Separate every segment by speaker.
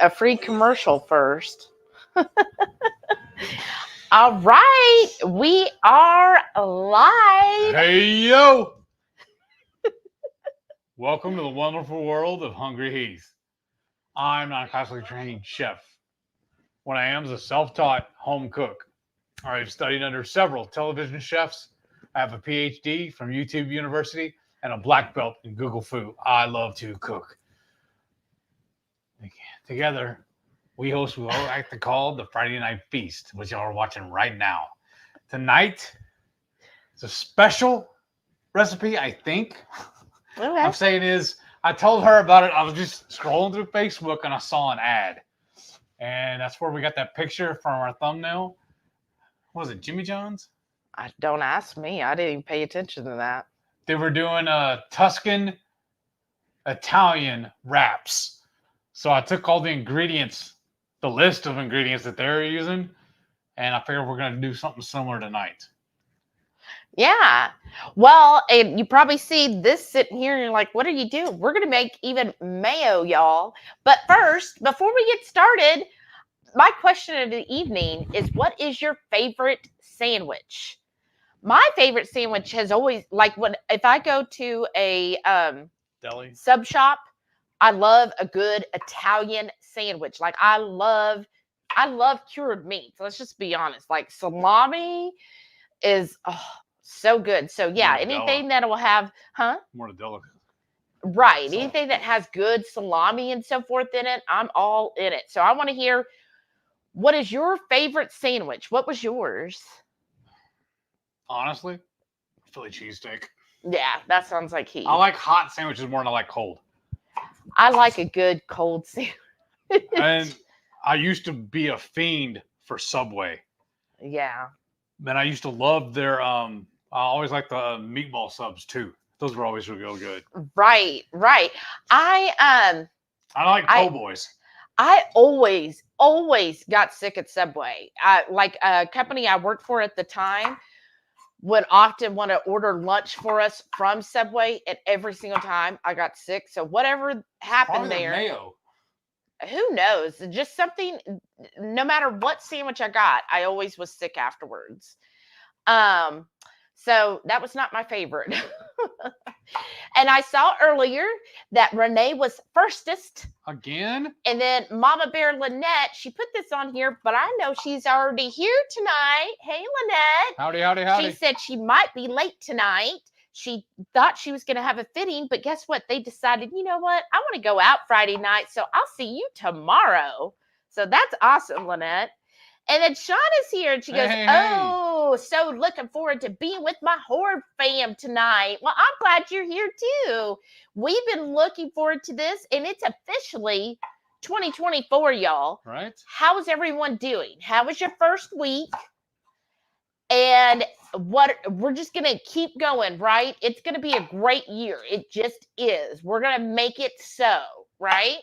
Speaker 1: a free commercial first. All right, we are live.
Speaker 2: Hey, yo! Welcome to the wonderful world of HungryHeath. I'm not a classically trained chef. What I am is a self-taught home cook. I've studied under several television chefs. I have a PhD from YouTube University and a black belt in Google Food. I love to cook. Together, we host what I like to call the Friday Night Feast, which y'all are watching right now. Tonight, it's a special recipe, I think.
Speaker 1: Okay.
Speaker 2: I'm saying is, I told her about it. I was just scrolling through Facebook and I saw an ad. And that's where we got that picture from our thumbnail. What was it, Jimmy John's?
Speaker 1: Don't ask me. I didn't even pay attention to that.
Speaker 2: They were doing Tuscan Italian wraps. So I took all the ingredients, the list of ingredients that they're using, and I figured we're going to do something similar tonight.
Speaker 1: Yeah. Well, and you probably see this sitting here and you're like, what are you doing? We're going to make even mayo, y'all. But first, before we get started, my question of the evening is, what is your favorite sandwich? My favorite sandwich has always, like, if I go to a
Speaker 2: Deli
Speaker 1: sub shop, I love a good Italian sandwich. Like, I love cured meats. Let's just be honest. Like, salami is so good. So yeah, anything that will have,
Speaker 2: more delicate.
Speaker 1: Right. Anything that has good salami and so forth in it, I'm all in it. So I want to hear, what is your favorite sandwich? What was yours?
Speaker 2: Honestly, Philly cheesesteak.
Speaker 1: Yeah, that sounds like Heath.
Speaker 2: I like hot sandwiches more than I like cold.
Speaker 1: I like a good cold sandwich.
Speaker 2: And I used to be a fiend for Subway.
Speaker 1: Yeah.
Speaker 2: Man, I used to love their I always liked the meatball subs too. Those were always real good.
Speaker 1: Right. I
Speaker 2: like po' boys.
Speaker 1: I always got sick at Subway. Like a company I worked for at the time would often want to order lunch for us from Subway, and every single time I got sick. So whatever happened there,
Speaker 2: mayo.
Speaker 1: Who knows? Just something. No matter what sandwich I got, I always was sick afterwards. So that was not my favorite. And I saw earlier that Renee was firstest.
Speaker 2: Again?
Speaker 1: And then Mama Bear Lynette, she put this on here, but I know she's already here tonight. Hey, Lynette.
Speaker 2: Howdy.
Speaker 1: She said she might be late tonight. She thought she was going to have a fitting, but guess what? They decided, you know what? I want to go out Friday night, so I'll see you tomorrow. So that's awesome, Lynette. And then Shawn is here, and she goes, oh, so looking forward to being with my Horde fam tonight. Well, I'm glad you're here, too. We've been looking forward to this, and it's officially 2024, y'all.
Speaker 2: Right.
Speaker 1: How's everyone doing? How was your first week? And we're just going to keep going, right? It's going to be a great year. It just is. We're going to make it so, right?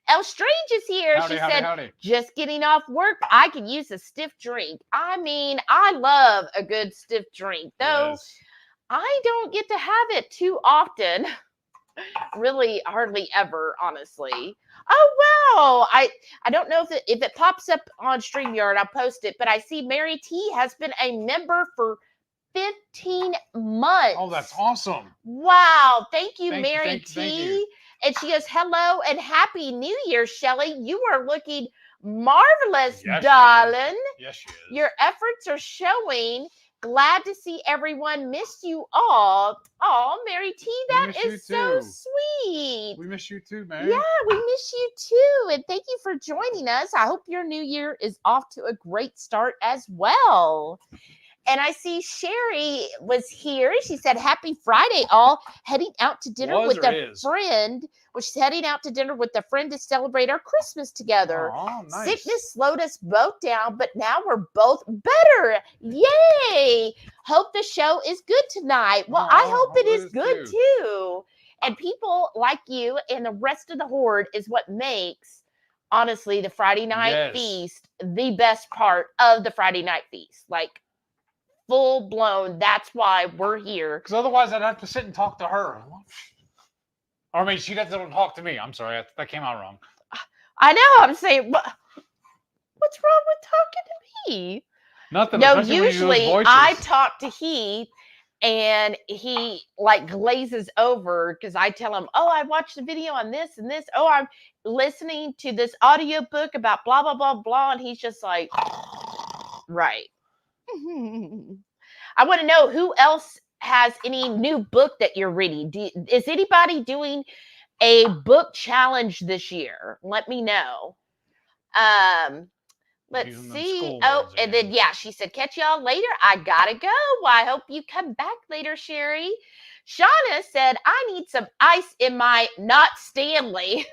Speaker 1: El Strange is here. She said, just getting off work, I could use a stiff drink. I mean, I love a good stiff drink, though. Yes. I don't get to have it too often. Really, hardly ever, honestly. Oh, wow. I don't know if it pops up on StreamYard, I'll post it. But I see Mary T has been a member for 15 months.
Speaker 2: Oh, that's awesome.
Speaker 1: Wow. Thank you, Mary T. Thank you. And she goes, hello and happy New Year, Shelly. You are looking marvelous, darling.
Speaker 2: Yes, she is.
Speaker 1: Your efforts are showing. Glad to see everyone. Miss you all. Oh, Mary T, that is so sweet.
Speaker 2: We miss you too, Mary.
Speaker 1: Yeah, we miss you too. And thank you for joining us. I hope your new year is off to a great start as well. And I see Sherry was here. She said, happy Friday, all. Heading out to dinner with a friend. Well, she's heading out to dinner with a friend to celebrate our Christmas together.
Speaker 2: Oh, nice.
Speaker 1: Sickness slowed us both down, but now we're both better. Yay. Hope the show is good tonight. Well, I hope it is good too. And people like you and the rest of the Horde is what makes, honestly, the Friday night feast the best part of the Friday night feast. Like, full blown. That's why we're here.
Speaker 2: Because otherwise, I'd have to sit and talk to her. Or I mean, she'd have to talk to me. I'm sorry, that came out wrong.
Speaker 1: I know. I'm saying, what's wrong with talking to me?
Speaker 2: Nothing.
Speaker 1: No,
Speaker 2: Especially when you do those
Speaker 1: usually
Speaker 2: voices.
Speaker 1: I talk to Heath and he like glazes over because I tell him, oh, I watched a video on this and this. Oh, I'm listening to this audiobook about blah, blah, blah, blah. And he's just like, right. I want to know who else has any new book that you're reading. Is anybody doing a book challenge this year? Let me know. Let's
Speaker 2: Using them
Speaker 1: see.
Speaker 2: school
Speaker 1: Oh,
Speaker 2: words
Speaker 1: and
Speaker 2: again.
Speaker 1: then yeah, she said, catch y'all later. I gotta go. Well, I hope you come back later, Sherry. Shauna said, I need some ice in my not Stanley.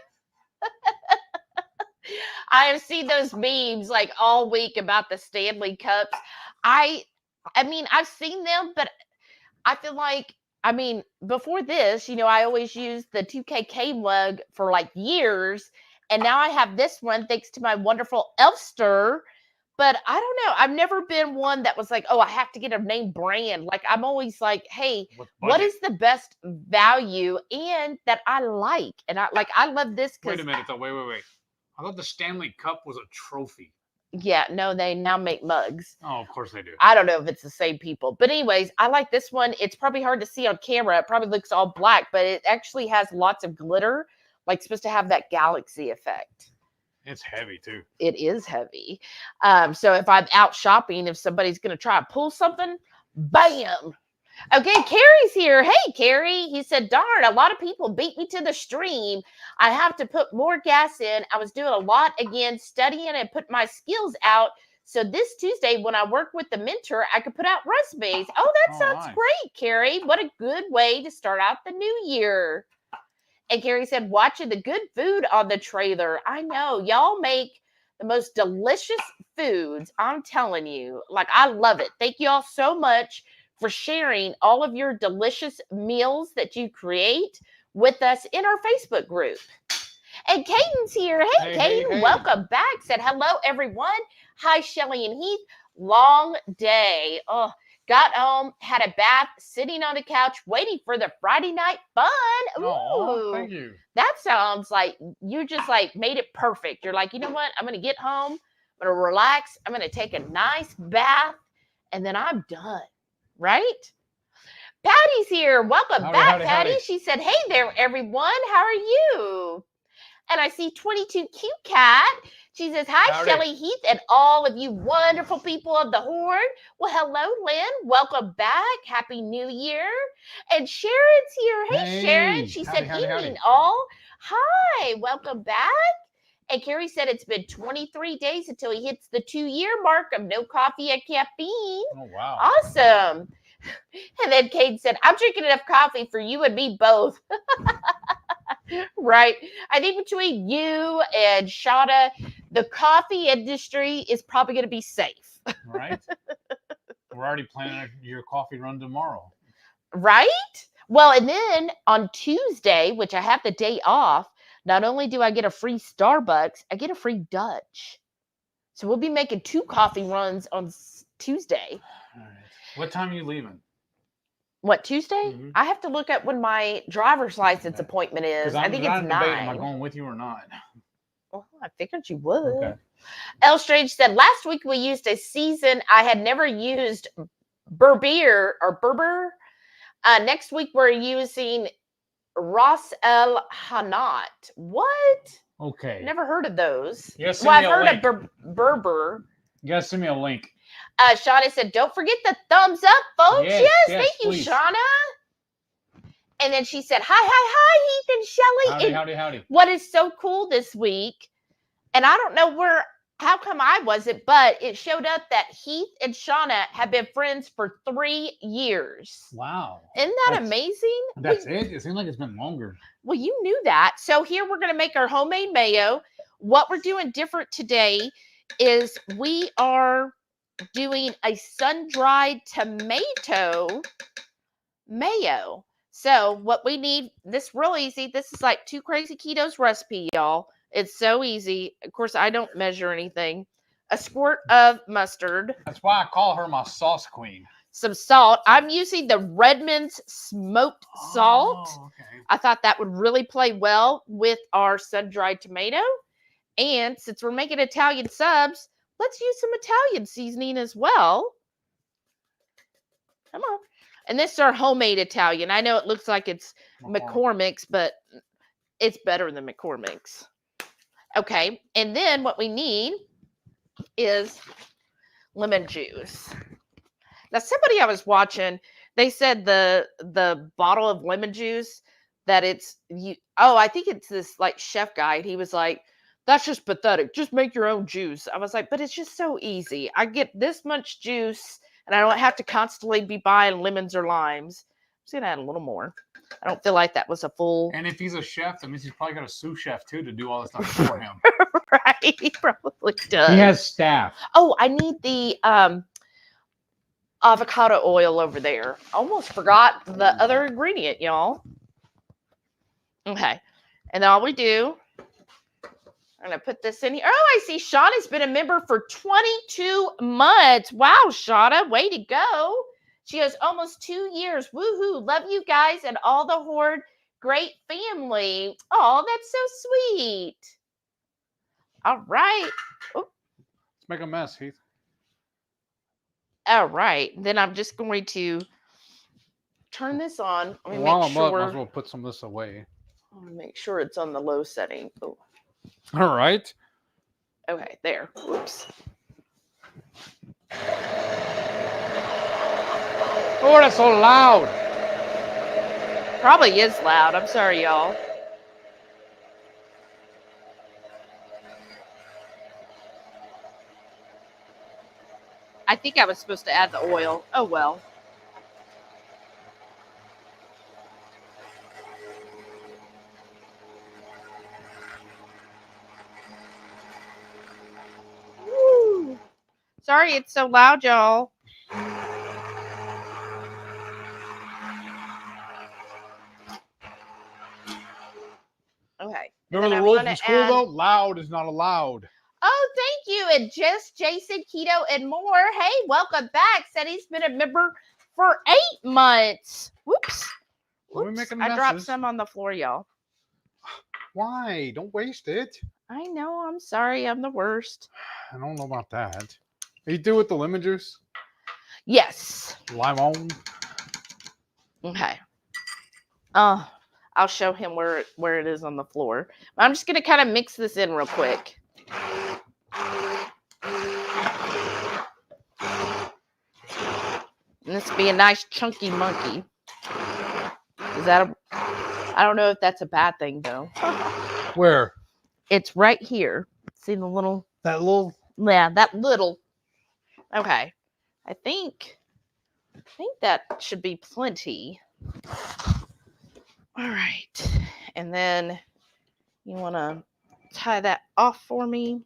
Speaker 1: I have seen those memes like all week about the Stanley cups. I mean, I've seen them, but I feel like, I mean, before this, I always used the 2KK mug for like years. And now I have this one thanks to my wonderful Elfster. But I don't know. I've never been one that was like, oh, I have to get a name brand. Like, I'm always like, hey, what is the best value and that I like? And I love this.
Speaker 2: Wait a minute, though. Wait. I thought the Stanley Cup was a trophy.
Speaker 1: Yeah, no, they now make mugs.
Speaker 2: Oh, of course they do.
Speaker 1: I don't know if it's the same people. But anyways, I like this one. It's probably hard to see on camera. It probably looks all black, but it actually has lots of glitter. Like, supposed to have that galaxy effect.
Speaker 2: It's heavy, too.
Speaker 1: It is heavy. So if I'm out shopping, if somebody's going to try to pull something, bam. Okay, Carrie's here. Hey, Carrie. He said, darn, a lot of people beat me to the stream. I have to put more gas in. I was doing a lot again, studying and put my skills out. So this Tuesday, when I work with the mentor, I could put out recipes. Oh, that sounds
Speaker 2: nice.
Speaker 1: great, Carrie. What a good way to start out the new year. And Carrie said, watching the good food on the trailer. I know. Y'all make the most delicious foods. I'm telling you. Like, I love it. Thank you all so much for sharing all of your delicious meals that you create with us in our Facebook group. And Caden's here. Hey, Caden, welcome back. Said, hello, everyone. Hi, Shelly and Heath. Long day. Oh, got home, had a bath, sitting on the couch, waiting for the Friday night fun. Ooh,
Speaker 2: oh, thank you.
Speaker 1: That sounds like you just like made it perfect. You're like, you know what? I'm going to get home. I'm going to relax. I'm going to take a nice bath, and then I'm done. Right? Patty's here. Welcome back, Patty. Howdy. She said, hey there, everyone. How are you? And I see 22 Cute Cat. She says, hi, Shelly, Heath, and all of you wonderful people of the Horde. Well, hello, Lynn. Welcome back. Happy New Year. And Sharon's here. Hey, Sharon. She said, evening all. Hi, welcome back. And Carrie said it's been 23 days until he hits the 2-year mark of no coffee and caffeine.
Speaker 2: Oh, wow.
Speaker 1: Awesome. And then Kate said, I'm drinking enough coffee for you and me both. Right. I think between you and Shada, the coffee industry is probably going to be safe.
Speaker 2: Right. We're already planning your coffee run tomorrow.
Speaker 1: Right. Well, and then on Tuesday, which I have the day off, not only do I get a free Starbucks, I get a free Dutch. So we'll be making 2 coffee runs on Tuesday.
Speaker 2: All right. What time are you leaving?
Speaker 1: What, Tuesday? Mm-hmm. I have to look at when my driver's license appointment is. I think it's 9.
Speaker 2: Am I going with you or not?
Speaker 1: Well, I figured you would.
Speaker 2: Okay.
Speaker 1: L Strange said, last week we used a season I had never used Berber. Next week we're using Ras El Hanat. What?
Speaker 2: Okay.
Speaker 1: Never heard of those.
Speaker 2: Yes,
Speaker 1: I've heard of Berber.
Speaker 2: You gotta send me a link.
Speaker 1: Shauna said, don't forget the thumbs up, folks. Yes, thank
Speaker 2: please.
Speaker 1: you, Shauna. And then she said, hi, Heath and Shelly.
Speaker 2: Howdy.
Speaker 1: What is so cool this week, and I don't know how come I wasn't, but it showed up that Heath and Shauna have been friends for 3 years.
Speaker 2: Wow.
Speaker 1: Isn't that amazing?
Speaker 2: That's it? It seems like it's been longer.
Speaker 1: Well, you knew that. So here we're going to make our homemade mayo. What we're doing different today is we are doing a sun-dried tomato mayo. So what we need, this real easy. This is like 2 Crazy Ketos recipe, y'all. It's so easy. Of course, I don't measure anything. A squirt of mustard.
Speaker 2: That's why I call her my sauce queen.
Speaker 1: Some salt. I'm using the Redmond's smoked salt.
Speaker 2: Okay.
Speaker 1: I thought that would really play well with our sun-dried tomato. And since we're making Italian subs, let's use some Italian seasoning as well. Come on. And this is our homemade Italian. I know it looks like it's McCormick's, but it's better than McCormick's. Okay. And then what we need is lemon juice. Now, somebody I was watching, they said the bottle of lemon juice that I think it's this like chef guide. He was like, that's just pathetic. Just make your own juice. I was like, but it's just so easy. I get this much juice and I don't have to constantly be buying lemons or limes. I'm just going to add a little more. I don't feel like that was a full.
Speaker 2: And if he's a chef, that means he's probably got a sous chef too to do all this stuff for him.
Speaker 1: Right. He probably does.
Speaker 2: He has staff.
Speaker 1: Oh, I need the avocado oil over there. Almost forgot the other ingredient, y'all. Okay. And then all we do, I'm going to put this in here. Oh, I see Shauna's been a member for 22 months. Wow, Shauna, way to go. She has almost 2 years. Woohoo. Love you guys and all the Horde. Great family. Oh, that's so sweet. All right. Oh.
Speaker 2: Let's make a mess, Heath.
Speaker 1: All right. Then I'm just going to turn this on. Let me
Speaker 2: While
Speaker 1: make
Speaker 2: I'm
Speaker 1: sure.
Speaker 2: up, might as well put some of this away.
Speaker 1: I want to make sure it's on the low setting. Oh.
Speaker 2: All right.
Speaker 1: Okay, there. Whoops.
Speaker 2: Oh, that's so loud.
Speaker 1: Probably is loud. I'm sorry, y'all. I think I was supposed to add the oil. Oh, well. Woo. Sorry it's so loud, y'all. Okay.
Speaker 2: Remember the rules from school, though? Loud is not allowed.
Speaker 1: Oh, thank you. And just Jason, Keto, and more. Hey, welcome back. Said he's been a member for 8 months. Whoops.
Speaker 2: Are we making
Speaker 1: I dropped
Speaker 2: messes?
Speaker 1: some on the floor, y'all.
Speaker 2: Why? Don't waste it.
Speaker 1: I know. I'm sorry. I'm the worst.
Speaker 2: I don't know about that. Are you do with the lemon juice?
Speaker 1: Yes.
Speaker 2: Limon.
Speaker 1: Okay. I'll show him where it is on the floor. I'm just going to kind of mix this in real quick. And this would be a nice chunky monkey. Is that I don't know if that's a bad thing though.
Speaker 2: Where?
Speaker 1: It's right here. See the little.
Speaker 2: That little.
Speaker 1: Yeah, that little. Okay. I think that should be plenty. All right. And then you want to tie that off for me.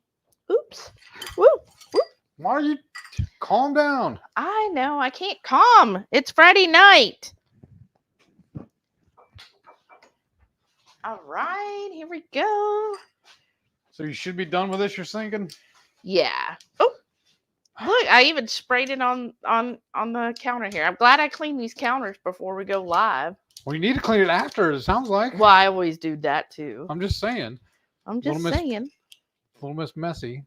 Speaker 1: Oops. Woo. Woo.
Speaker 2: Why are you? Calm down.
Speaker 1: I know. I can't calm. It's Friday night. All right. Here we go.
Speaker 2: So you should be done with this, you're thinking?
Speaker 1: Yeah. Oh. Look, I even sprayed it on the counter here. I'm glad I cleaned these counters before we go live.
Speaker 2: Well, you need to clean it after, it sounds like.
Speaker 1: Well, I always do that too.
Speaker 2: I'm just saying.
Speaker 1: I'm just saying.
Speaker 2: A little Miss Messy.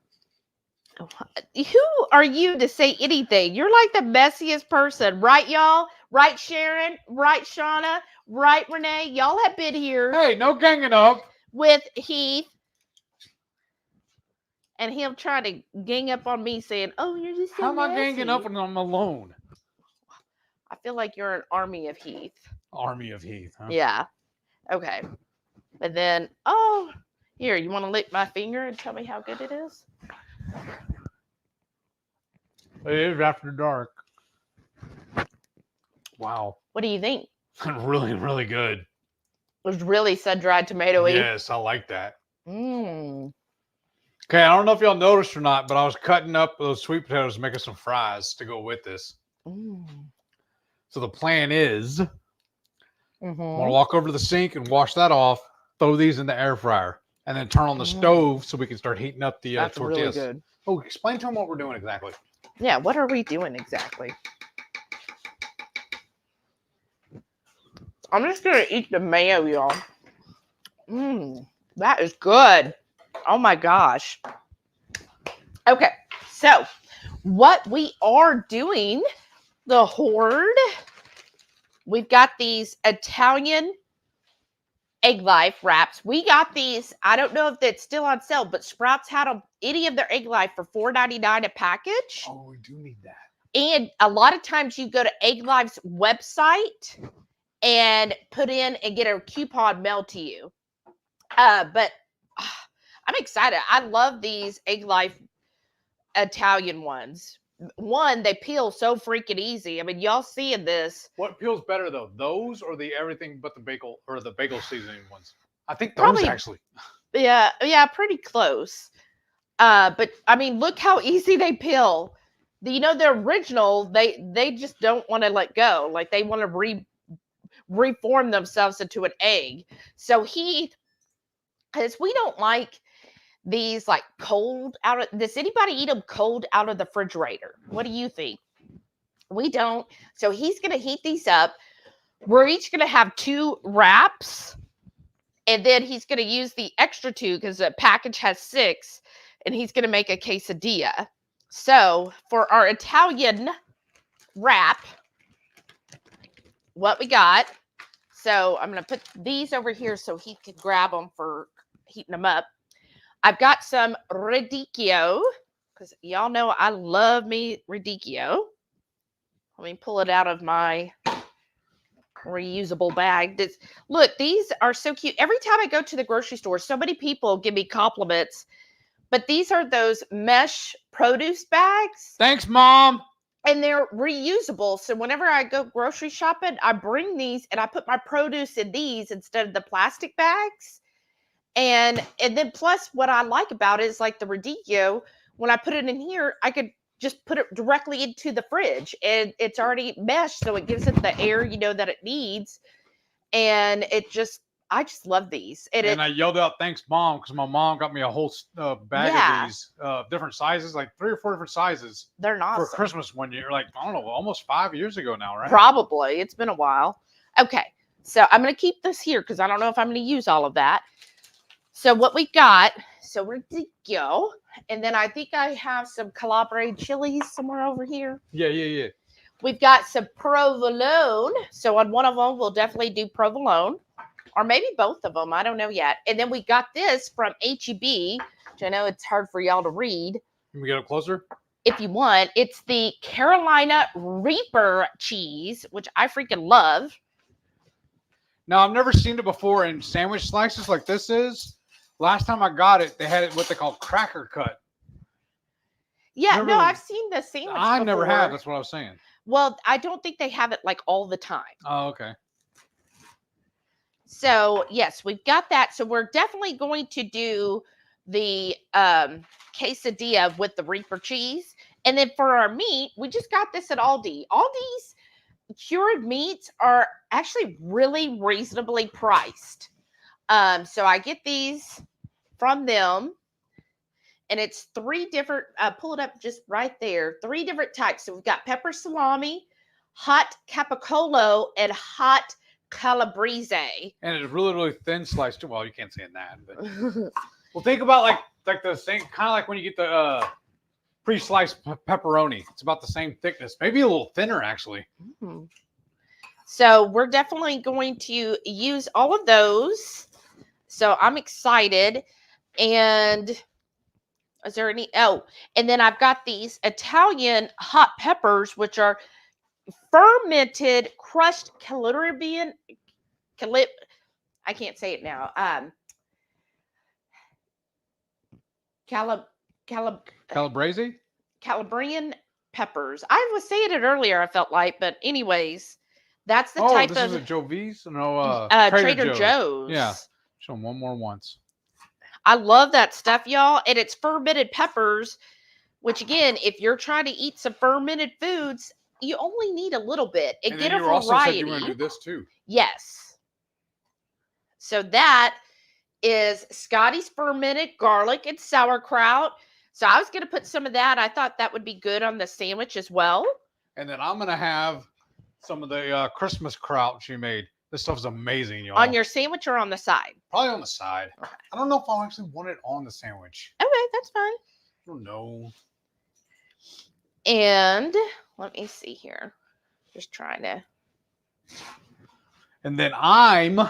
Speaker 1: Who are you to say anything? You're like the messiest person, right, y'all? Right, Sharon? Right, Shauna? Right, Renee? Y'all have been here.
Speaker 2: Hey, no ganging up.
Speaker 1: With Heath. And him trying to gang up on me saying, oh, you're just so
Speaker 2: How am I
Speaker 1: messy.
Speaker 2: ganging up when I'm alone?
Speaker 1: I feel like you're an army of Heath.
Speaker 2: Army of Heath, huh?
Speaker 1: Yeah. Okay. And then, oh, here, you want to lick my finger and tell me how good it is?
Speaker 2: It is after dark. Wow.
Speaker 1: What do you think?
Speaker 2: Really, really good.
Speaker 1: It was really sun-dried tomato-y.
Speaker 2: Yes, I like that.
Speaker 1: Mmm.
Speaker 2: Okay, I don't know if y'all noticed or not, but I was cutting up those sweet potatoes, making some fries to go with this.
Speaker 1: Mm.
Speaker 2: So the plan is, I'm
Speaker 1: Mm-hmm.
Speaker 2: going to walk over to the sink and wash that off, throw these in the air fryer, and then turn on the stove so we can start heating up the
Speaker 1: That's
Speaker 2: tortillas.
Speaker 1: really good.
Speaker 2: Oh, explain to them what we're doing exactly.
Speaker 1: Yeah, what are we doing exactly? I'm just going to eat the mayo, y'all. Mmm, that is good. Oh my gosh. Okay, so what we are doing, the Horde, we've got these Italian egg life wraps. We got these. I don't know if it's still on sale, but Sprouts had any of their egg life for $4.99 a package.
Speaker 2: Oh, we do need that.
Speaker 1: And a lot of times you go to Egg Life's website and put in and get a coupon mailed to you. But I'm excited. I love these Egg Life Italian ones. One, they peel so freaking easy. I mean, y'all seeing this.
Speaker 2: What peels better though, those or the everything but the bagel or the bagel seasoning ones? I think those
Speaker 1: Probably-
Speaker 2: actually.
Speaker 1: Yeah, pretty close. But I mean, look how easy they peel. The original, they just don't want to let go. Like they want to reform themselves into an egg. So because we don't like these like cold out of, does anybody eat them cold out of the refrigerator? What do you think? We don't. So he's going to heat these up. We're each going to have 2 wraps. And then he's going to use the extra 2 because the package has 6. And he's going to make a quesadilla. So for our Italian wrap, what we got. So I'm going to put these over here so he can grab them for heating them up. I've got some radicchio because y'all know I love me radicchio. Let me pull it out of my reusable bag. Look, these are so cute. Every time I go to the grocery store, so many people give me compliments. But these are those mesh produce bags.
Speaker 2: Thanks, Mom.
Speaker 1: And they're reusable. So whenever I go grocery shopping, I bring these and I put my produce in these instead of the plastic bags. And then plus what I like about it is like the radicchio, when I put it in here, I could just put it directly into the fridge and it's already meshed. So it gives it the air, that it needs. And I just love these.
Speaker 2: And I yelled out, thanks, Mom, because my mom got me a whole bag of these different sizes, like 3 or 4 different sizes.
Speaker 1: They're awesome.
Speaker 2: For Christmas one year, like, I don't know, almost 5 years ago now, right?
Speaker 1: Probably. It's been a while. Okay. So I'm going to keep this here because I don't know if I'm going to use all of that. So what we got, so radicchio, and then I think I have some Calabre chilies somewhere over here.
Speaker 2: Yeah.
Speaker 1: We've got some provolone. So on one of them, we'll definitely do provolone. Or maybe both of them. I don't know yet. And then we got this from HEB, which I know it's hard for y'all to read.
Speaker 2: Can we get up closer?
Speaker 1: If you want. It's the Carolina Reaper cheese, which I freaking love.
Speaker 2: Now, I've never seen it before in sandwich slices like this is. Last time I got it, they had it what they call cracker cut.
Speaker 1: Yeah,
Speaker 2: Remember
Speaker 1: no,
Speaker 2: when-
Speaker 1: I've seen the sandwich
Speaker 2: I
Speaker 1: before.
Speaker 2: never have. That's what I was saying.
Speaker 1: Well, I don't think they have it like all the time.
Speaker 2: Oh, okay.
Speaker 1: So, yes, we've got that. So, we're definitely going to do the quesadilla with the Reaper cheese. And then for our meat, we just got this at Aldi. Aldi's cured meats are actually really reasonably priced. So, I get these from them. And it's 3 different, pull it up just right there, 3 different types. So, we've got pepper salami, hot capicolo, and hot calabrese.
Speaker 2: And it's really, really thin sliced too. Well, you can't say that. But... well, think about like the same, kind of like when you get the pre-sliced pepperoni. It's about the same thickness, maybe a little thinner actually.
Speaker 1: Mm-hmm. So we're definitely going to use all of those. So I'm excited. And is there any? Oh, and then I've got these Italian hot peppers, which are fermented crushed Calabrian. I can't say it now.
Speaker 2: Calabrese?
Speaker 1: Calabrian peppers. I was saying it earlier, I felt like, but anyways, that's the type
Speaker 2: this
Speaker 1: of
Speaker 2: is a Joe V's? No,
Speaker 1: Trader Joe's.
Speaker 2: Yeah. Show them one more once.
Speaker 1: I love that stuff, y'all. And it's fermented peppers, which again, if you're trying to eat some fermented foods, you only need a little bit. And get a variety.
Speaker 2: Also said you want to do this too.
Speaker 1: Yes. So that is Scotty's fermented garlic and sauerkraut. So I was going to put some of that. I thought that would be good on the sandwich as well.
Speaker 2: And then I'm going to have some of the Christmas kraut she made. This stuff's amazing, y'all.
Speaker 1: On your sandwich or on the side?
Speaker 2: Probably on the side.
Speaker 1: Okay.
Speaker 2: I don't know if I'll actually want it on the sandwich.
Speaker 1: Okay, that's fine.
Speaker 2: I don't know.
Speaker 1: And let me see here. Just trying to.
Speaker 2: And then I'm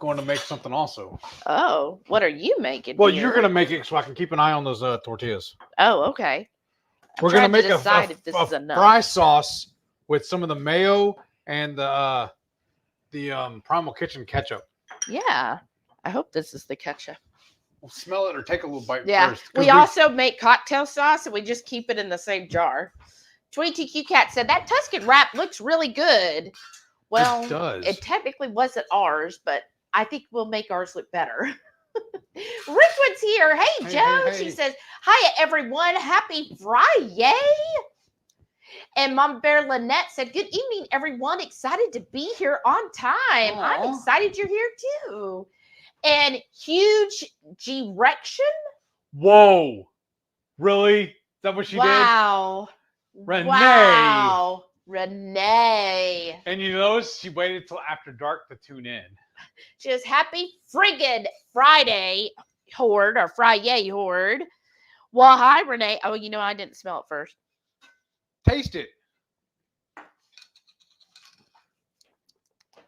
Speaker 2: going to make something also.
Speaker 1: Oh, what are you making?
Speaker 2: Well,
Speaker 1: dear?
Speaker 2: you're going to make it so I can keep an eye on those tortillas.
Speaker 1: Oh, okay.
Speaker 2: We're going to make a fry sauce with some of the mayo and the Primal Kitchen ketchup.
Speaker 1: Yeah. I hope this is the ketchup.
Speaker 2: We'll smell it or take a little bite first.
Speaker 1: We also make cocktail sauce and we just keep it in the same jar. 22Q Cat said that Tuscan wrap looks really good. Well,
Speaker 2: it does.
Speaker 1: It technically wasn't ours, but I think we'll make ours look better. Rickwood's here. Hey, Joe.
Speaker 2: Hey.
Speaker 1: She says, hi, everyone. Happy Friday. And Mama Bear Lynette said, good evening, everyone. Excited to be here on time.
Speaker 2: Aww.
Speaker 1: I'm excited you're here, too. And huge G-rection.
Speaker 2: Whoa. Really? Is that what she did?
Speaker 1: Wow.
Speaker 2: Renee.
Speaker 1: Wow. Renee.
Speaker 2: And you notice she waited till after dark to tune in.
Speaker 1: She was happy friggin' Friday, Horde, or Friday, Horde. Well, hi, Renee. Oh, you know, I didn't smell it first.
Speaker 2: Taste it.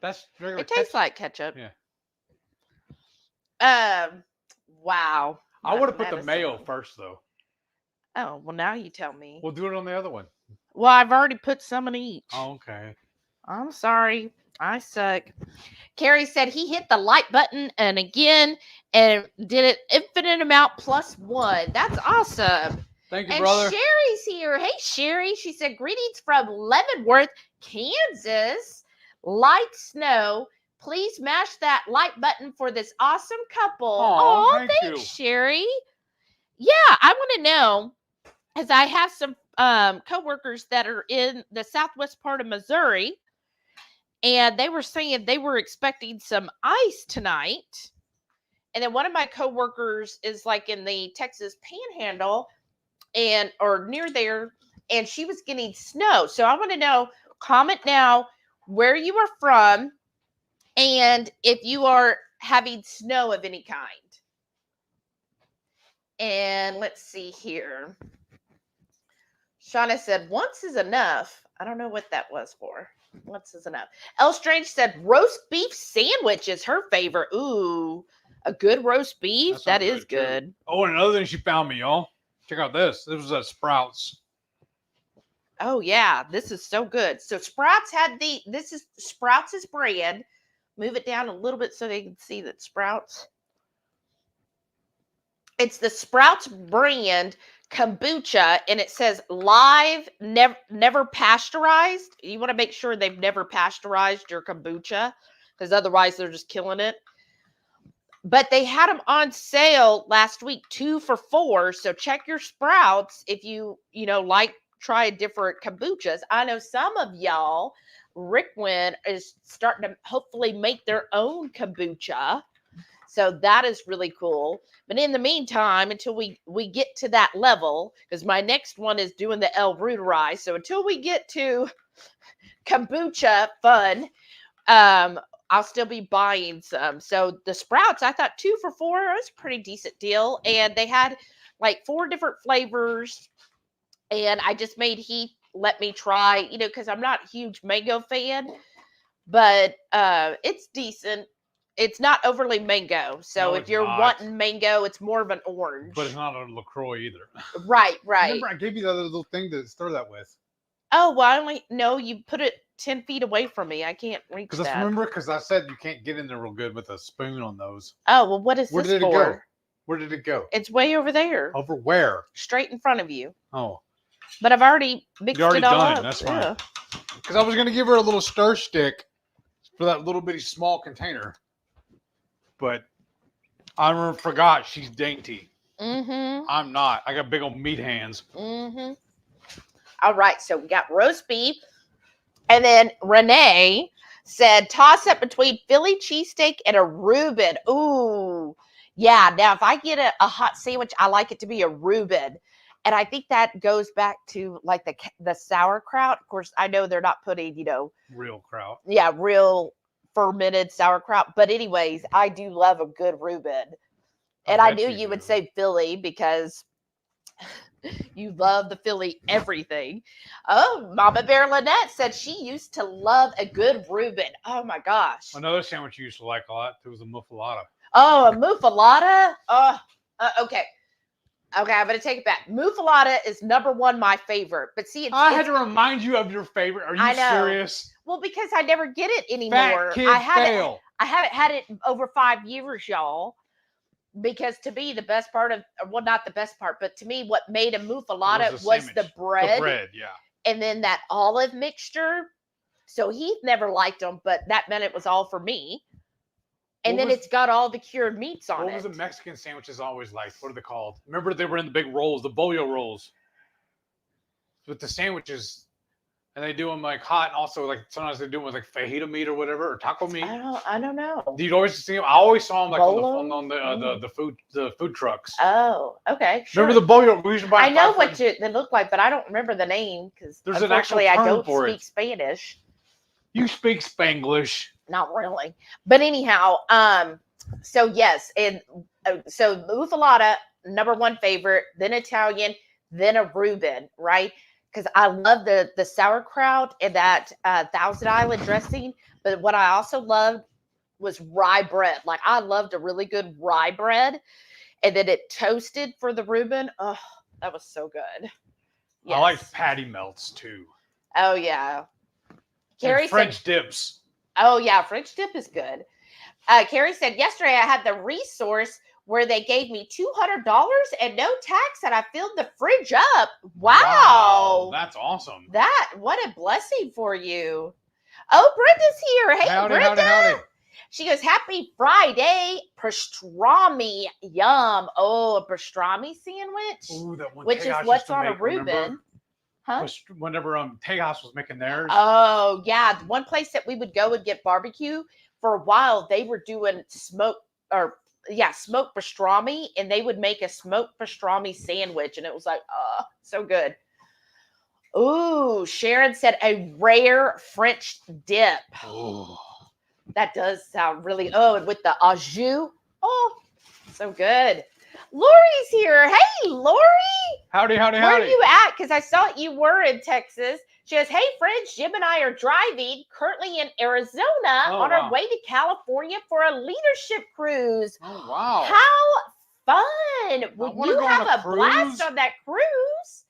Speaker 2: That's regular
Speaker 1: It tastes
Speaker 2: ketchup.
Speaker 1: like ketchup.
Speaker 2: Yeah.
Speaker 1: Wow.
Speaker 2: I would have put
Speaker 1: That
Speaker 2: the
Speaker 1: is
Speaker 2: mayo
Speaker 1: something.
Speaker 2: first, though.
Speaker 1: Oh, well, now you tell me.
Speaker 2: We'll do it on the other one.
Speaker 1: Well, I've already put some in each.
Speaker 2: Oh, okay.
Speaker 1: I'm sorry. I suck. Carrie said he hit the like button and again and did it infinite amount +1. That's awesome.
Speaker 2: Thank you,
Speaker 1: And
Speaker 2: brother.
Speaker 1: Sherry's here. Hey, Sherry. She said, greetings from Leavenworth, Kansas. Light snow. Please mash that like button for this awesome couple.
Speaker 2: Aw,
Speaker 1: Oh,
Speaker 2: thank
Speaker 1: thanks,
Speaker 2: you.
Speaker 1: Sherry. Yeah, I want to know, as I have some coworkers that are in the southwest part of Missouri, and they were saying they were expecting some ice tonight. And then one of my coworkers is like in the Texas Panhandle or near there, and she was getting snow. So I want to know, comment now where you are from and if you are having snow of any kind. And let's see here. Shauna said, once is enough. I don't know what that was for. Once is enough. El Strange said, roast beef sandwich is her favorite. Ooh, a good roast beef? That is good.
Speaker 2: Oh, and another thing she found me, y'all. Check out this. This was at Sprouts.
Speaker 1: Oh, yeah. This is so good. So Sprouts had this is Sprouts' brand. Move it down a little bit so they can see that Sprouts. It's the Sprouts brand kombucha, and it says live, never pasteurized. You want to make sure they've never pasteurized your kombucha, because otherwise they're just killing it. But they had them on sale last week, 2 for $4. So check your Sprouts if you like try different kombuchas. I know some of y'all, Rickwin is starting to hopefully make their own kombucha. So that is really cool. But in the meantime, until we get to that level, because my next one is doing the El Ruderai. So until we get to kombucha fun, I'll still be buying some. So the Sprouts, I thought 2 for $4 was a pretty decent deal. And they had like 4 different flavors. And I just made Heath let me try, because I'm not a huge mango fan. But it's decent. It's not overly mango. So if you're wanting mango, it's more of an orange.
Speaker 2: But it's not a LaCroix either.
Speaker 1: Right.
Speaker 2: Remember, I gave you the other little thing to stir that with.
Speaker 1: Oh, well, I only know you put it 10 feet away from me. I can't reach that.
Speaker 2: Because I said you can't get in there real good with a spoon on those.
Speaker 1: Oh, well, what is this for?
Speaker 2: Where did it go? Where did it go?
Speaker 1: It's way over there.
Speaker 2: Over where?
Speaker 1: Straight in front of you.
Speaker 2: Oh.
Speaker 1: But I've already mixed it all up.
Speaker 2: That's fine. Because I was going to give her a little stir stick for that little bitty small container. But I forgot she's dainty.
Speaker 1: Mm-hmm.
Speaker 2: I'm not. I got big old meat hands.
Speaker 1: Mm-hmm. All right. So we got roast beef. And then Renee said, toss up between Philly cheesesteak and a Reuben. Ooh. Yeah. Now, if I get a hot sandwich, I like it to be a Reuben. And I think that goes back to like the sauerkraut. Of course, I know they're not putting,
Speaker 2: real kraut.
Speaker 1: Yeah, real fermented sauerkraut. But anyways, I do love a good Reuben.
Speaker 2: I
Speaker 1: And I
Speaker 2: bet
Speaker 1: knew
Speaker 2: you
Speaker 1: you would
Speaker 2: do.
Speaker 1: say Philly because you love the Philly everything. Oh, Mama Bear Lynette said she used to love a good Reuben. Oh my gosh.
Speaker 2: Another sandwich you used to like a lot. It was a muffalata.
Speaker 1: Oh, a muffalata. Oh, okay. Okay, I'm gonna take it back. Muffalata is number one, my favorite. But see,
Speaker 2: I had to remind you of your favorite. Are you
Speaker 1: I know.
Speaker 2: serious?
Speaker 1: Well, because I never get it
Speaker 2: Fat
Speaker 1: anymore.
Speaker 2: kid
Speaker 1: I haven't
Speaker 2: fail.
Speaker 1: had it in over 5 years, y'all. Because to me, the best part of, well, not the best part, but to me, what made a muffalata was the
Speaker 2: sandwich.
Speaker 1: bread,
Speaker 2: The bread, yeah.
Speaker 1: and then that olive mixture. So Heath never liked them, but that meant it was all for me. And then it's got all the cured meats on it.
Speaker 2: What was the Mexican sandwiches always like? What are they called? Remember they were in the big rolls, the bollo rolls. With the sandwiches, and they do them like hot, and also like sometimes they do them with like fajita meat or whatever, or taco meat.
Speaker 1: I don't know.
Speaker 2: You'd always see them. I always saw them like
Speaker 1: Bolo?
Speaker 2: on the food trucks.
Speaker 1: Oh, okay. Sure.
Speaker 2: Remember the bollo? We used to buy.
Speaker 1: I know what they look like, but I don't remember the name because unfortunately I don't speak Spanish.
Speaker 2: You speak Spanglish.
Speaker 1: Not really. But anyhow, so yes, and so muffalata, number one favorite, then Italian, then a Reuben, right? Because I love the sauerkraut and that Thousand Island dressing. But what I also loved was rye bread. Like I loved a really good rye bread, and then it toasted for the Reuben. Oh, that was so good.
Speaker 2: Yes. I like patty melts too.
Speaker 1: Oh yeah.
Speaker 2: Carrie French dips.
Speaker 1: Oh yeah, French dip is good. Carrie said yesterday I had the resource where they gave me $200 and no tax, and I filled the fridge up. Wow,
Speaker 2: that's awesome.
Speaker 1: What a blessing for you. Oh, Brenda's here. Hey,
Speaker 2: howdy,
Speaker 1: Brenda.
Speaker 2: Howdy.
Speaker 1: She goes, happy Friday, pastrami, yum. Oh, a pastrami sandwich.
Speaker 2: Ooh, that one.
Speaker 1: Which is what's on a Reuben.
Speaker 2: Remember?
Speaker 1: Huh?
Speaker 2: Whenever Tejas was making theirs.
Speaker 1: Oh yeah, one place that we would go and get barbecue for a while, they were doing smoked pastrami, and they would make a smoked pastrami sandwich, and it was like, oh, so good. Ooh, Sharon said a rare French dip.
Speaker 2: Oh,
Speaker 1: that does sound really. Oh, and with the au jus. Oh, so good. Lori's here. Hey, Lori.
Speaker 2: Howdy.
Speaker 1: Where are you at? Because I saw you were in Texas. She goes, hey, friends, Jim and I are driving currently in Arizona on our way to California for a leadership cruise.
Speaker 2: Oh, wow.
Speaker 1: How fun. Will you have a blast on that cruise?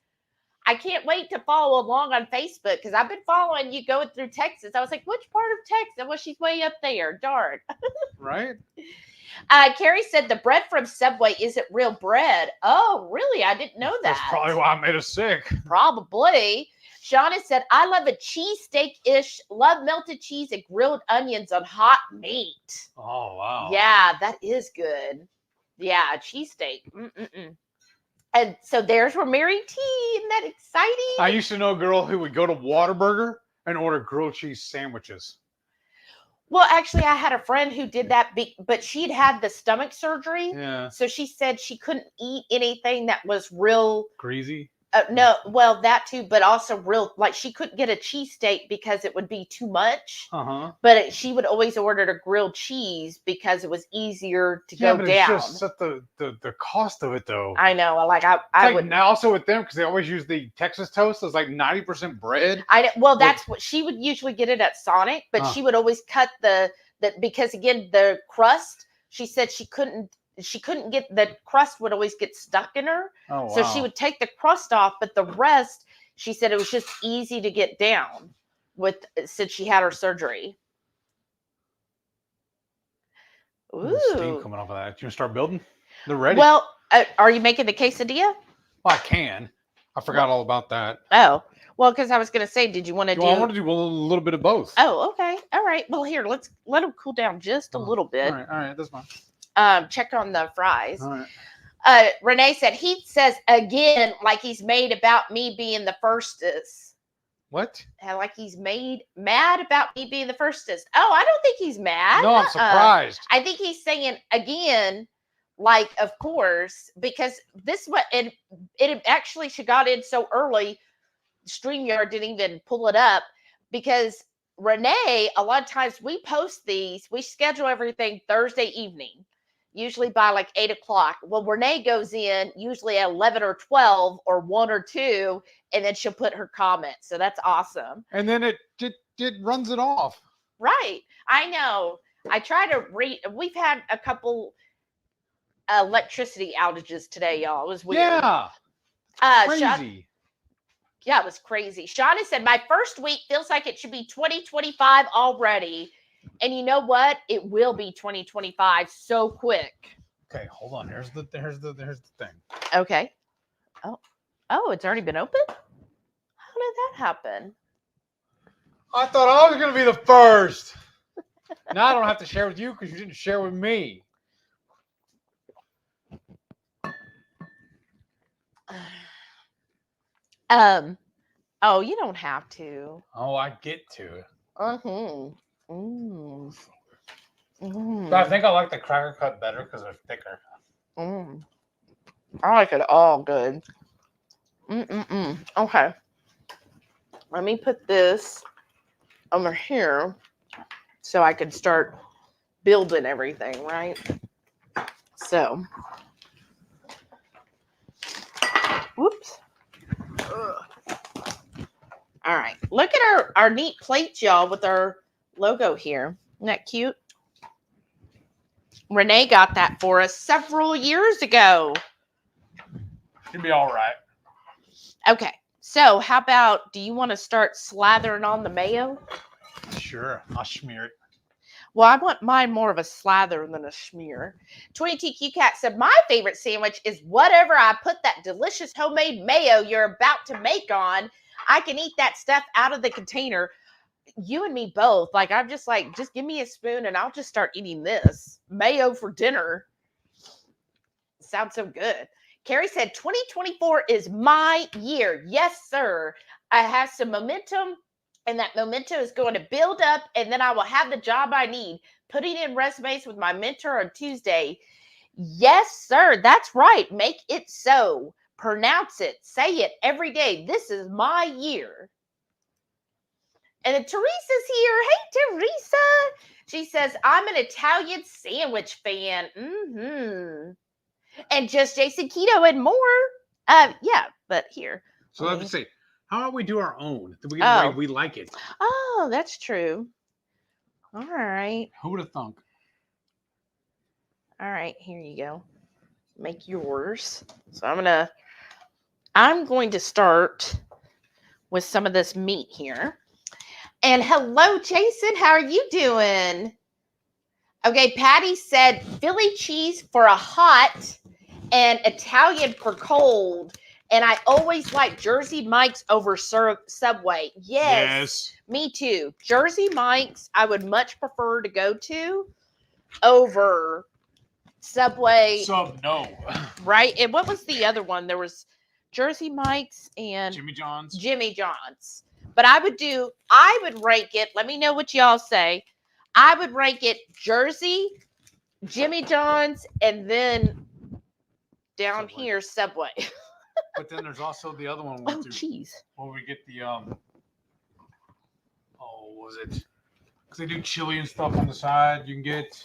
Speaker 1: I can't wait to follow along on Facebook because I've been following you going through Texas. I was like, which part of Texas? Well, she's way up there. Darn.
Speaker 2: Right.
Speaker 1: Carrie said the bread from Subway isn't real bread. Oh, really? I didn't know that.
Speaker 2: That's probably why I made us sick.
Speaker 1: Probably. Shauna said, I love a cheesesteak-ish. Love melted cheese and grilled onions on hot meat.
Speaker 2: Oh, wow.
Speaker 1: Yeah, that is good. Yeah, cheesesteak. And so there's where Mary T. Isn't that exciting?
Speaker 2: I used to know a girl who would go to Whataburger and order grilled cheese sandwiches.
Speaker 1: Well, actually, I had a friend who did that, but she'd had the stomach surgery.
Speaker 2: Yeah.
Speaker 1: So she said she couldn't eat anything that was real
Speaker 2: greasy.
Speaker 1: No, well, that too, but also real, like she couldn't get a cheesesteak because it would be too much. But she would always order a grilled cheese because it was easier to go down.
Speaker 2: It's just set the cost of it though.
Speaker 1: I know, I would.
Speaker 2: Now also with them because they always use the Texas toast. It's like 90% bread.
Speaker 1: That's what she would usually get it at Sonic, but she would always cut the because again the crust. She said she couldn't get the crust would always get stuck in her.
Speaker 2: Oh, wow.
Speaker 1: So she would take the crust off, but the rest, she said it was just easy to get down since she had her surgery. Ooh.
Speaker 2: Steam coming off of that. You want to start building? They're ready.
Speaker 1: Well, are you making the quesadilla?
Speaker 2: Well, I can. I forgot all about that.
Speaker 1: Oh, well, because I was going to say, did you want to do?
Speaker 2: I want to do a little bit of both.
Speaker 1: Oh, okay. All right. Well, here, let's let them cool down just a little bit.
Speaker 2: All right. That's fine.
Speaker 1: Check on the fries.
Speaker 2: All right.
Speaker 1: Renee said, Heath says again, like he's made about me being the firstest.
Speaker 2: What?
Speaker 1: Like he's mad about me being the firstest. Oh, I don't think he's mad.
Speaker 2: No, I'm surprised.
Speaker 1: I think he's saying again, like, of course, because it actually she got in so early, StreamYard didn't even pull it up because Renee, a lot of times we post these, we schedule everything Thursday evening, usually by like 8 o'clock. Well, Renee goes in usually at 11 or 12 or 1 or 2, and then she'll put her comments. So that's awesome.
Speaker 2: And then it runs it off.
Speaker 1: Right. I know. I try to read. We've had a couple electricity outages today, y'all. It was weird.
Speaker 2: Yeah. Crazy.
Speaker 1: Yeah, it was crazy. Shauna said, my first week feels like it should be 2025 already. And you know what? It will be 2025 so quick.
Speaker 2: Okay, hold on. Here's the thing.
Speaker 1: Okay. Oh, it's already been open? How did that happen?
Speaker 2: I thought I was gonna be the first. Now I don't have to share with you because you didn't share with me.
Speaker 1: Oh, you don't have to.
Speaker 2: Oh, I get to.
Speaker 1: Mm.
Speaker 2: But I think I like the cracker cut better because they're thicker.
Speaker 1: I like it all good. Okay. Let me put this over here so I can start building everything, right? So, whoops. Ugh. All right. Look at our neat plates, y'all, with our logo here. Isn't that cute? Renee got that for us several years ago.
Speaker 2: Should be all right.
Speaker 1: Okay. So how about, do you want to start slathering on the mayo?
Speaker 2: Sure. I'll smear it.
Speaker 1: Well, I want mine more of a slather than a smear. 20TQ Cat said, my favorite sandwich is whatever I put that delicious homemade mayo you're about to make on. I can eat that stuff out of the container. You and me both. Like, I'm just like, just give me a spoon and I'll just start eating this. Mayo for dinner. Sounds so good. Carrie said, 2024 is my year. Yes, sir. I have some momentum, and that momentum is going to build up, and then I will have the job I need. Putting in resumes with my mentor on Tuesday. Yes, sir. That's right. Make it so. Pronounce it. Say it every day. This is my year. And then Teresa's here. Hey, Teresa. She says, I'm an Italian sandwich fan. And just Jason Keto and more. Yeah, but here.
Speaker 2: So let's say, how about we do our own? We get it right. We like it.
Speaker 1: Oh, that's true. All right.
Speaker 2: Who would have thunk?
Speaker 1: All right, here you go. Make yours. So I'm going to start with some of this meat here. And hello, Jason. How are you doing? Okay, Patty said Philly cheese for a hot and Italian for cold. And I always like Jersey Mike's over Subway. Yes. Me too. Jersey Mike's, I would much prefer to go to over Subway.
Speaker 2: No.
Speaker 1: Right? And what was the other one? There was Jersey Mike's and
Speaker 2: Jimmy John's.
Speaker 1: Jimmy John's. But I would rank it. Let me know what y'all say. I would rank it Jersey, Jimmy John's, and then down
Speaker 2: Subway.
Speaker 1: here, Subway.
Speaker 2: But then there's also the other one.
Speaker 1: Oh, jeez.
Speaker 2: Where we get the was it? Because they do chili and stuff on the side. You can get.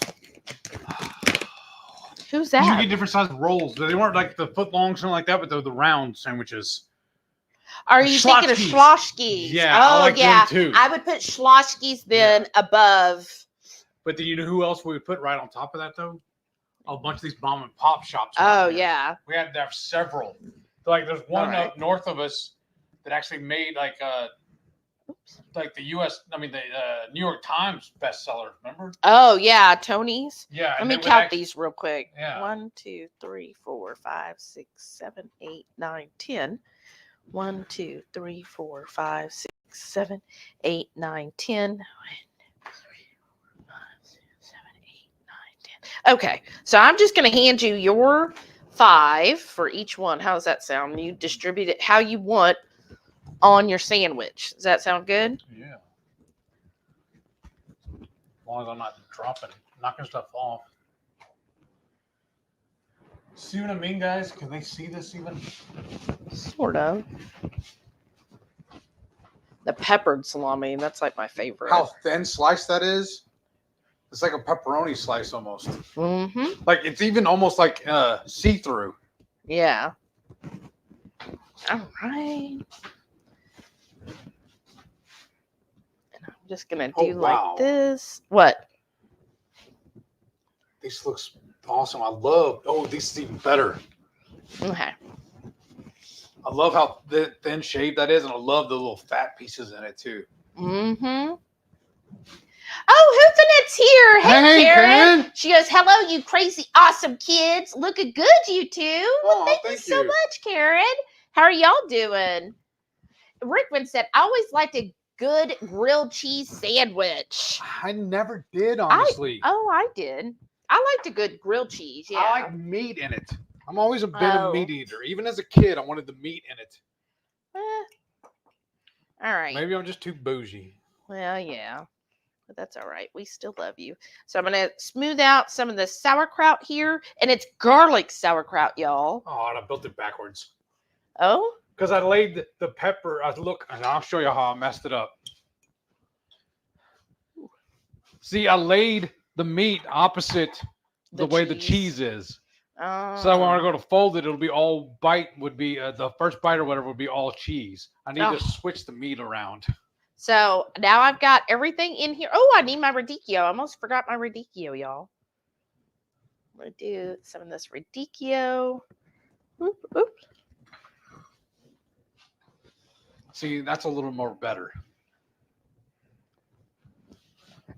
Speaker 1: Who's that?
Speaker 2: You can get different size rolls. They weren't like the foot long, something like that, but they're the round sandwiches.
Speaker 1: Are you thinking of Schloshkis?
Speaker 2: Yeah. Oh, I like them too.
Speaker 1: I would put Schloshkis then above.
Speaker 2: But then you know who else we would put right on top of that though? A bunch of these mom and pop shops.
Speaker 1: Oh yeah.
Speaker 2: We have to have several. Like there's one up north of us that actually made like the U.S. the New York Times bestseller. Remember?
Speaker 1: Oh yeah, Tony's.
Speaker 2: Yeah.
Speaker 1: Let me count these real quick.
Speaker 2: Yeah.
Speaker 1: 1, 2, 3, 4, 5, 6, 7, 8, 9, 10. 1, 2, 3, 4, 5, 6, 7, 8, 9, 10. 10. Okay, so I'm just going to hand you your 5 for each one. How does that sound? You distribute it how you want on your sandwich. Does that sound good?
Speaker 2: Yeah. As long as I'm not knocking stuff off. See what I mean, guys? Can they see this even?
Speaker 1: Sort of. The peppered salami, that's like my favorite.
Speaker 2: How thin sliced that is. It's like a pepperoni slice almost.
Speaker 1: Mm-hmm.
Speaker 2: Like it's even almost like see-through.
Speaker 1: Yeah. All right. And I'm just gonna do like this. What?
Speaker 2: This looks awesome. I love. Oh, this is even better.
Speaker 1: Okay.
Speaker 2: I love how thin shaved that is, and I love the little fat pieces in it too.
Speaker 1: Mm-hmm. Oh, Hoofinet's here. Hey, Karen. She goes, hello, you crazy, awesome kids. Looking good, you two. Well, thank you so much, Karen. How are y'all doing? Rickman said, I always liked a good grilled cheese sandwich.
Speaker 2: I never did, honestly.
Speaker 1: I did. I liked a good grilled cheese, yeah.
Speaker 2: I like meat in it. I'm always a bit of a meat eater. Even as a kid, I wanted the meat in it.
Speaker 1: All right.
Speaker 2: Maybe I'm just too bougie.
Speaker 1: Well, yeah. But that's all right. We still love you. So I'm going to smooth out some of the sauerkraut here. And it's garlic sauerkraut, y'all.
Speaker 2: Oh, and I built it backwards.
Speaker 1: Oh?
Speaker 2: Because I laid the pepper. Look, and I'll show you how I messed it up. See, I laid the meat opposite the way the cheese is. So when I go to fold it, it'll be all the first bite or whatever would be all cheese. I need to switch the meat around.
Speaker 1: So now I've got everything in here. Oh, I need my radicchio. I almost forgot my radicchio, y'all. I'm going to do some of this radicchio. Oop, oop.
Speaker 2: See, that's a little more better.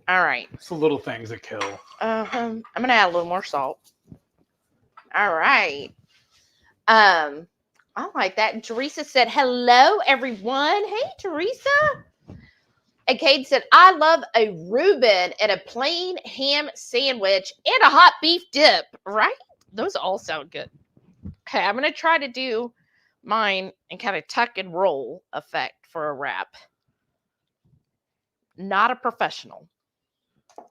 Speaker 1: All right.
Speaker 2: It's the little things that kill.
Speaker 1: I'm going to add a little more salt. All right. I like that. And Teresa said, hello, everyone. Hey, Teresa. And Kate said, I love a Reuben and a plain ham sandwich and a hot beef dip. Right? Those all sound good. Okay, I'm going to try to do mine and kind of tuck and roll effect for a wrap. Not a professional.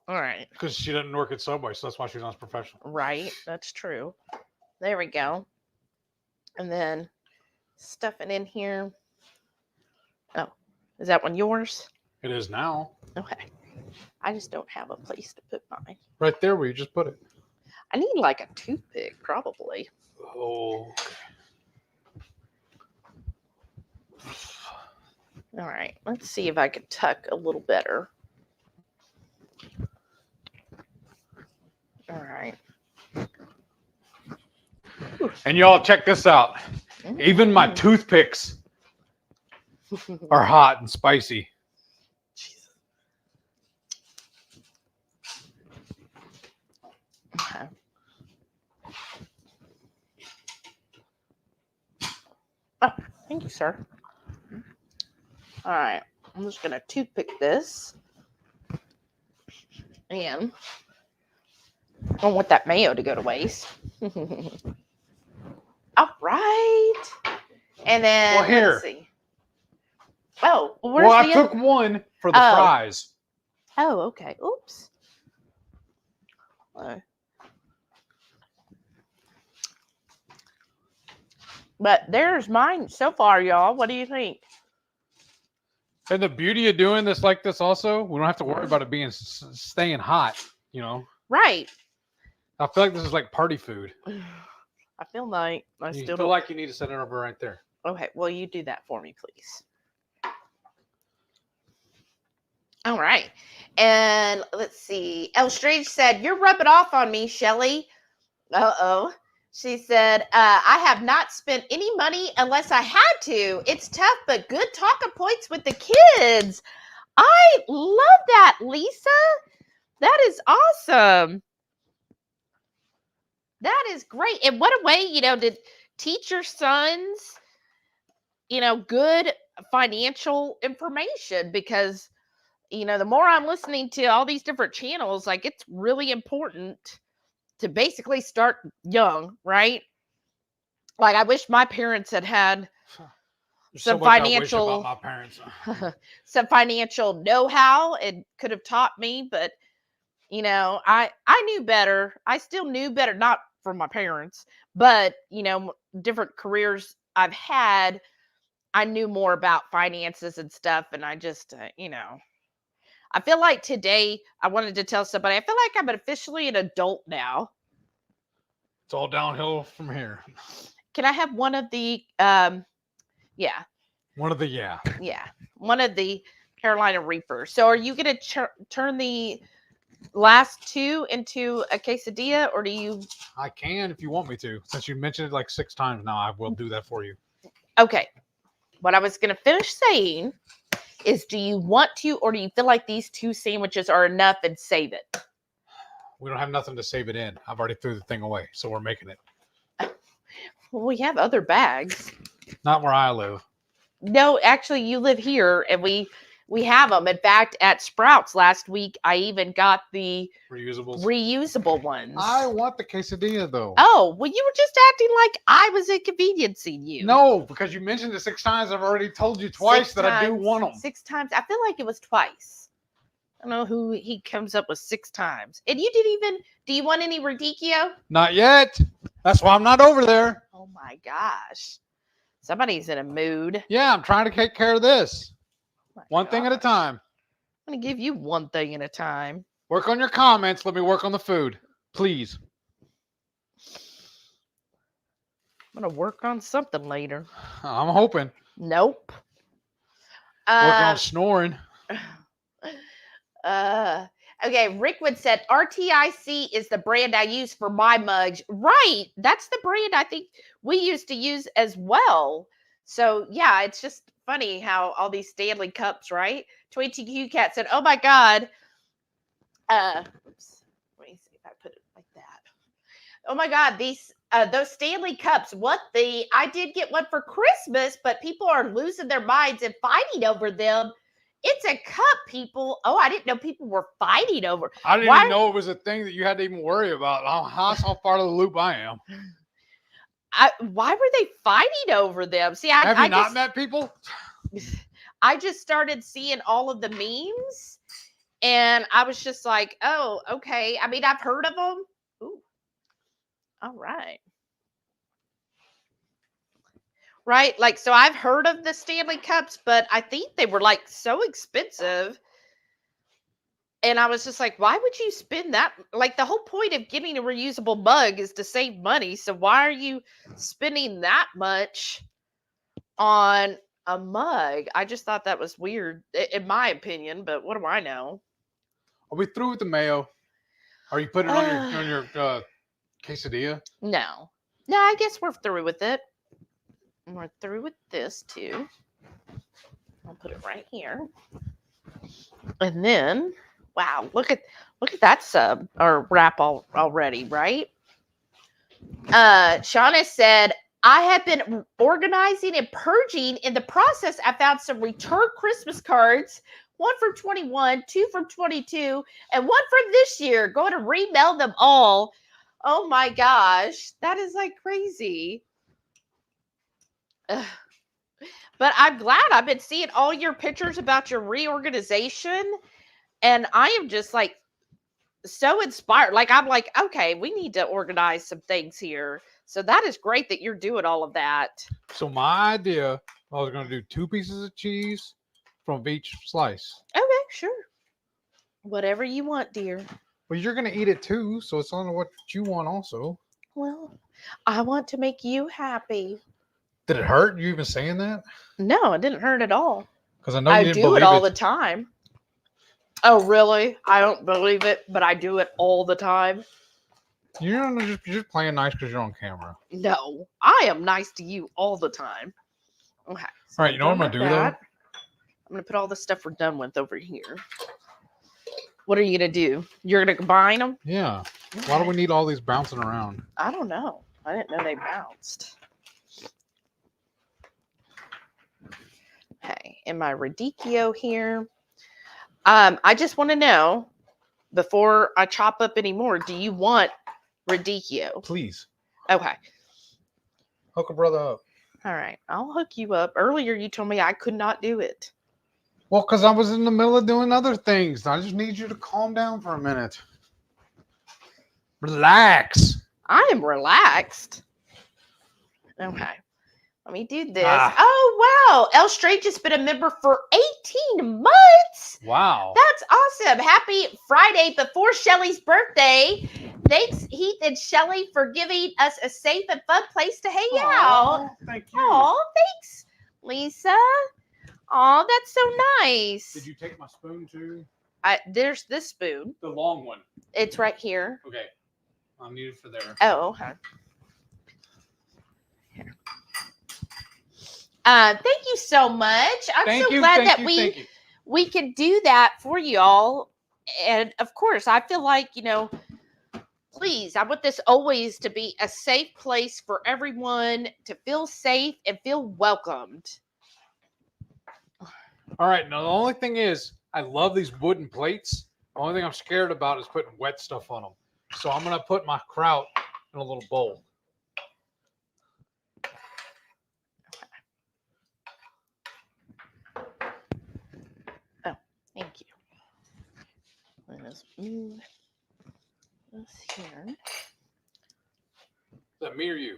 Speaker 1: All right.
Speaker 2: Because she doesn't work at Subway, so that's why she's not professional.
Speaker 1: Right. That's true. There we go. And then stuff it in here. Oh, is that one yours?
Speaker 2: It is now.
Speaker 1: Okay. I just don't have a place to put mine.
Speaker 2: Right there where you just put it.
Speaker 1: I need like a toothpick, probably.
Speaker 2: Oh.
Speaker 1: All right. Let's see if I can tuck a little better. All right.
Speaker 2: And y'all check this out. Even my toothpicks are hot and spicy.
Speaker 1: Jesus. Okay. Oh, thank you, sir. All right. I'm just going to toothpick this. And I don't want that mayo to go to waste. All right. And then, let's see. Oh, where's
Speaker 2: I took one for the fries.
Speaker 1: Oh, okay. Oops. But there's mine so far, y'all. What do you think?
Speaker 2: And the beauty of doing this like this also, we don't have to worry about it staying hot, you know?
Speaker 1: Right.
Speaker 2: I feel like this is like party food.
Speaker 1: I feel like
Speaker 2: you feel like you need to set it over right there.
Speaker 1: Okay, well, you do that for me, please. All right. And let's see. El Strange said, you're rubbing off on me, Shelly. Uh-oh. She said, I have not spent any money unless I had to. It's tough, but good talking points with the kids. I love that, Lisa. That is awesome. That is great. And what a way, to teach your sons, good financial information, because, the more I'm listening to all these different channels, like, it's really important to basically start young, right? Like, I wish my parents had some financial,
Speaker 2: I wish about my parents.
Speaker 1: some financial know-how and could have taught me, but I knew better. I still knew better, not from my parents, but different careers I've had, I knew more about finances and stuff, and I just, I feel like today I wanted to tell somebody, I feel like I'm officially an adult now.
Speaker 2: It's all downhill from here.
Speaker 1: Can I have one of the, yeah,
Speaker 2: One of the
Speaker 1: one of the Carolina Reapers. So are you going to turn the last two into a quesadilla, or do you?
Speaker 2: I can if you want me to. Since you mentioned it like 6 times now, I will do that for you.
Speaker 1: Okay. What I was going to finish saying is, do you want to, or do you feel like these 2 sandwiches are enough and save it?
Speaker 2: We don't have nothing to save it in. I've already threw the thing away, so we're making it.
Speaker 1: Well, we have other bags.
Speaker 2: Not where I live.
Speaker 1: No, actually, you live here, and we have them. In fact, at Sprouts last week, I even got the reusable ones.
Speaker 2: I want the quesadilla, though.
Speaker 1: Oh, well, you were just acting like I was inconveniencing you.
Speaker 2: No, because you mentioned it 6 times. I've already told you twice that I do want them.
Speaker 1: 6 times. I feel like it was twice. I don't know who he comes up with 6 times. And you didn't even, do you want any radicchio?
Speaker 2: Not yet. That's why I'm not over there.
Speaker 1: Oh, my gosh. Somebody's in a mood.
Speaker 2: Yeah, I'm trying to take care of this.
Speaker 1: Oh
Speaker 2: one thing at a time.
Speaker 1: I'm going to give you one thing at a time.
Speaker 2: Work on your comments. Let me work on the food. Please.
Speaker 1: I'm going to work on something later.
Speaker 2: I'm hoping.
Speaker 1: Nope.
Speaker 2: Working on snoring.
Speaker 1: Okay, Rickwood said RTIC is the brand I use for my mugs. Right. That's the brand I think we used to use as well. So yeah, it's just funny how all these Stanley cups, right? 22Q Cat said, oh my God. Oops. Let me see if I put it like that. Oh my God, those Stanley cups. I did get one for Christmas, but people are losing their minds and fighting over them. It's a cup, people. Oh, I didn't know people were fighting over.
Speaker 2: I didn't even know it was a thing that you had to even worry about. That's how far of the loop I am.
Speaker 1: Why were they fighting over them? See,
Speaker 2: have you not met people?
Speaker 1: I just started seeing all of the memes, and I was just like, oh, okay. I mean, I've heard of them. Ooh. All right. Right? Like, so I've heard of the Stanley Cups, but I think they were like so expensive. And I was just like, why would you spend that? Like, the whole point of getting a reusable mug is to save money. So why are you spending that much on a mug? I just thought that was weird, in my opinion, but what do I know?
Speaker 2: Are we through with the mayo? Are you putting it on your quesadilla?
Speaker 1: No, I guess we're through with it. We're through with this too. I'll put it right here. And then, wow, look at that sub or wrap already, right? Shauna said, I have been organizing and purging. In the process, I found some return Christmas cards, 1 from 21, 2 from 22, and 1 from this year. Going to remail them all. Oh my gosh, that is like crazy. But I'm glad I've been seeing all your pictures about your reorganization, and I am just like so inspired. Like, I'm like, okay, we need to organize some things here. So that is great that you're doing all of that.
Speaker 2: So my idea, I was going to do 2 pieces of cheese from each slice.
Speaker 1: Okay, sure. Whatever you want, dear.
Speaker 2: Well, you're going to eat it too, so it's on what you want also.
Speaker 1: Well, I want to make you happy.
Speaker 2: Did it hurt? You even saying that?
Speaker 1: No, it didn't hurt at all.
Speaker 2: Because I know you didn't believe it.
Speaker 1: I do it all the time. Oh, really? I don't believe it, but I do it all the time.
Speaker 2: You're just playing nice because you're on camera.
Speaker 1: No, I am nice to you all the time. Okay.
Speaker 2: So all right, you know what I'm going to do, though?
Speaker 1: I'm going to put all the stuff we're done with over here. What are you going to do? You're going to combine them?
Speaker 2: Yeah. Okay. Why do we need all these bouncing around?
Speaker 1: I don't know. I didn't know they bounced. Okay, and my radicchio here. I just want to know, before I chop up any more, do you want radicchio?
Speaker 2: Please.
Speaker 1: Okay.
Speaker 2: Hook a brother up.
Speaker 1: All right, I'll hook you up. Earlier, you told me I could not do it.
Speaker 2: Well, because I was in the middle of doing other things. I just need you to calm down for a minute. Relax.
Speaker 1: I am relaxed. Okay. Let me do this.
Speaker 2: Ah.
Speaker 1: Oh, wow. L Strange has been a member for 18 months.
Speaker 2: Wow.
Speaker 1: That's awesome. Happy Friday before Shelly's birthday. Thanks, Heath and Shelly, for giving us a safe and fun place to hang out.
Speaker 2: Thank you.
Speaker 1: Oh, thanks, Lisa. Oh, that's so nice.
Speaker 2: Did you take my spoon too?
Speaker 1: There's this spoon.
Speaker 2: The long one.
Speaker 1: It's right here.
Speaker 2: Okay. I'll need it for there.
Speaker 1: Oh, okay. Here. Thank you so much. I'm so glad that we can do that for y'all. And of course, I feel like, please, I want this always to be a safe place for everyone to feel safe and feel welcomed.
Speaker 2: All right. Now, the only thing is, I love these wooden plates. The only thing I'm scared about is putting wet stuff on them. So I'm going to put my kraut in a little bowl.
Speaker 1: Oh, thank you. Let's move this here.
Speaker 2: Is that me or you?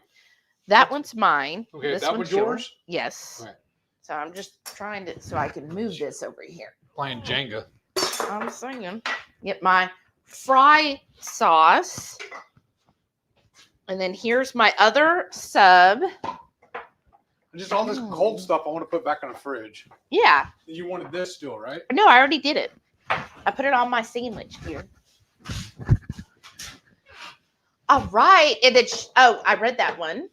Speaker 1: That one's mine.
Speaker 2: Okay,
Speaker 1: this
Speaker 2: that one's yours?
Speaker 1: Yes.
Speaker 2: Okay.
Speaker 1: So I'm just trying to, so I can move this over here.
Speaker 2: Playing Jenga.
Speaker 1: I'm saying. Get my fry sauce. And then here's my other sub.
Speaker 2: Just all this cold stuff I want to put back in the fridge.
Speaker 1: Yeah.
Speaker 2: You wanted this still, right?
Speaker 1: No, I already did it. I put it on my sandwich here. All right. And then, I read that one.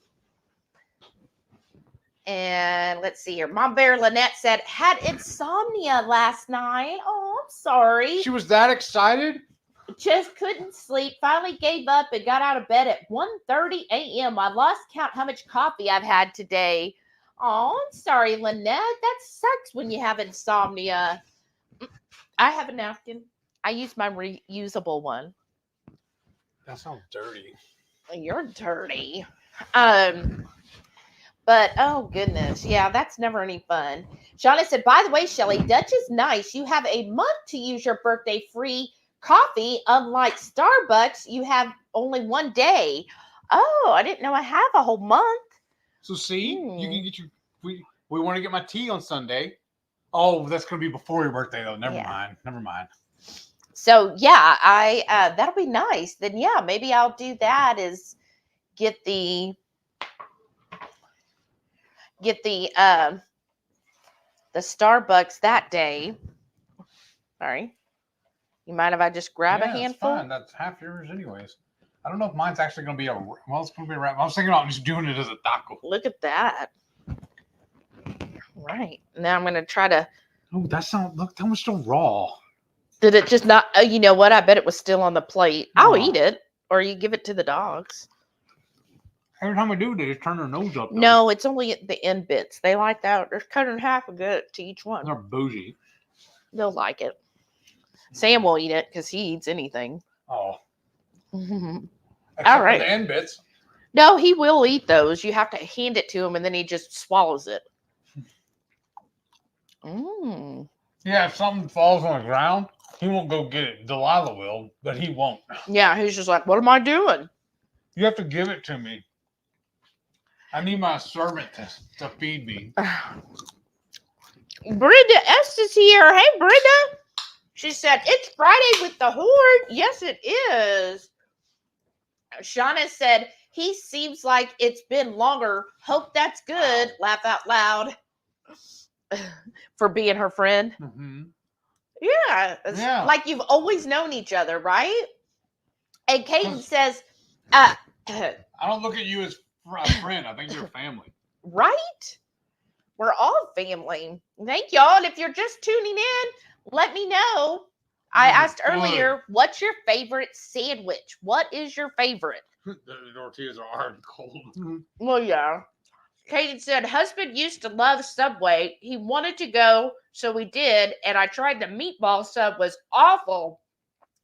Speaker 1: And let's see here. Mom Bear Lynette said, had insomnia last night. Oh, I'm sorry.
Speaker 2: She was that excited?
Speaker 1: Just couldn't sleep. Finally gave up and got out of bed at 1:30 a.m. I lost count how much coffee I've had today. Oh, I'm sorry, Lynette. That sucks when you have insomnia. I have a napkin. I use my reusable one.
Speaker 2: That sounds dirty.
Speaker 1: You're dirty. But, oh, goodness. Yeah, that's never any fun. Shauna said, by the way, Shelly, Dutch is nice. You have a month to use your birthday free coffee. Unlike Starbucks, you have only 1 day. Oh, I didn't know I have a whole month.
Speaker 2: So, see, you can get your... We want to get my tea on Sunday. Oh, that's going to be before your birthday, though. Never mind.
Speaker 1: So, yeah, that'll be nice. Then, yeah, maybe I'll do that is get the Starbucks that day. Sorry. You mind if I just grab a handful?
Speaker 2: It's fine. That's half yours anyways. I don't know if mine's actually going to be it's going to be a wrap. I was thinking about just doing it as a taco.
Speaker 1: Look at that. Right. Now I'm going to try to.
Speaker 2: Oh, look, that was still raw.
Speaker 1: Did it just not? Oh, you know what? I bet it was still on the plate. I'll eat it. Or you give it to the dogs.
Speaker 2: Every time I do, they just turn their nose up. Though.
Speaker 1: No, it's only at the end bits. They like that. They're cut in half and good to each one.
Speaker 2: They're bougie.
Speaker 1: They'll like it. Sam will eat it because he eats anything.
Speaker 2: Oh.
Speaker 1: All right.
Speaker 2: The end bits.
Speaker 1: No, he will eat those. You have to hand it to him and then he just swallows it.
Speaker 2: Yeah, if something falls on the ground, he won't go get it. Delilah will, but he won't. Yeah,
Speaker 1: he's just like, what am I doing?
Speaker 2: You have to give it to me. I need my servant to feed me.
Speaker 1: Brenda S is here. Hey, Brenda. She said, it's Friday with the Horde. Yes, it is. Shauna said, he seems like it's been longer. Hope that's good. Laugh out loud. For being her friend.
Speaker 2: Mm-hmm.
Speaker 1: Yeah. Like you've always known each other, right? And Kaden says, I
Speaker 2: don't look at you as a friend. I think you're family.
Speaker 1: Right? We're all family. Thank y'all. And if you're just tuning in, let me know. I asked earlier, what's your favorite sandwich? What is your favorite?
Speaker 2: The tortillas are hard and cold.
Speaker 1: Well, yeah. Kaden said, husband used to love Subway. He wanted to go, so we did. And I tried the meatball sub, was awful.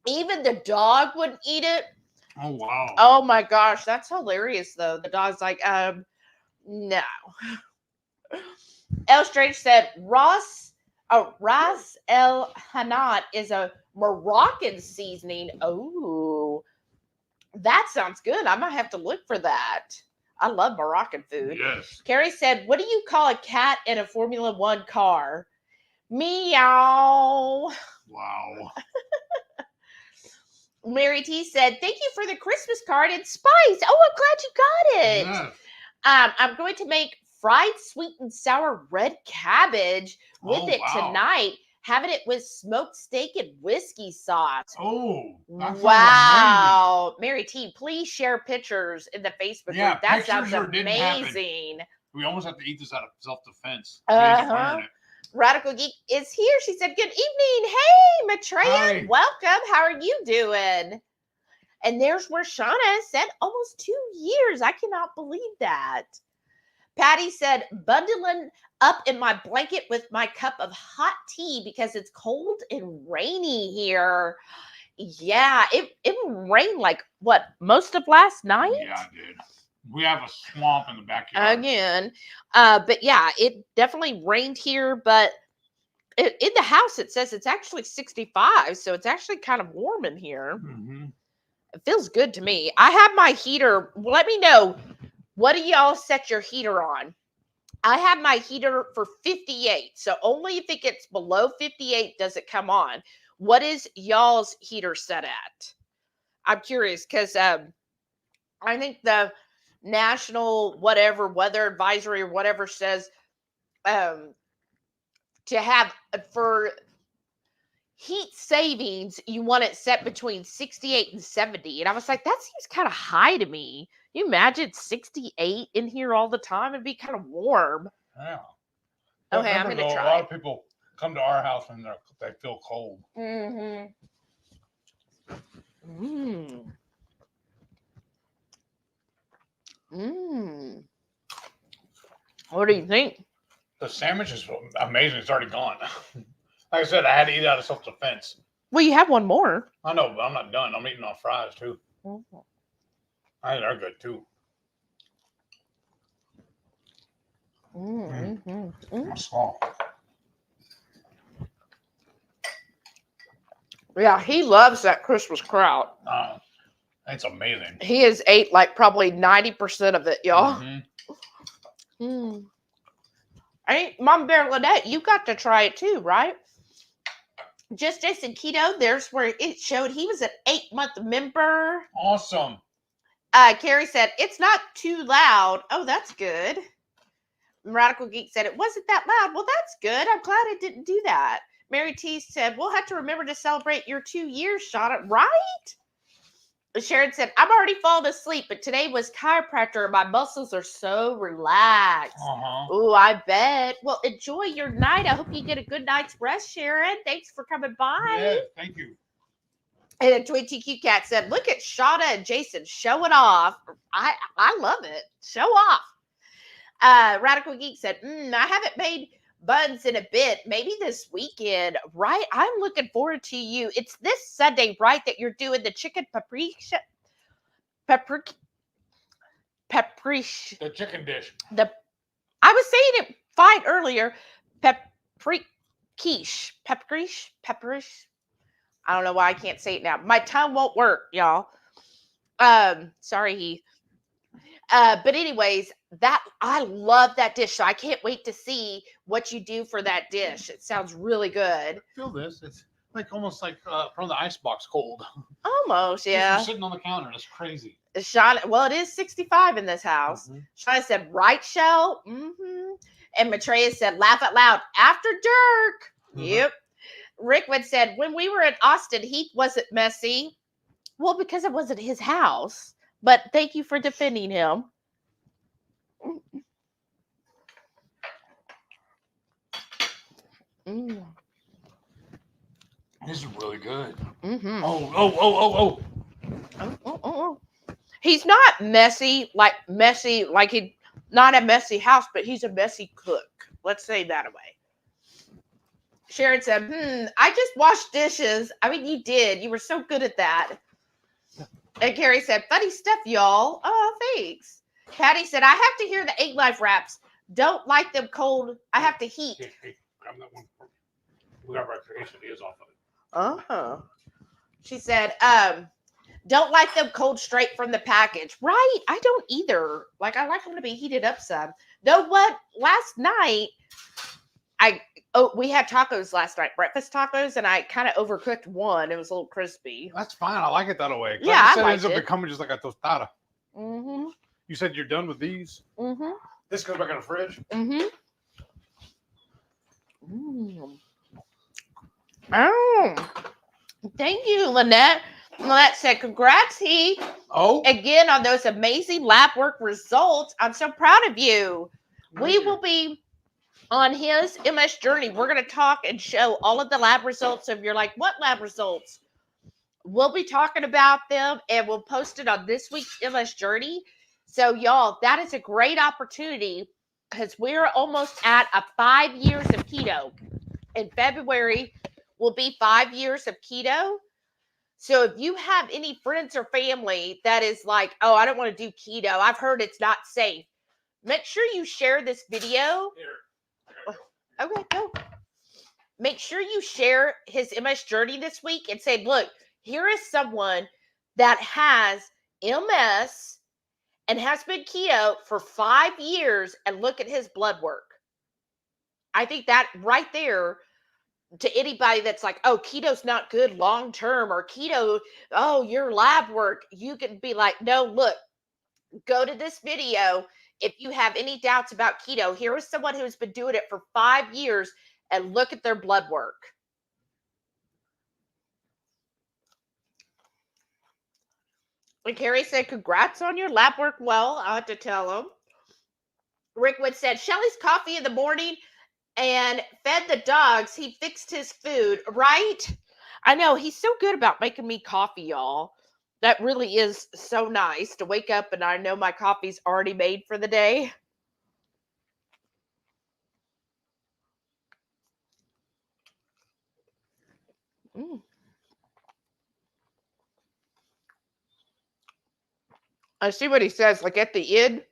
Speaker 1: Even the dog wouldn't eat it.
Speaker 2: Oh, wow.
Speaker 1: Oh, my gosh. That's hilarious, though. The dog's like, no. El Strange said, Ras El Hanat is a Moroccan seasoning. Oh, that sounds good. I might have to look for that. I love Moroccan food.
Speaker 2: Yes.
Speaker 1: Carrie said, what do you call a cat in a Formula One car? Meow.
Speaker 2: Wow.
Speaker 1: Mary T said, thank you for the Christmas card and spice. Oh, I'm glad you got it.
Speaker 2: Yes.
Speaker 1: I'm going to make fried sweet and sour red cabbage with it tonight. Having it with smoked steak and whiskey sauce.
Speaker 2: Oh, that
Speaker 1: wow. Mary T, please share pictures in the Facebook group. That sounds amazing.
Speaker 2: We almost have to eat this out of self-defense.
Speaker 1: Radical Geek is here. She said, good evening. Hey, Maitreya. Welcome. How are you doing? And there's where Shauna said almost 2 years. I cannot believe that. Patty said, bundling up in my blanket with my cup of hot tea because it's cold and rainy here. Yeah, it rained like, what, most of last night?
Speaker 2: Yeah, it did. We have a swamp in the backyard.
Speaker 1: Again. But yeah, it definitely rained here. But in the house, it says it's actually 65. So it's actually kind of warm in here.
Speaker 2: Mm-hmm.
Speaker 1: It feels good to me. I have my heater. Let me know. What do y'all set your heater on? I have my heater for 58. So only if it gets below 58 does it come on. What is y'all's heater set at? I'm curious because I think the national whatever weather advisory or whatever says to have for heat savings, you want it set between 68 and 70. And I was like, that seems kind of high to me. You imagine 68 in here all the time? It'd be kind of warm.
Speaker 2: Yeah.
Speaker 1: Okay, I'm going to try.
Speaker 2: A lot of people come to our house when they feel cold.
Speaker 1: Mm-hmm. Mmm. Mmm. What do you think?
Speaker 2: The sandwich is amazing. It's already gone. Like I said, I had to eat out of self-defense.
Speaker 1: Well, you have one more.
Speaker 2: I know, but I'm not done. I'm eating on fries, too.
Speaker 1: Mm-hmm.
Speaker 2: I think they're good, too.
Speaker 1: Mm-hmm.
Speaker 2: That's small.
Speaker 1: Yeah, he loves that Christmas kraut.
Speaker 2: It's amazing.
Speaker 1: He has ate like probably 90% of it, y'all. Mm-hmm. Mom Bear Lynette, you got to try it too, right? Just as in keto, there's where it showed he was an 8-month member.
Speaker 2: Awesome.
Speaker 1: Carrie said, it's not too loud. Oh, that's good. Radical Geek said, it wasn't that loud. Well, that's good. I'm glad it didn't do that. Mary T said, we'll have to remember to celebrate your 2 years, Shauna. Right? Sharon said, I'm already falling asleep, but today was chiropractor and my muscles are so relaxed. Oh, I bet. Well, enjoy your night. I hope you get a good night's rest, Sharon. Thanks for coming by.
Speaker 2: Yeah, thank you.
Speaker 1: And then Twin TQ Cat said, look at Shauna and Jason showing off. I love it. Show off. Radical Geek said, I haven't made buns in a bit. Maybe this weekend, right? I'm looking forward to you. It's this Sunday, right, that you're doing the chicken paprika. The
Speaker 2: chicken dish.
Speaker 1: I was saying it fine earlier. Paprikaish. I don't know why I can't say it now. My tongue won't work, y'all. Sorry, Heath. But anyways, that I love that dish. So I can't wait to see what you do for that dish. It sounds really good.
Speaker 2: Feel this. It's like almost like from the icebox cold.
Speaker 1: Almost, yeah.
Speaker 2: Just sitting on the counter. That's crazy.
Speaker 1: Shauna, well, it is 65 in this house. Mm-hmm. Shauna said, right, Shell? Mm-hmm. And Maitreya said, laugh out loud after Dirk. Mm-hmm. Yep. Rickwood said, when we were in Austin, Heath wasn't messy. Well, because it wasn't his house. But thank you for defending him.
Speaker 2: This is really good.
Speaker 1: Mm-hmm.
Speaker 2: Oh.
Speaker 1: He's not messy like he not a messy house, but he's a messy cook. Let's say that away. Sharon said, I just washed dishes. I mean, you did. You were so good at that. And Carrie said, funny stuff, y'all. Oh, thanks. Patty said, I have to hear the egg life wraps. Don't like them cold. I have to heat.
Speaker 2: Hey, grab that one. We got our quesadillas off of it.
Speaker 1: Uh-huh. She said, Don't like them cold straight from the package. Right? I don't either. Like, I like them to be heated up some. Though what? Last night, we had tacos last night, breakfast tacos, and I kind of overcooked one. It was a little crispy.
Speaker 2: That's fine. I like it that way.
Speaker 1: Yeah, I
Speaker 2: said, it
Speaker 1: liked
Speaker 2: ends up
Speaker 1: it.
Speaker 2: becoming just like a tostada.
Speaker 1: Mm-hmm.
Speaker 2: You said you're done with these?
Speaker 1: Mm-hmm.
Speaker 2: This goes back in the fridge?
Speaker 1: Mm-hmm. Mm. Oh, thank you, Lynette. Lynette said, congrats, Heath.
Speaker 2: Oh.
Speaker 1: Again, on those amazing lab work results. I'm so proud of you. We will be on his MS journey. We're going to talk and show all of the lab results. If you're like, what lab results? We'll be talking about them and we'll post it on this week's MS journey. So, y'all, that is a great opportunity because we're almost at 5 years of keto. In February will be 5 years of keto. So if you have any friends or family that is like, oh, I don't want to do keto, I've heard it's not safe, make sure you share this video. Okay, go. Make sure you share his MS journey this week and say, look, here is someone that has MS and has been keto for 5 years and look at his blood work. I think that right there, to anybody that's like, oh, keto's not good long term, or keto, oh, your lab work, you can be like, no, look, go to this video. If you have any doubts about keto, here is someone who's been doing it for 5 years and look at their blood work. And Carrie said, congrats on your lab work. Well, I'll have to tell him. Rickwood said, Shelly's coffee in the morning and fed the dogs. He fixed his food, right? I know, he's so good about making me coffee, y'all. That really is so nice to wake up and I know my coffee's already made for the day. Mm. I see what he says. Like at the end,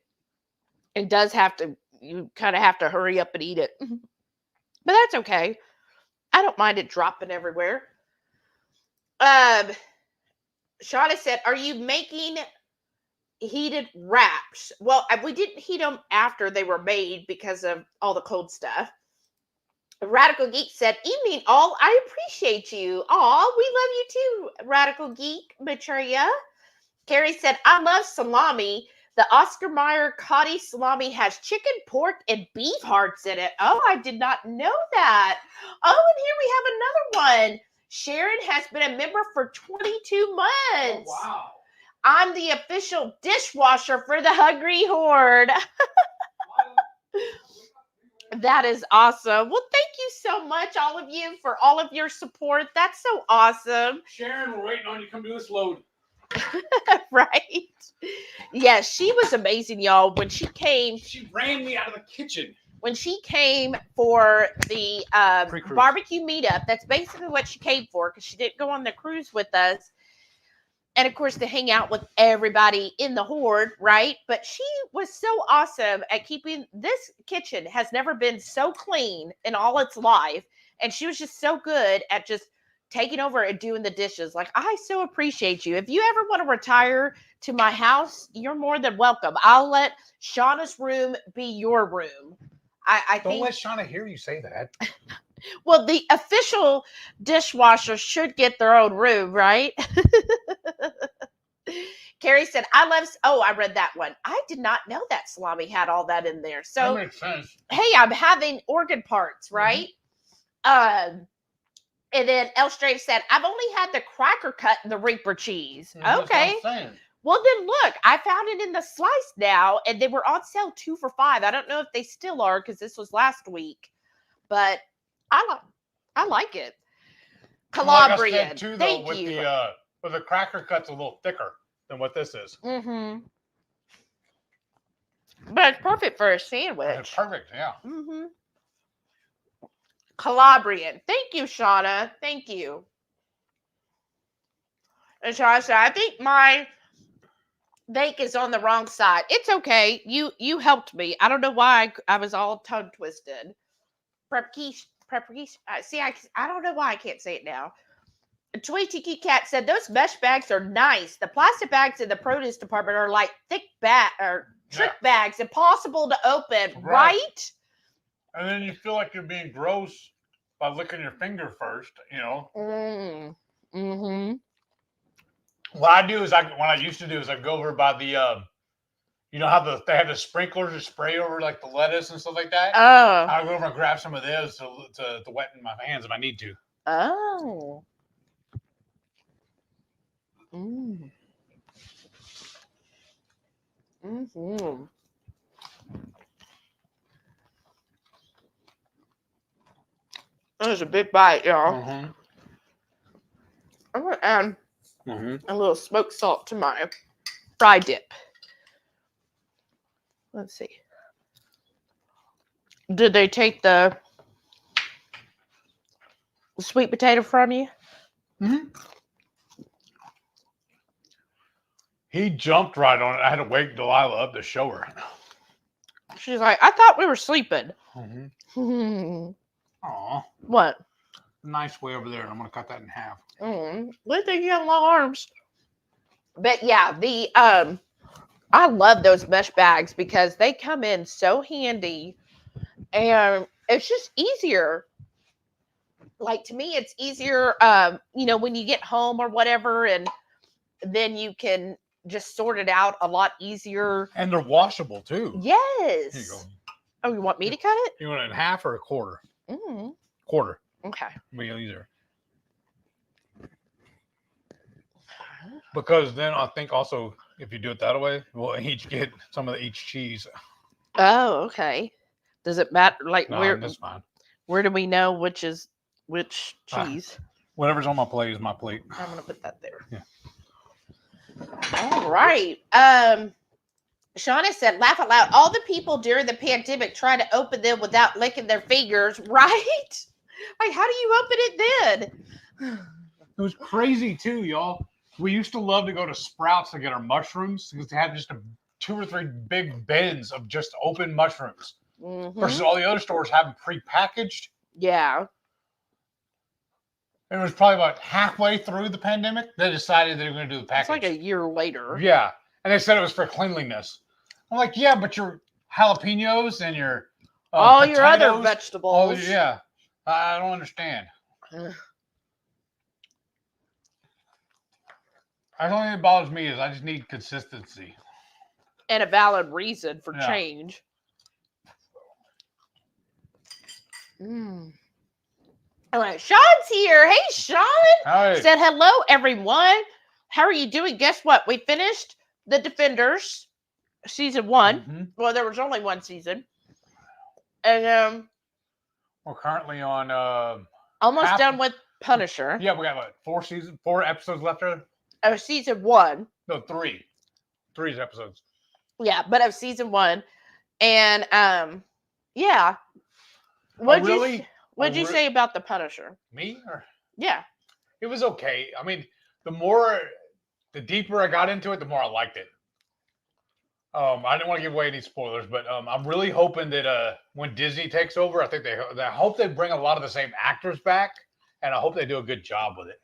Speaker 1: it does have to, you kind of have to hurry up and eat it. But that's okay. I don't mind it dropping everywhere. Shauna said, are you making heated wraps? Well, we didn't heat them after they were made because of all the cold stuff. Radical Geek said, evening all, I appreciate you. Aw, we love you too, Radical Geek Maturia. Carrie said, I love salami. The Oscar Mayer Cotty salami has chicken, pork, and beef hearts in it. Oh, I did not know that. Oh, and here we have another one. Sharon has been a member for 22 months.
Speaker 2: Oh, wow.
Speaker 1: I'm the official dishwasher for the HungryHorde. That is awesome. Well, thank you so much, all of you, for all of your support. That's so awesome.
Speaker 2: Sharon, we're waiting on you to come do this load.
Speaker 1: Right? Yeah, she was amazing, y'all. When she came,
Speaker 2: she ran me out of the kitchen.
Speaker 1: When she came for the barbecue meetup, that's basically what she came for, because she didn't go on the cruise with us. And of course, to hang out with everybody in the horde, right? But she was so awesome at keeping this kitchen has never been so clean in all its life. And she was just so good at just taking over and doing the dishes. Like, I so appreciate you. If you ever want to retire to my house, you're more than welcome. I'll let Shauna's room be your room. I
Speaker 2: Don't
Speaker 1: think,
Speaker 2: let Shauna hear you say that.
Speaker 1: well, the official dishwasher should get their own room, right? Carrie said, I read that one. I did not know that salami had all that in there. So,
Speaker 2: that makes sense.
Speaker 1: Hey, I'm having organ parts, right? Mm-hmm. And then Elstrafe said, I've only had the cracker cut and the Reaper cheese. Okay. Well, then look, I found it in the slice now, and they were on sale 2 for $5. I don't know if they still are because this was last week, but I like it. Calabrian,
Speaker 2: like I said too, though,
Speaker 1: thank
Speaker 2: with
Speaker 1: you.
Speaker 2: With the cracker cut's a little thicker than what this is.
Speaker 1: Mm-hmm. But it's perfect for a sandwich.
Speaker 2: It's perfect, yeah.
Speaker 1: Mm-hmm. Calabrian, thank you, Shauna. Thank you. And Shauna said, I think my bake is on the wrong side. It's okay. You helped me. I don't know why I was all tongue twisted. Prepkeesh. See, I don't know why I can't say it now. Toy Tiki Cat said those mesh bags are nice. The plastic bags in the produce department are like thick trick bags, impossible to open, right?
Speaker 2: And then you feel like you're being gross by licking your finger first, you know.
Speaker 1: Mm-hmm.
Speaker 2: What I do is what I used to do is I go over by the you know how they have the sprinklers to spray over like the lettuce and stuff like that.
Speaker 1: Oh.
Speaker 2: I'll go over and grab some of those to wet in my hands if I need to.
Speaker 1: Oh. Mm. Mm-hmm. That was a big bite, y'all.
Speaker 2: Mm-hmm.
Speaker 1: I'm gonna add a little smoked salt to my fry dip. Let's see. Did they take the sweet potato from you?
Speaker 2: Mm-hmm. He jumped right on it. I had to wake Delilah up to show her.
Speaker 1: She's like, I thought we were sleeping.
Speaker 2: Mm-hmm. Aw.
Speaker 1: What?
Speaker 2: Nice way over there. And I'm going to cut that in half.
Speaker 1: Good thing you have long arms. But yeah, I love those mesh bags because they come in so handy and it's just easier. Like to me, it's easier, you know, when you get home or whatever, and then you can just sort it out a lot easier.
Speaker 2: And they're washable too.
Speaker 1: Yes.
Speaker 2: Here you go.
Speaker 1: Oh, you want me to cut it?
Speaker 2: You want it in half or a quarter?
Speaker 1: Mm-hmm.
Speaker 2: Quarter.
Speaker 1: Okay.
Speaker 2: Be easier. Because then I think also if you do it that way, we'll each get some of each cheese.
Speaker 1: Oh, okay. Does it matter? Like
Speaker 2: No, that's fine.
Speaker 1: Where do we know which is which cheese?
Speaker 2: Whatever's on my plate is my plate.
Speaker 1: I'm gonna put that there.
Speaker 2: Yeah.
Speaker 1: All right. Shauna said, laugh out loud. All the people during the pandemic trying to open them without licking their fingers, right? Like, how do you open it then?
Speaker 2: It was crazy too, y'all. We used to love to go to Sprouts to get our mushrooms because they had just 2 or 3 big bins of just open mushrooms. Versus all the other stores have them pre-packaged.
Speaker 1: Yeah.
Speaker 2: And it was probably about halfway through the pandemic they decided they were going to do the package.
Speaker 1: It's like a year later.
Speaker 2: Yeah. And they said it was for cleanliness. I'm like, yeah, but your jalapenos and your
Speaker 1: all
Speaker 2: potatoes,
Speaker 1: your other vegetables.
Speaker 2: Yeah. I don't understand. The only thing that bothers me is I just need consistency.
Speaker 1: And a valid reason for change. All right, Sean's here. Hey, Sean.
Speaker 2: Hi.
Speaker 1: Said hello, everyone. How are you doing? Guess what? We finished The Defenders season 1. Well, there was only 1 season. And
Speaker 2: we're currently on
Speaker 1: almost done with Punisher.
Speaker 2: Yeah, we got what, 4 episodes left
Speaker 1: of season 1.
Speaker 2: No, 3. 3 episodes.
Speaker 1: Yeah, but of season 1. And yeah. What'd you say about the Punisher?
Speaker 2: Me?
Speaker 1: Yeah.
Speaker 2: It was okay. I mean, the deeper I got into it, the more I liked it. I didn't want to give away any spoilers, but I'm really hoping that when Disney takes over, I think I hope they bring a lot of the same actors back, and I hope they do a good job with it.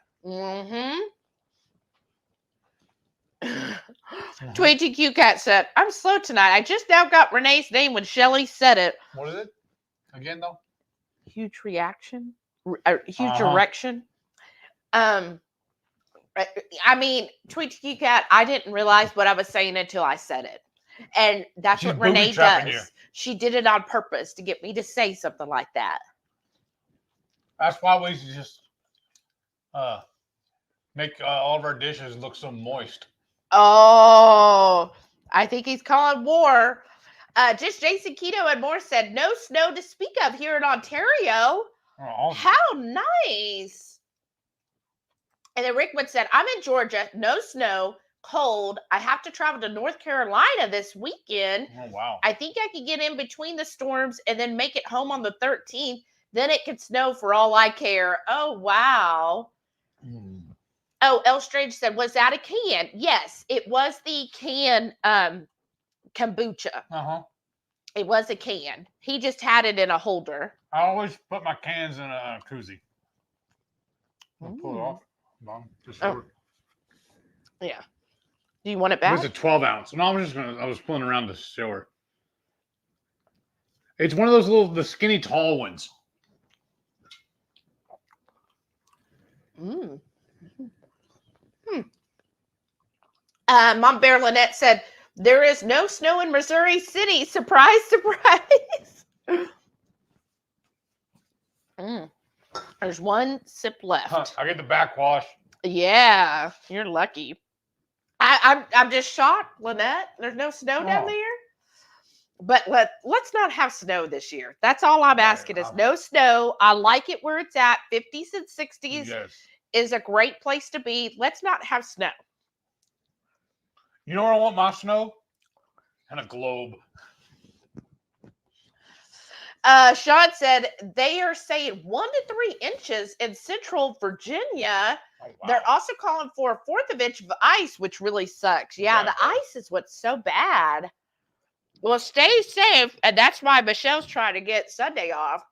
Speaker 1: TQ Cat said, I'm slow tonight. I just now got Renee's name when Shelly said it.
Speaker 2: What is it? Again, though?
Speaker 1: Huge reaction. Huge erection. I mean, TQ Cat, I didn't realize what I was saying until I said it. And that's what Renee does. She did it on purpose to get me to say something like that.
Speaker 2: That's why we just make all of our dishes look so moist.
Speaker 1: Oh, I think he's calling war. Just Jason Keto and more said, no snow to speak of here in Ontario.
Speaker 2: Oh,
Speaker 1: how nice. And then Rickwood said, I'm in Georgia, no snow, cold. I have to travel to North Carolina this weekend.
Speaker 2: Oh, wow.
Speaker 1: I think I could get in between the storms and then make it home on the 13th. Then it could snow for all I care. Oh, wow. Oh, L Strange said, was that a can? Yes, it was the can kombucha. It was a can. He just had it in a holder.
Speaker 2: I always put my cans in a koozie. Pull it off. Mom, just
Speaker 1: Oh. Yeah. Do you want it back?
Speaker 2: It's a 12 ounce. No, I was pulling around to show her. It's one of those the skinny tall ones.
Speaker 1: Mm. Mom Bear Lynette said, there is no snow in Missouri City. Surprise, surprise. There's one sip left.
Speaker 2: I get the backwash.
Speaker 1: Yeah, you're lucky. I'm just shocked, Lynette. There's no snow down there. But let's not have snow this year. That's all I'm asking is no snow. I like it where it's at. 50s and 60s is a great place to be. Let's not have snow.
Speaker 2: You know where I want my snow? And a globe.
Speaker 1: Sean said they are saying 1 to 3 inches in central Virginia. Oh, wow. They're also calling for a 1/4 of an inch of ice, which really sucks. Yeah, the ice is what's so bad. Well, stay safe, and that's why Michelle's trying to get Sunday off.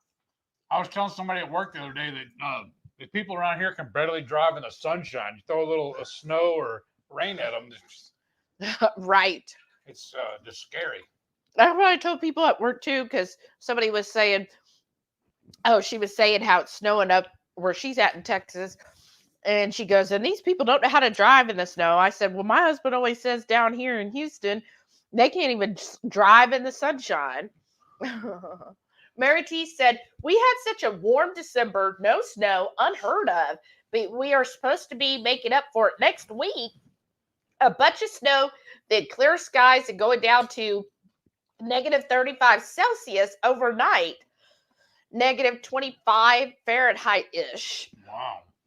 Speaker 2: I was telling somebody at work the other day that if people around here can barely drive in the sunshine, you throw a little snow or rain at them.
Speaker 1: Right.
Speaker 2: It's just scary.
Speaker 1: That's what I told people at work too, because somebody was saying, she was saying how it's snowing up where she's at in Texas. And she goes, and these people don't know how to drive in the snow. I said, well, my husband always says down here in Houston, they can't even drive in the sunshine. Mary T said, we had such a warm December, no snow, unheard of. But we are supposed to be making up for it next week. A bunch of snow, then clear skies and going down to -35 Celsius overnight, -25 Fahrenheit-ish.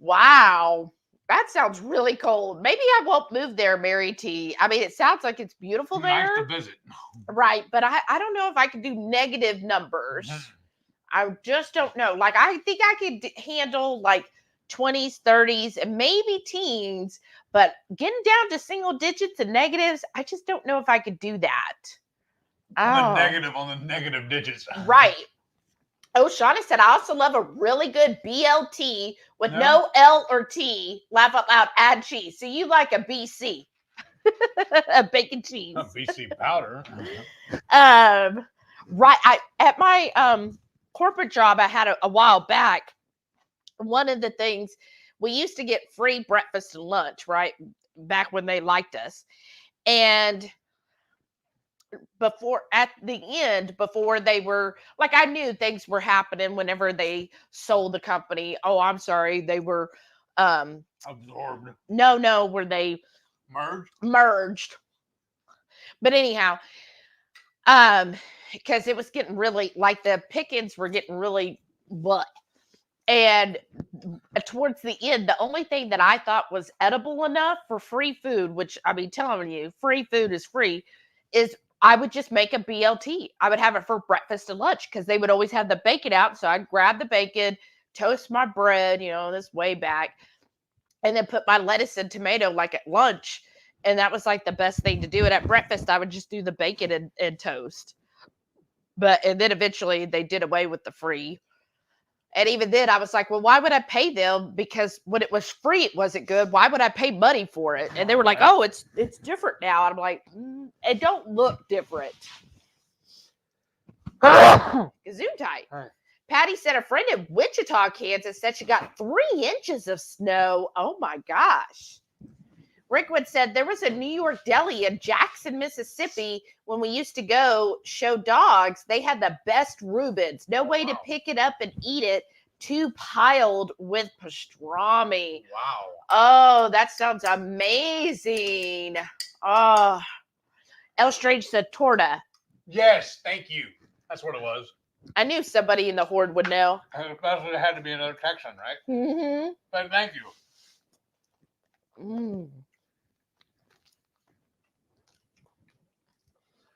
Speaker 1: Wow. That sounds really cold. Maybe I won't move there, Mary T. I mean, it sounds like it's beautiful there.
Speaker 2: Nice to visit.
Speaker 1: Right, but I don't know if I can do negative numbers. I just don't know. Like, I think I could handle like 20s, 30s, and maybe teens, but getting down to single digits and negatives, I just don't know if I could do that.
Speaker 2: On the negative digits.
Speaker 1: Right. Oh, Shauna said, I also love a really good BLT with no L or T. Laugh out loud, add cheese. So you like a BC. A bacon cheese.
Speaker 2: A BC powder.
Speaker 1: Right. At my corporate job I had a while back, one of the things, we used to get free breakfast and lunch, right? Back when they liked us. And before they were like, I knew things were happening whenever they sold the company. Oh, I'm sorry. They were
Speaker 2: absorbed.
Speaker 1: No, were they merged. But anyhow, because it was getting really, like, the pickings were getting really what. And towards the end, the only thing that I thought was edible enough for free food, which, I mean, telling you, free food is free, is I would just make a BLT. I would have it for breakfast and lunch because they would always have the bacon out. So I'd grab the bacon, toast my bread, this way back, and then put my lettuce and tomato like at lunch. And that was like the best thing to do it. At breakfast, I would just do the bacon and toast. And then eventually they did away with the free. And even then I was like, well, why would I pay them? Because when it was free, it wasn't good. Why would I pay money for it? And they were like, oh, it's different now. And I'm like, it don't look different. Gesundheit. Patty said a friend in Wichita, Kansas said she got 3 inches of snow. Oh my gosh. Rickwood said there was a New York deli in Jackson, Mississippi. When we used to go show dogs, they had the best Reubens. No way to pick it up and eat it. 2 piled with pastrami.
Speaker 2: Wow.
Speaker 1: Oh, that sounds amazing. Oh, El Strange said torta.
Speaker 2: Yes, thank you. That's what it was.
Speaker 1: I knew somebody in the horde would know.
Speaker 2: It had to be another Texan, right?
Speaker 1: Mm-hmm.
Speaker 2: But thank you.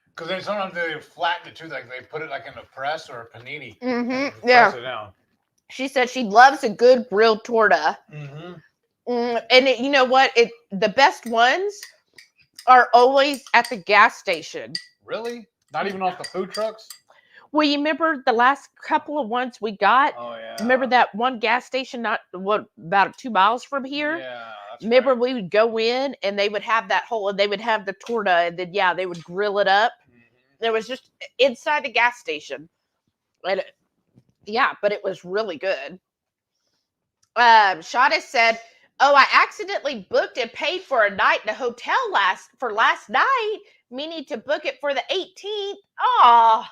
Speaker 2: Because then sometimes they flatten it too, like they put it like in a press or a panini.
Speaker 1: Mm-hmm. Yeah.
Speaker 2: Press it down.
Speaker 1: She said she loves a good grilled torta.
Speaker 2: Mm-hmm.
Speaker 1: And you know what? The best ones are always at the gas station.
Speaker 2: Really? Not even off the food trucks?
Speaker 1: Well, you remember the last couple of ones we got?
Speaker 2: Oh yeah.
Speaker 1: Remember that one gas station about 2 miles from here?
Speaker 2: Yeah. That's
Speaker 1: Remember
Speaker 2: right.
Speaker 1: we would go in and they would have that whole, and they would have the torta, and then they would grill it up. It was just inside the gas station, and but it was really good. Shada said, "Oh, I accidentally booked and paid for a night in a hotel last night, meaning to book it for the 18th. Oh,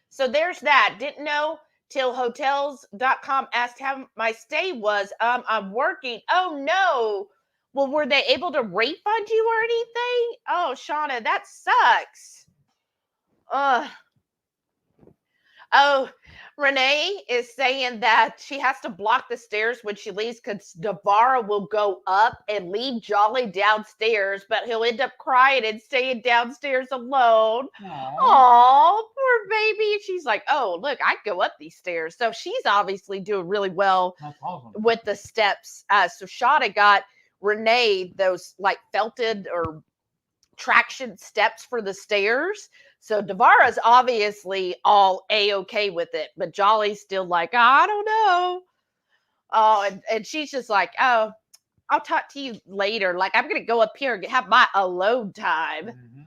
Speaker 1: so there's that. Didn't know till hotels.com asked how my stay was. I'm working. Oh no. Well, were they able to refund you or anything? Oh, Shauna, that sucks. Oh, Renee is saying that she has to block the stairs when she leaves because Devara will go up and leave Jolly downstairs, but he'll end up crying and staying downstairs alone. Oh, poor baby. She's like, oh, look, I go up these stairs. So she's obviously doing really well with the steps. So Shada got Renee those like felted or traction steps for the stairs. So Devara's obviously all A-okay with it, but Jolly's still like, I don't know. Oh, and she's just like, oh, I'll talk to you later. Like, I'm going to go up here and have my alone time. Mm-hmm.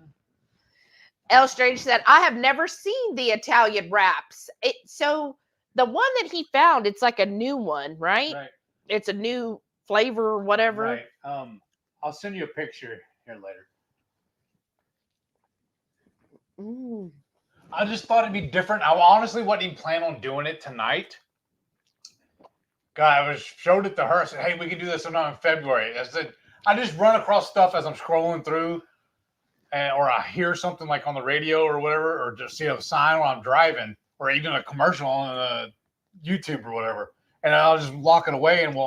Speaker 1: L. Strange said, I have never seen the Italian wraps. So the one that he found, it's like a new one, right? Right. It's a new flavor or whatever.
Speaker 2: Right. I'll send you a picture here later.
Speaker 1: Ooh.
Speaker 2: I just thought it'd be different. I honestly wasn't even planning on doing it tonight. God, showed it to her. I said, hey, we can do this sometime in February. I said, I just run across stuff as I'm scrolling through, or I hear something like on the radio or whatever, or just see a sign while I'm driving, or even a commercial on YouTube or whatever. And I'll just lock it away, and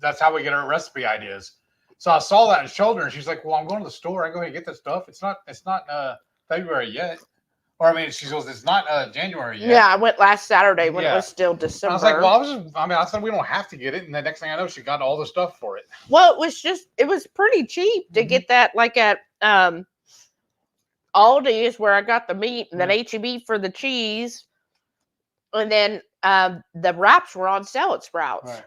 Speaker 2: that's how we get our recipe ideas. So I saw that and showed her, and she's like, well, I'm going to the store. I go ahead and get this stuff. It's not February yet. Or I mean, she goes, it's not January yet.
Speaker 1: Yeah, I went last Saturday when it was still December.
Speaker 2: I was like, well, I said we don't have to get it. And the next thing I know, she got all the stuff for it.
Speaker 1: Well, it was pretty cheap to get that, like at Aldi's where I got the meat, and then H-E-B for the cheese. And then the wraps were on sale at Sprouts. Right.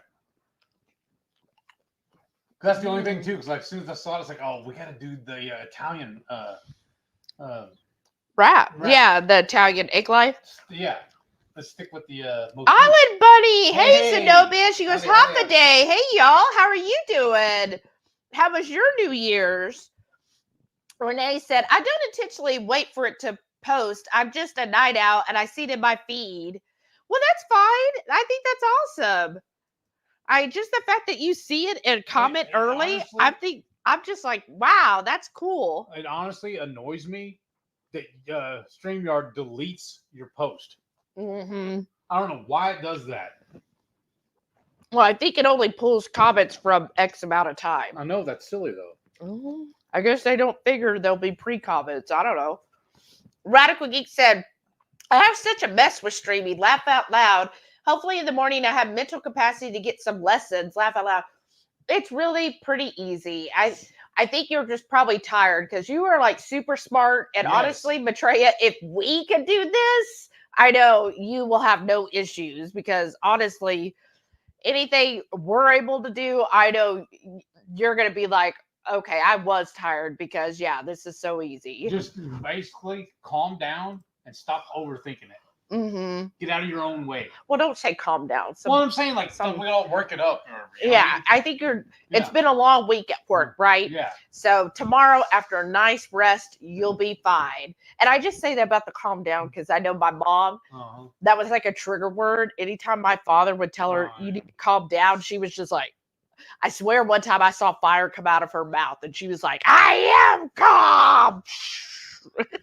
Speaker 2: That's the only thing too, because like as soon as I saw it, it's like, oh, we got to do the Italian
Speaker 1: wrap. Yeah, the Italian egg life.
Speaker 2: Yeah. Let's stick with the
Speaker 1: Island Bunny. Hey, Zenobia. She goes, Hapa Day. Hey, y'all. How are you doing? How was your New Year's? Renee said, I don't intentionally wait for it to post. I'm just a night out and I see it in my feed. Well, that's fine. I think that's awesome. Just the fact that you see it and comment early, honestly, I'm just like, wow, that's cool.
Speaker 2: It honestly annoys me that StreamYard deletes your post.
Speaker 1: Mm-hmm.
Speaker 2: I don't know why it does that.
Speaker 1: Well, I think it only pulls comments from X amount of time.
Speaker 2: I know, that's silly though.
Speaker 1: Mm-hmm. I guess they don't figure there'll be pre-comments. I don't know. Radical Geek said, I have such a mess with streaming. Laugh out loud. Hopefully in the morning I have mental capacity to get some lessons. Laugh out loud. It's really pretty easy. I think you're just probably tired because you are like super smart. And honestly, Maitreya, if we could do this, I know you will have no issues because honestly, anything we're able to do, I know you're going to be like, okay, I was tired because this is so easy.
Speaker 2: Just basically calm down and stop overthinking it.
Speaker 1: Mm-hmm.
Speaker 2: Get out of your own way.
Speaker 1: Well, don't say calm down.
Speaker 2: Well, I'm saying like we all work it up.
Speaker 1: I think it's been a long week at work, right?
Speaker 2: Yeah.
Speaker 1: So tomorrow, after a nice rest, you'll be fine. And I just say that about the calm down because I know my mom, that was like a trigger word. Anytime my father would tell her, you need to calm down, she was just like, I swear one time I saw fire come out of her mouth and she was like, I am calm. Right.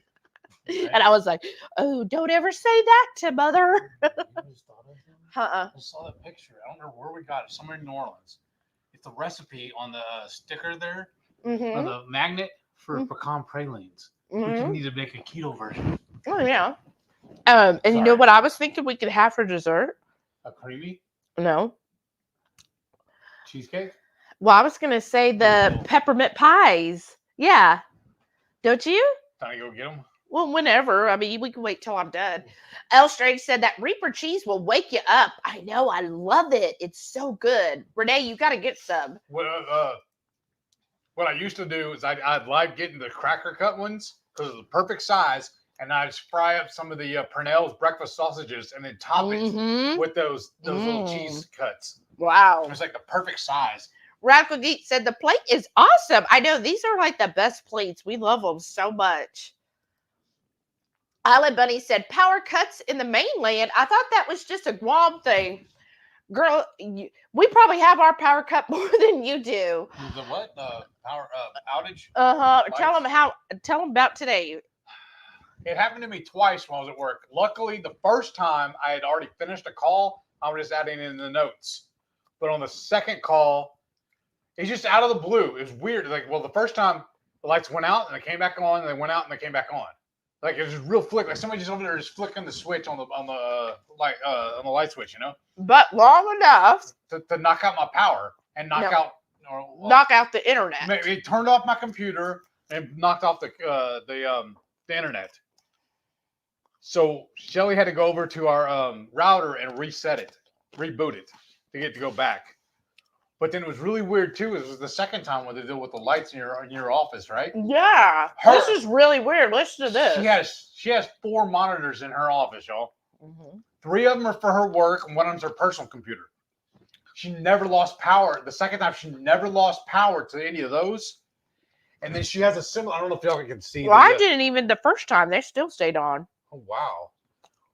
Speaker 1: And I was like, oh, don't ever say that to mother.
Speaker 2: I saw that picture. I don't know where we got it. Somewhere in New Orleans. It's a recipe on the sticker there, or the magnet for pecan pralines. Which you need to make a keto version.
Speaker 1: Oh, yeah. And you know what I was thinking we could have for dessert?
Speaker 2: A creamy?
Speaker 1: No.
Speaker 2: Cheesecake?
Speaker 1: Well, I was going to say the peppermint pies. Yeah. Don't you?
Speaker 2: Time to go get them?
Speaker 1: Well, whenever. I mean, we can wait till I'm done. L Strange said that Reaper cheese will wake you up. I know. I love it. It's so good. Renee, you got to get some.
Speaker 2: What I used to do is I'd like getting the cracker cut ones because it's the perfect size, and I'd just fry up some of the Purnell's breakfast sausages and then top it with those little cheese cuts.
Speaker 1: Wow.
Speaker 2: It's like the perfect size.
Speaker 1: Radical Geek said the plate is awesome. I know. These are like the best plates. We love them so much. Island Bunny said power cuts in the mainland. I thought that was just a Guam thing. Girl, we probably have our power cut more than you do.
Speaker 2: The what? Power outage?
Speaker 1: Tell them about today.
Speaker 2: It happened to me twice when I was at work. Luckily, the first time I had already finished a call. I was just adding in the notes. But on the second call, it's just out of the blue. It was weird. Like, well, the first time the lights went out and they came back on, and they went out and they came back on. Like, it was just real flick. Like somebody just over there just flicking the switch on the light switch, you know.
Speaker 1: But long enough
Speaker 2: to knock out my power and knock
Speaker 1: out the internet.
Speaker 2: It turned off my computer and knocked off the internet. So Shelly had to go over to our router and reset it, reboot it to get to go back. But then it was really weird too. It was the second time when they did with the lights in your office, right?
Speaker 1: Yeah, this is really weird. Listen to this.
Speaker 2: She has 4 monitors in her office, y'all. 3 of them are for her work, and one of them's her personal computer. She never lost power. The second time, she never lost power to any of those. And then she has a similar. I don't know if y'all can see.
Speaker 1: Well, I didn't even the first time. They still stayed on.
Speaker 2: Oh wow!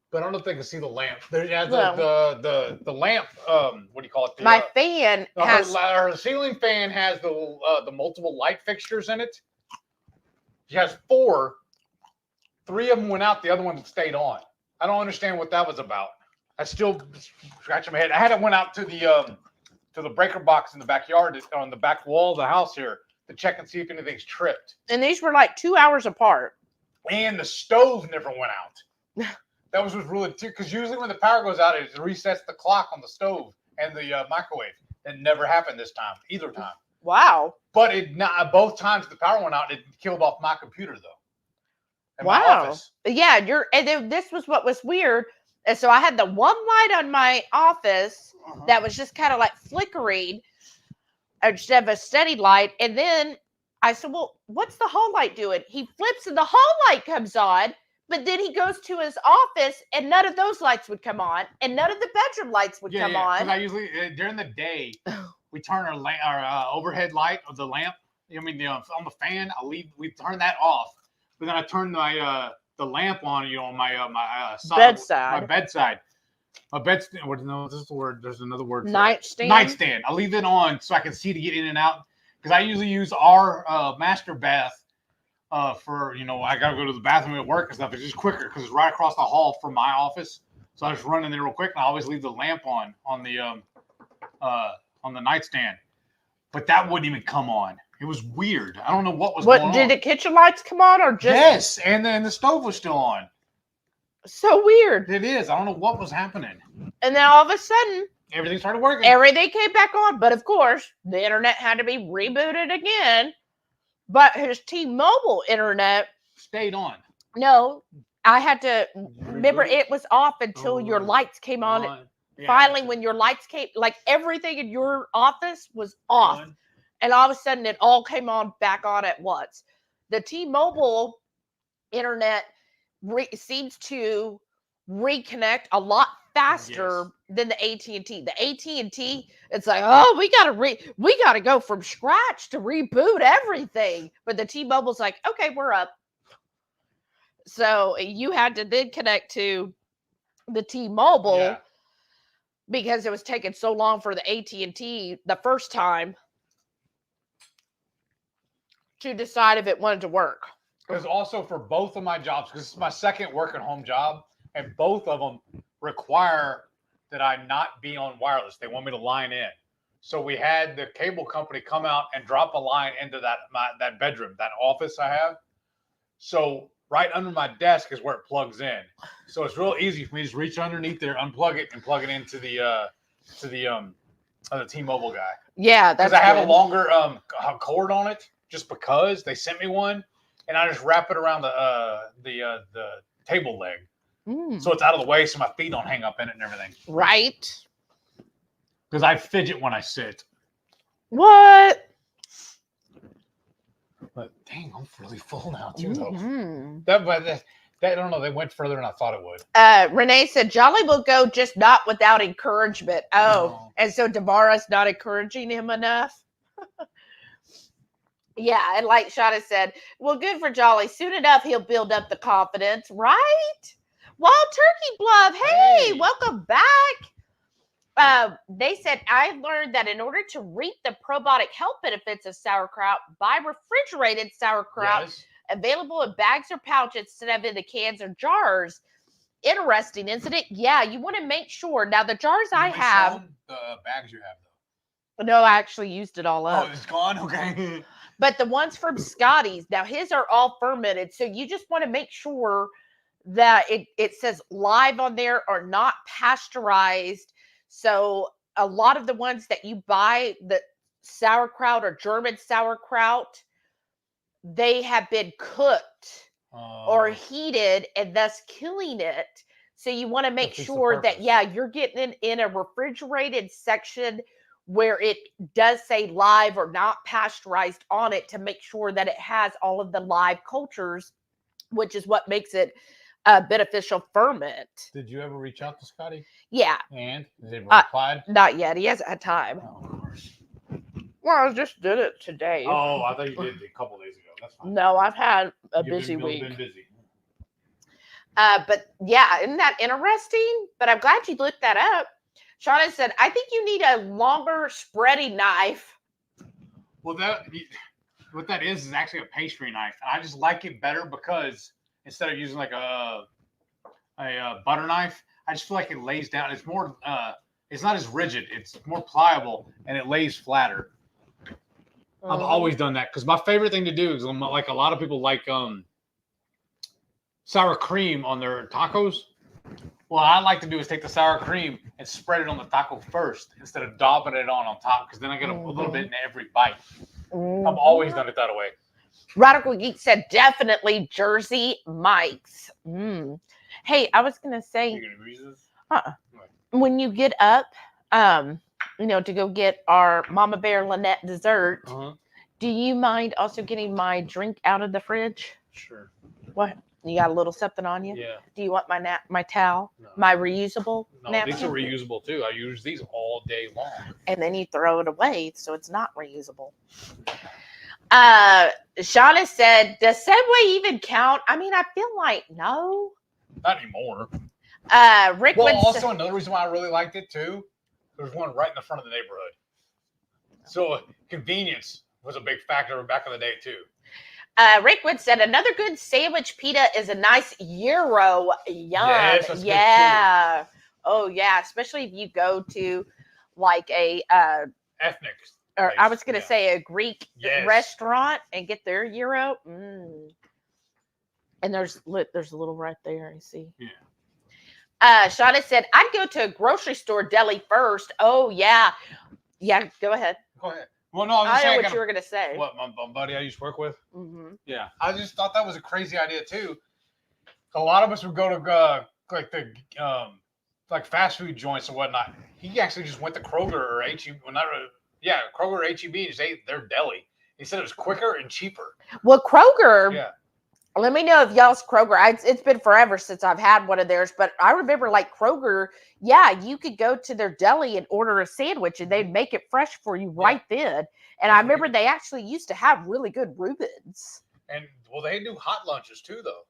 Speaker 2: But I don't know if they can see the lamp. There, yeah, the lamp. What do you call it?
Speaker 1: My fan has
Speaker 2: her ceiling fan has the multiple light fixtures in it. She has 4. 3 of them went out. The other one stayed on. I don't understand what that was about. I still scratching my head. I had it went out to the breaker box in the backyard on the back wall of the house here to check and see if anything's tripped.
Speaker 1: And these were like 2 hours apart.
Speaker 2: And the stove never went out. That was really too, because usually when the power goes out, it resets the clock on the stove and the microwave. That never happened this time, either time.
Speaker 1: Wow.
Speaker 2: But both times the power went out, it killed off my computer though.
Speaker 1: Wow. My office. Yeah, and then this was what was weird. And so I had the one light on my office that was just kind of like flickering instead of a steady light. And then I said, well, what's the hall light doing? He flips and the hall light comes on, but then he goes to his office and none of those lights would come on and none of the bedroom lights would come on.
Speaker 2: Because I usually, during the day, we turn our overhead light of the lamp. I mean, on the fan, we turn that off. But then I turn the lamp on, on my
Speaker 1: bedside.
Speaker 2: My bedside. My bedstand. What is the word? There's another word.
Speaker 1: Nightstand.
Speaker 2: Nightstand. I leave it on so I can see to get in and out. Because I usually use our master bath for I gotta go to the bathroom at work and stuff. It's just quicker because it's right across the hall from my office. So I just run in there real quick, and I always leave the lamp on the nightstand. But that wouldn't even come on. It was weird. I don't know what was going on.
Speaker 1: Did the kitchen lights come on or just?
Speaker 2: Yes, and then the stove was still on.
Speaker 1: So weird.
Speaker 2: It is. I don't know what was happening.
Speaker 1: And then all of a sudden,
Speaker 2: everything started working.
Speaker 1: Everything came back on. But of course, the internet had to be rebooted again. But his T-Mobile internet
Speaker 2: stayed on.
Speaker 1: No, I had to remember it was off until your lights came on. Yeah, finally, when your lights came, like everything in your office was off. And all of a sudden, it all came on back on at once. The T-Mobile internet seems to reconnect a lot faster than the AT&T. The AT&T, it's like, oh, we gotta go from scratch to reboot everything. But the T-Mobile's like, okay, we're up. So you had to then connect to the T-Mobile because it was taking so long for the AT&T the first time to decide if it wanted to work.
Speaker 2: Because also for both of my jobs, because this is my second work at home job, and both of them require that I not be on wireless. They want me to line in. So we had the cable company come out and drop a line into that bedroom, that office I have. So right under my desk is where it plugs in. So it's real easy for me to just reach underneath there, unplug it, and plug it into the T-Mobile guy.
Speaker 1: Yeah, that's
Speaker 2: because I have a longer cord on it. Just because they sent me one, and I just wrap it around the table leg, so it's out of the way, so my feet don't hang up in it and everything.
Speaker 1: Right.
Speaker 2: Because I fidget when I sit.
Speaker 1: What?
Speaker 2: But dang, I'm really full now too, though.
Speaker 1: Mm-hmm.
Speaker 2: I don't know. They went further than I thought it would.
Speaker 1: Renee said Jolly will go, just not without encouragement. Oh,
Speaker 2: No.
Speaker 1: and so Damara's not encouraging him enough. Yeah, and like Shauna said, well, good for Jolly. Soon enough, he'll build up the confidence, right? Wild Turkey Bluff, hey, welcome back. They said, I learned that in order to reap the probiotic health benefits of sauerkraut, buy refrigerated sauerkraut available in bags or pouches instead of in the cans or jars. Interesting, isn't it? Yeah, you want to make sure. Now, the jars I have.
Speaker 2: The bags you have, though.
Speaker 1: No, I actually used it all up.
Speaker 2: Oh, it's gone? Okay.
Speaker 1: But the ones from Scotty's, now his are all fermented. So you just want to make sure that it says live on there or not pasteurized. So a lot of the ones that you buy, the sauerkraut or German sauerkraut, they have been cooked or heated and thus killing it. So you want to make sure that, yeah, you're getting in a refrigerated section where it does say live or not pasteurized on it to make sure that it has all of the live cultures, which is what makes it a beneficial ferment.
Speaker 2: Did you ever reach out to Scotty?
Speaker 1: Yeah.
Speaker 2: And has he replied?
Speaker 1: Not yet. He hasn't had time.
Speaker 2: Oh, of course.
Speaker 1: Well, I just did it today.
Speaker 2: Oh, I thought you did a couple days ago. That's fine.
Speaker 1: No, I've had a busy week.
Speaker 2: Been busy.
Speaker 1: But yeah, isn't that interesting? But I'm glad you looked that up. Shauna said, I think you need a longer spreading knife.
Speaker 2: Well, what that is actually a pastry knife. I just like it better because instead of using like a butter knife, I just feel like it lays down. It's more, it's not as rigid. It's more pliable and it lays flatter. I've always done that because my favorite thing to do is like a lot of people like sour cream on their tacos. What I like to do is take the sour cream and spread it on the taco first instead of daubing it on top because then I get a little bit in every bite. I've always done it that way.
Speaker 1: Radical Geek said definitely Jersey Mike's. Hey, I was gonna say,
Speaker 2: You gonna use this?
Speaker 1: when you get up, to go get our Mama Bear Lynette dessert, do you mind also getting my drink out of the fridge?
Speaker 2: Sure.
Speaker 1: What? You got a little something on you?
Speaker 2: Yeah.
Speaker 1: Do you want my towel? No. My reusable napkin?
Speaker 2: These are reusable too. I use these all day long.
Speaker 1: And then you throw it away, so it's not reusable. Shauna said, does Subway even count? I mean, I feel like no.
Speaker 2: Not anymore.
Speaker 1: Rick
Speaker 2: also another reason why I really liked it too, there's one right in the front of the neighborhood. So convenience was a big factor back in the day too.
Speaker 1: Rickwood said, another good sandwich pita is a nice gyro. Yum.
Speaker 2: Yes, that's
Speaker 1: yeah.
Speaker 2: good too.
Speaker 1: Oh, yeah. Especially if you go to like a
Speaker 2: ethnic.
Speaker 1: Or
Speaker 2: place.
Speaker 1: I was going to say a Greek restaurant and get their gyro. And there's a little right there. You see.
Speaker 2: Yeah.
Speaker 1: Shauna said, I'd go to a grocery store deli first. Oh, yeah. Yeah, go ahead.
Speaker 2: Go ahead. Well, no, I
Speaker 1: know what you were going to say.
Speaker 2: What, my buddy I used to work with?
Speaker 1: Mm-hmm.
Speaker 2: Yeah. I just thought that was a crazy idea, too. A lot of us would go to, like fast food joints and whatnot. He actually just went to Kroger or H-E-B. Kroger or H-E-B and just ate their deli. He said it was quicker and cheaper.
Speaker 1: Well, Kroger...
Speaker 2: Yeah.
Speaker 1: Let me know if y'all's Kroger. It's been forever since I've had one of theirs, but I remember like Kroger, you could go to their deli and order a sandwich and they'd make it fresh for you right then. And I remember they actually used to have really good Reubens.
Speaker 2: And they do hot lunches too, though.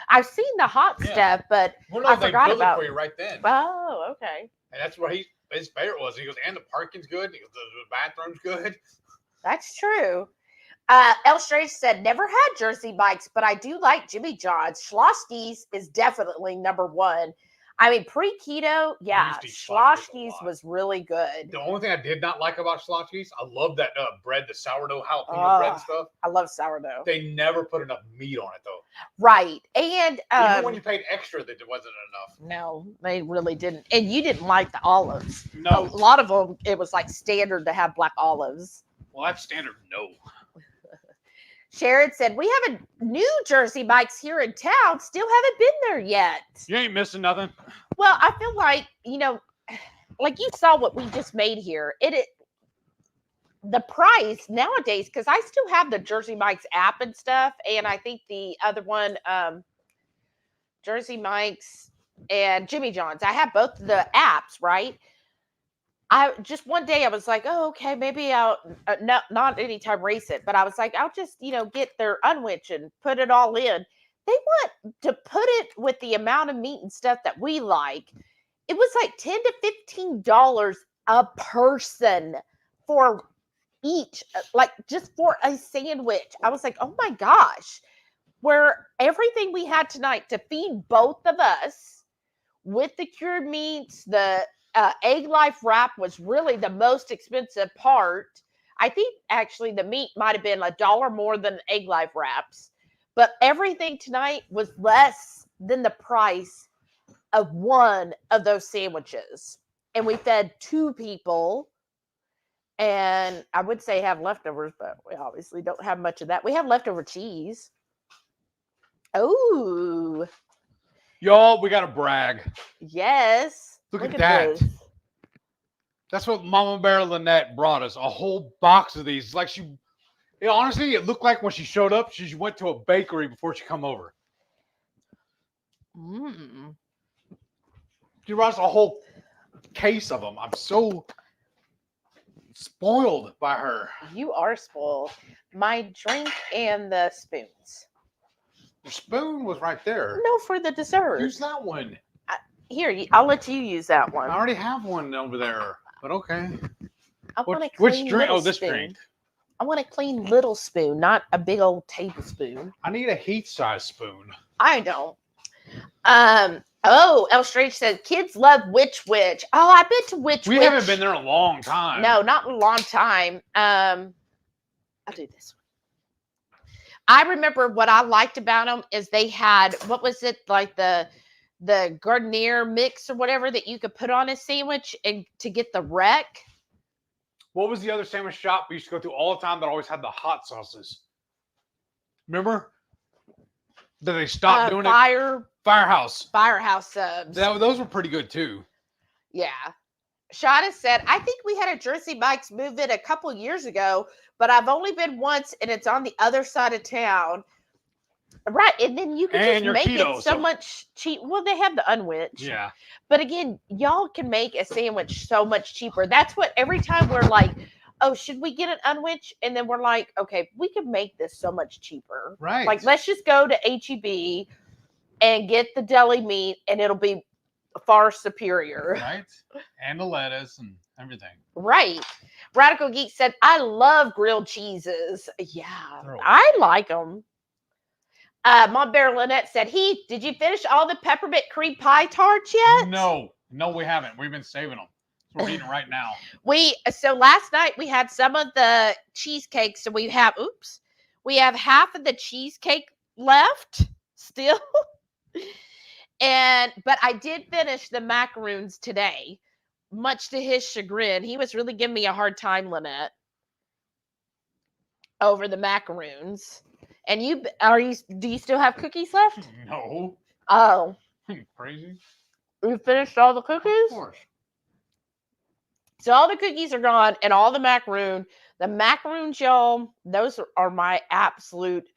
Speaker 1: I've seen the hot stuff, but I forgot about
Speaker 2: it for you right then.
Speaker 1: Oh, okay.
Speaker 2: And that's where his favorite was. He goes, and the parking's good. He goes, the bathroom's good.
Speaker 1: That's true. El Stray said, never had Jersey Mike's, but I do like Jimmy John's. Schlossky's is definitely number one. I mean, pre-keto, Schlossky's was really good.
Speaker 2: The only thing I did not like about Schlossky's, I love that bread, the sourdough jalapeno bread stuff.
Speaker 1: I love sourdough.
Speaker 2: They never put enough meat on it, though.
Speaker 1: Right. And
Speaker 2: even when you paid extra, that it wasn't enough.
Speaker 1: No, they really didn't. And you didn't like the olives.
Speaker 2: No.
Speaker 1: A lot of them, it was like standard to have black olives.
Speaker 2: Well, that's standard, no.
Speaker 1: Sharon said, we have a New Jersey Mike's here in town. Still haven't been there yet.
Speaker 2: You ain't missing nothing.
Speaker 1: Well, I feel like, like you saw what we just made here. The price nowadays, because I still have the Jersey Mike's app and stuff, and I think the other one, Jersey Mike's and Jimmy John's. I have both the apps, right? I just one day I was like, oh, okay, maybe I'll not anytime race it, but I was like, I'll just get their unwich and put it all in. They want to put it with the amount of meat and stuff that we like. It was like $10 to $15 a person for each, like just for a sandwich. I was like, oh my gosh, where everything we had tonight to feed both of us with the cured meats, the egg life wrap was really the most expensive part. I think actually the meat might have been $1 more than egg life wraps, but everything tonight was less than the price of one of those sandwiches. And we fed 2 people. And I would say have leftovers, but we obviously don't have much of that. We have leftover cheese. Oh.
Speaker 2: Y'all, we got to brag.
Speaker 1: Yes.
Speaker 2: Look at that.
Speaker 1: This.
Speaker 2: That's what Mama Bear Lynette brought us. A whole box of these. Like honestly, it looked like when she showed up, she went to a bakery before she come over. She brought us a whole case of them. I'm so spoiled by her.
Speaker 1: You are spoiled. My drink and the spoons.
Speaker 2: The spoon was right there.
Speaker 1: No, for the dessert.
Speaker 2: Use that one.
Speaker 1: Here, I'll let you use that one.
Speaker 2: I already have one over there, but okay.
Speaker 1: I want a clean
Speaker 2: which drink? Oh, this
Speaker 1: spoon.
Speaker 2: drink.
Speaker 1: I want a clean little spoon, not a big old tablespoon.
Speaker 2: I need a Heath-size spoon.
Speaker 1: I don't. Oh, El Strange said, kids love Witch. Oh, I've been to Witch.
Speaker 2: We haven't been there in a long time.
Speaker 1: No, not in a long time. I'll do this one. I remember what I liked about them is they had, what was it, like the Gardenier mix or whatever that you could put on a sandwich and to get the wreck.
Speaker 2: What was the other sandwich shop we used to go to all the time that always had the hot sauces? Remember? Did they stop doing it? Firehouse
Speaker 1: subs.
Speaker 2: Those were pretty good too.
Speaker 1: Yeah. Shauna said, I think we had a Jersey Mike's move in a couple years ago, but I've only been once and it's on the other side of town. Right. And then you can just make it so much cheap. Well, they have the unwich.
Speaker 2: Yeah.
Speaker 1: But again, y'all can make a sandwich so much cheaper. That's what every time we're like, oh, should we get an unwich? And then we're like, okay, we could make this so much cheaper.
Speaker 2: Right.
Speaker 1: Like, let's just go to HEB and get the deli meat and it'll be far superior.
Speaker 2: Right. And the lettuce and everything.
Speaker 1: Right. Radical Geek said, I love grilled cheeses. Yeah, I like them. Mom Bear Lynette said, Heath, did you finish all the peppermint cream pie tarts yet?
Speaker 2: No, we haven't. We've been saving them. We're eating right now.
Speaker 1: So last night we had some of the cheesecake. So we have half of the cheesecake left still. But I did finish the macaroons today, much to his chagrin. He was really giving me a hard time, Lynette, over the macaroons. And do you still have cookies left?
Speaker 2: No.
Speaker 1: Oh.
Speaker 2: Crazy.
Speaker 1: You finished all the cookies?
Speaker 2: Of course.
Speaker 1: So all the cookies are gone and all the macaroon. The macaroons, y'all, those are my absolute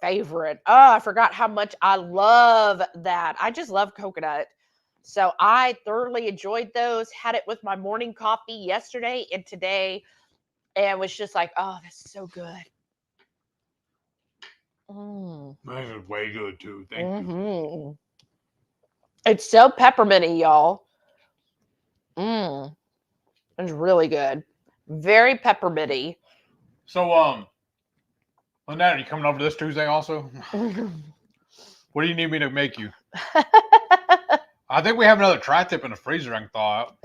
Speaker 1: favorite. Oh, I forgot how much I love that. I just love coconut. So I thoroughly enjoyed those. Had it with my morning coffee yesterday and today. And was just like, oh, that's so good.
Speaker 2: That is way good too. Thank you.
Speaker 1: It's so pepperminty, y'all. It's really good. Very pepperminty.
Speaker 2: So, Lynette, are you coming over this Tuesday also? What do you need me to make you? I think we have another tri-tip in the freezer I can thaw out.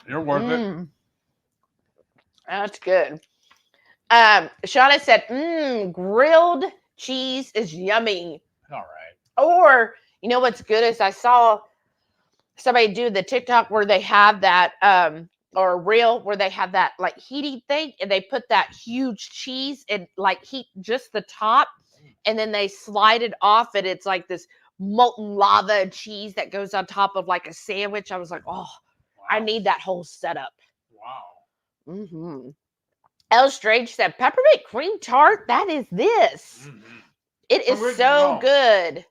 Speaker 2: You're worth it.
Speaker 1: That's good. Shauna said, grilled cheese is yummy.
Speaker 2: All right.
Speaker 1: Or, you know what's good is I saw somebody do the TikTok where they have that or a reel where they have that like heating thing and they put that huge cheese and like heat just the top and then they slide it off and it's like this molten lava cheese that goes on top of like a sandwich. I was like, oh, I need that whole setup.
Speaker 2: Wow.
Speaker 1: Mm-hmm. L Strange said, peppermint cream tart? That is this.
Speaker 2: Mm-hmm.
Speaker 1: It is so good.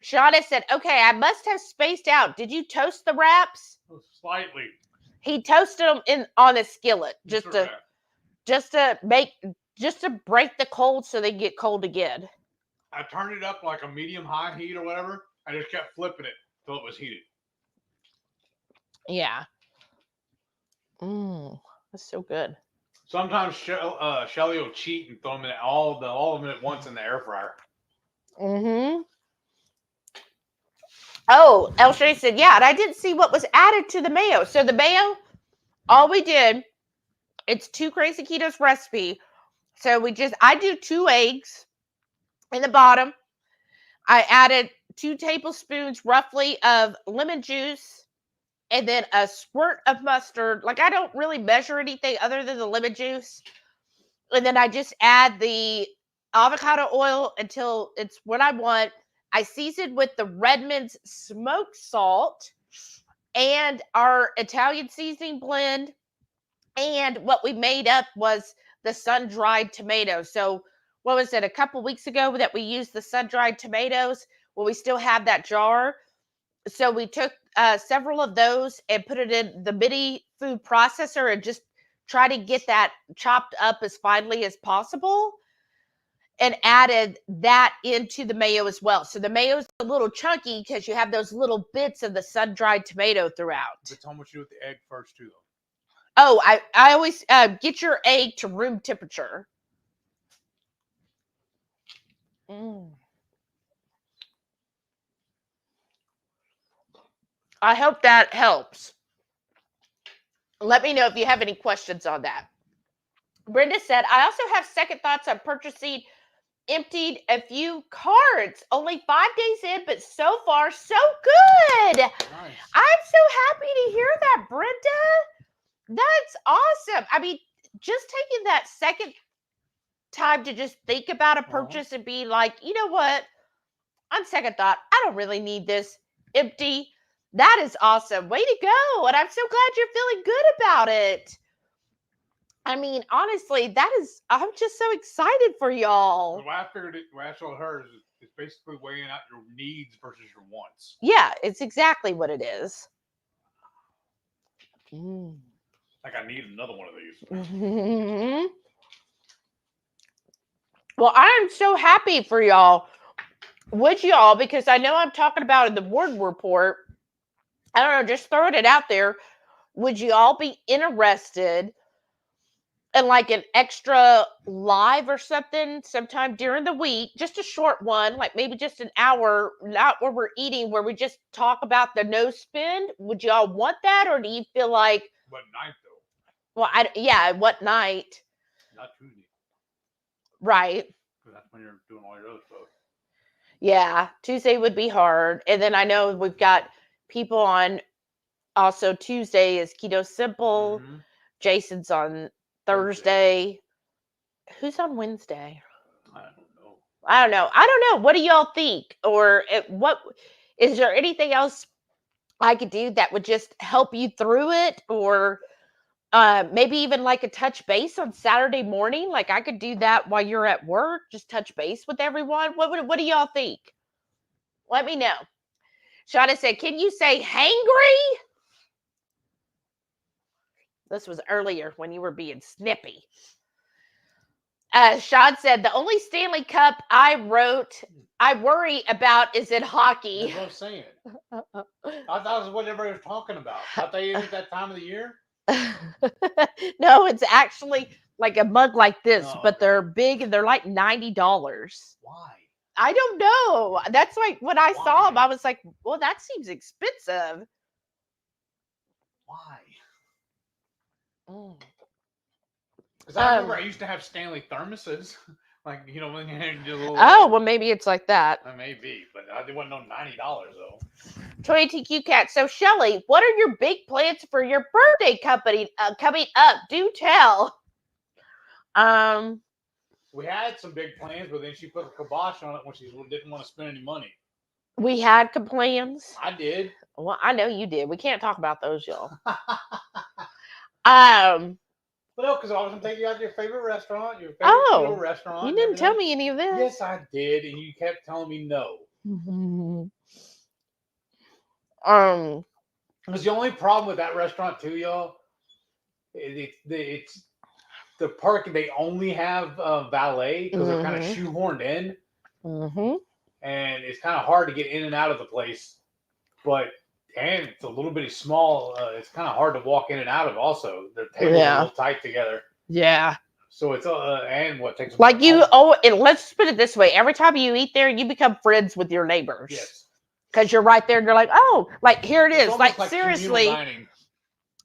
Speaker 1: Shauna said, okay, I must have spaced out. Did you toast the wraps?
Speaker 2: Slightly.
Speaker 1: He toasted them on a skillet just to break the cold so they get cold again.
Speaker 2: I turned it up like a medium-high heat or whatever. I just kept flipping it until it was heated.
Speaker 1: Yeah. That's so good.
Speaker 2: Sometimes Shelly will cheat and throw them in all of them at once in the air fryer.
Speaker 1: Mm-hmm. Oh, El Shay said, yeah, and I didn't see what was added to the mayo. So the mayo, all we did, it's 2 Crazy Ketos recipe. So I do 2 eggs in the bottom. I added 2 tablespoons roughly of lemon juice and then a squirt of mustard. Like I don't really measure anything other than the lemon juice. And then I just add the avocado oil until it's what I want. I season with the Redmond's smoked salt and our Italian seasoning blend. And what we made up was the sun-dried tomatoes. So what was it, a couple weeks ago that we used the sun-dried tomatoes? Well, we still have that jar. So we took several of those and put it in the mini food processor and just try to get that chopped up as finely as possible and added that into the mayo as well. So the mayo is a little chunky because you have those little bits of the sun-dried tomato throughout.
Speaker 2: But tell me what you do with the egg first, too, though.
Speaker 1: Oh, I always get your egg to room temperature. I hope that helps. Let me know if you have any questions on that. Brenda said, I also have second thoughts on purchasing emptied a few cards. Only 5 days in, but so far, so good. Nice. I'm so happy to hear that, Brenda. That's awesome. I mean, just taking that second time to just think about a purchase and be like, you know what? On second thought, I don't really need this. Empty. That is awesome. Way to go. And I'm so glad you're feeling good about it. I mean, honestly, I'm just so excited for y'all.
Speaker 2: Well, I figured what I told her is it's basically weighing out your needs versus your wants.
Speaker 1: Yeah, it's exactly what it is.
Speaker 2: Like I need another one of these.
Speaker 1: Well, I'm so happy for y'all. Would y'all, because I know I'm talking about in the board report, I don't know, just throwing it out there. Would you all be interested in like an extra live or something sometime during the week? Just a short one, like maybe just an hour, not where we're eating, where we just talk about the no spend. Would y'all want that? Or do you feel like...
Speaker 2: What night, though?
Speaker 1: Well, what night?
Speaker 2: Not Tuesday.
Speaker 1: Right.
Speaker 2: Because that's when you're doing all your other stuff.
Speaker 1: Yeah, Tuesday would be hard. And then I know we've got people on also Tuesday is Keto Simple. Mm-hmm. Jason's on Thursday. Who's on Wednesday? I don't know. What do y'all think? Or what is there anything else I could do that would just help you through it? Or maybe even like a touch base on Saturday morning? Like I could do that while you're at work. Just touch base with everyone. What do y'all think? Let me know. Shauna said, can you say hangry? This was earlier when you were being snippy. Sean said, the only Stanley Cup I worry about is in hockey.
Speaker 2: That's what I was saying. I thought that was what everybody was talking about. Thought they ate that time of the year?
Speaker 1: No, it's actually like a mug like this, but they're big and they're like $90.
Speaker 2: Why?
Speaker 1: I don't know. That's like when I saw them, I was like, well, that seems expensive.
Speaker 2: Why? Because I remember I used to have Stanley thermoses Like, you know, when you do a little.
Speaker 1: Oh, well, maybe it's like that.
Speaker 2: That may be, but it wasn't no $90 though.
Speaker 1: 20TQ Cat. So, Shelly, what are your big plans for your birthday company coming up? Do tell.
Speaker 2: We had some big plans, but then she put a kibosh on it when she didn't want to spend any money.
Speaker 1: We had plans.
Speaker 2: I did.
Speaker 1: Well, I know you did. We can't talk about those, y'all.
Speaker 2: But no, because I was going to take you out to your favorite restaurant, your favorite keto restaurant.
Speaker 1: You didn't tell me any of this.
Speaker 2: Yes, I did, and you kept telling me no. Because the only problem with that restaurant too, y'all, it's the parking. They only have valet because they're kind of shoehorned in, and it's kind of hard to get in and out of the place. And it's a little bitty small. It's kind of hard to walk in and out of. Also, the tables are a little tight together.
Speaker 1: Yeah.
Speaker 2: So it's and what takes
Speaker 1: like you. And let's put it this way: every time you eat there, you become friends with your neighbors.
Speaker 2: Yes.
Speaker 1: Because you're right there, and you're like, oh, like here it is. Like seriously,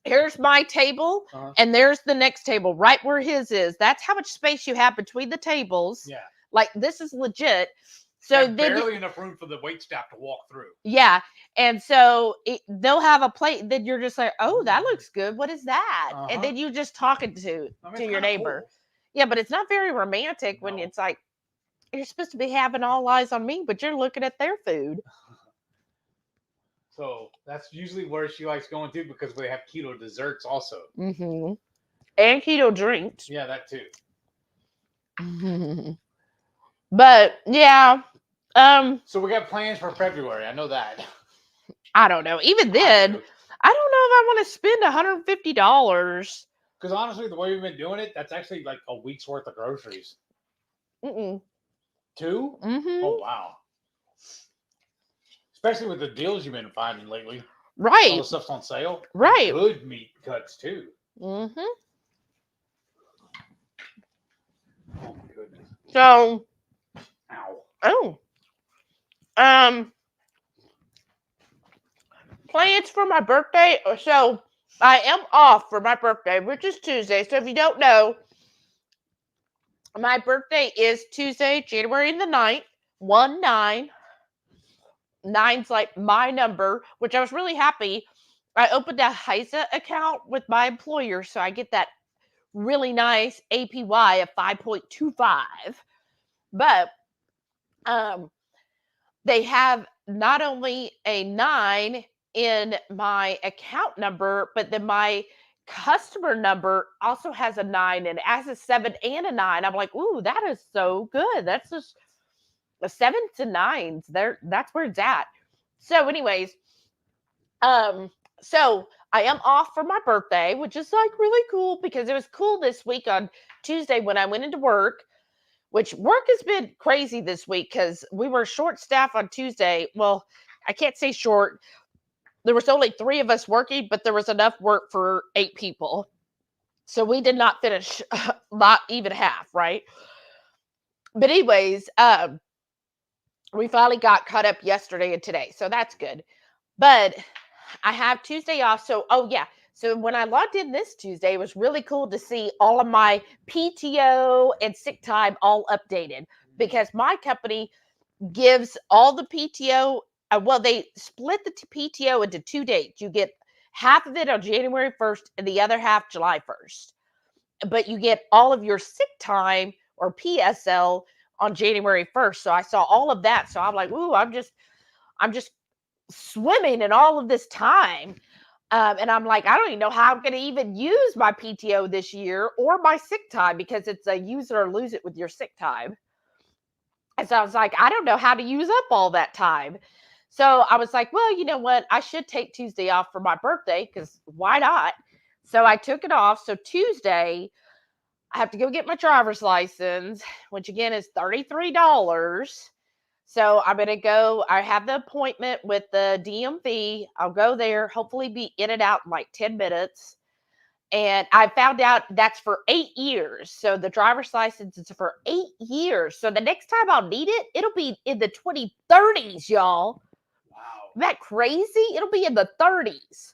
Speaker 1: here's my table, and there's the next table right where his is. That's how much space you have between the tables.
Speaker 2: Yeah.
Speaker 1: Like this is legit. So
Speaker 2: there's barely enough room for the waitstaff to walk through.
Speaker 1: Yeah. And so they'll have a plate that you're just like, oh, that looks good. What is that? And then you just talking to your neighbor. Cool. Yeah, but it's not very romantic when it's like, you're supposed to be having all eyes on me, but you're looking at their food.
Speaker 2: So that's usually where she likes going to because they have keto desserts also.
Speaker 1: And keto drinks.
Speaker 2: Yeah, that too.
Speaker 1: But yeah.
Speaker 2: So we got plans for February. I know that.
Speaker 1: I don't know. Even then, I don't know if I want to spend $150.
Speaker 2: Because honestly, the way we've been doing it, that's actually like a week's worth of groceries. 2? Oh, wow. Especially with the deals you've been finding lately.
Speaker 1: Right.
Speaker 2: All the stuff's on sale.
Speaker 1: Right.
Speaker 2: And good meat cuts, too. Oh, my goodness.
Speaker 1: So.
Speaker 2: Ow.
Speaker 1: Plans for my birthday. So I am off for my birthday, which is Tuesday. So if you don't know, my birthday is Tuesday, January the 9th, 1-9. 9's like my number, which I was really happy. I opened a HISA account with my employer, so I get that really nice APY of 5.25. But they have not only a 9 in my account number, but then my customer number also has a 9 and has a 7 and a 9. I'm like, ooh, that is so good. That's just the 7s and 9s. That's where it's at. So, anyways, so I am off for my birthday, which is like really cool because it was cool this week on Tuesday when I went into work. Which work has been crazy this week because we were short staffed on Tuesday. Well, I can't say short. There was only 3 of us working, but there was enough work for 8 people. So we did not finish not even half, right? But anyways, we finally got caught up yesterday and today. So that's good. But I have Tuesday off. So, So when I logged in this Tuesday, it was really cool to see all of my PTO and sick time all updated because my company gives all the PTO. They split the PTO into 2 dates. You get half of it on January 1st and the other half July 1st. But you get all of your sick time or PSL on January 1st. So I saw all of that. So I'm like, ooh, I'm just swimming in all of this time. And I'm like, I don't even know how I'm going to even use my PTO this year or my sick time because it's a use it or lose it with your sick time. And so I was like, I don't know how to use up all that time. So I was like, well, you know what? I should take Tuesday off for my birthday because why not? So I took it off. So Tuesday, I have to go get my driver's license, which again is $33. So I'm going to go. I have the appointment with the DMV. I'll go there, hopefully be in and out in like 10 minutes. And I found out that's for 8 years. So the driver's license is for 8 years. So the next time I'll need it, it'll be in the 2030s, y'all.
Speaker 2: Wow.
Speaker 1: Isn't that crazy? It'll be in the 30s.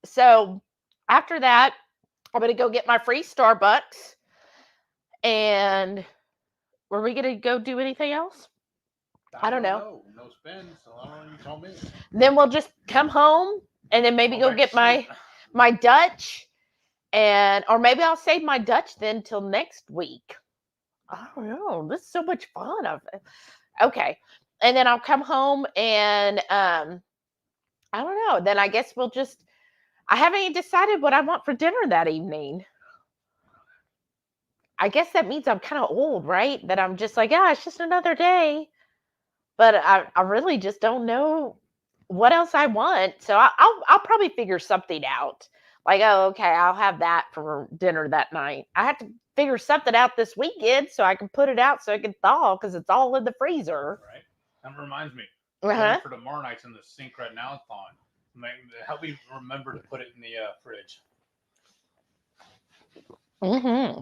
Speaker 1: So after that, I'm going to go get my free Starbucks. And Were we gonna go do anything else? I don't know.
Speaker 2: No spin, so I don't know. You tell me.
Speaker 1: Then we'll just come home and then maybe go get my Dutch, or maybe I'll save my Dutch then till next week. I don't know. This is so much fun. Okay, and then I'll come home and I don't know. Then I guess we'll just. I haven't even decided what I want for dinner that evening. I guess that means I'm kind of old, right? That I'm just like, yeah, it's just another day. But I really just don't know what else I want. So I'll probably figure something out. Like, oh, okay, I'll have that for dinner that night. I have to figure something out this weekend so I can put it out so it can thaw because it's all in the freezer.
Speaker 2: Right. That reminds me.
Speaker 1: Uh-huh.
Speaker 2: For tomorrow night's in the sink right now, it's thawing. Help me remember to put it in the fridge.
Speaker 1: Mm-hmm.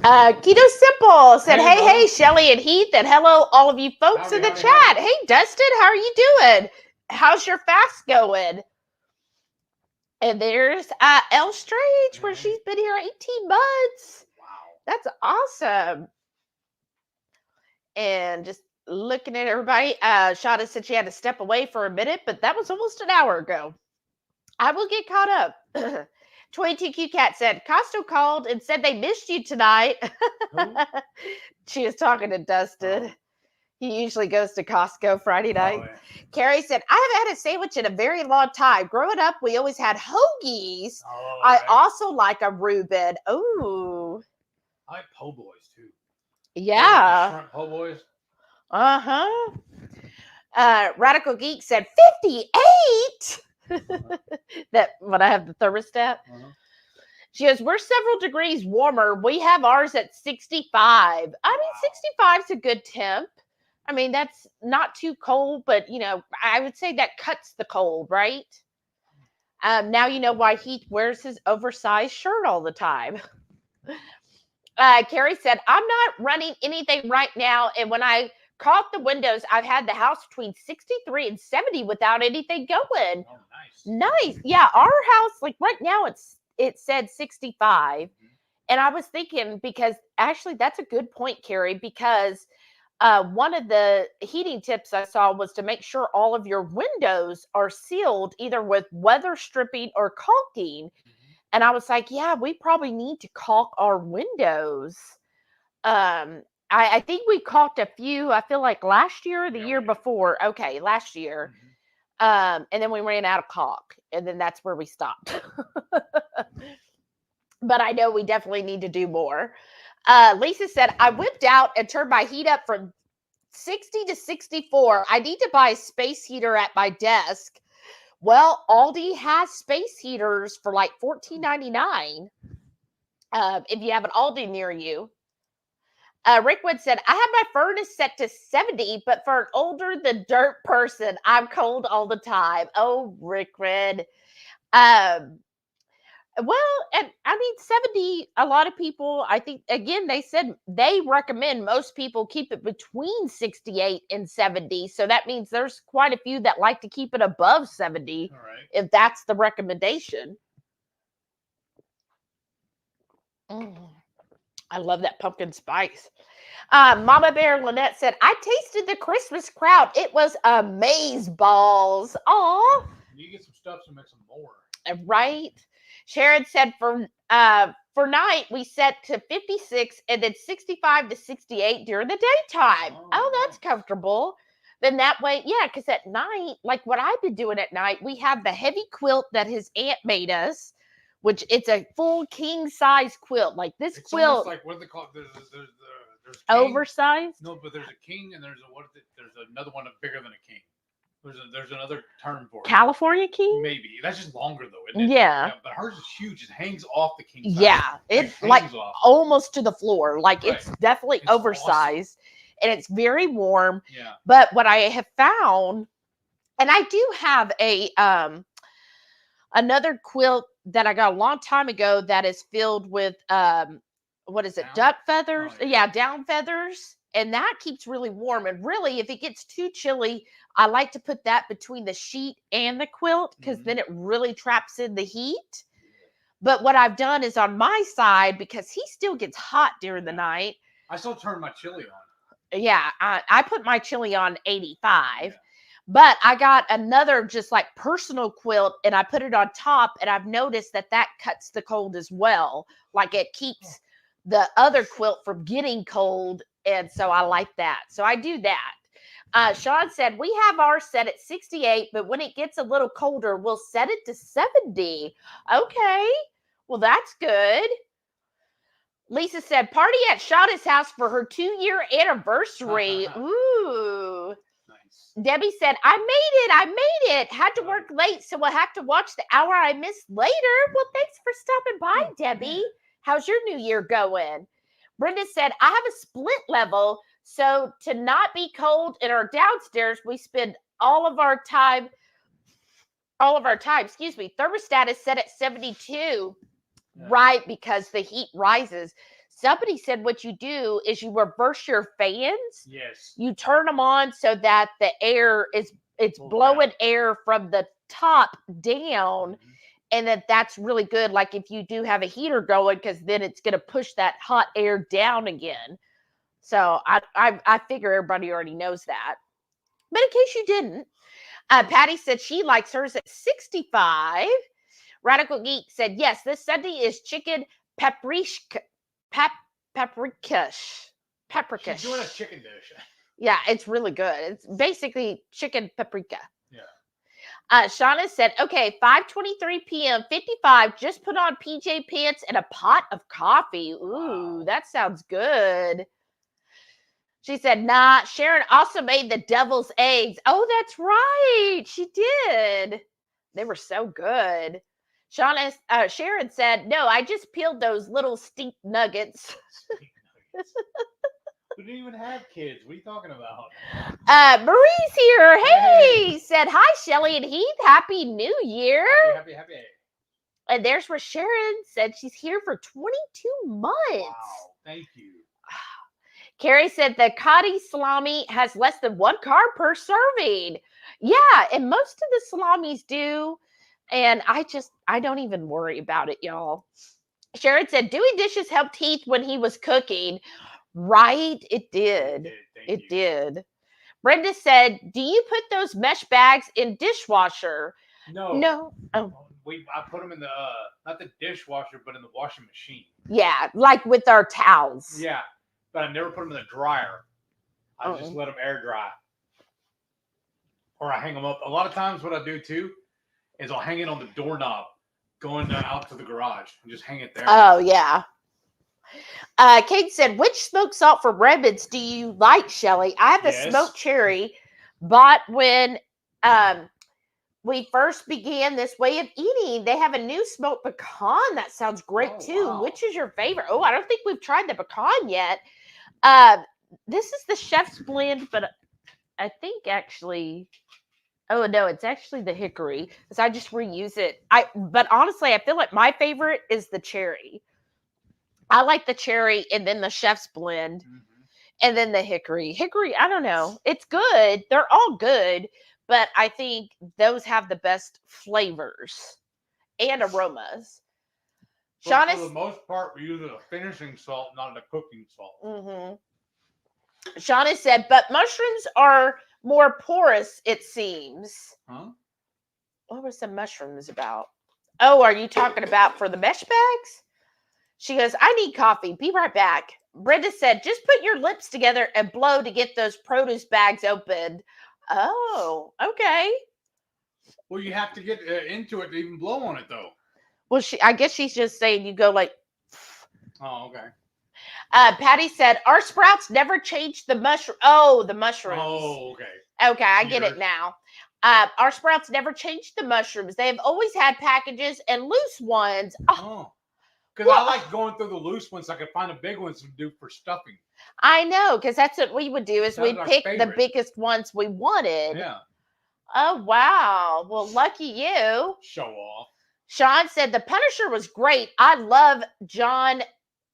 Speaker 1: Keto Simple said, hey, Shelly and Heath, and hello, all of you folks in the chat. Hey, Dustin, how are you doing? How's your fast going? And there's Elle Strange, where she's been here 18 months.
Speaker 2: Wow.
Speaker 1: That's awesome. And just looking at everybody, Shada said she had to step away for a minute, but that was almost an hour ago. I will get caught up. 22Q Cat said, Costo called and said they missed you tonight. She was talking to Dustin. Oh. He usually goes to Costco Friday night. Oh, yeah. Carrie said, I haven't had a sandwich in a very long time. Growing up, we always had hoagies. Oh, I also like a Reuben. Ooh.
Speaker 2: I like po' boys, too.
Speaker 1: Yeah.
Speaker 2: Shrimp po' boys.
Speaker 1: Uh-huh. Radical Geek said, 58? That when I have the thermostat. She goes, we're several degrees warmer. We have ours at 65. I mean, 65 is a good temp. I mean, that's not too cold, but I would say that cuts the cold, right? Now you know why Heath wears his oversized shirt all the time. Carrie said, I'm not running anything right now, and when I caught the windows, I've had the house between 63 and 70 without anything going.
Speaker 2: Oh, nice.
Speaker 1: Yeah, our house, like right now, it said 65. Mm-hmm. And I was thinking, because actually that's a good point, Carrie, because one of the heating tips I saw was to make sure all of your windows are sealed either with weather stripping or caulking. Mm-hmm. And I was like, yeah, we probably need to caulk our windows. I think we caulked a few, I feel like last year or the year before. Okay, last year. Mm-hmm. And then we ran out of caulk, and then that's where we stopped. But I know we definitely need to do more. Lisa said, I whipped out and turned my heat up from 60 to 64. I need to buy a space heater at my desk. Well, Aldi has space heaters for like $14.99 if you have an Aldi near you. Rickwood said, I have my furnace set to 70, but for an older than dirt person, I'm cold all the time. Oh, Rickwood. Well, and I mean, 70, a lot of people, I think, again, they said they recommend most people keep it between 68 and 70. So that means there's quite a few that like to keep it above 70, if that's the recommendation. I love that pumpkin spice. Mama Bear Lynette said, I tasted the Christmas crowd. It was amazeballs. Aw.
Speaker 2: You get some stuff to make some more.
Speaker 1: Right. Sharon said for night, we set to 56 and then 65 to 68 during the daytime. Oh, that's comfortable. Then that way, yeah, because at night, like what I've been doing at night, we have the heavy quilt that his aunt made us, which it's a full king size quilt. Like this
Speaker 2: it's
Speaker 1: quilt.
Speaker 2: Almost like what do they call it? There's
Speaker 1: oversized?
Speaker 2: No, but there's a king and there's another one bigger than a king. There's another term for it.
Speaker 1: California king?
Speaker 2: Maybe. That's just longer though, isn't it?
Speaker 1: Yeah.
Speaker 2: But hers is huge. It hangs off the king size.
Speaker 1: Yeah. It's like almost to the floor. Like it's definitely oversized. Awesome. And it's very warm.
Speaker 2: Yeah.
Speaker 1: But what I have found, and I do have a another quilt that I got a long time ago that is filled with what is it? Down? Duck feathers. Oh, yeah, down feathers. And that keeps really warm. And really, if it gets too chilly, I like to put that between the sheet and the quilt because then it really traps in the heat. But what I've done is on my side, because he still gets hot during the night.
Speaker 2: I still turn my chili on.
Speaker 1: Yeah, I put my chili on 85. But I got another just like personal quilt and I put it on top, and I've noticed that cuts the cold as well. Like it keeps the other quilt from getting cold. And so I like that. So I do that. Sean said, we have ours set at 68, but when it gets a little colder, we'll set it to 70. Okay. Well, that's good. Lisa said, party at Shauna's house for her 2-year anniversary. Ooh.
Speaker 2: Nice.
Speaker 1: Debbie said, I made it. Had to work late, so we'll have to watch the hour I missed later. Well, thanks for stopping by, Debbie. How's your new year going? Brenda said, I have a split level, so to not be cold in our downstairs, we spend all of our time, thermostat is set at 72, right, because the heat rises. Somebody said what you do is you reverse your fans.
Speaker 2: Yes.
Speaker 1: You turn them on so that the air it's blowing air from the top down. Mm-hmm. And that's really good. Like if you do have a heater going, because then it's going to push that hot air down again. So I figure everybody already knows that. But in case you didn't, Patty said she likes hers at 65. Radical Geek said, yes, this Sunday is chicken paprika. Paprikash.
Speaker 2: She's doing a chicken dish.
Speaker 1: Yeah, it's really good. It's basically chicken paprika.
Speaker 2: Yeah.
Speaker 1: Shauna said, okay, 5:23 p.m., 55, just put on PJ pants and a pot of coffee. Ooh, wow. That sounds good. She said, nah, Sharon also made the devil's eggs. Oh, that's right. She did. They were so good. Sharon said, no, I just peeled those little stink nuggets.
Speaker 2: We didn't even have kids. What are you talking about?
Speaker 1: Marie's here. Hey. Said, hi, Shelly and Heath. Happy New Year.
Speaker 2: Happy.
Speaker 1: And there's where Sharon said she's here for 22 months.
Speaker 2: Wow. Thank you.
Speaker 1: Carrie said the Kadi salami has less than 1 carb per serving. Yeah, and most of the salamis do. And I don't even worry about it, y'all. Sharon said, doing dishes helped Heath when he was cooking. Right? It did. It did. Brenda said, do you put those mesh bags in dishwasher?
Speaker 2: No.
Speaker 1: Oh.
Speaker 2: I put them in the, not the dishwasher, but in the washing machine.
Speaker 1: Yeah, like with our towels.
Speaker 2: Yeah, but I never put them in the dryer. I just let them air dry. Or I hang them up. A lot of times what I do too is I'll hang it on the doorknob going out to the garage and just hang it there.
Speaker 1: Oh, yeah. Kate said, which smoked salt for rabbits do you like, Shelly? I have a smoked cherry bought when we first began this way of eating. They have a new smoked pecan. That sounds great too. Wow. Which is your favorite? Oh, I don't think we've tried the pecan yet. This is the chef's blend, but I think actually... Oh, no, it's actually the hickory because I just reuse it. But honestly, I feel like my favorite is the cherry. I like the cherry and then the chef's blend and then the hickory. Hickory, I don't know. It's good. They're all good, but I think those have the best flavors and aromas.
Speaker 2: But for the most part, we use a finishing salt, not a cooking salt.
Speaker 1: Mm-hmm. Shauna said, but mushrooms are more porous, it seems.
Speaker 2: Huh?
Speaker 1: What was the mushrooms about? Oh, are you talking about for the mesh bags? She goes, I need coffee. Be right back. Brenda said, just put your lips together and blow to get those produce bags opened. Oh, okay.
Speaker 2: Well, you have to get into it to even blow on it, though.
Speaker 1: Well, I guess she's just saying you go like.
Speaker 2: Oh, okay.
Speaker 1: Patty said, our sprouts never changed the mushroom. Oh, the mushrooms.
Speaker 2: Oh, okay.
Speaker 1: Okay, I get it now. Our sprouts never changed the mushrooms. They have always had packages and loose ones.
Speaker 2: Oh. Because I like going through the loose ones so I can find the big ones to do for stuffing.
Speaker 1: I know, because that's what we would do is we'd pick the biggest ones we wanted.
Speaker 2: Yeah.
Speaker 1: Oh, wow. Well, lucky you.
Speaker 2: Show off.
Speaker 1: Sean said, the Punisher was great. I love John,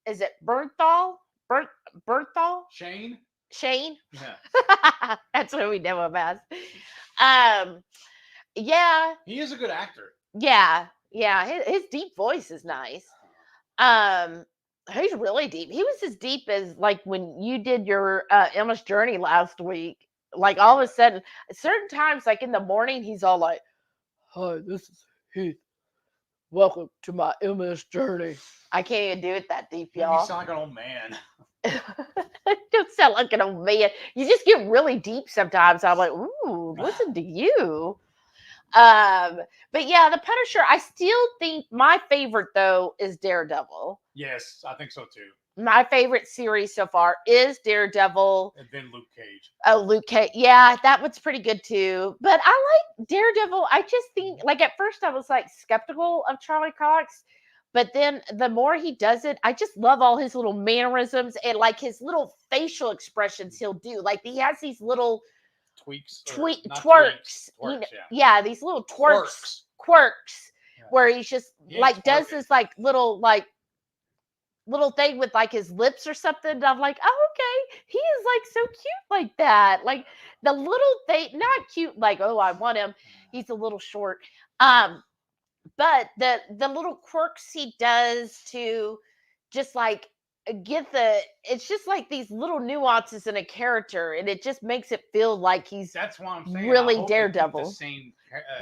Speaker 1: is it Bernthal? Bernthal?
Speaker 2: Shane?
Speaker 1: Yeah. That's what we know him as. Yeah.
Speaker 2: He is a good actor.
Speaker 1: Yeah. Yeah. His deep voice is nice. He's really deep. He was as deep as like when you did your Emma's Journey last week. Like all of a sudden, certain times, like in the morning, he's all like, "Hi, this is Heath. Welcome to my Emma's Journey." I can't even do it that deep,
Speaker 2: You
Speaker 1: y'all.
Speaker 2: sound like an old man.
Speaker 1: Don't sound like an old man. You just get really deep sometimes. I'm like, ooh, listen to you. But yeah, the Punisher, I still think my favorite though is Daredevil.
Speaker 2: Yes, I think so too.
Speaker 1: My favorite series so far is Daredevil.
Speaker 2: And then Luke Cage.
Speaker 1: Oh, Luke Cage. Yeah, that one's pretty good too. But I like Daredevil. I just think, like, at first I was like skeptical of Charlie Cox. But then the more he does it, I just love all his little mannerisms and like his little facial expressions he'll do. Like he has these little twerks. Yeah, these little quirks, yeah. Where he's just like does this like little thing with like his lips or something. And I'm like, oh, okay, he is like so cute like that. Like the little thing, not cute like, oh, I want him. He's a little short. But the little quirks he does to just like it's just like these little nuances in a character, and it just makes it feel like
Speaker 2: that's why I'm saying
Speaker 1: really Daredevil.
Speaker 2: The same,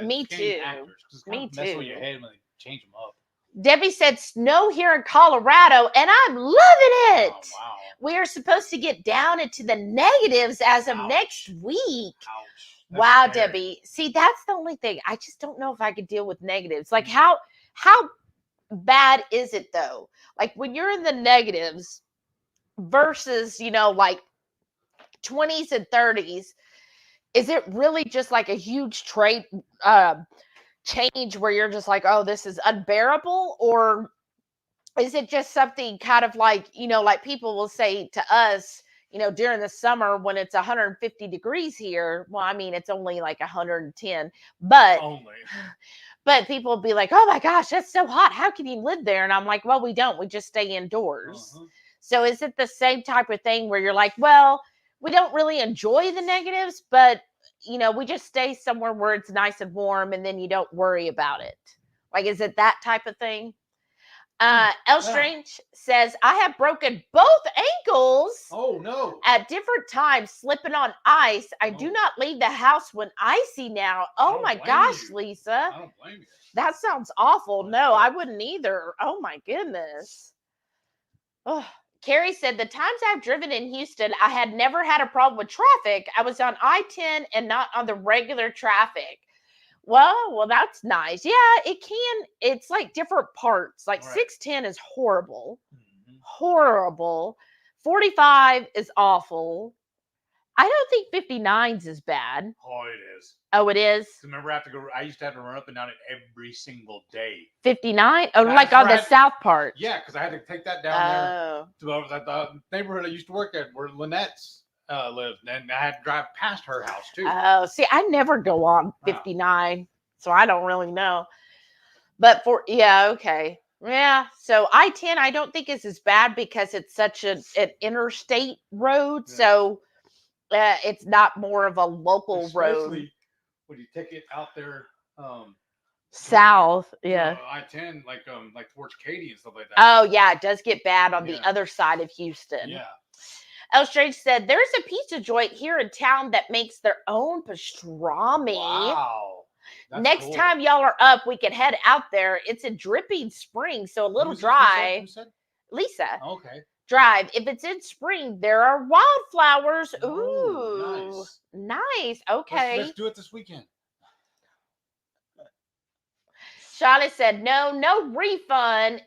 Speaker 1: Me too.
Speaker 2: Actors, me too. Mess with your head when they change them up.
Speaker 1: Debbie said snow here in Colorado, and I'm loving it. Oh, wow. We are supposed to get down into the negatives as of next week. Ouch. Wow, scary. Debbie. See, that's the only thing. I just don't know if I could deal with negatives. Like how bad is it though? Like when you're in the negatives versus, like 20s and 30s, is it really just like a huge change where you're just like, oh, this is unbearable? Or is it just something kind of like, like people will say to us, during the summer when it's 150 degrees here, well, I mean, it's only like 110, but people will be like, oh my gosh, that's so hot. How can you live there? And I'm like, well, we don't, we just stay indoors. Uh-huh. So is it the same type of thing where you're like, well, we don't really enjoy the negatives, but we just stay somewhere where it's nice and warm and then you don't worry about it. Like, is it that type of thing? L Strange says, I have broken both ankles.
Speaker 2: Oh no.
Speaker 1: At different times, slipping on ice. I do not leave the house when icy now. Oh my gosh, Lisa.
Speaker 2: I don't blame you.
Speaker 1: That sounds awful. No, I wouldn't either. Oh my goodness. Oh. Carrie said, the times I've driven in Houston, I had never had a problem with traffic. I was on I-10 and not on the regular traffic. Well, that's nice. Yeah, it can. It's like different parts. Like 610 is horrible. Mm-hmm. Horrible. 45 is awful. I don't think 59's is bad.
Speaker 2: Oh, it is.
Speaker 1: Oh, it is?
Speaker 2: Remember, I used to have to run up and down it every single day.
Speaker 1: 59? Oh, like on the south part.
Speaker 2: Yeah, because I had to take that down there to the neighborhood I used to work at where Lynette's lived, and I had to drive past her house too.
Speaker 1: Oh, see, I never go on 59, so I don't really know. But okay. Yeah, so I-10 I don't think is as bad because it's such an interstate road, so it's not more of a local road.
Speaker 2: Especially when you take it out there
Speaker 1: south, yeah.
Speaker 2: I-10 like towards Katy and stuff like that.
Speaker 1: Oh yeah, it does get bad on the other side of Houston.
Speaker 2: Yeah.
Speaker 1: L Strange said, there's a pizza joint here in town that makes their own pastrami.
Speaker 2: Wow.
Speaker 1: Next time y'all are up, we can head out there. It's in Dripping Springs, so a little dry.
Speaker 2: Who said?
Speaker 1: Lisa.
Speaker 2: Okay.
Speaker 1: Drive. If it's in spring, there are wildflowers. Ooh. Nice. Okay.
Speaker 2: Let's do it this weekend.
Speaker 1: Charlotte said, no refund.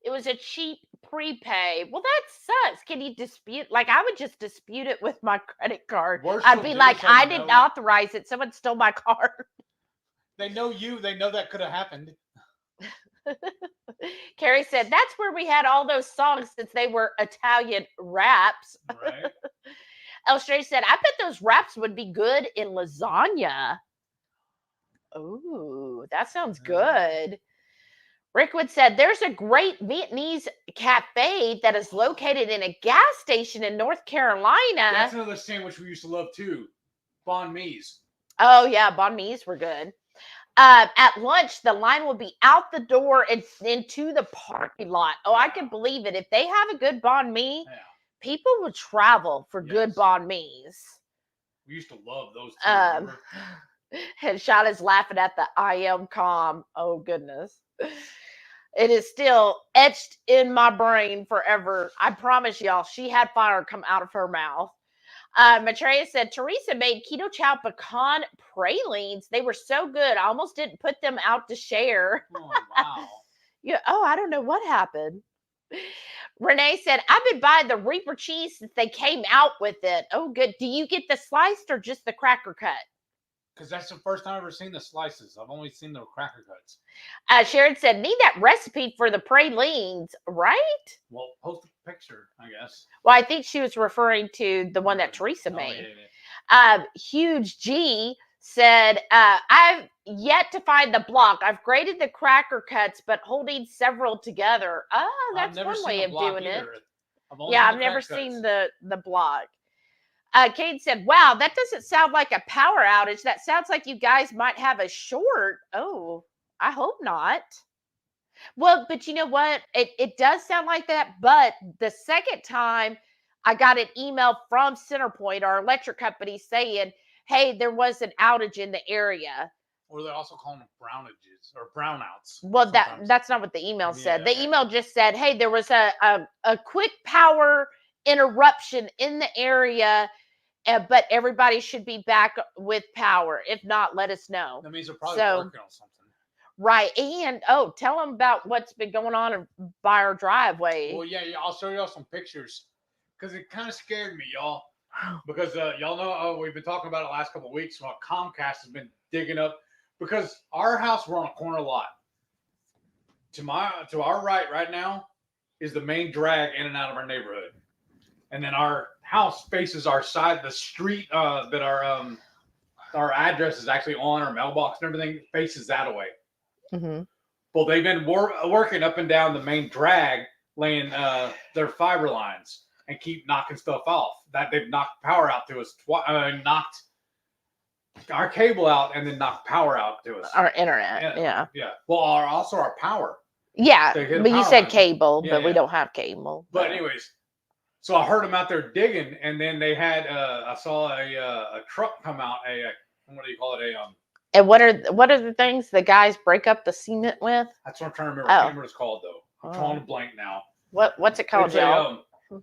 Speaker 1: It was a cheap prepay. Well, that sucks. Can you dispute? Like, I would just dispute it with my credit card. I'd be like, I didn't authorize it. Someone stole my card.
Speaker 2: They know you. They know that could have happened.
Speaker 1: Carrie said, that's where we had all those songs since they were Italian raps.
Speaker 2: Right.
Speaker 1: El Strange said, I bet those wraps would be good in lasagna. Ooh, that sounds good. Rickwood said, there's a great Vietnamese cafe that is located in a gas station in North Carolina.
Speaker 2: That's another sandwich we used to love too. Banh Mi's.
Speaker 1: Oh, yeah, banh mi's were good. At lunch, the line will be out the door and into the parking lot. Oh, I can believe it. If they have a good banh mi, people will travel for good banh mi's.
Speaker 2: We used to love those too, remember?
Speaker 1: And Shauna's laughing at the I am calm. Oh, goodness. It is still etched in my brain forever. I promise y'all, she had fire come out of her mouth. Maitreya said, Teresa made Ketochow pecan pralines. They were so good. I almost didn't put them out to share.
Speaker 2: Oh, wow.
Speaker 1: Yeah. Oh, I don't know what happened. Renee said, I've been buying the Reaper cheese since they came out with it. Oh, good. Do you get the sliced or just the cracker cut?
Speaker 2: Because that's the first time I've ever seen the slices. I've only seen the cracker cuts.
Speaker 1: Sharon said, need that recipe for the pralines, right?
Speaker 2: Well, post a picture, I guess.
Speaker 1: Well, I think she was referring to the one that Teresa made.
Speaker 2: Yeah.
Speaker 1: Huge G said, I've yet to find the block. I've graded the cracker cuts, but holding several together. Oh, that's one way of doing it. I've never seen the block. Kate said, wow, that doesn't sound like a power outage. That sounds like you guys might have a short. Oh, I hope not. Well, but you know what? It does sound like that. But the second time I got an email from Centerpoint, our electric company, saying, hey, there was an outage in the area.
Speaker 2: Or they also call them brownages or brownouts.
Speaker 1: Well, that's not what the email said. The email just said, hey, there was a quick power interruption in the area, but everybody should be back with power. If not, let us know.
Speaker 2: That means they're probably working on something.
Speaker 1: Right. And, tell them about what's been going on by our driveway.
Speaker 2: Well, yeah, I'll show y'all some pictures because it kind of scared me, y'all. Because y'all know we've been talking about it the last couple of weeks. While Comcast has been digging up, because our house, we're on a corner lot. To our right now is the main drag in and out of our neighborhood, and then our house faces our side, the street that our address is actually on, our mailbox and everything faces that away.
Speaker 1: Mm-hmm.
Speaker 2: Well, they've been working up and down the main drag, laying their fiber lines and keep knocking stuff off. That they've knocked power out to us, knocked our cable out, and then knocked power out to us.
Speaker 1: Our internet, yeah.
Speaker 2: Well, also our power.
Speaker 1: Yeah, but you said cable, but we don't have cable.
Speaker 2: But anyways, so I heard them out there digging, and then they had I saw a truck come out. What do you call it?
Speaker 1: And what are the things the guys break up the cement with?
Speaker 2: That's what I'm trying to remember. I can't remember what it's called though. I'm drawing a blank now.
Speaker 1: What's it called, y'all?
Speaker 2: A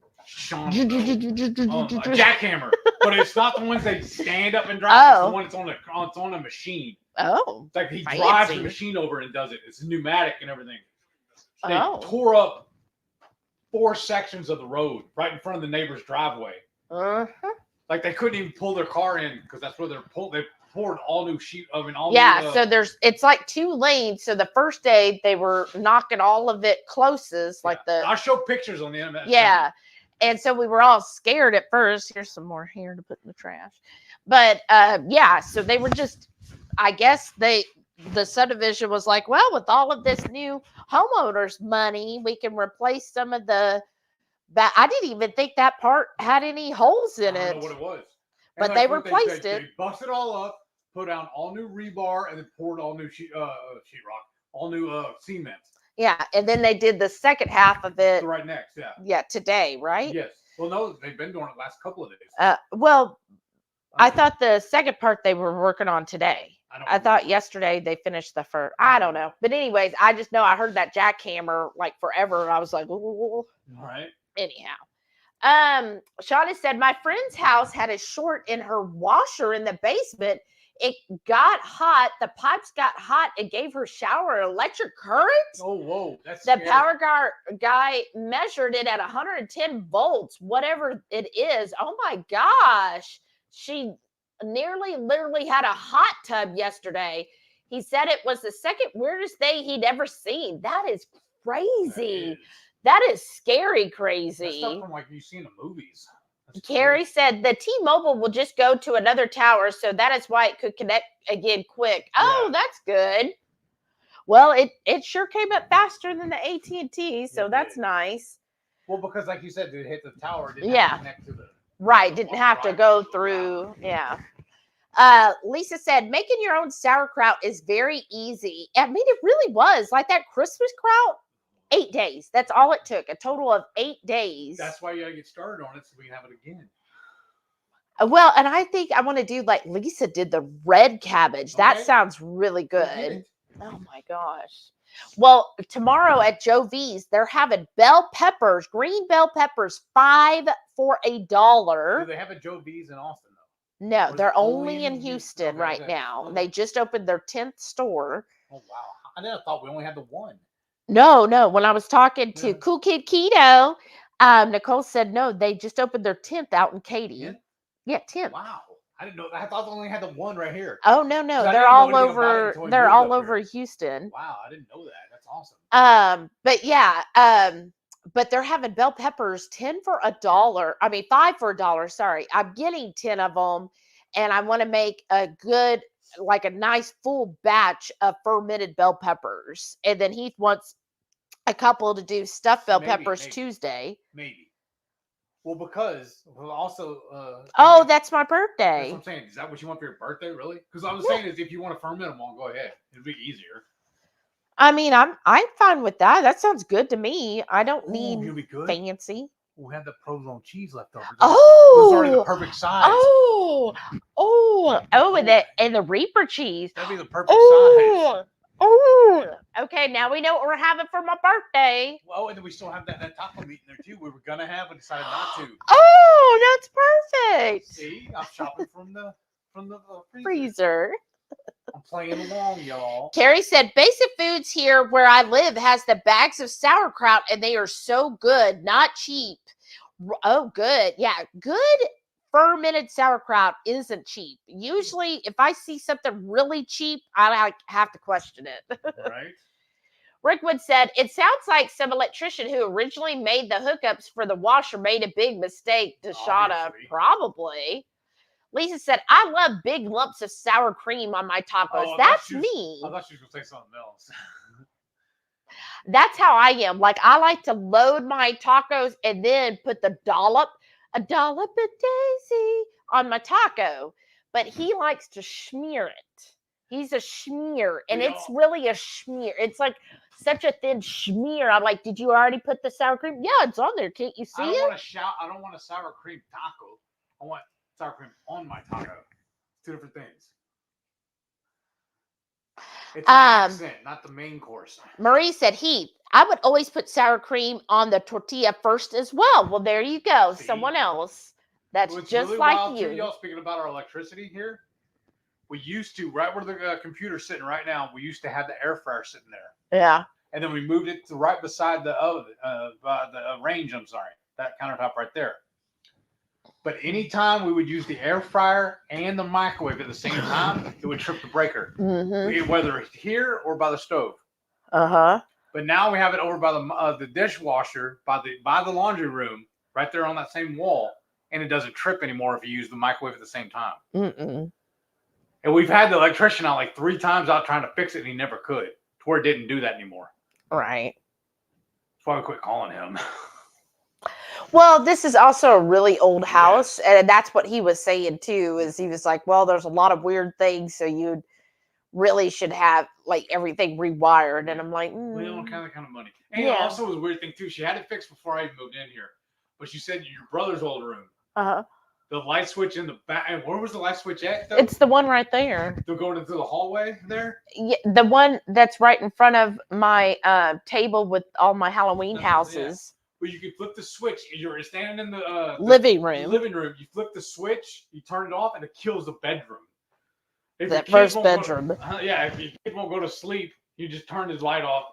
Speaker 2: jackhammer, but it's not the ones they stand up and drive. It's the one that's on a machine.
Speaker 1: Oh,
Speaker 2: it's like he drives the machine over and does it. It's pneumatic and everything. They tore up 4 sections of the road right in front of the neighbor's driveway. Like they couldn't even pull their car in because that's where they poured all new sheet. So
Speaker 1: it's like 2 lanes. So the first day they were knocking all of it closest,
Speaker 2: I'll show pictures on the internet.
Speaker 1: Yeah. And so we were all scared at first. Here's some more here to put in the trash. But so they were just, I guess the subdivision was like, well, with all of this new homeowners money, we can replace some of the, I didn't even think that part had any holes in it.
Speaker 2: I don't know what it was.
Speaker 1: But they replaced it.
Speaker 2: They busted all up, put down all new rebar, and then poured all new sheetrock, all new cement.
Speaker 1: Yeah, and then they did the second half of it.
Speaker 2: Right next, yeah.
Speaker 1: Yeah, today, right?
Speaker 2: Yes. Well, no, they've been doing it the last couple of days.
Speaker 1: I thought the second part they were working on today. I thought yesterday they finished the first. I don't know. But anyways, I just know I heard that jackhammer like forever, and I was like, ooh.
Speaker 2: All right.
Speaker 1: Anyhow. Shauna said, my friend's house had a short in her washer in the basement. It got hot. The pipes got hot and gave her shower electric current.
Speaker 2: Oh, whoa. That's
Speaker 1: the power guy measured it at 110 volts, whatever it is. Oh, my gosh. She literally had a hot tub yesterday. He said it was the second weirdest thing he'd ever seen. That is crazy. That is scary crazy.
Speaker 2: That's stuff from like you've seen in movies.
Speaker 1: Carrie said the T-Mobile will just go to another tower, so that is why it could connect again quick. Oh, that's good. Well, it sure came up faster than the AT&T, so that's nice.
Speaker 2: Well, because like you said, it hit the tower. Didn't have to connect to the
Speaker 1: right. Didn't have to go through. Yeah. Lisa said, making your own sauerkraut is very easy. I mean, it really was. Like that Christmas kraut, 8 days. That's all it took. A total of 8 days.
Speaker 2: That's why you gotta get started on it so we can have it again.
Speaker 1: Well, and I think I want to do like Lisa did the red cabbage. That
Speaker 2: Okay.
Speaker 1: sounds really
Speaker 2: Go get
Speaker 1: good.
Speaker 2: it.
Speaker 1: Oh my gosh. Well, tomorrow at Joe V's, they're having bell peppers, green bell peppers, 5 for $1.
Speaker 2: Do they have a Joe V's in Austin though?
Speaker 1: No,
Speaker 2: Or is
Speaker 1: they're
Speaker 2: it
Speaker 1: only in Houston
Speaker 2: Okay,
Speaker 1: right
Speaker 2: okay.
Speaker 1: now.
Speaker 2: Okay.
Speaker 1: They just opened their 10th store.
Speaker 2: Oh wow! I never thought we only had the one.
Speaker 1: No. When I was talking to
Speaker 2: Yeah.
Speaker 1: Cool Kid Keto, Nicole said no, they just opened their 10th out in Katy.
Speaker 2: 10th?
Speaker 1: Yeah, 10th.
Speaker 2: Wow! I didn't know. I thought they only had the one right here.
Speaker 1: Oh no,
Speaker 2: 'Cause I
Speaker 1: they're
Speaker 2: didn't know
Speaker 1: all
Speaker 2: anything about it
Speaker 1: over.
Speaker 2: until we
Speaker 1: They're
Speaker 2: moved
Speaker 1: all
Speaker 2: up
Speaker 1: over
Speaker 2: here.
Speaker 1: Houston.
Speaker 2: Wow! I didn't know that. That's awesome.
Speaker 1: But yeah, but they're having bell peppers 10 for $1. I mean, 5 for $1. Sorry, I'm getting 10 of them, and I want to make a good, like a nice full batch of fermented bell peppers. And then Heath wants a couple to do stuffed bell peppers Tuesday.
Speaker 2: Maybe. Well, because also.
Speaker 1: Oh, that's my
Speaker 2: That's
Speaker 1: birthday.
Speaker 2: what I'm saying. Is that what you want for your birthday, really? Because I was saying is if you want to ferment them all, go ahead. It'd be easier.
Speaker 1: I mean, I'm fine with that. That sounds good to me. I don't need
Speaker 2: you'll be good.
Speaker 1: fancy.
Speaker 2: We had the provolone cheese left over.
Speaker 1: Oh,
Speaker 2: it was already the perfect size.
Speaker 1: And the Reaper cheese.
Speaker 2: That'd be the perfect size.
Speaker 1: Okay, now we know what we're having for my birthday.
Speaker 2: Well, and then we still have that taco meat in there too. We were gonna have, but decided not to.
Speaker 1: Oh, that's perfect.
Speaker 2: See, I'm shopping from the
Speaker 1: freezer.
Speaker 2: I'm playing along, y'all.
Speaker 1: Carrie said, Basic Foods here where I live has the bags of sauerkraut, and they are so good, not cheap. Oh, good. Yeah, good fermented sauerkraut isn't cheap. Usually, if I see something really cheap, I have to question it.
Speaker 2: Right.
Speaker 1: Rickwood said, it sounds like some electrician who originally made the hookups for the washer made a big mistake. Deshauna, probably. Lisa said, I love big lumps of sour cream on my tacos. That's me.
Speaker 2: I thought she was going to say something else.
Speaker 1: That's how I am. Like, I like to load my tacos and then put a dollop of Daisy on my taco. But he likes to smear it. He's a schmear, and it's really a schmear. It's like such a thin schmear. I'm like, did you already put the sour cream? Yeah, it's on there. Can't you see it?
Speaker 2: I don't want a sour cream taco. I want sour cream on my taco. Two different things. It's an accent, not the main course.
Speaker 1: Marie said, Heath, I would always put sour cream on the tortilla first as well. Well, there you go. See? Someone else. That's just really like you.
Speaker 2: Y'all, speaking about our electricity here, we used to, right where the computer's sitting right now, we used to have the air fryer sitting there.
Speaker 1: Yeah.
Speaker 2: And then we moved it to right beside the oven, the range, that countertop right there. But anytime we would use the air fryer and the microwave at the same time, it would trip the breaker.
Speaker 1: Mm-hmm.
Speaker 2: Whether it's here or by the stove.
Speaker 1: Uh-huh.
Speaker 2: But now we have it over by the dishwasher, by the laundry room, right there on that same wall, and it doesn't trip anymore if you use the microwave at the same time.
Speaker 1: Mm-mm.
Speaker 2: And we've had the electrician out like 3 times out trying to fix it, and he never could, to where it didn't do that anymore.
Speaker 1: Right.
Speaker 2: That's why we quit calling him.
Speaker 1: Well, this is also a really old house, and that's what he was saying too, is he was like, well, there's a lot of weird things, so you really should have like everything rewired. And I'm like,
Speaker 2: we don't have that kind of money. And it also was a weird thing too. She had it fixed before I even moved in here. But she said your brother's old room.
Speaker 1: Uh-huh.
Speaker 2: The light switch in the back. And where was the light switch at, though?
Speaker 1: It's the one right there.
Speaker 2: They're going into the hallway there?
Speaker 1: Yeah, the one that's right in front of my table with all my Halloween houses.
Speaker 2: Well, you can flip the switch. You're standing in the
Speaker 1: living room.
Speaker 2: You flip the switch, you turn it off, and it kills the bedroom.
Speaker 1: That first bedroom.
Speaker 2: If your kid won't go to sleep, you just turn his light off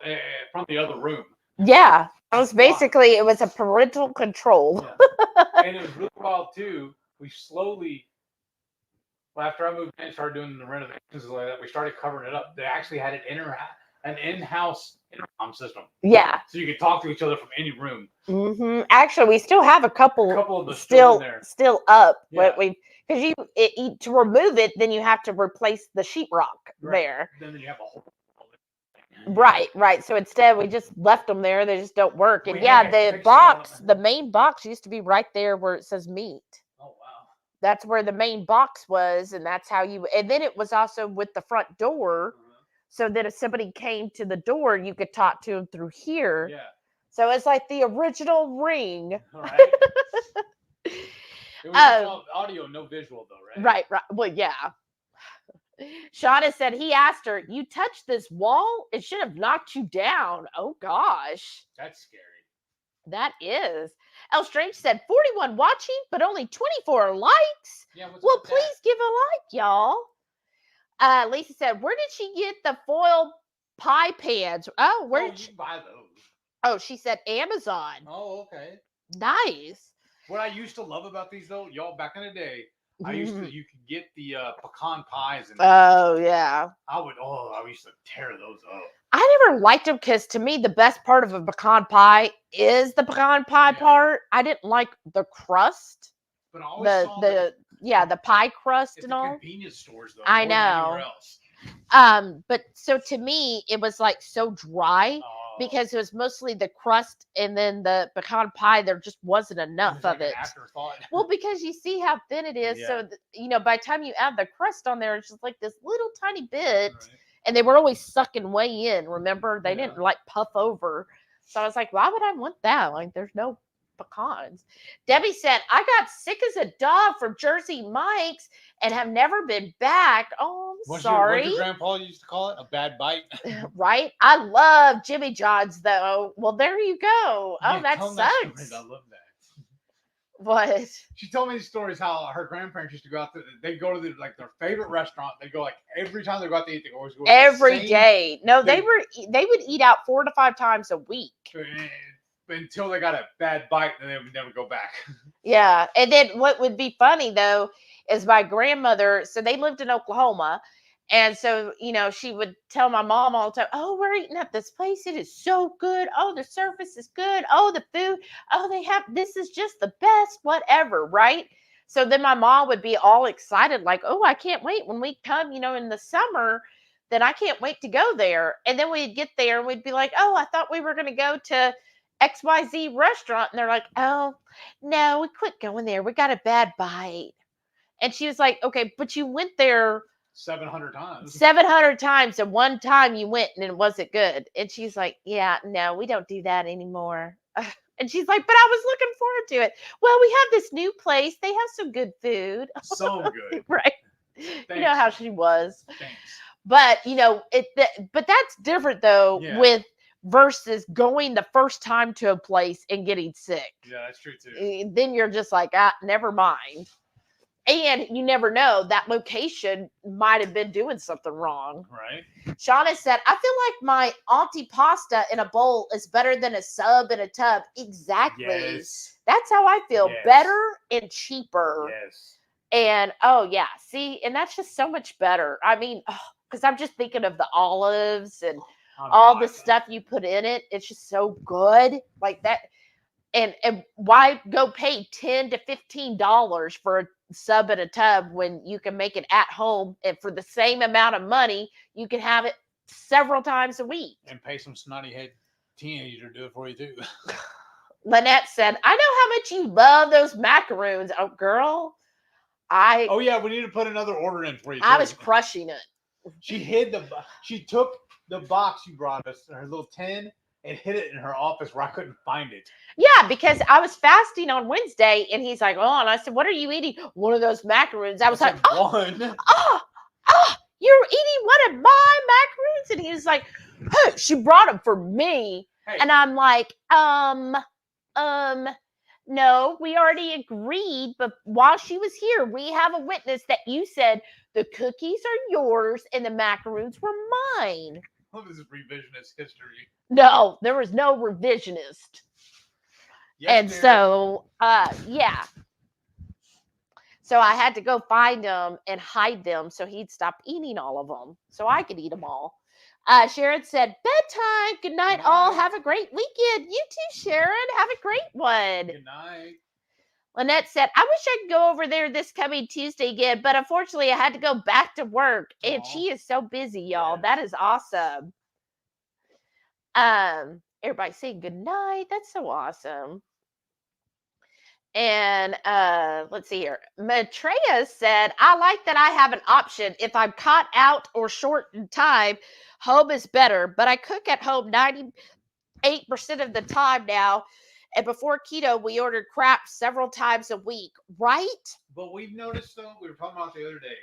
Speaker 2: from the other room.
Speaker 1: Yeah. It was basically, it was a parental control.
Speaker 2: Yeah. And it was really wild, too. We slowly, after I moved in and started doing the renovations like that, we started covering it up. They actually had an in-house intercom system.
Speaker 1: Yeah.
Speaker 2: So you could talk to each other from any room.
Speaker 1: Mm-hmm. Actually, we still have a couple
Speaker 2: of them
Speaker 1: still up.
Speaker 2: Yeah.
Speaker 1: But to remove it, then you have to replace the sheetrock there.
Speaker 2: Then you have a whole.
Speaker 1: Right. So instead, we just left them there. They just don't work. And the main box used to be right there where it says meat.
Speaker 2: Oh, wow.
Speaker 1: That's where the main box was, and that's how you. And then it was also with the front door, so that if somebody came to the door, you could talk to them through here.
Speaker 2: Yeah.
Speaker 1: So it's like the original Ring.
Speaker 2: Right. It was just all audio, no visual, though, right?
Speaker 1: Right. Well, yeah. Shauna said he asked her, "You touched this wall? It should have knocked you down." Oh gosh.
Speaker 2: That's scary.
Speaker 1: That is. El Strange said 41 watching, but only 24 likes.
Speaker 2: Yeah, what's
Speaker 1: Well,
Speaker 2: with that?
Speaker 1: please give a like, y'all. Lisa said, where did she get the foil pie pans? Oh, where
Speaker 2: Oh,
Speaker 1: did
Speaker 2: you
Speaker 1: she?
Speaker 2: buy those.
Speaker 1: Oh, she said Amazon.
Speaker 2: Oh, okay.
Speaker 1: Nice.
Speaker 2: What I used to love about these, though, y'all, back in the day, you could get the pecan pies. And
Speaker 1: Oh, yeah.
Speaker 2: I used to tear those up.
Speaker 1: I never liked them because to me, the best part of a pecan pie is the pecan pie part. I didn't like the crust.
Speaker 2: But I always saw the
Speaker 1: pie crust
Speaker 2: at
Speaker 1: and
Speaker 2: the
Speaker 1: all.
Speaker 2: convenience stores, though.
Speaker 1: I
Speaker 2: more than
Speaker 1: know.
Speaker 2: anywhere else.
Speaker 1: But so to me, it was like so dry because it was mostly the crust and then the pecan pie. There just wasn't enough of it.
Speaker 2: Afterthought.
Speaker 1: Well, because you see how thin it is.
Speaker 2: Yeah.
Speaker 1: So, by the time you add the crust on there, it's just like this little tiny bit.
Speaker 2: Right.
Speaker 1: And they were always sucking way in. Remember, they
Speaker 2: Yeah.
Speaker 1: didn't like puff over. So I was like, why would I want that? Like, there's no pecans. Debbie said, I got sick as a dog from Jersey Mike's and have never been back. Oh, I'm sorry.
Speaker 2: What your grandpa used to call it? A bad bite?
Speaker 1: Right? I love Jimmy John's, though. Well, there you go. Oh, that sucks.
Speaker 2: I love that.
Speaker 1: What?
Speaker 2: She told me these stories how her grandparents used to go out there. They'd go to their favorite restaurant. They go every time they go out to eat. They always go
Speaker 1: every day. No, they would eat out 4 to 5 times a week
Speaker 2: until they got a bad bite, and then they would never go back.
Speaker 1: Yeah, and then what would be funny though is my grandmother. So they lived in Oklahoma, and so she would tell my mom all the time, "Oh, we're eating at this place. It is so good. Oh, the service is good. Oh, the food. Oh, this is just the best. Whatever, right?" So then my mom would be all excited, like, "Oh, I can't wait when we come. In the summer, then I can't wait to go there." And then we'd get there and we'd be like, "Oh, I thought we were going to go to XYZ restaurant," and they're like, "Oh, no, we quit going there. We got a bad bite." And she was like, "Okay, but you went there
Speaker 2: 700 times.
Speaker 1: 700 times, and one time you went and it wasn't good." And she's like, "Yeah, no, we don't do that anymore." And she's like, "But I was looking forward to it." Well, we have this new place. They have some good food.
Speaker 2: So good.
Speaker 1: Right.
Speaker 2: Thanks.
Speaker 1: You know how she was.
Speaker 2: Thanks.
Speaker 1: But, but that's different though with versus going the first time to a place and getting sick.
Speaker 2: Yeah, that's true too.
Speaker 1: Then you're just like, never mind. And you never know, that location might have been doing something wrong.
Speaker 2: Right.
Speaker 1: Shauna said, I feel like my auntie pasta in a bowl is better than a sub in a tub. Exactly.
Speaker 2: Yes.
Speaker 1: That's how I feel.
Speaker 2: Yes.
Speaker 1: Better and cheaper.
Speaker 2: Yes.
Speaker 1: And see, and that's just so much better. I mean, because I'm just thinking of the olives and all the stuff you put in it. It's just so good. Like that. And why go pay $10 to $15 for a sub in a tub when you can make it at home, and for the same amount of money, you can have it several times a week.
Speaker 2: And pay some snotty head teenager to do it for you too.
Speaker 1: Lynette said, I know how much you love those macaroons. Oh, girl.
Speaker 2: Oh, yeah, we need to put another order in for you.
Speaker 1: I was crushing it.
Speaker 2: She took the box you brought us, her little tin, and hid it in her office where I couldn't find it.
Speaker 1: Yeah, because I was fasting on Wednesday, and he's like, "Oh," and I said, "What are you eating?" "One of those macaroons." I was like,
Speaker 2: "One."
Speaker 1: You're eating one of my macaroons? And he was like, "Hey, she brought them for me." Hey. And I'm like, no, we already agreed, but while she was here, we have a witness that you said the cookies are yours and the macaroons were mine.
Speaker 2: What is revisionist history?
Speaker 1: No, there was no revisionist. Yes, and so, yeah. So I had to go find them and hide them so he'd stop eating all of them so I could eat them all. Sharon said, bedtime. Good night, all. Have a great weekend. You too, Sharon. Have a great one.
Speaker 2: Good night.
Speaker 1: Lynette said, I wish I could go over there this coming Tuesday again, but unfortunately I had to go back to work. And she is so busy, y'all. Yes. That is awesome. Everybody saying good night. That's so awesome. And let's see here. Maitreya said, I like that I have an option. If I'm caught out or short in time, home is better. But I cook at home 98% of the time now. And before keto, we ordered crap several times a week, right?
Speaker 2: But we've noticed, though, we were talking about the other day,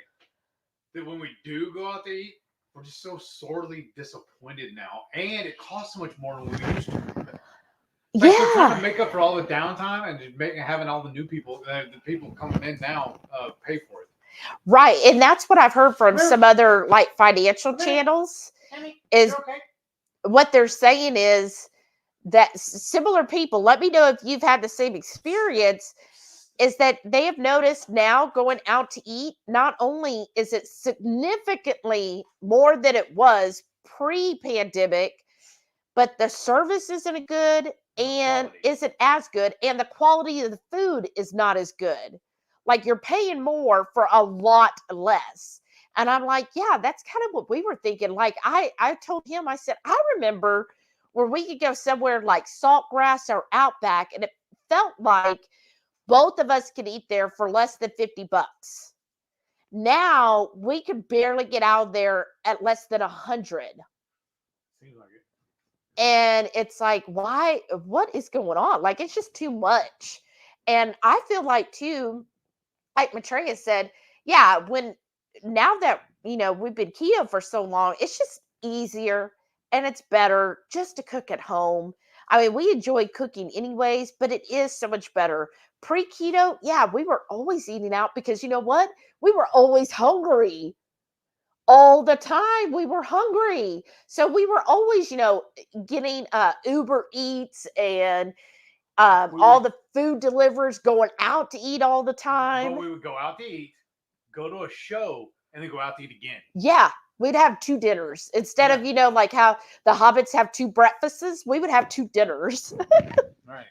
Speaker 2: that when we do go out to eat, we're just so sorely disappointed now. And it costs so much more than we used to. Like we're trying to make up for all the downtime and just having all the new people, the people coming in now, pay for it.
Speaker 1: Right. And that's what I've heard from some other like financial channels is what they're saying is that similar people, let me know if you've had the same experience, is that they have noticed now going out to eat, not only is it significantly more than it was pre-pandemic, but the service isn't good and isn't as good, and the quality of the food is not as good. Like you're paying more for a lot less. And I'm like, yeah, that's kind of what we were thinking. Like I told him, I said, I remember where we could go somewhere like Saltgrass or Outback, and it felt like both of us could eat there for less than $50. Now we could barely get out of there at less than 100.
Speaker 2: Seems like it.
Speaker 1: And it's like, why? What is going on? Like, it's just too much. And I feel like, too, like Maitreya said, yeah, now that, we've been keto for so long, it's just easier and it's better just to cook at home. I mean, we enjoy cooking anyways, but it is so much better. Pre-keto, yeah, we were always eating out because you know what? We were always hungry. All the time we were hungry, so we were always getting Uber Eats and all the food deliverers going out to eat all the time.
Speaker 2: But we would go out to eat, go to a show, and then go out to eat again.
Speaker 1: Yeah, we'd have 2 dinners instead of like how the hobbits have 2 breakfasts. We would have 2 dinners.
Speaker 2: Right.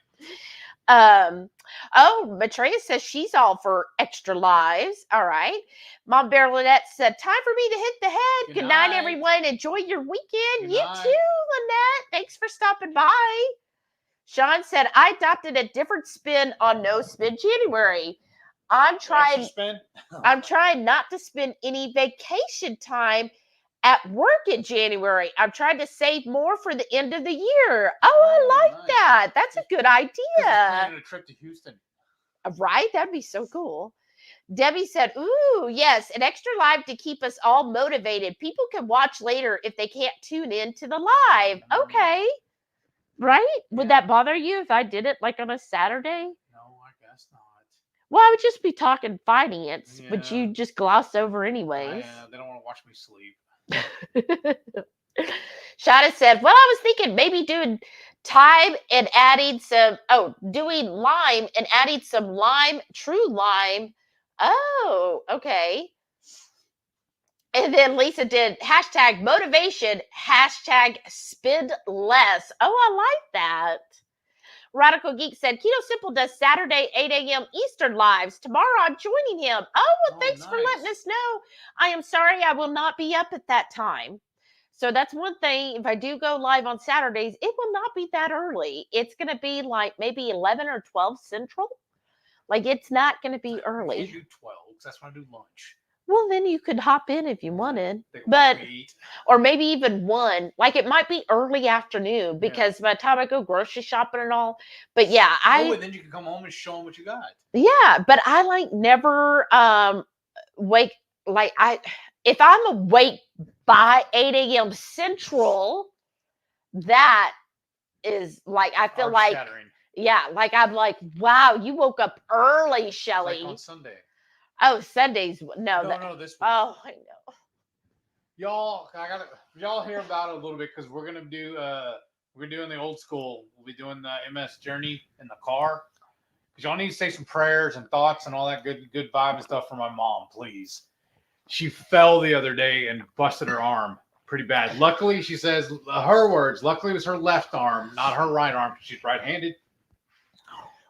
Speaker 1: Maitreya says she's all for extra lives. All right. Mom Bear Lynette said, time for me to hit the head. Good night, everyone. Enjoy your weekend. You too, Lynette. Thanks for stopping by. Sean said, I adopted a different spin on No Spin January. I'm trying not to spend any vacation time at work in January. I'm trying to save more for the end of the year. Oh, I like that. That's a good idea.
Speaker 2: Planning a trip to Houston.
Speaker 1: Right? That'd be so cool. Debbie said, ooh, yes, an extra live to keep us all motivated. People can watch later if they can't tune in to the live. Okay. Right? Would that bother you if I did it like on a Saturday?
Speaker 2: No, I guess not.
Speaker 1: Well, I would just be talking finance, but you just gloss over anyways.
Speaker 2: Yeah, they don't want to watch me sleep.
Speaker 1: Shada said, well, I was thinking maybe doing thyme and adding doing lime and adding some lime, true lime. Oh, okay. And then Lisa did hashtag motivation, hashtag spend less. Oh, I like that. Radical Geek said, Keto Simple does Saturday 8 a.m. Eastern lives. Tomorrow I'm joining him. Oh, well, thanks for letting us know. I am sorry I will not be up at that time. So that's one thing. If I do go live on Saturdays, it will not be that early. It's going to be like maybe 11 or 12 Central. Like, it's not going to be early.
Speaker 2: I can't do 12 because that's when I do lunch.
Speaker 1: Well, then you could hop in if you wanted, but or maybe even 1. Like it might be early afternoon because by the time I go grocery shopping and all. But yeah,
Speaker 2: and then you can come home and show them what you got.
Speaker 1: Yeah, but I like never wake if I'm awake by 8 a.m. Central, that is like I feel like like I'm like, wow, you woke up early, Shelly.
Speaker 2: Like on Sunday.
Speaker 1: Oh, Sundays. No,
Speaker 2: this week.
Speaker 1: Oh, I know.
Speaker 2: Y'all hear about it a little bit because we're doing the old school. We'll be doing the MS Journey in the car. Because y'all need to say some prayers and thoughts and all that good vibe and stuff for my mom, please. She fell the other day and busted her arm pretty bad. Luckily, she says her words. Luckily, it was her left arm, not her right arm. She's right-handed.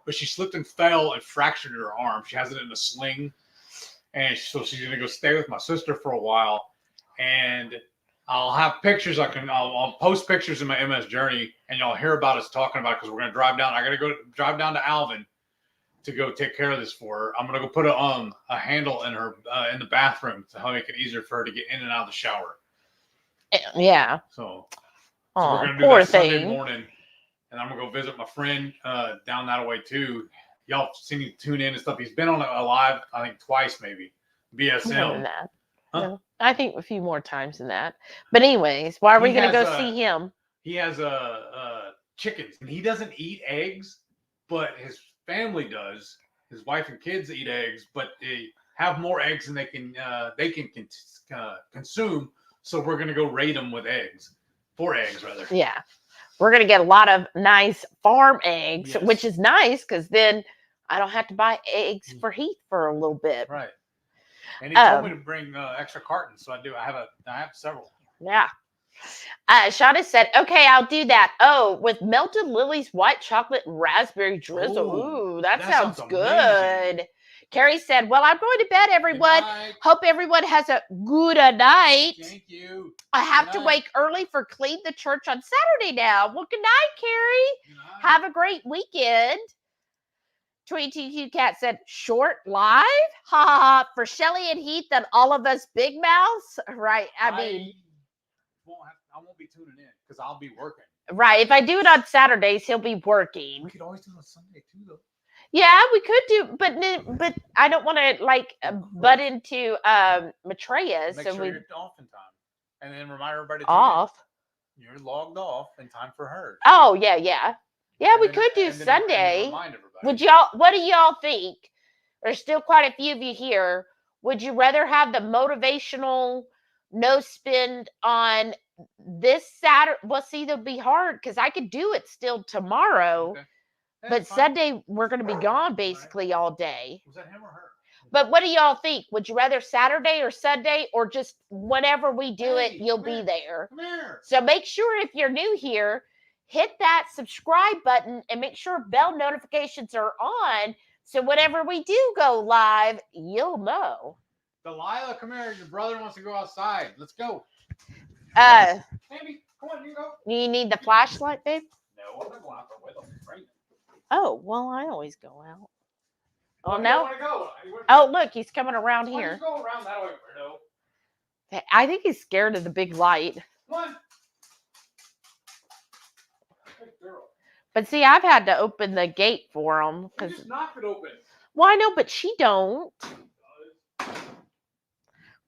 Speaker 2: But she slipped and fell and fractured her arm. She has it in a sling. And so she's going to go stay with my sister for a while. And I'll have pictures. I'll post pictures in my MS Journey. And y'all hear about us talking about it because we're going to drive down. I got to go drive down to Alvin to go take care of this for her. I'm gonna go put a handle in her in the bathroom to make it easier for her to get in and out of the shower.
Speaker 1: Yeah.
Speaker 2: So we're
Speaker 1: Oh,
Speaker 2: gonna do
Speaker 1: poor
Speaker 2: that Sunday
Speaker 1: thing.
Speaker 2: morning, and I'm gonna go visit my friend down that way too. Y'all seen him tune in and stuff. He's been on a live, I think twice maybe.
Speaker 1: More than
Speaker 2: BSM.
Speaker 1: that.
Speaker 2: Huh?
Speaker 1: No, I think a few more times than that. But anyways, why are we gonna go see him?
Speaker 2: He has chickens, and he doesn't eat eggs, but his family does. His wife and kids eat eggs, but they have more eggs than they can consume. So we're gonna go raid them with eggs, 4 eggs rather.
Speaker 1: Yeah, we're gonna get a lot of nice farm eggs,
Speaker 2: Yes.
Speaker 1: which is nice because then I don't have to buy eggs for Heath for a little bit.
Speaker 2: Right. And he told me to bring extra cartons, so I do. I have several.
Speaker 1: Yeah. Shauna said, "Okay, I'll do that." Oh, with melted lilies, white chocolate, and raspberry drizzle.
Speaker 2: Ooh,
Speaker 1: Ooh, that
Speaker 2: sounds
Speaker 1: good. Carrie said, "Well, I'm going to bed, everyone. Hope everyone has a good night.
Speaker 2: Thank you.
Speaker 1: I have to wake early for clean the church on Saturday now. Well, good night, Carrie.
Speaker 2: Good night.
Speaker 1: Have a great weekend." 22Q Cat said, "Short live? Ha ha ha. For Shelly and Heath and all of us big mouths." Right. I mean,
Speaker 2: I won't be tuning in because I'll be working.
Speaker 1: right. If I do it on Saturdays, he'll be working.
Speaker 2: We could always do it on Sunday too, though.
Speaker 1: Yeah, we could do, but I don't want to like butt into Maitreya.
Speaker 2: Make
Speaker 1: So
Speaker 2: sure
Speaker 1: we
Speaker 2: you're off in time, and then remind everybody to
Speaker 1: off.
Speaker 2: You're logged off in time for her.
Speaker 1: Oh yeah.
Speaker 2: And
Speaker 1: We
Speaker 2: then-
Speaker 1: could do
Speaker 2: and then
Speaker 1: Sunday.
Speaker 2: remind everybody.
Speaker 1: Would y'all? What do y'all think? There's still quite a few of you here. Would you rather have the motivational no spend on this Saturday? Well, see, that'll be hard because I could do it still tomorrow,
Speaker 2: Okay. Hey,
Speaker 1: but
Speaker 2: fine.
Speaker 1: Sunday we're going to be gone basically all day.
Speaker 2: Was that him or her?
Speaker 1: But what do y'all think? Would you rather Saturday or Sunday, or just whenever we do it, you'll be there?
Speaker 2: Come here.
Speaker 1: So make sure if you're new here, hit that subscribe button and make sure bell notifications are on. So whenever we do go live, you'll know.
Speaker 2: Delilah, come here. Your brother wants to go outside. Let's go. Baby, come on, you go.
Speaker 1: You need the flashlight, babe?
Speaker 2: No, I'm not going out there with them. Right.
Speaker 1: Oh, well, I always go out. Oh,
Speaker 2: Well,
Speaker 1: no.
Speaker 2: Go.
Speaker 1: Oh, look, he's coming around
Speaker 2: Why
Speaker 1: here.
Speaker 2: you go around that way, weirdo?
Speaker 1: I think he's scared of the big light.
Speaker 2: Come on. Good girl.
Speaker 1: But see, I've had to open the gate for him
Speaker 2: You
Speaker 1: because.
Speaker 2: just knocked it open.
Speaker 1: Well, I know, but she don't.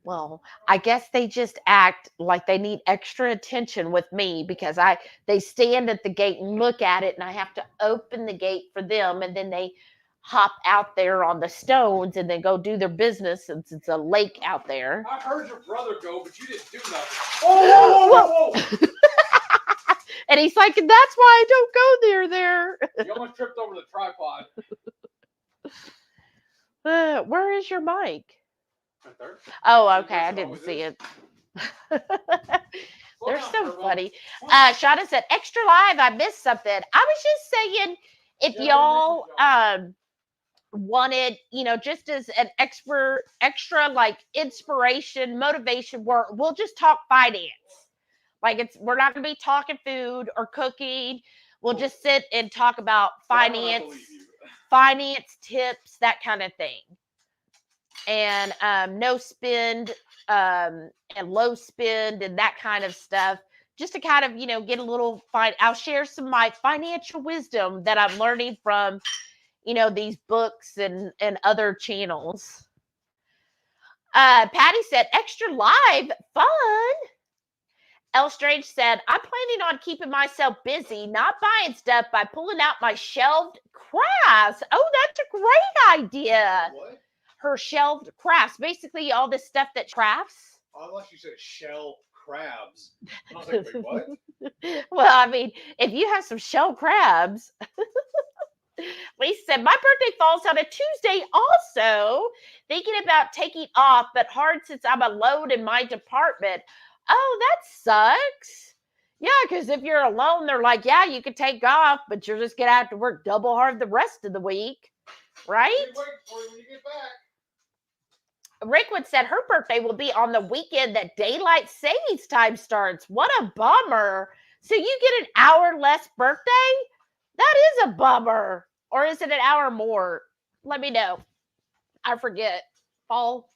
Speaker 1: Well, I guess they just act like they need extra attention with me because they stand at the gate and look at it, and I have to open the gate for them, and then they hop out there on the stones and then go do their business since it's a lake out there.
Speaker 2: I heard your brother go, but you didn't do nothing. Whoa.
Speaker 1: And he's like, that's why I don't go there.
Speaker 2: You almost tripped over the tripod.
Speaker 1: Where is your mic?
Speaker 2: Right there.
Speaker 1: Oh, okay. I didn't see it. They're so funny. Shauna said, extra live. I missed something. I was just saying, if y'all wanted, just as an extra like inspiration, motivation work, we'll just talk finance. Like we're not going to be talking food or cooking. We'll just sit and talk about finance tips, that kind of thing. And no spend and low spend and that kind of stuff, just to kind of, get a little I'll share some of my financial wisdom that I'm learning from, these books and other channels. Patty said, extra live, fun. L Strange said, I'm planning on keeping myself busy, not buying stuff, by pulling out my shelved crafts. Oh, that's a great idea.
Speaker 2: What?
Speaker 1: Her shelved crafts, basically all this stuff that crafts.
Speaker 2: I thought you said shell crabs. I was like, wait, what?
Speaker 1: Well, I mean, if you have some shell crabs. Lisa said, my birthday falls on a Tuesday also. Thinking about taking off, but hard since I'm alone in my department. Oh, that sucks. Yeah, because if you're alone, they're like, yeah, you can take off, but you're just going to have to work double hard the rest of the week. Right?
Speaker 2: Wait for you when you get back.
Speaker 1: Rickwood said her birthday will be on the weekend that daylight savings time starts. What a bummer. So you get an hour less birthday? That is a bummer. Or is it an hour more? let me know. I forget. Fall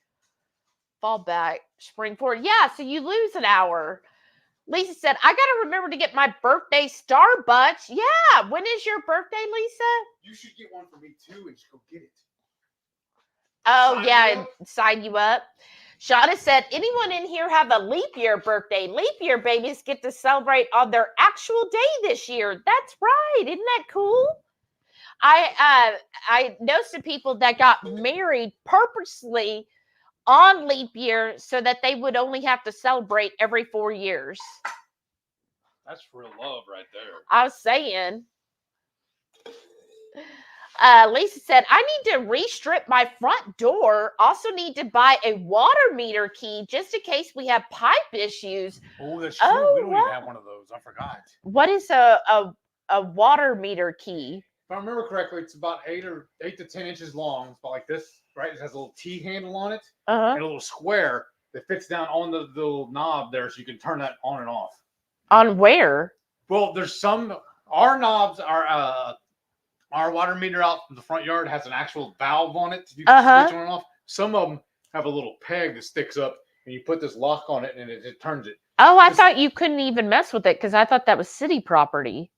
Speaker 1: back, spring forward. Yeah, so you lose an hour. Lisa said, I got to remember to get my birthday Starbucks. Yeah, when is your birthday, Lisa?
Speaker 2: You should get one for me too and just go get it.
Speaker 1: Oh,
Speaker 2: Sign
Speaker 1: yeah,
Speaker 2: you
Speaker 1: and
Speaker 2: up?
Speaker 1: sign you up. Shauna said, anyone in here have a leap year birthday? Leap year babies get to celebrate on their actual day this year. That's right. Isn't that cool? I know some people that got married purposely on leap year so that they would only have to celebrate every 4 years.
Speaker 2: That's real love right there.
Speaker 1: I was saying. Lisa said, I need to restrip my front door. Also need to buy a water meter key just in case we have pipe issues.
Speaker 2: Oh, that's true.
Speaker 1: Oh,
Speaker 2: We don't even have one of those. I forgot.
Speaker 1: What is a water meter key?
Speaker 2: If I remember correctly, it's about 8 to 10 inches long. It's about like this, right? It has a little T handle on it
Speaker 1: Uh-huh.
Speaker 2: and a little square that fits down on the little knob there, so you can turn that on and off.
Speaker 1: On where?
Speaker 2: Well, there's some. Our knobs are our water meter out in the front yard has an actual valve on it to switch on and off. Some of them have a little peg that sticks up, and you put this lock on it, and it turns it.
Speaker 1: Oh, I thought you couldn't even mess with it because I thought that was city property.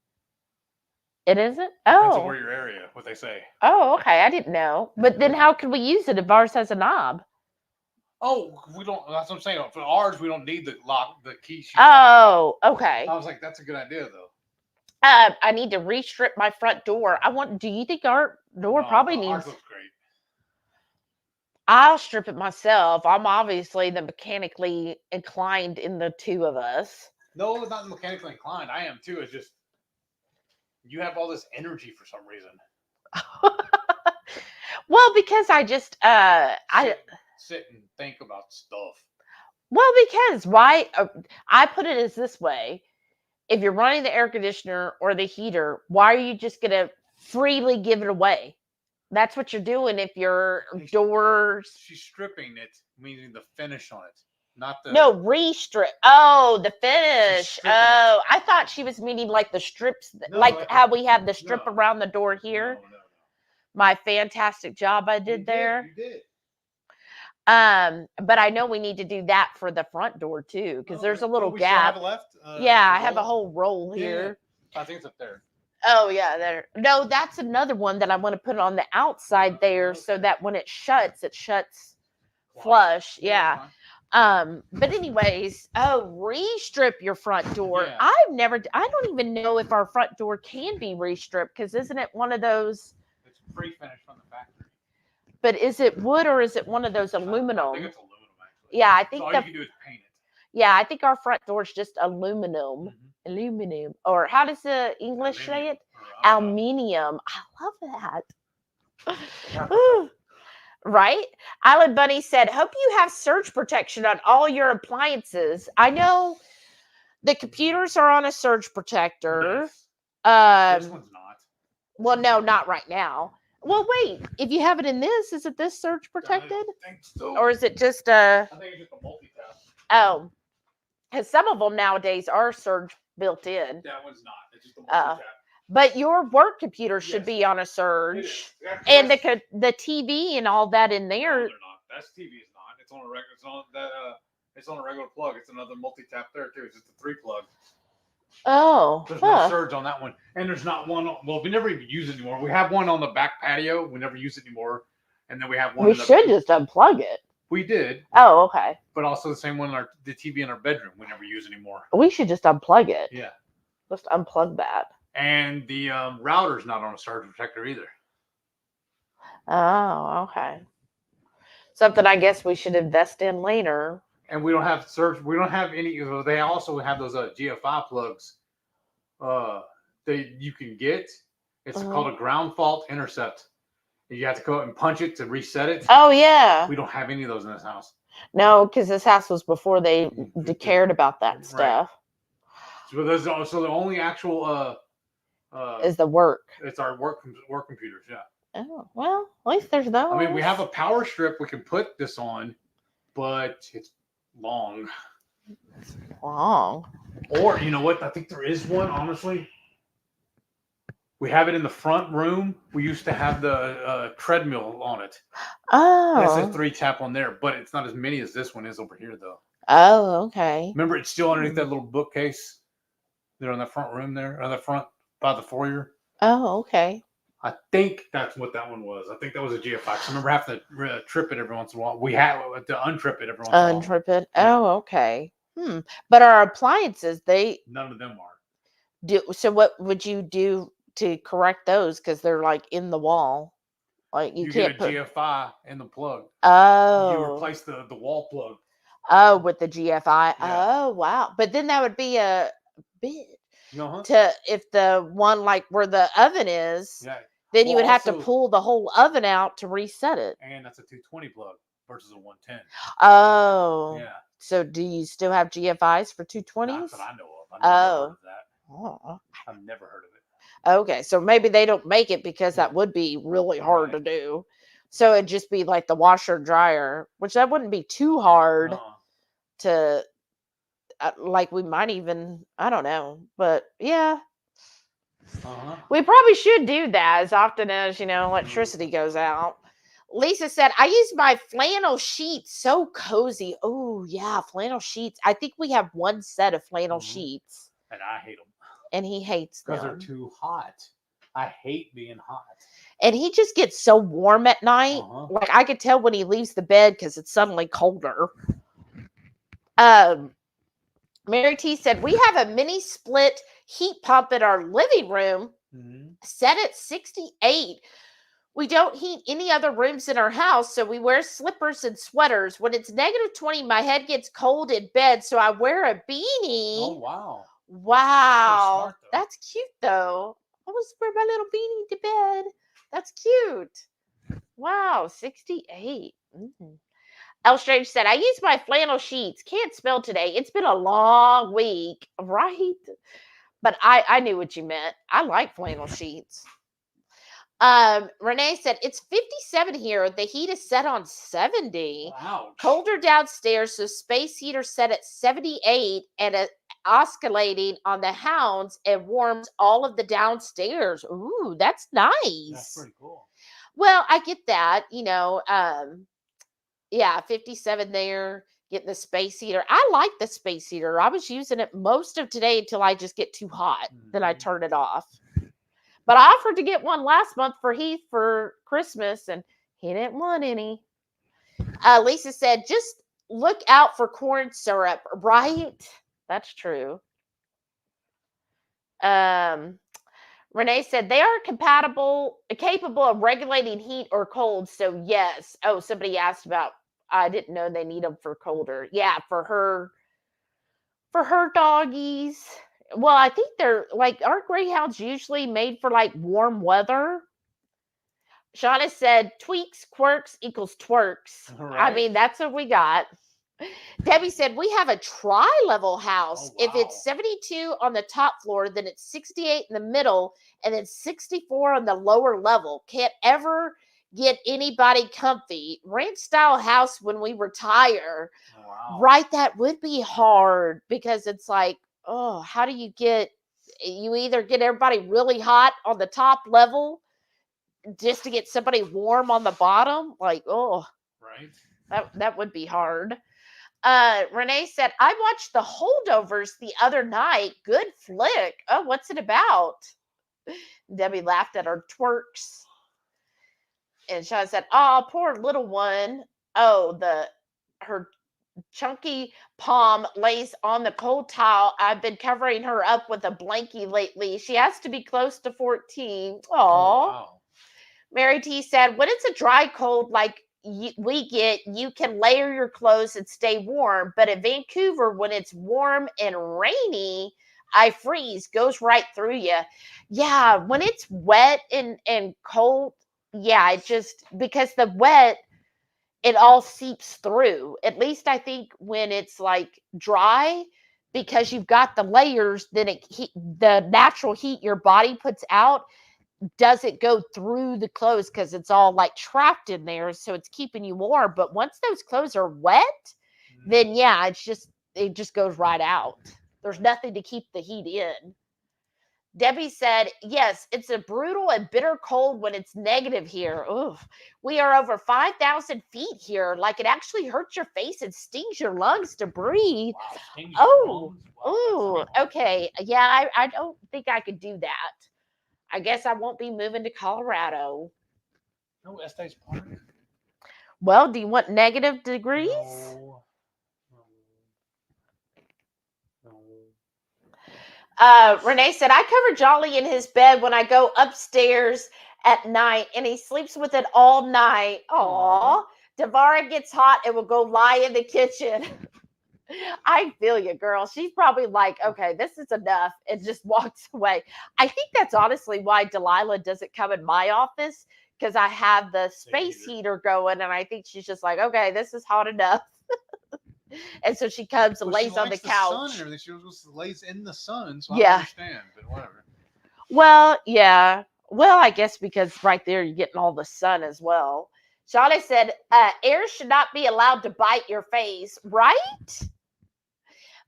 Speaker 1: It isn't?
Speaker 2: Depends
Speaker 1: Oh.
Speaker 2: on where your area, what they say.
Speaker 1: Oh, okay. I didn't know. But then how could we use it if ours has a knob?
Speaker 2: Oh, we don't. That's what I'm saying. For ours, we don't need the lock, the key.
Speaker 1: Oh, okay.
Speaker 2: I was like, that's a good idea, though.
Speaker 1: I need to restrip my front door. Do you think our door probably needs?
Speaker 2: Ours looks great.
Speaker 1: I'll strip it myself. I'm obviously the mechanically inclined in the two of us.
Speaker 2: No, it's not mechanically inclined. I am too. It's just you have all this energy for some reason.
Speaker 1: Well, because I just
Speaker 2: sit and think about stuff.
Speaker 1: Well, because why? I put it as this way: if you're running the air conditioner or the heater, why are you just gonna freely give it away? That's what you're doing if your doors.
Speaker 2: She's stripping it, meaning the finish on it, not the.
Speaker 1: No, restrip. Oh, the finish. Oh, I thought she was meaning like the strips, like how we have the strip around the door here.
Speaker 2: No.
Speaker 1: My fantastic job I did there.
Speaker 2: You did.
Speaker 1: But I know we need to do that for the front door too, because there's a little gap.
Speaker 2: Still have left?
Speaker 1: Yeah, I have a whole roll here.
Speaker 2: Yeah. I think it's up there.
Speaker 1: Oh yeah, there. No, that's another one that I want to put on the outside there, so that when it shuts flush. Yeah. But anyways, restrip your front door.
Speaker 2: Yeah.
Speaker 1: I don't even know if our front door can be restripped, because isn't it one of those?
Speaker 2: It's pre-finished from the factory.
Speaker 1: But is it wood or is it one of those aluminum?
Speaker 2: I think it's aluminum, actually.
Speaker 1: Yeah, I think
Speaker 2: so all you can do is paint it.
Speaker 1: Yeah, I think our front door is just aluminum.
Speaker 2: Mm-hmm.
Speaker 1: Aluminum. Or how does the English say it? Aluminium. I love that. Right? Island Bunny said, hope you have surge protection on all your appliances. I know the computers are on a surge protector.
Speaker 2: This one's not.
Speaker 1: Well, no, not right now. Well, wait. If you have it in this, is it this surge protected?
Speaker 2: I think so.
Speaker 1: Or is it just
Speaker 2: I think it's just a multi-tap.
Speaker 1: Oh, because some of them nowadays are surge built in.
Speaker 2: That one's not. It's just a multi-tap.
Speaker 1: But your work computer should be on a surge, and the TV and all that in there.
Speaker 2: No, they're not. That TV is not. It's on a regular. It's on a regular plug. It's another multi-tap there too. It's just a 3-plug.
Speaker 1: Oh,
Speaker 2: there's no surge on that one, and there's not one. Well, we never even use it anymore. We have one on the back patio. We never use it anymore, and then we have one.
Speaker 1: We should just unplug it.
Speaker 2: We did.
Speaker 1: Oh, okay.
Speaker 2: But also the same one in the TV in our bedroom. We never use anymore.
Speaker 1: We should just unplug it.
Speaker 2: Yeah.
Speaker 1: Just unplug that.
Speaker 2: And the router's not on a surge protector either.
Speaker 1: Oh, okay. Something I guess we should invest in later.
Speaker 2: And we don't have surge. We don't have any. They also have those GFI plugs. You can get. It's called a ground fault intercept. You have to go out and punch it to reset it.
Speaker 1: Oh yeah.
Speaker 2: We don't have any of those in this house.
Speaker 1: No, because this house was before they cared about that stuff.
Speaker 2: Right. So the only actual
Speaker 1: is the work.
Speaker 2: It's our work computers. Yeah.
Speaker 1: Oh well, at least there's those.
Speaker 2: I mean, we have a power strip we can put this on, but it's long.
Speaker 1: Long.
Speaker 2: Or you know what? I think there is one. Honestly, We have it in the front room. We used to have the treadmill on it.
Speaker 1: Oh.
Speaker 2: That's a 3-tap on there, but it's not as many as this one is over here, though.
Speaker 1: Oh, okay.
Speaker 2: Remember, it's still underneath that little bookcase there on the front room there, on the front by the foyer.
Speaker 1: Oh, okay.
Speaker 2: I think that's what that one was. I think that was a GFI. I remember having to trip it every once in a while. We had to untrip it every once in a while.
Speaker 1: Untrip it.
Speaker 2: Yeah.
Speaker 1: Oh, okay. But our appliances,
Speaker 2: None of them are.
Speaker 1: So what would you do to correct those? Because they're like in the wall. Like you can't
Speaker 2: get a GFI in the plug.
Speaker 1: Oh.
Speaker 2: You replace the wall plug.
Speaker 1: Oh, with the GFI.
Speaker 2: Yeah.
Speaker 1: Oh, wow. But then that would be a bit
Speaker 2: Uh-huh.
Speaker 1: if the one like where the oven is,
Speaker 2: Yeah.
Speaker 1: then you would have to
Speaker 2: also-
Speaker 1: pull the whole oven out to reset it.
Speaker 2: And that's a 220 plug versus a 110.
Speaker 1: Oh.
Speaker 2: Yeah.
Speaker 1: So do you still have GFIs for 220s?
Speaker 2: Not that I know of. I've never heard of that.
Speaker 1: Oh.
Speaker 2: I've never heard of it.
Speaker 1: Okay, so maybe they don't make it because that would be really hard to do. So it'd just be like the washer dryer, which that wouldn't be too hard to like we might even, I don't know, but yeah. We probably should do that as often as, electricity goes out. Lisa said, I use my flannel sheets. So cozy. Oh, yeah, flannel sheets. I think we have one set of flannel sheets.
Speaker 2: And I hate them.
Speaker 1: And he hates them.
Speaker 2: Because they're too hot. I hate being hot. And
Speaker 1: he just gets so warm at night. Like I could tell when he leaves the bed because it's suddenly colder. Mary T said, we have a mini split heat pump in our living room set at 68. We don't heat any other rooms in our house, so we wear slippers and sweaters. When it's -20, my head gets cold in bed, so I wear a beanie.
Speaker 2: Oh, wow.
Speaker 1: Wow.
Speaker 2: Smart,
Speaker 1: that's cute, though. I was wear my little beanie to bed. That's cute. Wow, 68. L Strange said, I use my flannel sheets. Can't spell today. It's been a long week, right? But I knew what you meant. I like flannel sheets. Renee said, it's 57 here. The heat is set on 70.
Speaker 2: Wow.
Speaker 1: Colder downstairs, so space heater set at 78 and oscillating on the hounds and warms all of the downstairs. Ooh, that's nice.
Speaker 2: That's pretty cool.
Speaker 1: Well, I get that, yeah, 57 there, getting the space heater. I like the space heater. I was using it most of today until I just get too hot. Then I turn it off. But I offered to get one last month for Heath for Christmas, and he didn't want any. Lisa said, just look out for corn syrup, right? That's true. Renee said, they are capable of regulating heat or cold, so yes. Oh, somebody asked about, I didn't know they need them for colder. Yeah, for her doggies. Well, I think they're like, aren't greyhounds usually made for like warm weather? Shauna said, tweaks, quirks equals twerks. Right. I mean, that's what we got. Debbie said, we have a tri-level house. Oh, wow. If it's 72 on the top floor, then it's 68 in the middle, and then 64 on the lower level. Can't ever get anybody comfy. Ranch-style house when we retire. Oh, wow. Right, that would be hard because it's like, oh, how do you either get everybody really hot on the top level just to get somebody warm on the bottom? Like, oh, right. That would be hard. Renee said, I watched The Holdovers the other night. Good flick. Oh, what's it about? Debbie laughed at her twerks. And Sean said, oh, poor little one. Oh, her chunky palm lays on the cold towel. I've been covering her up with a blankie lately. She has to be close to 14. Aww. Oh, wow. Mary T said, when it's a dry cold like we get, you can layer your clothes and stay warm. But in Vancouver, when it's warm and rainy, I freeze. Goes right through you. Yeah, when it's wet and cold, yeah, it just, because the wet, it all seeps through. At least I think when it's like dry, because you've got the layers, then the natural heat your body puts out doesn't go through the clothes because it's all like trapped in there, so it's keeping you warm. But once those clothes are wet, then yeah, it just goes right out. There's nothing to keep the heat in. Debbie said, yes, it's a brutal and bitter cold when it's negative here. Oof. We are over 5,000 feet here. Like it actually hurts your face and stings your lungs to breathe.
Speaker 2: Wow, stings your
Speaker 1: Oh,
Speaker 2: lungs? Wow, that's
Speaker 1: okay. Yeah, I don't think I could do that. I guess I won't be moving to Colorado.
Speaker 2: no Estes Park.
Speaker 1: Well, do you want negative degrees?
Speaker 2: No.
Speaker 1: Renee said, I cover Jolly in his bed when I go upstairs at night, and he sleeps with it all night. Aw. Devara gets hot and will go lie in the kitchen. I feel you, girl. She's probably like, okay, this is enough, and just walks away. I think that's honestly why Delilah doesn't come in my office, because I have the space heater going, and I think she's just like, okay, this is hot enough. And so she comes and lays on the couch.
Speaker 2: Sun and everything. She was lays in the sun, so
Speaker 1: Yeah.
Speaker 2: I understand, but whatever.
Speaker 1: Well, yeah. Well, I guess because right there you're getting all the sun as well. Shawnee said, air should not be allowed to bite your face, right?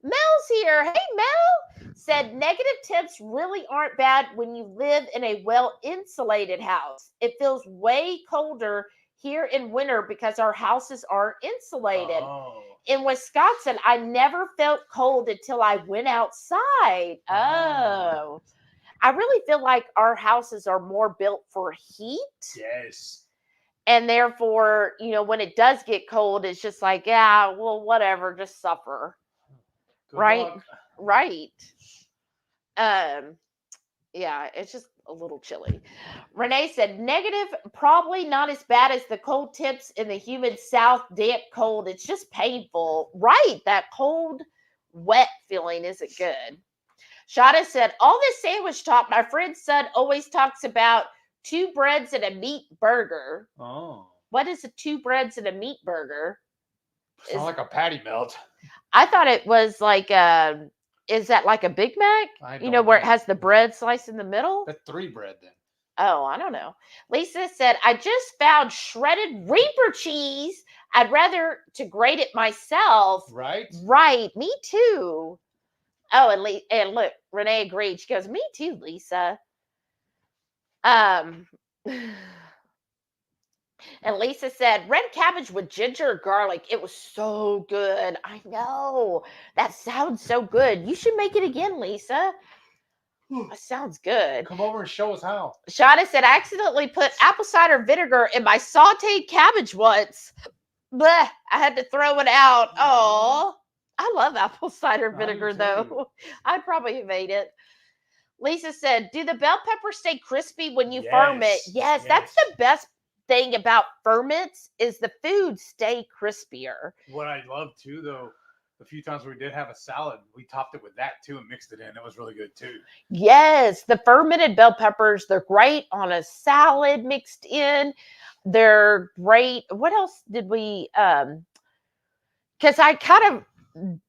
Speaker 1: Mel's here. Hey, Mel. Said negative temps really aren't bad when you live in a well-insulated house. It feels way colder here in winter because our houses aren't insulated.
Speaker 2: Oh.
Speaker 1: In Wisconsin, I never felt cold until I went outside. Oh. I really feel like our houses are more built for heat.
Speaker 2: Yes.
Speaker 1: And therefore, when it does get cold, it's just like, yeah, well, whatever, just suffer.
Speaker 2: Good
Speaker 1: right?
Speaker 2: luck.
Speaker 1: Right. Yeah, it's just a little chilly. Renee said, negative, probably not as bad as the cold temps in the humid south, damp cold. It's just painful. Right. That cold, wet feeling isn't good. Shada said, all this sandwich talk, my friend's son always talks about 2 breads and a meat burger.
Speaker 2: Oh.
Speaker 1: What is a 2 breads and a meat burger?
Speaker 2: It's not like a patty melt.
Speaker 1: I thought it was like is that like a Big Mac? Where it has the bread sliced in the middle?
Speaker 2: That's 3 bread then.
Speaker 1: Oh, I don't know. Lisa said, I just found shredded Reaper cheese. I'd rather to grate it myself.
Speaker 2: Right?
Speaker 1: Right. Me too. Oh, and look, Renee agreed. She goes, me too, Lisa. And Lisa said, red cabbage with ginger or garlic. It was so good. I know. That sounds so good. You should make it again, Lisa. That sounds good.
Speaker 2: Come over and show us how.
Speaker 1: Shada said, I accidentally put apple cider vinegar in my sauteed cabbage once. Bleh, I had to throw it out. Oh, I love apple cider vinegar, though. I'd probably have ate it. Lisa said, do the bell peppers stay crispy when you ferment? Yes, that's the best thing about ferments is the food stay crispier.
Speaker 2: What I love too, though, a few times we did have a salad, we topped it with that too and mixed it in. It was really good too.
Speaker 1: Yes, the fermented bell peppers, they're great on a salad mixed in. They're great. What else did we because I kind of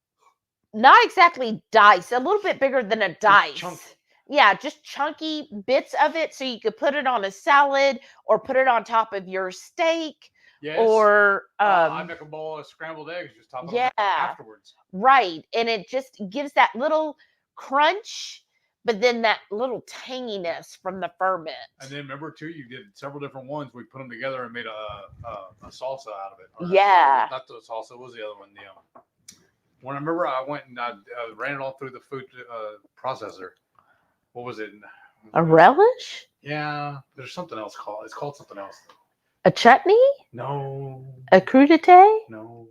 Speaker 1: not exactly dice, a little bit bigger than a dice. Yeah, just chunky bits of it so you could put it on a salad or put it on top of your steak.
Speaker 2: Yes.
Speaker 1: Or
Speaker 2: I make a bowl of scrambled eggs, just top it afterwards.
Speaker 1: Right. And it just gives that little crunch, but then that little tanginess from the ferment.
Speaker 2: And then remember too, you did several different ones. We put them together and made a salsa out of it. Not the salsa. What was the other one? When I remember I went and I ran it all through the food processor. What was it?
Speaker 1: A relish?
Speaker 2: Yeah. There's something else called. It's called something else.
Speaker 1: A chutney?
Speaker 2: No.
Speaker 1: A crudité?
Speaker 2: No.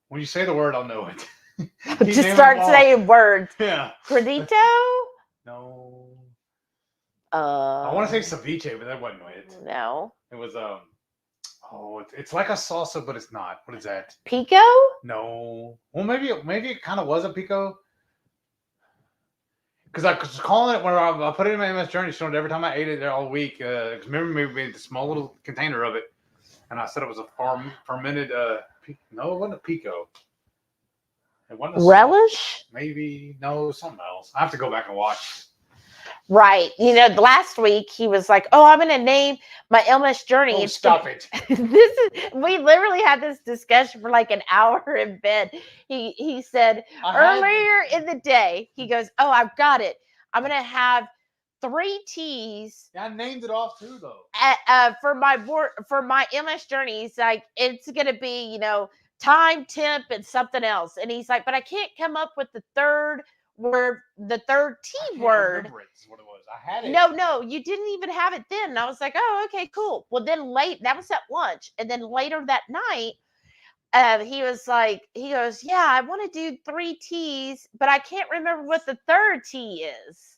Speaker 2: When you say the word, I'll know it.
Speaker 1: Just start saying words.
Speaker 2: Yeah.
Speaker 1: Crudito?
Speaker 2: No. I want to say ceviche, but that wasn't it.
Speaker 1: No.
Speaker 2: It was it's like a salsa, but it's not. What is that?
Speaker 1: Pico? No.
Speaker 2: Well, maybe it kind of was a pico. Because I was calling it when I put it in my MS Journey, showing it every time I ate it there all week. Because remember, we made a small little container of it, and I said it was a fermented. No, it wasn't a pico. It wasn't a
Speaker 1: relish.
Speaker 2: Maybe something else. I have to go back and watch.
Speaker 1: Right. Last week he was like, "Oh, I'm going to name my MS Journey."
Speaker 2: Oh, stop it.
Speaker 1: We literally had this discussion for like an hour in bed. He said earlier in the day, he goes, "Oh, I've got it. I'm going to have 3 teas.
Speaker 2: Yeah, I named it off too, though.
Speaker 1: For my MS journey. He's like, it's gonna be, time, temp, and something else. And he's like, but I can't come up with the third word, the third T word.
Speaker 2: Remember it is what it was. I had it.
Speaker 1: No, you didn't even have it then. And I was like, oh, okay, cool. Well, then that was at lunch, and then later that night, he was like, he goes, yeah, I want to do 3 T's, but I can't remember what the third T is.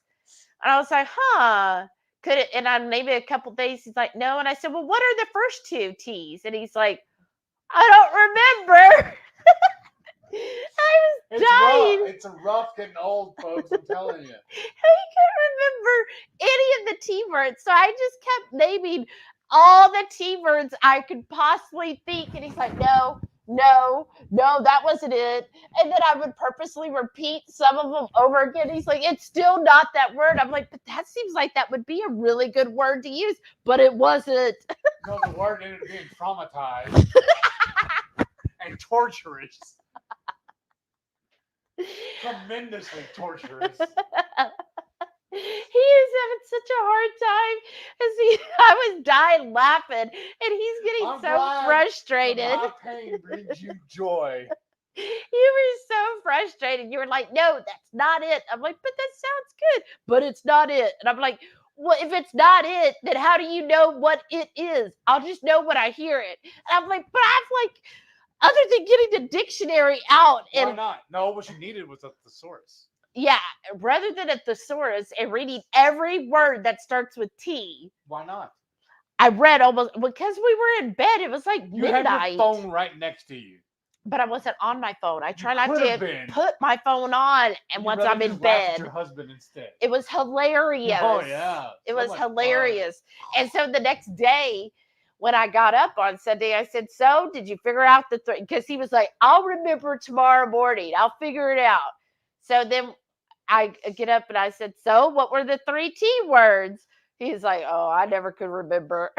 Speaker 1: And I was like, huh. Could it? And on maybe a couple days, he's like, no. And I said, well, what are the first 2 T's? And he's like, I don't remember. I was dying.
Speaker 2: Rough. It's a rough getting old, folks. I'm telling you.
Speaker 1: He couldn't remember any of the T words. So I just kept naming all the T words I could possibly think. And he's like, no, that wasn't it. And then I would purposely repeat some of them over again. He's like, it's still not that word. I'm like, but that seems like that would be a really good word to use, but it wasn't.
Speaker 2: No, the word ended up being traumatized and torturous. Tremendously torturous.
Speaker 1: He is having such a hard time I was dying laughing, and he's getting frustrated.
Speaker 2: My pain brings you joy.
Speaker 1: You were so frustrated. You were like, no, that's not it. I'm like, but that sounds good, but it's not it. And I'm like, well, if it's not it, then how do you know what it is? I'll just know when I hear it. And I'm like, but I've like, other than getting the dictionary out. And
Speaker 2: why not? No, what you needed was a thesaurus.
Speaker 1: Yeah, rather than a thesaurus and reading every word that starts with T.
Speaker 2: Why not?
Speaker 1: I read almost, because we were in bed. It was like midnight.
Speaker 2: You had your phone right next to you.
Speaker 1: But I wasn't on my phone. I try not to put my phone on, and once I'm in bed.
Speaker 2: At your husband instead.
Speaker 1: It was hilarious.
Speaker 2: Oh, yeah.
Speaker 1: It was hilarious. Fun. And so the next day, when I got up on Sunday, I said, so did you figure out the 3? Because he was like, I'll remember tomorrow morning. I'll figure it out. So then I get up and I said, so what were the 3 T words? He's like, oh, I never could remember.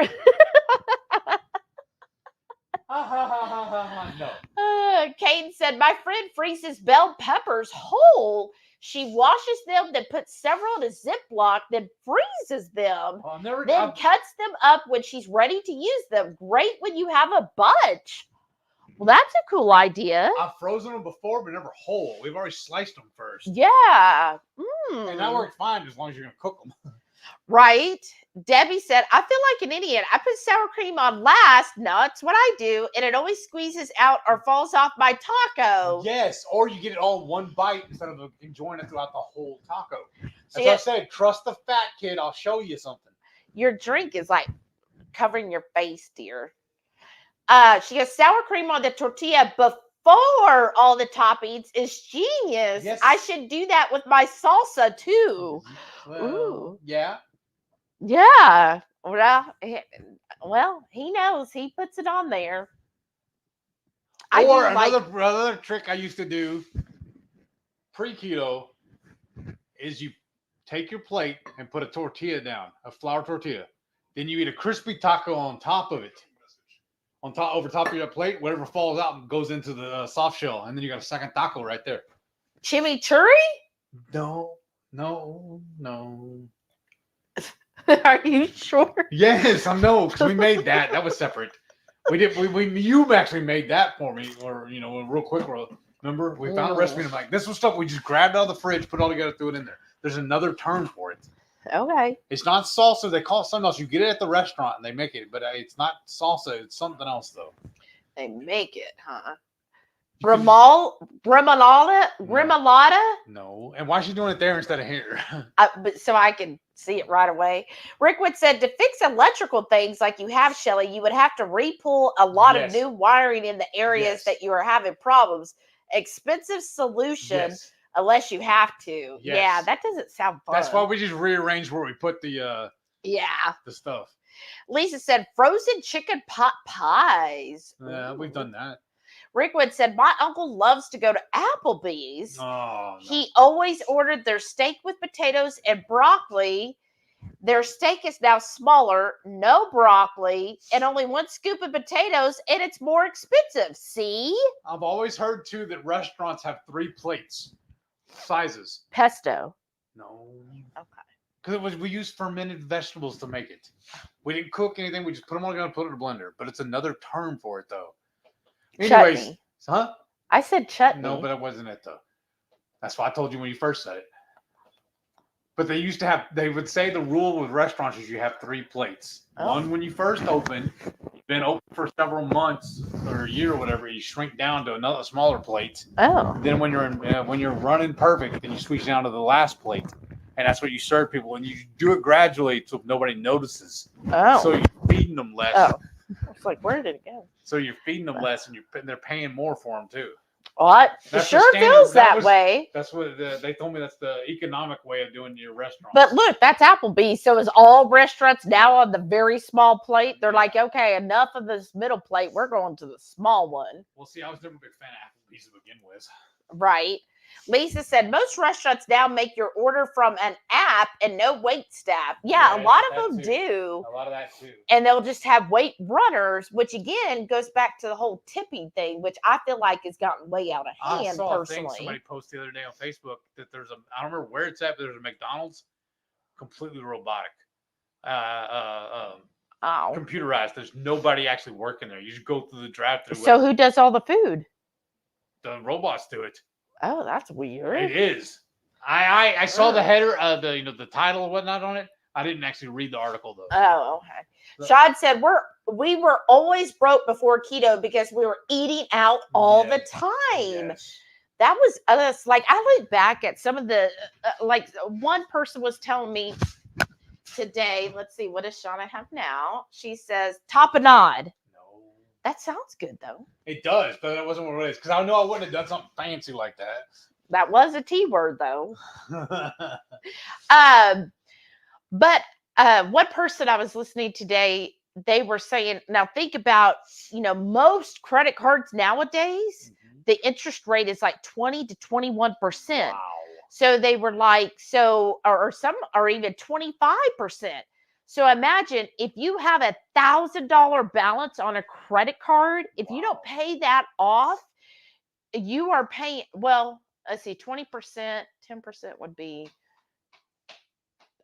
Speaker 2: No.
Speaker 1: Kate said, my friend freezes bell peppers whole. She washes them, then puts several in a Ziploc, then freezes them, then cuts them up when she's ready to use them. Great when you have a bunch. Well, that's a cool idea.
Speaker 2: I've frozen them before, but never whole. We've already sliced them first.
Speaker 1: Yeah.
Speaker 2: And that works fine as long as you're going to cook them.
Speaker 1: Right. Debbie said, I feel like an idiot. I put sour cream on last. No, that's what I do. And it always squeezes out or falls off my taco.
Speaker 2: Yes. Or you get it all in one bite instead of enjoying it throughout the whole taco. As I said, trust the fat kid. I'll show you something.
Speaker 1: Your drink is like covering your face, dear. She has sour cream on the tortilla before all the toppings is genius. Yes. I should do that with my salsa too.
Speaker 2: Well, yeah.
Speaker 1: Yeah. Well, he knows. He puts it on there.
Speaker 2: Or another trick I used to do pre-keto is you take your plate and put a tortilla down, a flour tortilla. Then you eat a crispy taco on top of it. Over top of your plate, whatever falls out goes into the soft shell, and then you got a second taco right there.
Speaker 1: Chimichurri?
Speaker 2: No.
Speaker 1: Are you sure?
Speaker 2: Yes, I know, because we made that. That was separate. You actually made that for me, or real quick. Remember, we found a recipe, and I'm like, this was stuff we just grabbed out of the fridge, put it all together, threw it in there. There's another term for it.
Speaker 1: Okay.
Speaker 2: It's not salsa. They call it something else. You get it at the restaurant and they make it, but it's not salsa. It's something else, though.
Speaker 1: They make it, huh? Remoulade?
Speaker 2: No. And why is she doing it there instead of here?
Speaker 1: But so I can see it right away. Rickwood said, to fix electrical things like you have, Shelly, you would have to re-pull a lot of new wiring in the areas that you are having problems. Expensive solution. Yes. Unless you have to. Yes. Yeah, that doesn't sound fun.
Speaker 2: That's why we just rearranged where we put the stuff.
Speaker 1: Lisa said frozen chicken pot pies.
Speaker 2: Yeah, we've done that.
Speaker 1: Rickwood said, my uncle loves to go to Applebee's.
Speaker 2: Oh, no.
Speaker 1: He always ordered their steak with potatoes and broccoli. Their steak is now smaller, no broccoli, and only 1 scoop of potatoes, and it's more expensive. See?
Speaker 2: I've always heard, too, that restaurants have 3 plates. Sizes.
Speaker 1: Pesto.
Speaker 2: No.
Speaker 1: Okay.
Speaker 2: Because we used fermented vegetables to make it. We didn't cook anything. We just put them all together and put it in a blender. But it's another term for it, though. Anyways,
Speaker 1: Chutney.
Speaker 2: huh?
Speaker 1: I said chutney.
Speaker 2: No, but it wasn't it, though. That's why I told you when you first said it. But they would say the rule with restaurants is you have 3 plates.
Speaker 1: Oh.
Speaker 2: One when you first open, you've been open for several months or a year or whatever, you shrink down to another smaller plate.
Speaker 1: Oh.
Speaker 2: Then when you're running perfect, then you squeeze down to the last plate. And that's what you serve people. And you do it gradually so nobody notices.
Speaker 1: Oh.
Speaker 2: So you're feeding them less.
Speaker 1: Oh. I was like, where did it go?
Speaker 2: So you're feeding them less, and they're paying more for them too.
Speaker 1: What? It
Speaker 2: That's
Speaker 1: sure
Speaker 2: the standard.
Speaker 1: feels that way.
Speaker 2: That's what they told me. That's the economic way of doing your restaurant.
Speaker 1: But look, that's Applebee's. So is all restaurants now on the very small plate? They're like, okay, enough of this middle plate. We're going to the small one.
Speaker 2: Well, see, I was never a big fan of Applebee's to begin with.
Speaker 1: Right. Lisa said most restaurants now make your order from an app and no wait staff. Yeah, a lot of them do.
Speaker 2: A lot of that too.
Speaker 1: And they'll just have wait runners, which again goes back to the whole tipping thing, which I feel like has gotten way out of hand.
Speaker 2: I saw
Speaker 1: personally.
Speaker 2: a thing somebody posted the other day on Facebook that I don't remember where it's at, but there's a McDonald's completely robotic, computerized. There's nobody actually working there. You just go through the drive-through.
Speaker 1: So who does all the food?
Speaker 2: The robots do it.
Speaker 1: Oh, that's weird.
Speaker 2: It is. I saw the header, the title and whatnot on it. I didn't actually read the article though.
Speaker 1: Oh, okay. Sean said we were always broke before keto because we were eating out all the time.
Speaker 2: Yes.
Speaker 1: That was us. Like I look back at some of the like one person was telling me today. Let's see, what does Shauna have now? She says tapenade. That sounds good, though.
Speaker 2: It does, but that wasn't what it is. Because I know I wouldn't have done something fancy like that.
Speaker 1: That was a T word, though. But one person I was listening today, they were saying, now think about, most credit cards nowadays, the interest rate is like 20 to 21%.
Speaker 2: Wow.
Speaker 1: So they were like, or some are even 25%. So imagine if you have $1,000 balance on a credit card, if you don't pay that off, you are paying, well, let's see, 20%, 10% would be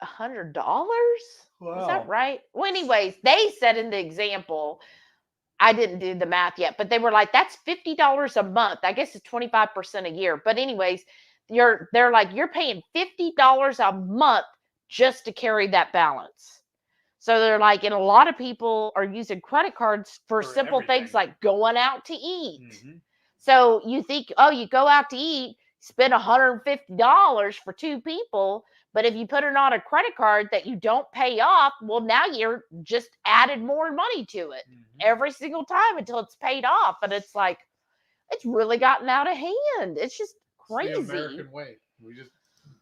Speaker 1: $100. Wow. Is that right? Well, anyways, they said in the example, I didn't do the math yet, but they were like, that's $50 a month. I guess it's 25% a year. But anyways, they're like, you're paying $50 a month just to carry that balance. So they're like, and a lot of people are using credit cards for simple
Speaker 2: everything.
Speaker 1: things like going out to eat. Mm-hmm. So you think, you go out to eat, spend $150 for 2 people. But if you put it on a credit card that you don't pay off, well, now you're just added more money to it every single time until it's paid off. And it's like, it's really gotten out of hand. It's just crazy.
Speaker 2: It's the American way. We just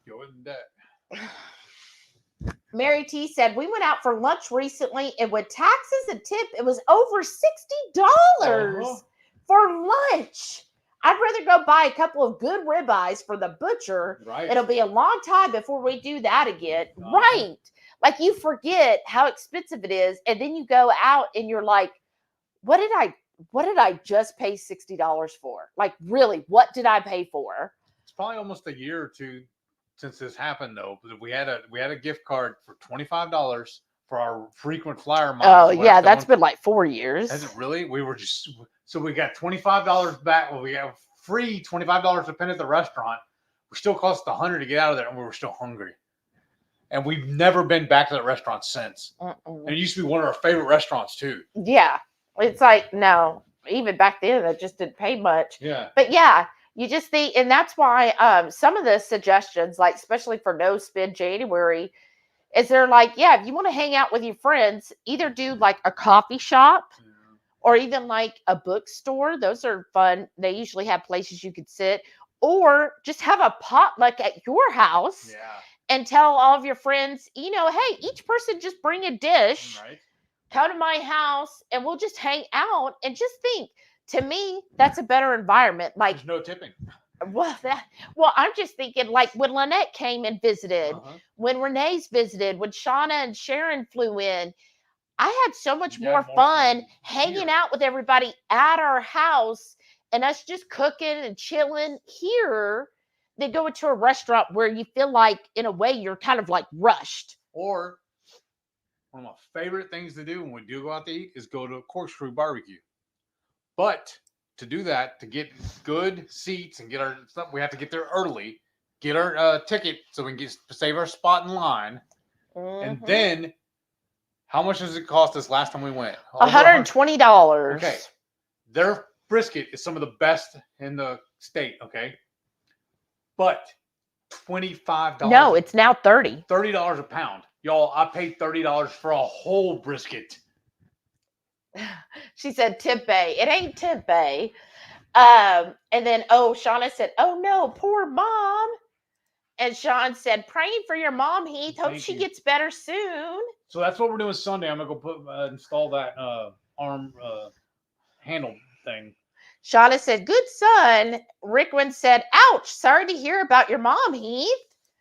Speaker 2: go in debt.
Speaker 1: Mary T said, we went out for lunch recently, and with taxes and tip, it was over $60 for lunch. I'd rather go buy a couple of good ribeyes for the butcher.
Speaker 2: Right.
Speaker 1: It'll be a long time before we do that again. Right. Like you forget how expensive it is, and then you go out and you're like, what did I just pay $60 for? Like, really, what did I pay for?
Speaker 2: It's probably almost a year or two since this happened, though. But we had a gift card for $25 for our frequent flyer miles.
Speaker 1: Oh yeah, that's been like 4 years.
Speaker 2: Has it really? We got $25 back. Well, we have free $25 to spend at the restaurant. We still cost $100 to get out of there, and we were still hungry. And we've never been back to that restaurant since. And it used to be one of our favorite restaurants too.
Speaker 1: Yeah, it's like no, even back then that just didn't pay much.
Speaker 2: Yeah,
Speaker 1: but yeah. You just think, and that's why some of the suggestions, like especially for No Spend January, is they're like, yeah, if you want to hang out with your friends, either do like a coffee shop or even like a bookstore. Those are fun. They usually have places you could sit, or just have a potluck at your house and tell all of your friends, hey, each person just bring a dish, come to my house, and we'll just hang out and just think. To me, that's a better environment. Like
Speaker 2: there's no tipping.
Speaker 1: Well, I'm just thinking like when Lynette came and visited, when Renee's visited, when Shauna and Sharon flew in, I had so much more fun hanging out with everybody at our house and us just cooking and chilling here than going to a restaurant where you feel like, in a way, you're kind of like rushed.
Speaker 2: Or one of my favorite things to do when we do go out to eat is go to a Corkscrew barbecue. But to do that, to get good seats and get our stuff, we have to get there early, get our ticket so we can save our spot in line. And then, how much does it cost us last time we went?
Speaker 1: $120.
Speaker 2: Okay. Their brisket is some of the best in the state, okay? But $25.
Speaker 1: No, it's now $30.
Speaker 2: $30 a pound. Y'all, I paid $30 for a whole brisket.
Speaker 1: She said tempeh. It ain't tempeh. And then, Shauna said, oh no, poor mom. And Sean said, praying for your mom, Heath. Hope she gets better soon.
Speaker 2: So that's what we're doing Sunday. I'm going to go install that arm handle thing.
Speaker 1: Shauna said, good son. Rickwin said, ouch. Sorry to hear about your mom, Heath.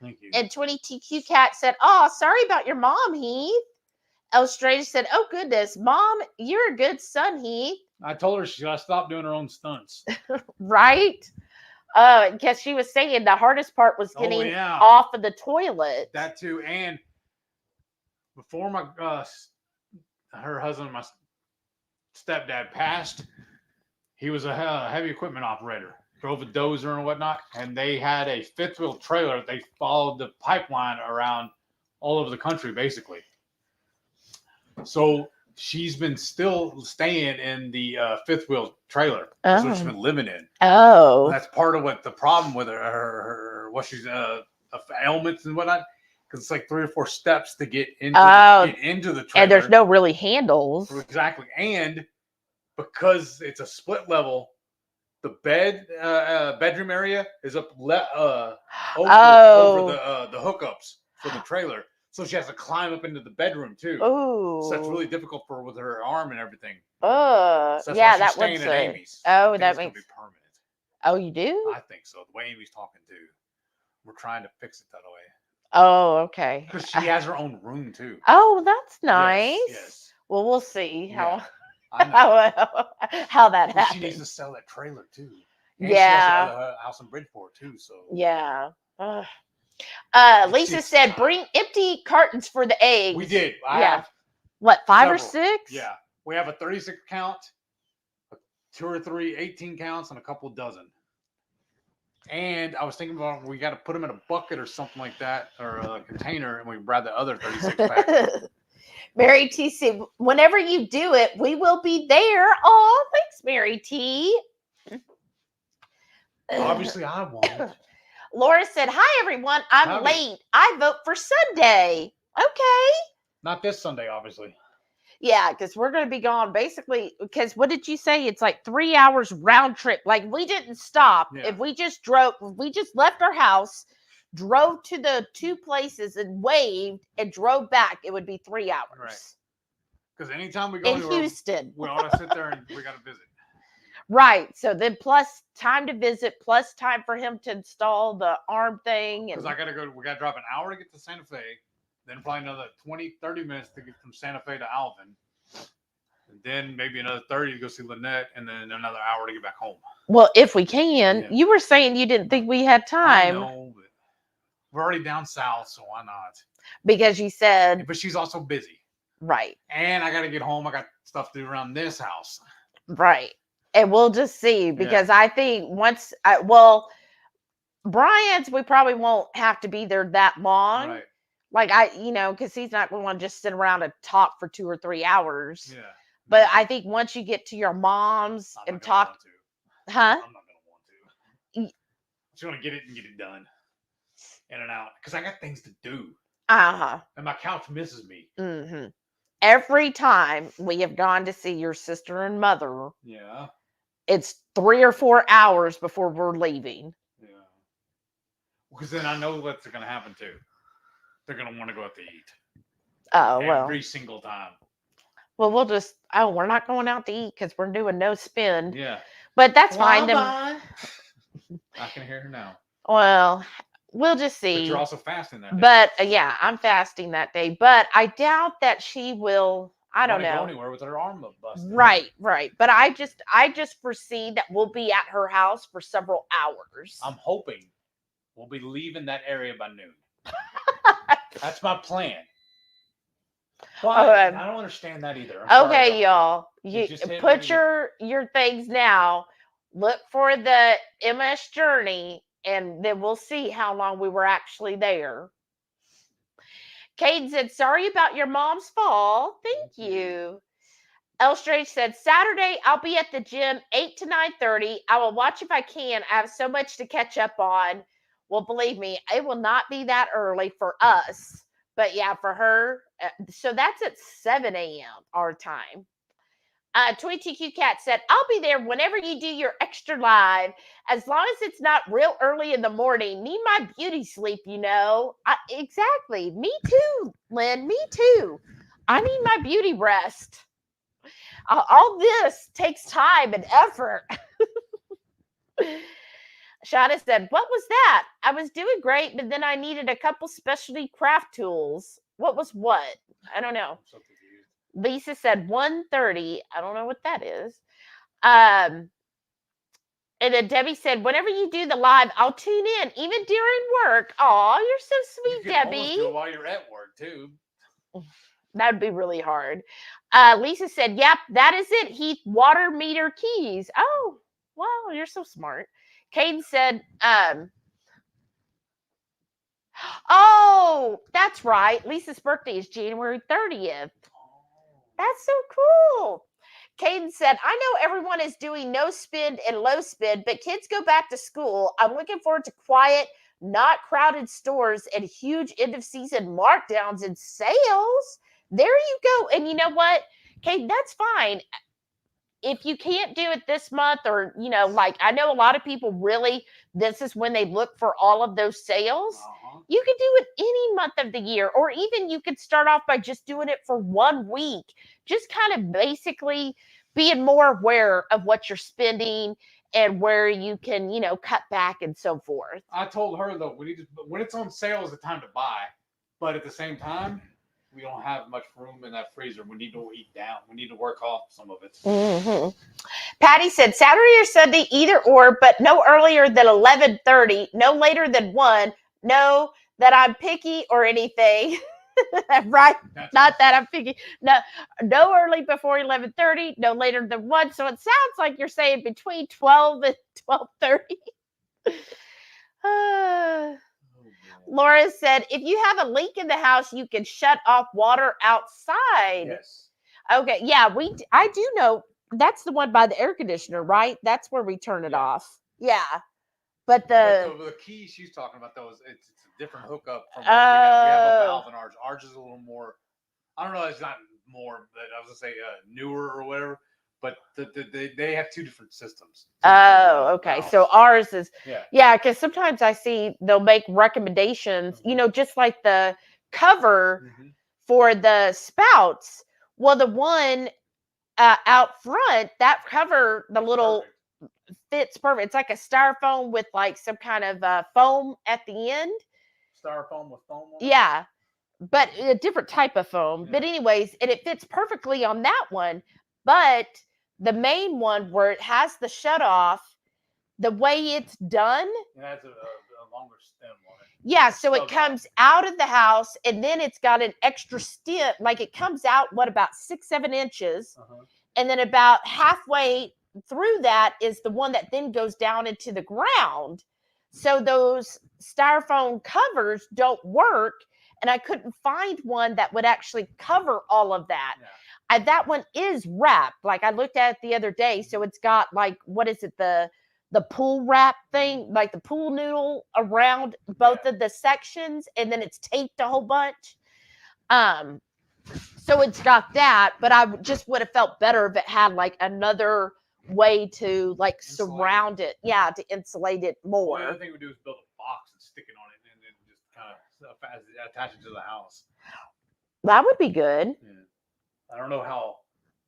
Speaker 2: Thank you.
Speaker 1: And 20TQ Cat said, oh, sorry about your mom, Heath. Elstrada said, oh, goodness, Mom, you're a good son, Heath.
Speaker 2: I told her she got to stop doing her own stunts.
Speaker 1: Right? Because she was saying the hardest part was getting off of the toilet.
Speaker 2: That too. And before my her husband, my stepdad, passed, he was a heavy equipment operator. Drove a dozer and whatnot. And they had a fifth wheel trailer. They followed the pipeline around all over the country, basically. So she's been still staying in the fifth wheel trailer. That's what she's been living in.
Speaker 1: Oh.
Speaker 2: And that's part of what the problem with her what she's ailments and whatnot. Because it's like 3 or 4 steps to get into the trailer.
Speaker 1: And there's no really handles.
Speaker 2: Exactly. And because it's a split level, the bedroom area is up over the hookups for the trailer. So she has to climb up into the bedroom too.
Speaker 1: Oh,
Speaker 2: so that's really difficult for her with her arm and everything.
Speaker 1: So
Speaker 2: that's
Speaker 1: yeah,
Speaker 2: why
Speaker 1: that
Speaker 2: she's staying at Amy's.
Speaker 1: Oh, that makes
Speaker 2: be permanent.
Speaker 1: Oh, you do?
Speaker 2: I think so. The way Amy's talking too, we're trying to fix it that way.
Speaker 1: Oh, okay.
Speaker 2: Because she has her own room too.
Speaker 1: Oh, that's nice.
Speaker 2: Yes.
Speaker 1: Well, we'll see how
Speaker 2: how
Speaker 1: that happens.
Speaker 2: She needs to sell that trailer too.
Speaker 1: And
Speaker 2: she has a house in Bridgeport too. So
Speaker 1: yeah. Lisa said, bring empty cartons for the eggs.
Speaker 2: We did. I have
Speaker 1: what, 5
Speaker 2: several.
Speaker 1: or 6?
Speaker 2: Yeah. We have a 36 count, 2 or 3 18 counts, and a couple dozen. And I was thinking about we got to put them in a bucket or something like that, or a container, and we grab the other 36 pack.
Speaker 1: Mary T said, whenever you do it, we will be there. Oh, thanks, Mary T.
Speaker 2: Obviously, I won't.
Speaker 1: Laura said, hi, everyone. I'm late. I vote for Sunday. Okay.
Speaker 2: Not this Sunday, obviously.
Speaker 1: Yeah, because we're going to be gone basically. Because what did you say? It's like 3 hours round trip. Like we didn't stop. Yeah. If we just left our house, drove to the 2 places and waved and drove back, it would be 3 hours.
Speaker 2: Right. Because anytime we go
Speaker 1: in Houston,
Speaker 2: we ought to sit there and we got to visit.
Speaker 1: Right. So then plus time to visit, plus time for him to install the arm thing.
Speaker 2: Because we got to drive an hour to get to Santa Fe, then probably another 20, 30 minutes to get from Santa Fe to Alvin. And then maybe another 30 to go see Lynette, and then another hour to get back home.
Speaker 1: Well, if we can. Yeah. You were saying you didn't think we had time.
Speaker 2: I know, but we're already down south, so why not?
Speaker 1: Because you said.
Speaker 2: But she's also busy.
Speaker 1: Right.
Speaker 2: And I got to get home. I got stuff to do around this house.
Speaker 1: Right. And we'll just see, because I think Brian's, we probably won't have to be there that long.
Speaker 2: Right.
Speaker 1: Like because he's not going to want to just sit around and talk for 2 or 3 hours.
Speaker 2: Yeah.
Speaker 1: But I think once you get to your mom's and talk. Huh?
Speaker 2: I'm not going to want to. I'm just going to get it done. In and out. Because I got things to do.
Speaker 1: Uh-huh.
Speaker 2: And my couch misses me.
Speaker 1: Mm-hmm. Every time we have gone to see your sister and mother.
Speaker 2: Yeah.
Speaker 1: It's 3 or 4 hours before we're leaving.
Speaker 2: Yeah. Because then I know what's going to happen too. They're going to want to go out to eat.
Speaker 1: Oh, well.
Speaker 2: Every single time.
Speaker 1: Well, we're not going out to eat because we're doing no spend.
Speaker 2: Yeah.
Speaker 1: But that's fine.
Speaker 2: I can hear her now.
Speaker 1: Well, we'll just see.
Speaker 2: But you're also fasting that day.
Speaker 1: But I'm fasting that day. But I doubt that she will. I don't know.
Speaker 2: Go anywhere with her arm busted.
Speaker 1: Right. But I just foresee that we'll be at her house for several hours.
Speaker 2: I'm hoping We'll be leaving that area by noon. That's my plan. Why? I don't understand that either.
Speaker 1: Okay, y'all. You put your things now. Look for the MS Journey, and then we'll see how long we were actually there. Caden said, sorry about your mom's fall. Thank you. L Strange said, Saturday, I'll be at the gym 8 to 9:30. I will watch if I can. I have so much to catch up on. Well, believe me, it will not be that early for us. But yeah, for her, so that's at 7 a.m. our time. 22Q Cat said, I'll be there whenever you do your extra live, as long as it's not real early in the morning. Need my beauty sleep, you know. Exactly. Me too, Lynn. Me too. I need my beauty rest. All this takes time and effort. Shauna said, what was that? I was doing great, but then I needed a couple specialty craft tools. What was what? I don't know. Lisa said 1:30. I don't know what that is. And then Debbie said, whenever you do the live, I'll tune in, even during work. Aw, you're so sweet,
Speaker 2: you can
Speaker 1: Debbie.
Speaker 2: Almost do it while you're at work, too.
Speaker 1: That would be really hard. Lisa said, yep, that is it, Heath. Water meter keys. Oh, wow, you're so smart. Caden said, oh, that's right. Lisa's birthday is January 30th. That's so cool. Caden said, I know everyone is doing no spend and low spend, but kids go back to school. I'm looking forward to quiet, not crowded stores and huge end of season markdowns and sales. There you go. And you know what, Caden, that's fine. If you can't do it this month, or, you know, like I know a lot of people really, this is when they look for all of those sales. You can do it any month of the year, or even you could start off by just doing it for 1 week. Just kind of basically being more aware of what you're spending and where you can, you know, cut back and so forth.
Speaker 2: I told her, though, when it's on sale is the time to buy. But at the same time, we don't have much room in that freezer. We need to eat down. We need to work off some of it.
Speaker 1: Mm-hmm. Patty said Saturday or Sunday, either or, but no earlier than 11:30, no later than 1. No, that I'm picky or anything. Right?
Speaker 2: That's
Speaker 1: Not
Speaker 2: awesome.
Speaker 1: that I'm picky. No early before 11:30, no later than 1. So it sounds like you're saying between 12 and 12:30. Laura said, if you have a leak in the house, you can shut off water outside.
Speaker 2: Yes.
Speaker 1: Okay. Yeah, I do know that's the one by the air conditioner, right? That's where we turn it off. Yeah. But
Speaker 2: the key she's talking about, though, it's a different hookup from what we have. We have a valve in ours. Ours is a little more, I don't know, it's not more, but I was going to say newer or whatever. But they have 2 different systems.
Speaker 1: Okay.
Speaker 2: Valves.
Speaker 1: So ours is,
Speaker 2: yeah,
Speaker 1: because sometimes I see they'll make recommendations, you know, just like the cover for the spouts. Well, the one out front, that cover, the little fits perfect. It's like a styrofoam with like some kind of foam at the end.
Speaker 2: Styrofoam with foam on it?
Speaker 1: Yeah. But a different type of foam. Yeah. But anyways, and it fits perfectly on that one. But the main one where it has the shut off, the way it's done.
Speaker 2: It has a longer stem on it.
Speaker 1: Yeah, so it comes out of the house, and then it's got an extra stem. Like it comes out, about 6-7 inches. And then about halfway through that is the one that then goes down into the ground. So those styrofoam covers don't work. And I couldn't find one that would actually cover all of that. Yeah. That one is wrapped. Like I looked at it the other day. So it's got like, what is it? The pool wrap thing, like the pool noodle around both of the sections. And then it's taped a whole bunch. So it's got that, but I just would have felt better if it had like another way to like surround it. Yeah. To insulate it more.
Speaker 2: The other thing we do is build a box and stick it on it and then just kind of attach it to the house.
Speaker 1: That would be good.
Speaker 2: Yeah. I don't know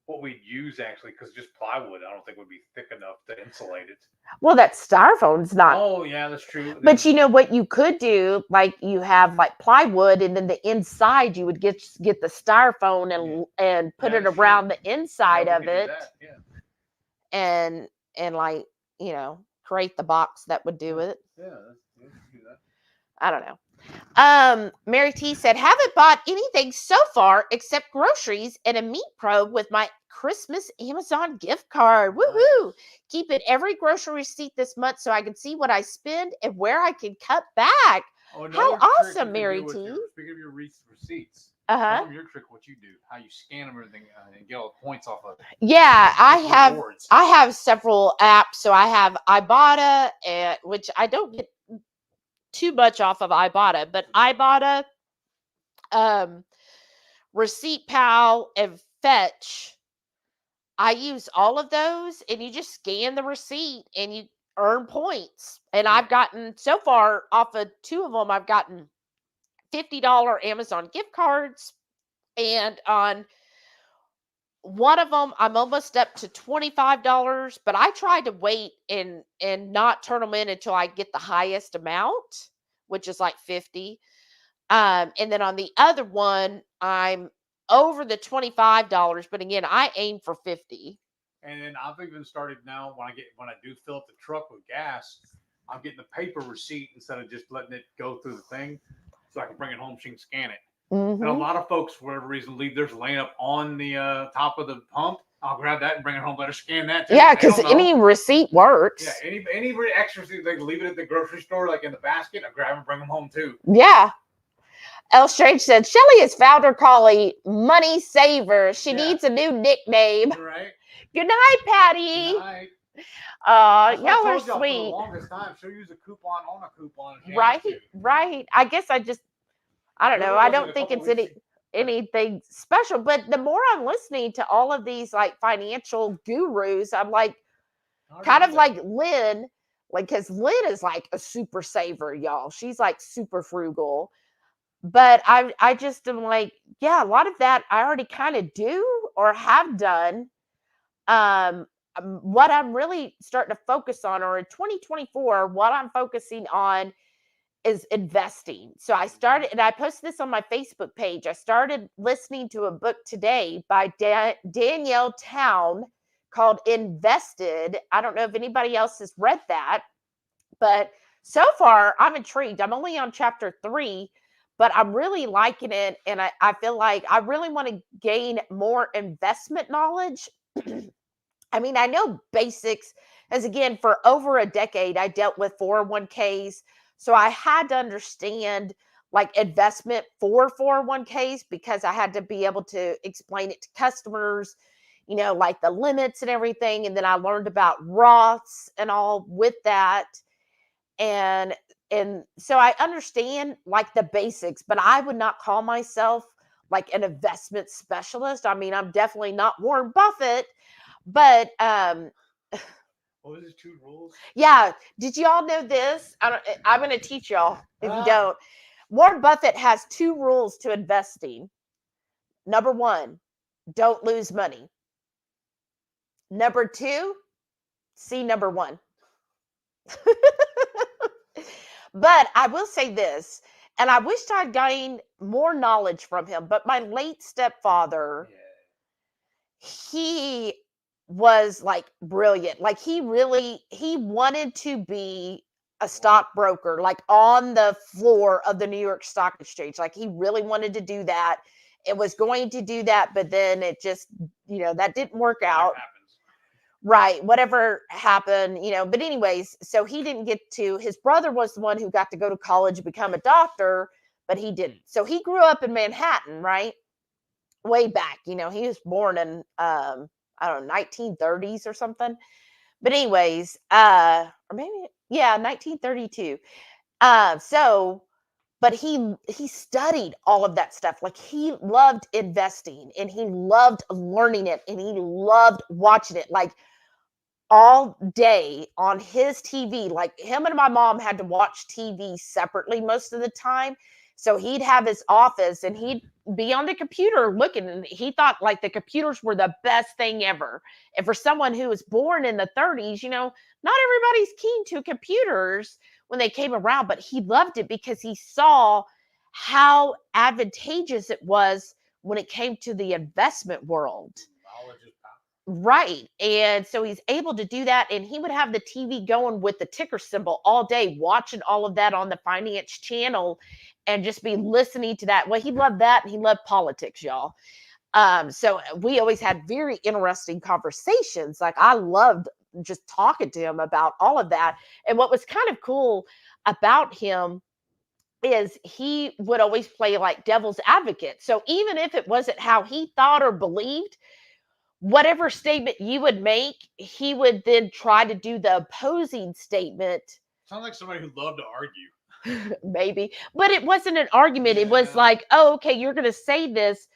Speaker 2: what we'd use actually, because just plywood I don't think would be thick enough to insulate it. Well, that styrofoam's not. Oh yeah, that's true.
Speaker 1: But you know what you could do? Like you have like plywood, and then the inside you would get the styrofoam and put it around the inside of it. And like, you know, create the box that would do it.
Speaker 2: Yeah, let's do that.
Speaker 1: I don't know. Mary T said, haven't bought anything so far except groceries and a meat probe with my Christmas Amazon gift card. Woohoo!
Speaker 2: Nice.
Speaker 1: Keeping every grocery receipt this month so I can see what I spend and where I can cut back.
Speaker 2: Oh,
Speaker 1: How
Speaker 2: another trick you
Speaker 1: awesome,
Speaker 2: can
Speaker 1: Mary
Speaker 2: do with
Speaker 1: T.
Speaker 2: speaking of your receipts,
Speaker 1: Uh-huh.
Speaker 2: tell them your trick, what you do, how you scan them, everything, and get all the points off of it.
Speaker 1: Yeah,
Speaker 2: Rewards.
Speaker 1: I have several apps. So I have Ibotta, which I don't get too much off of Ibotta, but Ibotta, Receipt Pal, and Fetch. I use all of those, and you just scan the receipt and you earn points. And I've gotten so far off of 2 of them, I've gotten $50 Amazon gift cards, and on one of them I'm almost up to $25, but I try to wait and not turn them in until I get the highest amount, which is like 50. And then on the other one, I'm over the $25, but again, I aim for 50.
Speaker 2: And then I've even started now when I do fill up the truck with gas, I'm getting the paper receipt instead of just letting it go through the thing, so I can bring it home. She can scan it.
Speaker 1: Mm-hmm.
Speaker 2: And a lot of folks, for whatever reason, leave theirs laying up on the top of the pump. I'll grab that and bring it home. Let her scan that too.
Speaker 1: Yeah, because any receipt works.
Speaker 2: Yeah, any extra receipt, they can leave it at the grocery store, like in the basket. I grab and bring them home too.
Speaker 1: Yeah. L. Strange said, Shelly has found her collie, Money Saver. She needs a new nickname.
Speaker 2: Right.
Speaker 1: Good night, Patty.
Speaker 2: Good night.
Speaker 1: Y'all are
Speaker 2: For the
Speaker 1: sweet.
Speaker 2: longest time, she'll use a coupon on a coupon.
Speaker 1: Right. I guess I don't know. I don't think it's anything special, but the more I'm listening to all of these like financial gurus, I'm like, kind of like Lynn, like, because Lynn is like a super saver, y'all. She's like super frugal. But I just am like, yeah, a lot of that I already kind of do or have done. What I'm really starting to focus on, or in 2024, what I'm focusing on is investing. So I started, and I posted this on my Facebook page. I started listening to a book today by Danielle Town called Invested. I don't know if anybody else has read that, but so far I'm intrigued. I'm only on chapter 3, but I'm really liking it. And I feel like I really want to gain more investment knowledge. I mean, I know basics, as again, for over a decade, I dealt with 401ks. So I had to understand like investment for 401ks because I had to be able to explain it to customers, like the limits and everything. And then I learned about Roths and all with that. And so I understand like the basics, but I would not call myself like an investment specialist. I mean, I'm definitely not Warren Buffett, but
Speaker 2: what was his 2 rules?
Speaker 1: Yeah. Did y'all know this? I'm going to teach y'all if you don't. Warren Buffett has 2 rules to investing. Number 1, don't lose money. Number 2, see number 1. But I will say this, and I wished I'd gained more knowledge from him, but my late stepfather, he was like brilliant. Like he wanted to be a stockbroker, like on the floor of the New York Stock Exchange. Like he really wanted to do that. It was going to do that, but then it just, that didn't work out. Right. Whatever happened, but anyways, so he didn't get to, his brother was the one who got to go to college and become a doctor, but he didn't. So he grew up in Manhattan, right? Way back, he was born in, I don't know, 1930s or something. But anyways, or maybe, 1932. But he studied all of that stuff. Like he loved investing and he loved learning it and he loved watching it. Like all day on his TV, like him and my mom had to watch TV separately most of the time. So he'd have his office and he'd be on the computer looking, and he thought like the computers were the best thing ever. And for someone who was born in the 30s, not everybody's keen to computers when they came around, but he loved it because he saw how advantageous it was when it came to the investment world. Right. And so he's able to do that. And he would have the TV going with the ticker symbol all day, watching all of that on the finance channel and just be listening to that. Well, he loved that. And he loved politics, y'all. So we always had very interesting conversations. Like I loved just talking to him about all of that. And what was kind of cool about him is he would always play like devil's advocate. So even if it wasn't how he thought or believed, whatever statement you would make, he would then try to do the opposing statement.
Speaker 2: Sounds like somebody who loved to argue.
Speaker 1: Maybe, but it wasn't an argument. It was like, oh, okay, you're going to say this,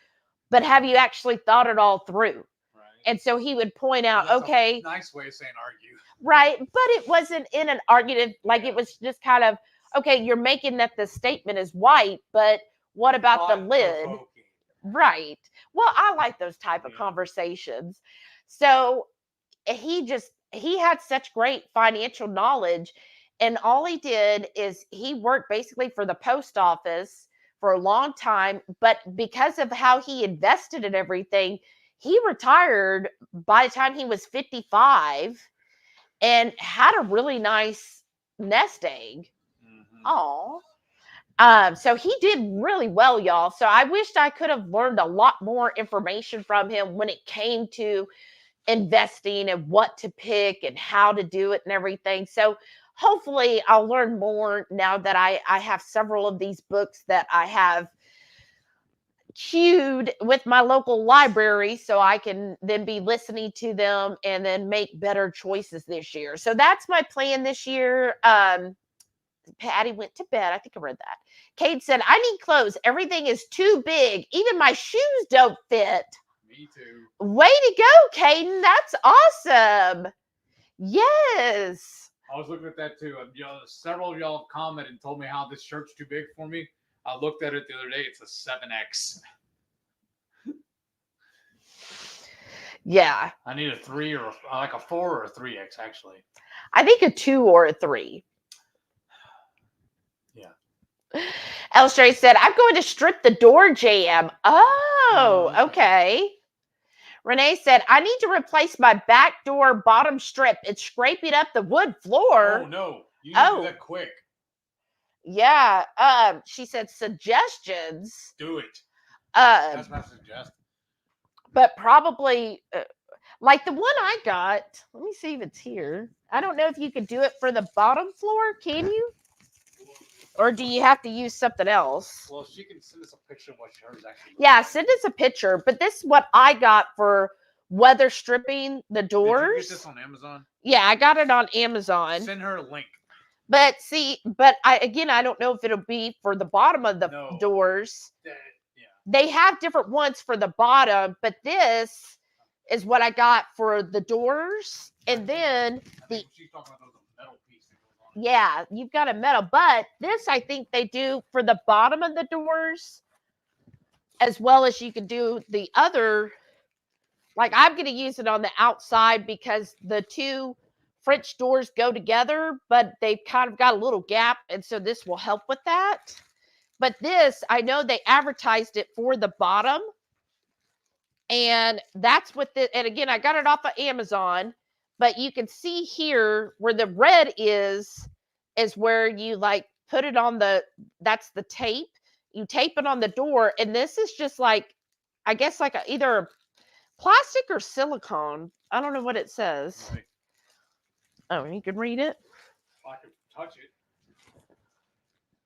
Speaker 1: but have you actually thought it all through? Right. And so he would point out,
Speaker 2: That's
Speaker 1: okay,
Speaker 2: a nice way of saying argue.
Speaker 1: Right, but it wasn't in an argument. Like it was just kind of, okay, you're making that the statement is white, but what about the lid? Right. Well, I like those type of conversations. So he had such great financial knowledge. And all he did is he worked basically for the post office for a long time. But because of how he invested in everything, he retired by the time he was 55 and had a really nice nest egg. Oh. So he did really well, y'all. So I wished I could have learned a lot more information from him when it came to investing and what to pick and how to do it and everything. So hopefully I'll learn more now that I have several of these books that I have queued with my local library so I can then be listening to them and then make better choices this year. So that's my plan this year. Patty went to bed. I think I read that. Kate said, I need clothes. Everything is too big. Even my shoes don't fit.
Speaker 2: Me too.
Speaker 1: Way to go, Caden. That's awesome. Yes.
Speaker 2: I was looking at that too. Several of y'all have commented and told me how this shirt's too big for me. I looked at it the other day. It's a 7X.
Speaker 1: Yeah.
Speaker 2: I need a 3 or like a 4 or a 3X actually.
Speaker 1: I think a 2 or a 3.
Speaker 2: Yeah.
Speaker 1: Elstray said, I'm going to strip the door jam. Oh, okay. Renee said, I need to replace my back door bottom strip. It's scraping up the wood floor.
Speaker 2: Oh, no. You need to do that quick.
Speaker 1: Yeah. She said, suggestions.
Speaker 2: Do it. That's my suggestion.
Speaker 1: But probably, like the one I got, let me see if it's here. I don't know if you could do it for the bottom floor. Can you? Or do you have to use something else?
Speaker 2: Well, she can send us a picture of what hers actually.
Speaker 1: Yeah, send us a picture. But this is what I got for weather stripping the doors.
Speaker 2: Did you get this on Amazon?
Speaker 1: Yeah, I got it on Amazon.
Speaker 2: Send her a link.
Speaker 1: But see, I don't know if it'll be for the bottom of the doors.
Speaker 2: Yeah.
Speaker 1: They have different ones for the bottom, but this is what I got for the doors. And then
Speaker 2: she's talking about those metal piece that goes on.
Speaker 1: Yeah, you've got a metal, but this I think they do for the bottom of the doors, as well as you can do the other. Like I'm going to use it on the outside because the two French doors go together, but they've kind of got a little gap. And so this will help with that. But this, I know they advertised it for the bottom. And that's what and again, I got it off of Amazon, but you can see here where the red is where you like put it on that's the tape. You tape it on the door. And this is just like, I guess like either plastic or silicone. I don't know what it says.
Speaker 2: Right.
Speaker 1: Oh, you can read it?
Speaker 2: I can touch it.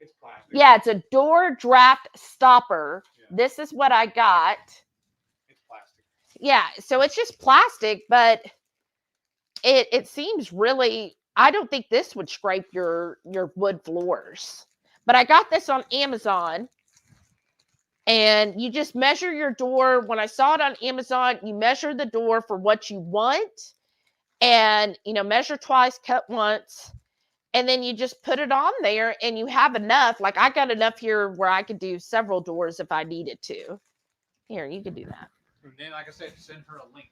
Speaker 2: It's plastic.
Speaker 1: Yeah, it's a door draft stopper. Yeah. This is what I got.
Speaker 2: It's plastic.
Speaker 1: Yeah, so it's just plastic, but it seems really, I don't think this would scrape your wood floors. But I got this on Amazon. And you just measure your door. When I saw it on Amazon, you measure the door for what you want. And, measure twice, cut once. And then you just put it on there and you have enough. Like I got enough here where I could do several doors if I needed to. Here, you can do that.
Speaker 2: And then, like I said, send her a link.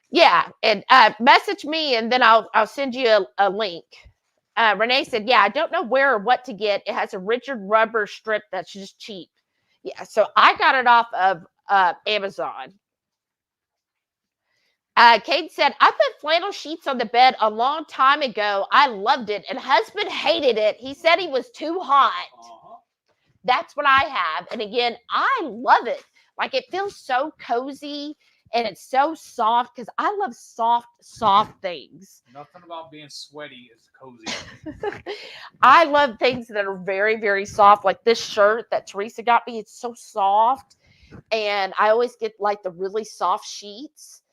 Speaker 1: Yeah. And message me and then I'll send you a link. Renee said, yeah, I don't know where or what to get. It has a rigid rubber strip that's just cheap. Yeah. So I got it off of Amazon. Kate said, I put flannel sheets on the bed a long time ago. I loved it, and husband hated it. He said he was too hot. That's what I have. And again, I love it. Like, it feels so cozy and it's so soft because I love soft things.
Speaker 2: Nothing about being sweaty is cozy.
Speaker 1: I love things that are very, very soft. Like this shirt that Teresa got me, it's so soft. And I always get like the really soft sheets.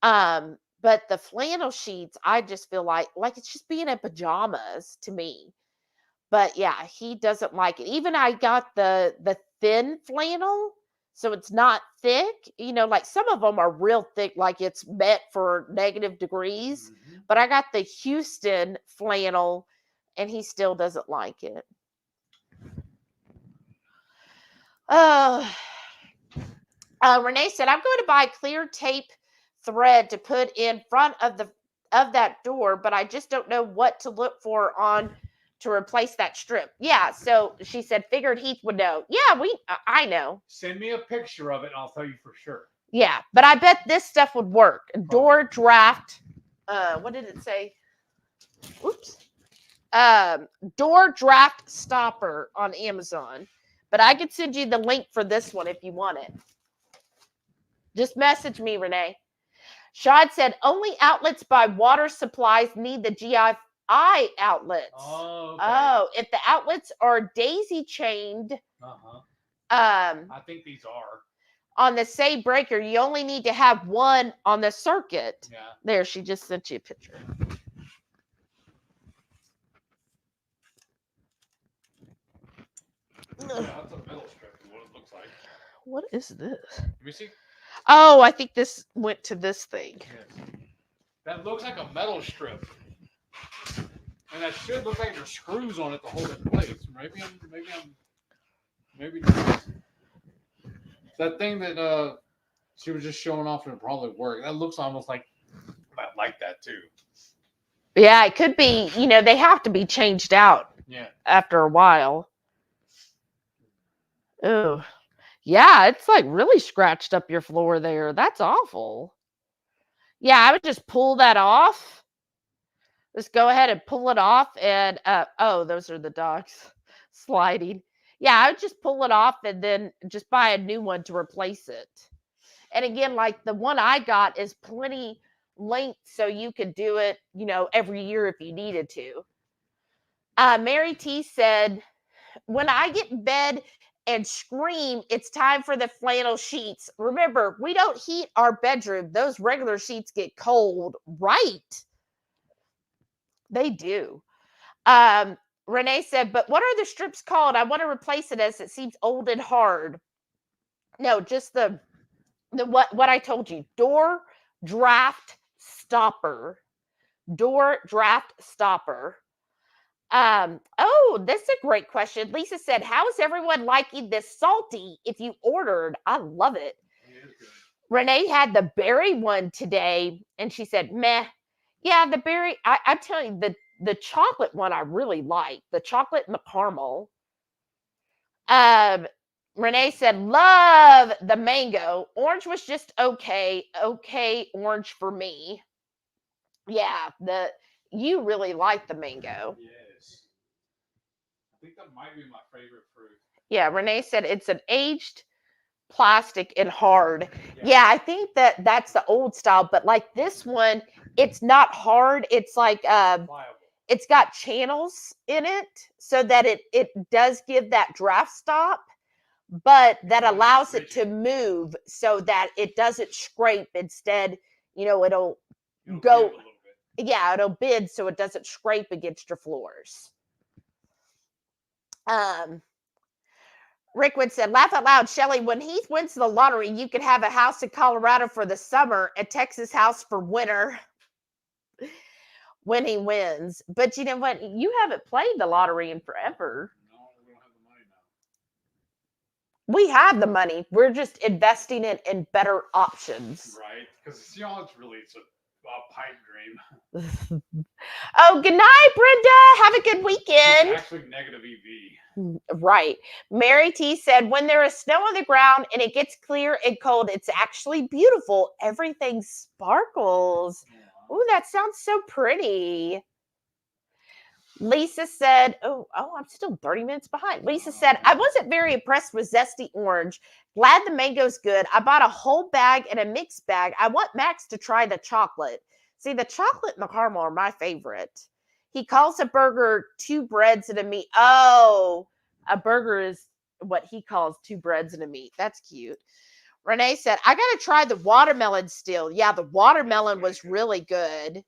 Speaker 1: But the flannel sheets, I just feel like it's just being in pajamas to me. But yeah, he doesn't like it. Even I got the thin flannel, so it's not thick. You know, like some of them are real thick, like it's meant for negative degrees.
Speaker 2: Mm-hmm.
Speaker 1: But I got the Houston flannel, and he still doesn't like it. Renee said, I'm going to buy clear tape thread to put in front of that door, but I just don't know what to look for to replace that strip. Yeah, so she said, figured Heath would know. Yeah, I know.
Speaker 2: Send me a picture of it and I'll tell you for sure.
Speaker 1: Yeah, but I bet this stuff would work. Door draft. What did it say? Oops. Door draft stopper on Amazon. But I could send you the link for this one if you want it. Just message me, Renee. Shad said, only outlets by water supplies need the GFI outlets.
Speaker 2: Oh, okay.
Speaker 1: Oh, if the outlets are daisy chained,
Speaker 2: I think these are.
Speaker 1: On the say breaker, you only need to have one on the circuit.
Speaker 2: Yeah.
Speaker 1: There, she just sent you a picture.
Speaker 2: Yeah, that's a metal strip is what it looks like.
Speaker 1: What is this?
Speaker 2: Let me see.
Speaker 1: Oh, I think this went to this thing.
Speaker 2: Yes. That looks like a metal strip. And that should look like there's screws on it to hold it in place. Maybe not. That thing that she was just showing off and it probably worked. That looks almost like that too.
Speaker 1: Yeah, it could be, they have to be changed out.
Speaker 2: Yeah.
Speaker 1: After a while. Oh. Yeah, it's like really scratched up your floor there. That's awful. Yeah, I would just pull that off. Just go ahead and pull it off and those are the dogs sliding. Yeah, I would just pull it off and then just buy a new one to replace it. And again, like the one I got is plenty length so you could do it, every year if you needed to. Mary T said, when I get in bed and scream, it's time for the flannel sheets. Remember, we don't heat our bedroom. Those regular sheets get cold, right? They do. Renee said, but what are the strips called? I want to replace it as it seems old and hard. No, just the what I told you. Door draft stopper. Door draft stopper. This is a great question. Lisa said, how is everyone liking this salty if you ordered? I love it. Renee had the berry one today and she said, meh. Yeah, the berry, I'm telling you, the chocolate one I really like. The chocolate and the caramel. Renee said, love the mango. Orange was just okay. Okay, orange for me. Yeah, you really like the mango.
Speaker 2: Yes. I think that might be my favorite fruit.
Speaker 1: Yeah, Renee said it's an aged plastic and hard. Yeah, I think that's the old style, but like this one, it's not hard. It's like it's got channels in it so that it does give that draft stop, but that allows it to move so that it doesn't scrape. Instead, it'll go. Yeah, it'll bend so it doesn't scrape against your floors. Rickwood said, laugh out loud, Shelly, when Heath wins the lottery, you could have a house in Colorado for the summer, a Texas house for winter when he wins. But you know what? You haven't played the lottery in forever.
Speaker 2: No, we don't have the money now.
Speaker 1: We have the money. We're just investing it in better options.
Speaker 2: Right. Because, it's pipe dream.
Speaker 1: Oh, good night, Brenda. Have a good weekend.
Speaker 2: It's actually negative EV.
Speaker 1: Right. Mary T said, when there is snow on the ground and it gets clear and cold, it's actually beautiful. Everything sparkles. Oh, that sounds so pretty. Lisa said, I'm still 30 minutes behind. Lisa said, I wasn't very impressed with Zesty Orange. Glad the mango's good. I bought a whole bag and a mixed bag. I want Max to try the chocolate. See, the chocolate and the caramel are my favorite. He calls a burger 2 breads and a meat. Oh, a burger is what he calls 2 breads and a meat. That's cute. Renee said, I got to try the watermelon still. Yeah, the watermelon was really good.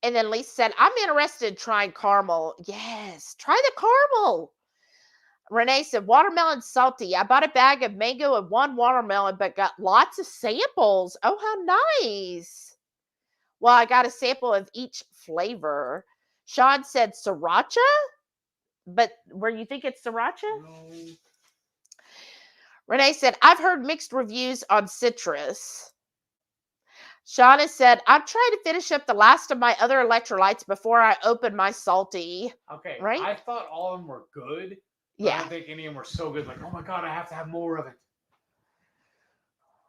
Speaker 1: And then Lisa said, I'm interested in trying caramel. Yes, try the caramel. Renee said, watermelon salty. I bought a bag of mango and 1 watermelon, but got lots of samples. Oh, how nice. Well, I got a sample of each flavor. Sean said sriracha, but where you think it's sriracha?
Speaker 2: No.
Speaker 1: Renee said, I've heard mixed reviews on citrus. Shauna said, I'm trying to finish up the last of my other electrolytes before I open my salty.
Speaker 2: Okay,
Speaker 1: right?
Speaker 2: I thought all of them were good. But
Speaker 1: Yeah.
Speaker 2: I don't think any of them were so good. Like, oh my God, I have to have more of it.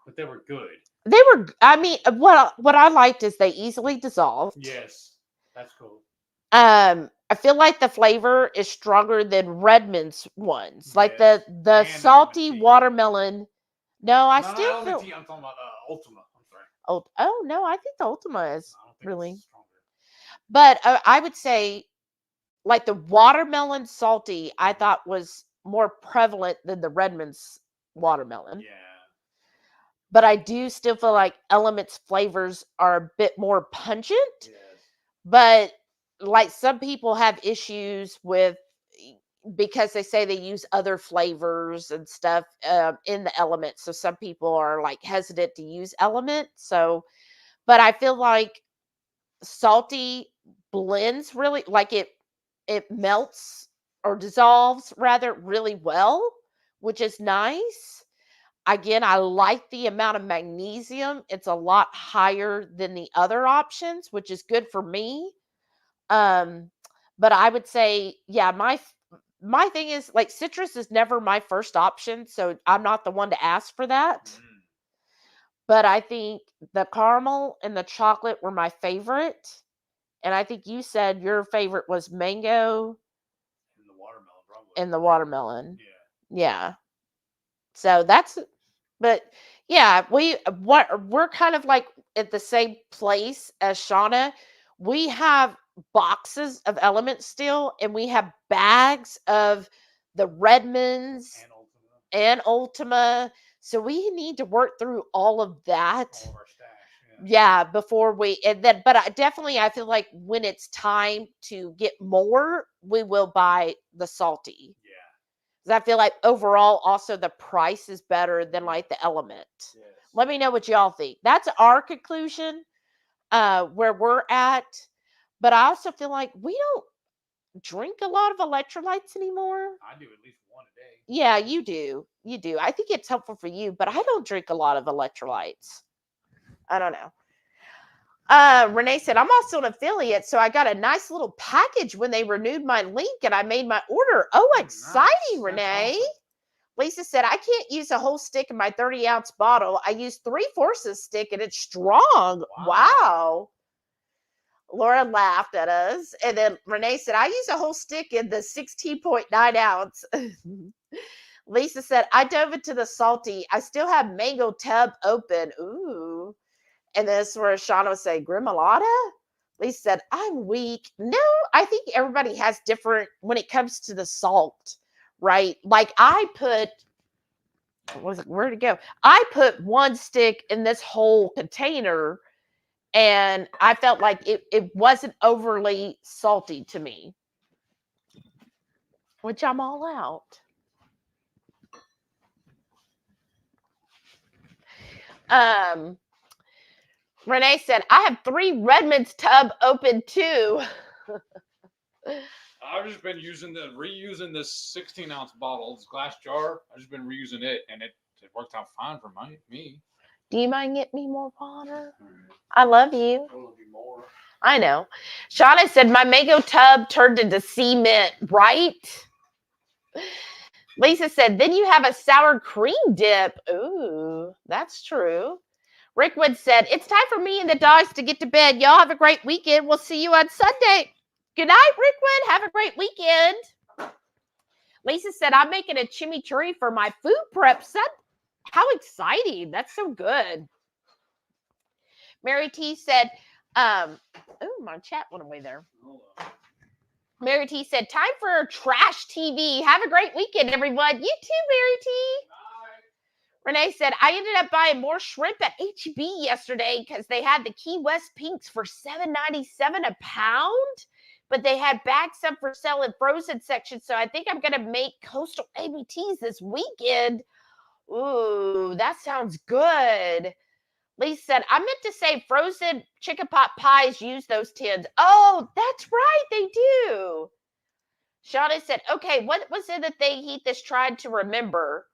Speaker 2: But they were good.
Speaker 1: They were, I mean, what I liked is they easily dissolved.
Speaker 2: Yes, that's cool.
Speaker 1: I feel like the flavor is stronger than Redmond's ones. Like
Speaker 2: Yes.
Speaker 1: the
Speaker 2: And
Speaker 1: salty
Speaker 2: Almond tea.
Speaker 1: watermelon. No, I
Speaker 2: No,
Speaker 1: still
Speaker 2: not
Speaker 1: feel.
Speaker 2: Almond tea, I'm talking about Ultima. I'm sorry.
Speaker 1: Oh no, I think the Ultima is
Speaker 2: I don't think
Speaker 1: really.
Speaker 2: it's stronger.
Speaker 1: But I would say, like the watermelon salty, I thought was more prevalent than the Redmond's watermelon.
Speaker 2: Yeah.
Speaker 1: But I do still feel like Element's flavors are a bit more pungent.
Speaker 2: Yes.
Speaker 1: But like some people have issues with, because they say they use other flavors and stuff in the Element. So some people are like hesitant to use Element. So, but I feel like salty blends really, like it melts or dissolves rather really well, which is nice. Again, I like the amount of magnesium. It's a lot higher than the other options, which is good for me. But I would say, yeah, my thing is like citrus is never my first option, so I'm not the one to ask for that. But I think the caramel and the chocolate were my favorite. And I think you said your favorite was mango
Speaker 2: And the watermelon, probably.
Speaker 1: and the watermelon.
Speaker 2: Yeah.
Speaker 1: Yeah. So that's, but yeah, we're kind of like at the same place as Shauna. We have boxes of Elements still, and we have bags of the Redmonds and Ultima. So we need to work through all of that.
Speaker 2: All of our stash.
Speaker 1: Yeah, before we, and then, but I feel like when it's time to get more, we will buy the salty.
Speaker 2: Yeah.
Speaker 1: Because I feel like overall, also the price is better than like the Element.
Speaker 2: Yes.
Speaker 1: Let me know what y'all think. That's our conclusion, where we're at. But I also feel like we don't drink a lot of electrolytes anymore.
Speaker 2: I do at least one a day.
Speaker 1: Yeah, you do. You do. I think it's helpful for you, but I don't drink a lot of electrolytes. I don't know. Renee said, I'm also an affiliate, so I got a nice little package when they renewed my link and I made my order. Oh, exciting,
Speaker 2: nice.
Speaker 1: Renee.
Speaker 2: Awesome.
Speaker 1: Lisa said, I can't use a whole stick in my 30-ounce bottle. I use 3/4 stick and it's strong. Wow. Laura laughed at us. And then Renee said, I use a whole stick in the 16.9 ounce. Lisa said, I dove into the salty. I still have mango tub open. Ooh. And this is where Shauna would say, Grimolata? Lisa said, I'm weak. No, I think everybody has different when it comes to the salt, right? Like I put, where'd it go? I put 1 stick in this whole container and I felt like it wasn't overly salty to me, which I'm all out. Renee said, I have 3 Redmond's tub open too.
Speaker 2: I've just been reusing this 16-ounce bottle, this glass jar. I've just been reusing it, and it worked out fine for me.
Speaker 1: Do you mind getting me more water? I love you.
Speaker 2: I love you more.
Speaker 1: I know. Shauna said, my mango tub turned into cement, right? Lisa said, then you have a sour cream dip. Ooh, that's true. Rickwood said, it's time for me and the dogs to get to bed. Y'all have a great weekend. We'll see you on Sunday. Good night, Rickwood. Have a great weekend. Lisa said, I'm making a chimichurri for my food prep set. How exciting. That's so good. Mary T said, oh, my chat went away there. Mary T said, time for trash TV. Have a great weekend, everyone. You too, Mary T. Bye. Renee said, I ended up buying more shrimp at HEB yesterday because they had the Key West pinks for $7.97 a pound, but they had bags up for sale in frozen section. So I think I'm going to make coastal ABTs this weekend. Ooh, that sounds good. Lisa said, I meant to say frozen chicken pot pies use those tins. Oh, that's right. They do. Shauna said, okay, what was it that Heath is trying to remember?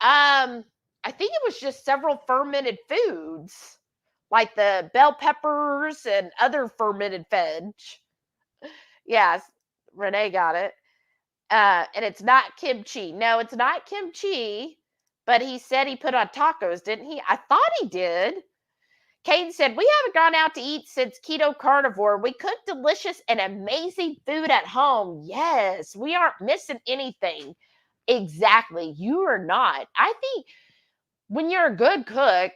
Speaker 1: I think it was just several fermented foods, like the bell peppers and other fermented veg. Yes, Renee got it. And it's not kimchi. No, it's not kimchi. But he said he put on tacos, didn't he? I thought he did. Caden said, we haven't gone out to eat since keto carnivore. We cook delicious and amazing food at home. Yes, we aren't missing anything. Exactly. You are not. I think when you're a good cook,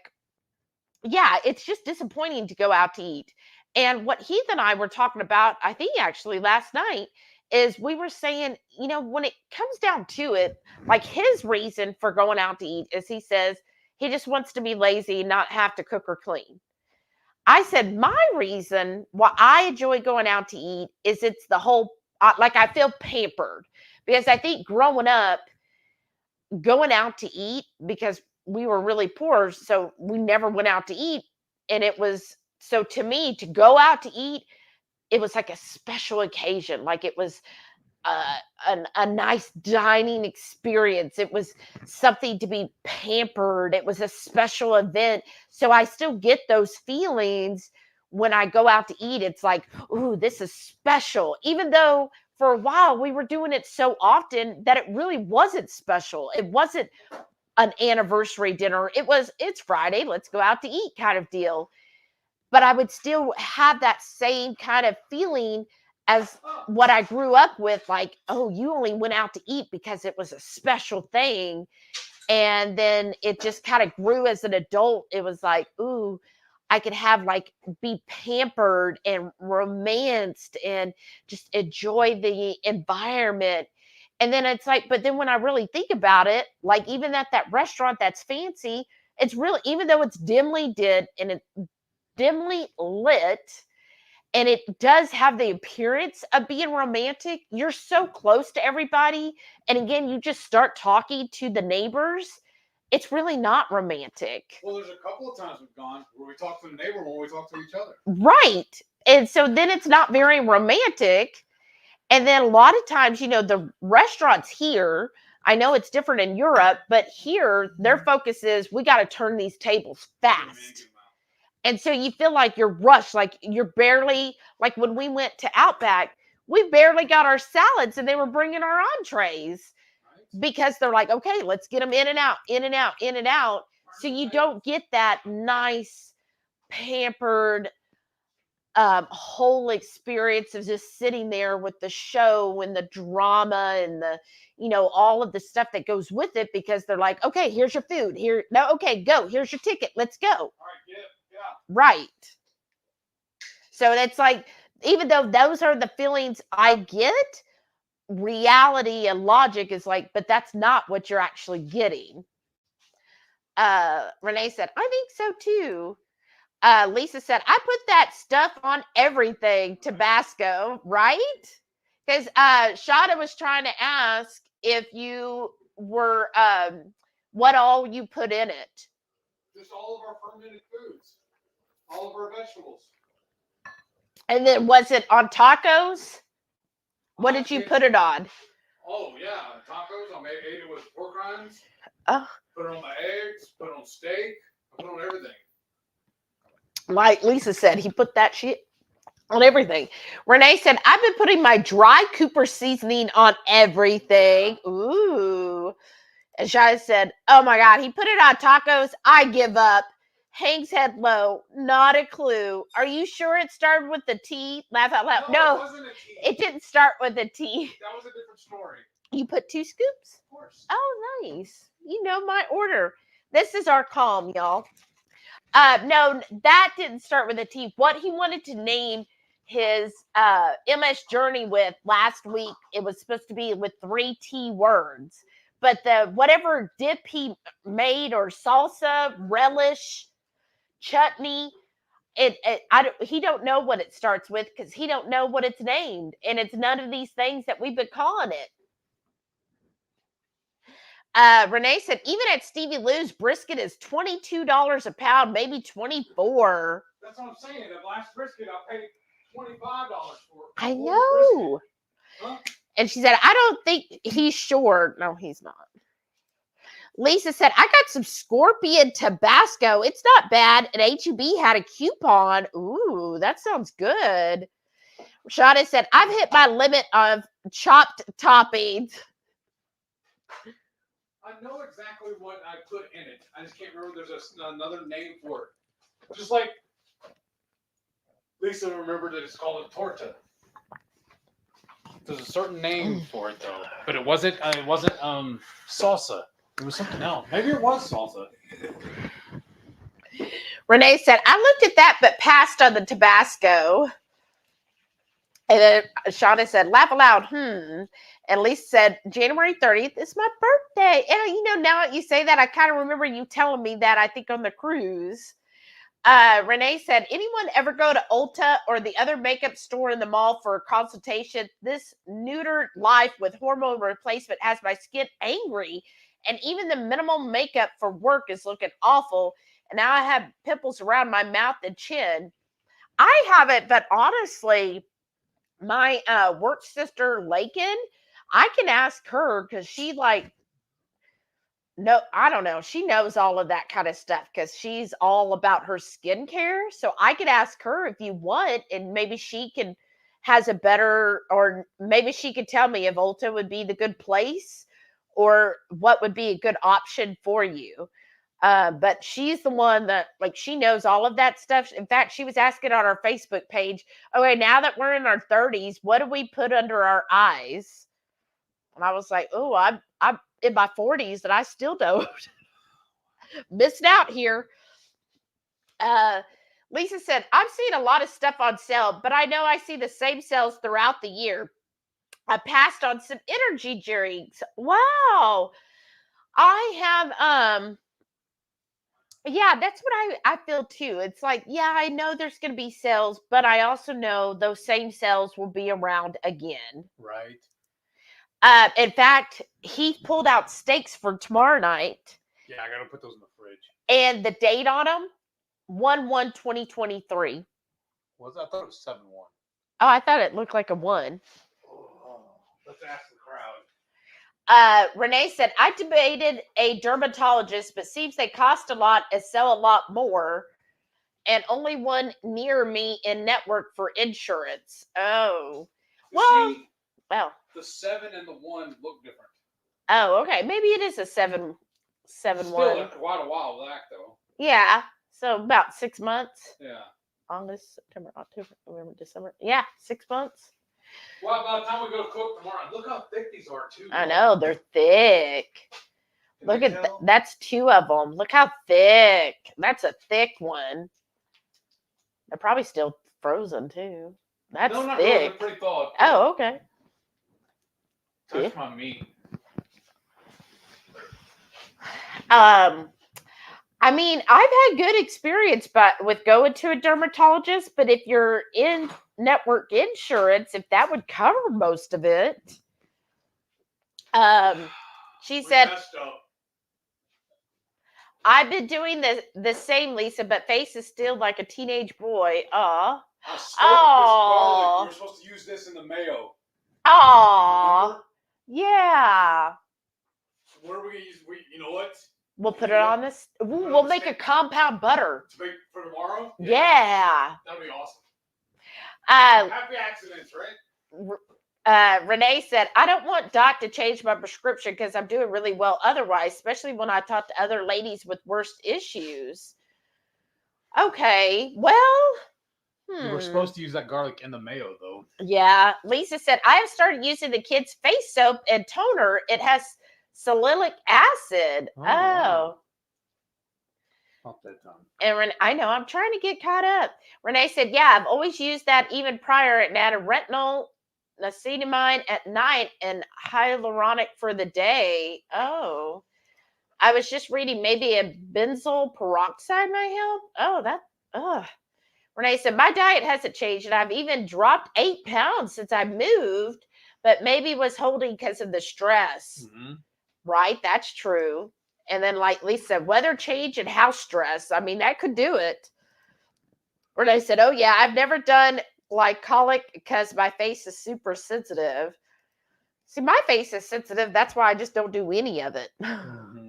Speaker 1: yeah, it's just disappointing to go out to eat. And what Heath and I were talking about, I think actually last night, is we were saying, you know, when it comes down to it, like his reason for going out to eat is he says he just wants to be lazy, not have to cook or clean. I said, my reason why I enjoy going out to eat is it's the whole, like I feel pampered because I think growing up, going out to eat because we were really poor, so we never went out to eat. And it was, so to me, to go out to eat, it was like a special occasion. Like it was a nice dining experience. It was something to be pampered. It was a special event. So I still get those feelings when I go out to eat. It's like, ooh, this is special. Even though for a while we were doing it so often that it really wasn't special. It wasn't an anniversary dinner. It was, it's Friday, let's go out to eat kind of deal. But I would still have that same kind of feeling as what I grew up with, like, oh, you only went out to eat because it was a special thing. And then it just kind of grew as an adult. It was like, ooh, I could have like be pampered and romanced and just enjoy the environment. And then it's like, but then when I really think about it, like even at that restaurant that's fancy, it's really, even though it's dimly lit and it's dimly lit, and it does have the appearance of being romantic, you're so close to everybody. And again, you just start talking to the neighbors. It's really not romantic.
Speaker 2: Well, there's a couple of times we've gone where we talk to the neighbor when we talk to each other.
Speaker 1: Right. And so then it's not very romantic. And then a lot of times, you know, the restaurants here, I know it's different in Europe, but here their focus is we got to turn these tables fast. And so you feel like you're rushed, like you're barely, like when we went to Outback, we barely got our salads and they were bringing our entrees because they're like, okay, let's get them in and out, in and out, in and out. So you don't get that nice, pampered, whole experience of just sitting there with the show and the drama and the, you know, all of the stuff that goes with it because they're like, okay, here's your food. Here, no, okay, go. Here's your ticket. Let's go.
Speaker 2: All right, yeah.
Speaker 1: Right. So it's like, even though those are the feelings I get, reality and logic is like, but that's not what you're actually getting. Renee said, I think so too. Lisa said, I put that stuff on everything, Tabasco, right? Because Shada was trying to ask if you were, what all you put in it.
Speaker 2: Just all of our fermented foods. All of our vegetables.
Speaker 1: And then was it on tacos? What did you put it on?
Speaker 2: Oh, yeah. Tacos. I ate it with pork rinds. Put it on my eggs, put it on steak, put it on everything.
Speaker 1: Like Lisa said, he put that shit on everything. Renee said, I've been putting my dry Cooper seasoning on everything. Ooh. And Shai said, oh my God, he put it on tacos. I give up. Hangs head low. Not a clue. Are you sure it started with the T? Laugh out loud. No,
Speaker 2: it wasn't a T.
Speaker 1: It didn't start with a T.
Speaker 2: That was a different story.
Speaker 1: You put 2 scoops?
Speaker 2: Of course.
Speaker 1: Oh, nice. You know my order. This is our calm, y'all. No, that didn't start with a T. What he wanted to name his MS journey with last week, it was supposed to be with 3 T words. But the whatever dip he made, or salsa, relish, chutney, he don't know what it starts with because he don't know what it's named, and it's none of these things that we've been calling it. Renee said, even at Stevie Lou's, brisket is $22 a pound, maybe $24.
Speaker 2: That's what I'm saying. The last brisket I paid $25 for.
Speaker 1: I know.
Speaker 2: Huh?
Speaker 1: And she said, I don't think he's short. No, he's not. Lisa said, I got some Scorpion Tabasco. It's not bad. And HEB had a coupon. Ooh, that sounds good. Rashada said, I've hit my limit of chopped toppings.
Speaker 2: I know exactly what I put in it. I just can't remember. There's another name for it. Just like Lisa remembered that it's called a torta. There's a certain name for it though, but it wasn't salsa. It was something else. Maybe it was salsa.
Speaker 1: Renee said, I looked at that but passed on the Tabasco. And then Shauna said, laugh aloud, And Lisa said, January 30th is my birthday. And, now that you say that, I kind of remember you telling me that, I think, on the cruise. Renee said, anyone ever go to Ulta or the other makeup store in the mall for a consultation? This neutered life with hormone replacement has my skin angry. And even the minimal makeup for work is looking awful. And now I have pimples around my mouth and chin. I haven't, but honestly, my work sister Lakin, I can ask her because she I don't know. She knows all of that kind of stuff because she's all about her skincare. So I could ask her if you want, and maybe she has a better, or maybe she could tell me if Ulta would be the good place or what would be a good option for you. But she's the one that, she knows all of that stuff. In fact, she was asking on our Facebook page, okay, now that we're in our 30s, what do we put under our eyes? And I was like, oh, I'm in my 40s and I still don't. Missing out here. Lisa said, I'm seeing a lot of stuff on sale, but I know I see the same sales throughout the year. I passed on some energy drinks. Wow. I have, yeah, that's what I feel too. It's like, yeah, I know there's going to be sales, but I also know those same sales will be around again.
Speaker 2: Right.
Speaker 1: In fact, he pulled out steaks for tomorrow night.
Speaker 2: Yeah, I got to put those in the fridge.
Speaker 1: And the date on them, 1/1/2023.
Speaker 2: I thought it was 7/1.
Speaker 1: Oh, I thought it looked like a 1.
Speaker 2: Oh, let's ask the crowd.
Speaker 1: Renee said, I debated a dermatologist, but seems they cost a lot and sell a lot more. And only one near me in network for insurance. Oh. Well,
Speaker 2: the 7 and the 1 look different.
Speaker 1: Oh, okay. Maybe it is a 7/1.
Speaker 2: Still quite a while back, though.
Speaker 1: Yeah. So about 6 months.
Speaker 2: Yeah.
Speaker 1: August, September, October, November, December. Yeah, 6 months.
Speaker 2: Well, by the time we go to cook tomorrow, look how thick these are, too.
Speaker 1: I know. They're thick. Look at that's 2 of them. Look how thick. That's a thick one. They're probably still frozen, too. That's
Speaker 2: no, not
Speaker 1: thick.
Speaker 2: Really. They're pretty thawed.
Speaker 1: Oh, okay.
Speaker 2: Touch my meat.
Speaker 1: I mean, I've had good experience with going to a dermatologist, but if you're in network insurance, if that would cover most of it. She said, I've been doing the same, Lisa, but face is still like a teenage boy. Oh.
Speaker 2: Oh. You were supposed to use this in the mayo.
Speaker 1: Oh. Yeah.
Speaker 2: What are we going to use? You know what?
Speaker 1: We'll put it on this. Ooh, we'll make a compound butter.
Speaker 2: To make for tomorrow?
Speaker 1: Yeah.
Speaker 2: That'll be awesome. Happy accidents, right?
Speaker 1: Renee said, I don't want Doc to change my prescription because I'm doing really well otherwise, especially when I talk to other ladies with worse issues. Okay, well,
Speaker 2: You were supposed to use that garlic in the mayo, though.
Speaker 1: Yeah. Lisa said, I have started using the kids' face soap and toner. It has salicylic acid. Oh.
Speaker 2: Wow. Not that time.
Speaker 1: And I know, I'm trying to get caught up. Renee said, yeah, I've always used that even prior and added retinol, niacinamide at night and hyaluronic for the day. Oh. I was just reading maybe a benzoyl peroxide might help. Renee said, my diet hasn't changed and I've even dropped 8 pounds since I moved, but maybe was holding because of the stress. Mm-hmm. Right? That's true. And then like Lisa said, weather change and house stress. I mean, that could do it. Renee said, oh yeah, I've never done glycolic because my face is super sensitive. See, my face is sensitive. That's why I just don't do any of it. Mm-hmm.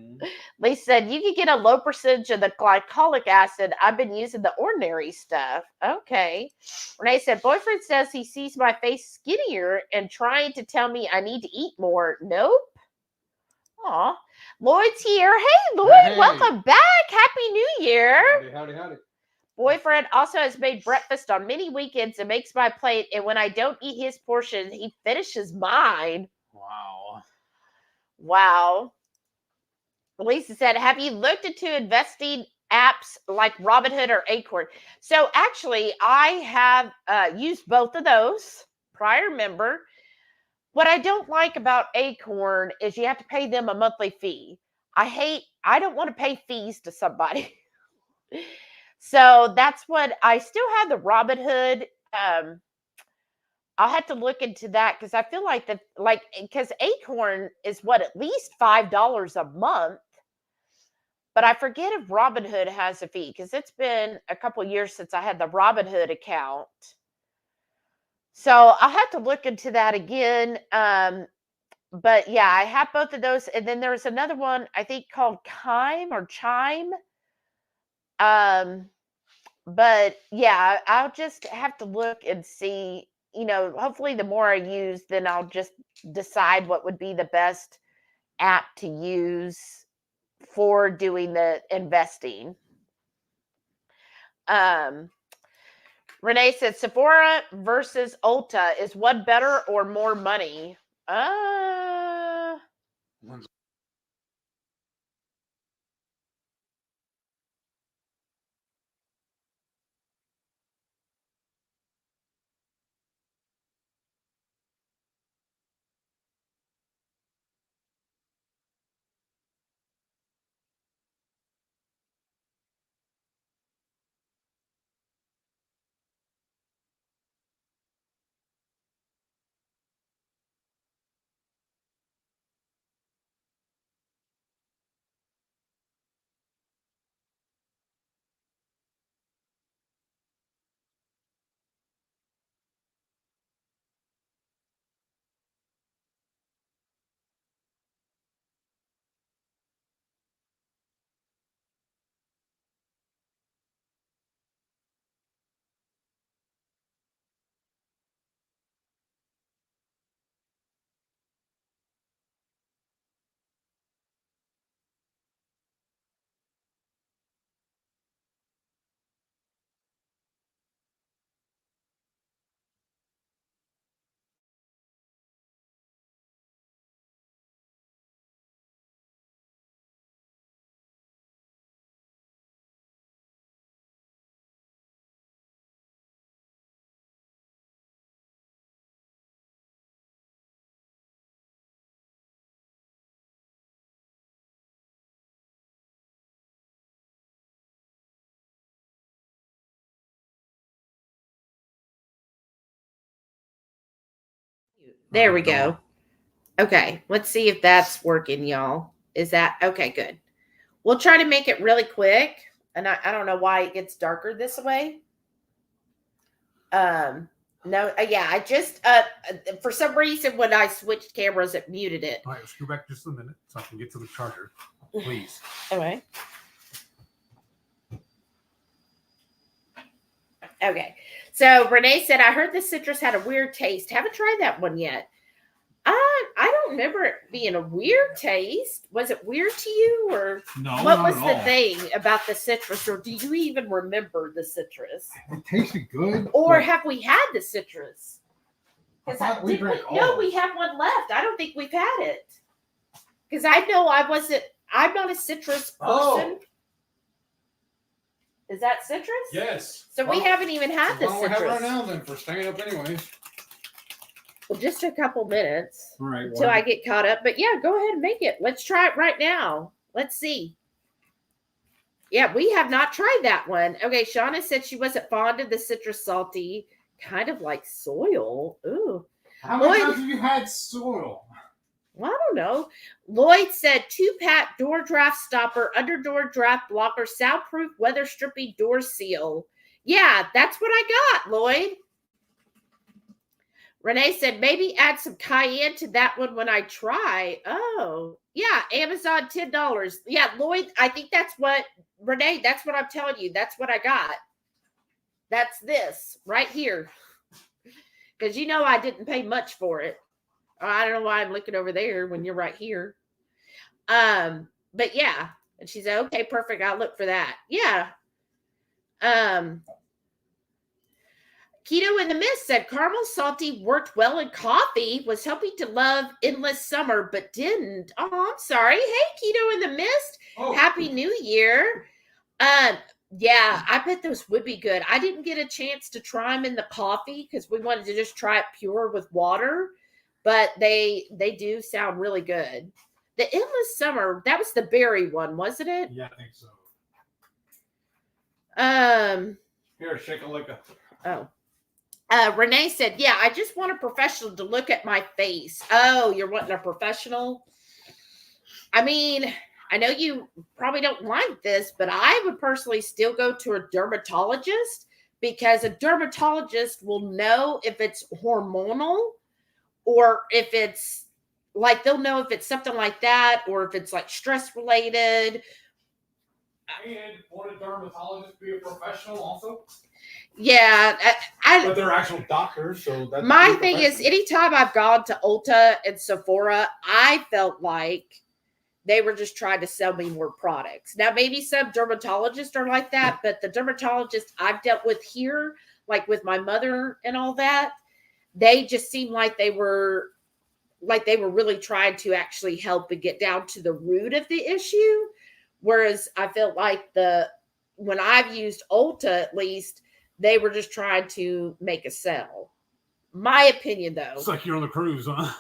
Speaker 1: Lisa said, you can get a low percentage of the glycolic acid. I've been using the ordinary stuff. Okay. Renee said, boyfriend says he sees my face skinnier and trying to tell me I need to eat more. Nope. Aw. Lloyd's here. Hey, Lloyd, hey. Welcome back. Happy New Year.
Speaker 2: Howdy.
Speaker 1: Boyfriend also has made breakfast on many weekends and makes my plate. And when I don't eat his portion, he finishes mine. Wow. Lisa said, have you looked into investing apps like Robinhood or Acorn? So actually, I have used both of those. Prior member. What I don't like about Acorn is you have to pay them a monthly fee. I don't want to pay fees to somebody. So that's what I still have the Robinhood. I'll have to look into that because I feel like because Acorn is at least $5 a month. But I forget if Robinhood has a fee because it's been a couple years since I had the Robinhood account. So I'll have to look into that again. But yeah, I have both of those. And then there's another one, I think called Chime. But yeah, I'll just have to look and see, hopefully the more I use, then I'll just decide what would be the best app to use for doing the investing. Renee said, Sephora versus Ulta, is one better or more money? There we go. Okay, let's see if that's working, y'all. Is that okay? Good. We'll try to make it really quick. And I don't know why it gets darker this way. No, yeah, I just for some reason when I switched cameras, it muted it.
Speaker 2: All right, let's go back just a minute so I can get to the charger. please.
Speaker 1: Okay. Okay. So Renee said, I heard the citrus had a weird taste. Haven't tried that one yet. I don't remember it being a weird taste. Was it weird to you, or
Speaker 2: No,
Speaker 1: what
Speaker 2: not
Speaker 1: was
Speaker 2: at
Speaker 1: the
Speaker 2: all.
Speaker 1: thing about the citrus, or do you even remember the citrus?
Speaker 2: It tasted good.
Speaker 1: Or have we had the citrus?
Speaker 2: I thought we drank all
Speaker 1: No,
Speaker 2: of
Speaker 1: we
Speaker 2: it.
Speaker 1: have one left. I don't think we've had it. Because I know I'm not a citrus person.
Speaker 2: Oh.
Speaker 1: Is that citrus?
Speaker 2: Yes.
Speaker 1: So we haven't even had the
Speaker 2: Why don't we have it
Speaker 1: citrus.
Speaker 2: right now then for staying up anyways?
Speaker 1: Well, just a couple minutes
Speaker 2: All right.
Speaker 1: until I get caught up. But yeah, go ahead and make it. Let's try it right now. Let's see. Yeah, we have not tried that one. Okay, Shauna said she wasn't fond of the citrus salty, kind of like soil. Ooh.
Speaker 2: How many
Speaker 1: Lloyd-
Speaker 2: times have you had soil?
Speaker 1: Well, I don't know. Lloyd said 2-pack door draft stopper, under door draft blocker, soundproof, weather stripping door seal. Yeah, that's what I got, Lloyd. Renee said maybe add some cayenne to that one when I try. Oh, yeah, Amazon $10. Yeah, Lloyd, I think that's what, Renee, that's what I'm telling you. That's what I got. That's this right here. Because you know I didn't pay much for it. I don't know why I'm looking over there when you're right here. But yeah. And she said, okay, perfect. I'll look for that. Yeah. Keto in the Mist said caramel salty worked well in coffee, was hoping to love Endless Summer, but didn't. Oh, I'm sorry. Hey, Keto in the Mist.
Speaker 2: Oh.
Speaker 1: Happy New Year. Yeah, I bet those would be good. I didn't get a chance to try them in the coffee because we wanted to just try it pure with water, but they do sound really good. The Endless Summer, that was the berry one, wasn't it?
Speaker 2: Yeah, I think so. Here, shake a lick.
Speaker 1: Oh. Renee said, yeah, I just want a professional to look at my face. Oh, you're wanting a professional? I mean, I know you probably don't like this, but I would personally still go to a dermatologist because a dermatologist will know if it's hormonal or if it's like, they'll know if it's something like that or if it's like stress related.
Speaker 2: And would a dermatologist be a professional also?
Speaker 1: Yeah.
Speaker 2: But they're actual doctors, so that's
Speaker 1: my thing is, anytime I've gone to Ulta and Sephora, I felt like they were just trying to sell me more products. Now, maybe some dermatologists are like that, but the dermatologists I've dealt with here, like with my mother and all that, they just seemed like they were really trying to actually help and get down to the root of the issue. Whereas I felt like when I've used Ulta, at least, they were just trying to make a sell. My opinion, though.
Speaker 2: It's like you're on the cruise, huh?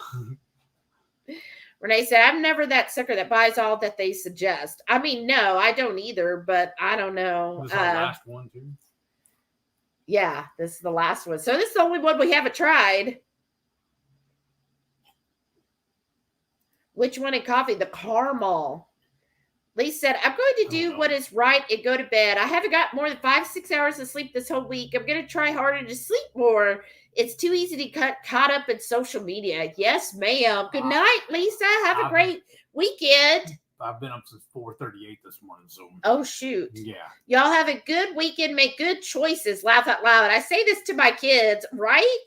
Speaker 1: Renee said, I'm never that sucker that buys all that they suggest. I mean, no, I don't either, but I don't know.
Speaker 2: This is our last one, too.
Speaker 1: Yeah, this is the last one. So this is the only one we haven't tried. Which one in coffee? The caramel. Lee said, I'm going to do what is right and go to bed. I haven't got more than 5-6 hours of sleep this whole week. I'm going to try harder to sleep more. It's too easy to get caught up in social media. Yes, ma'am. Good night, Lisa. Have a great weekend.
Speaker 2: I've been up since 4:38 this morning, so.
Speaker 1: Oh, shoot.
Speaker 2: Yeah.
Speaker 1: Y'all have a good weekend. Make good choices. Laugh out loud. I say this to my kids, right?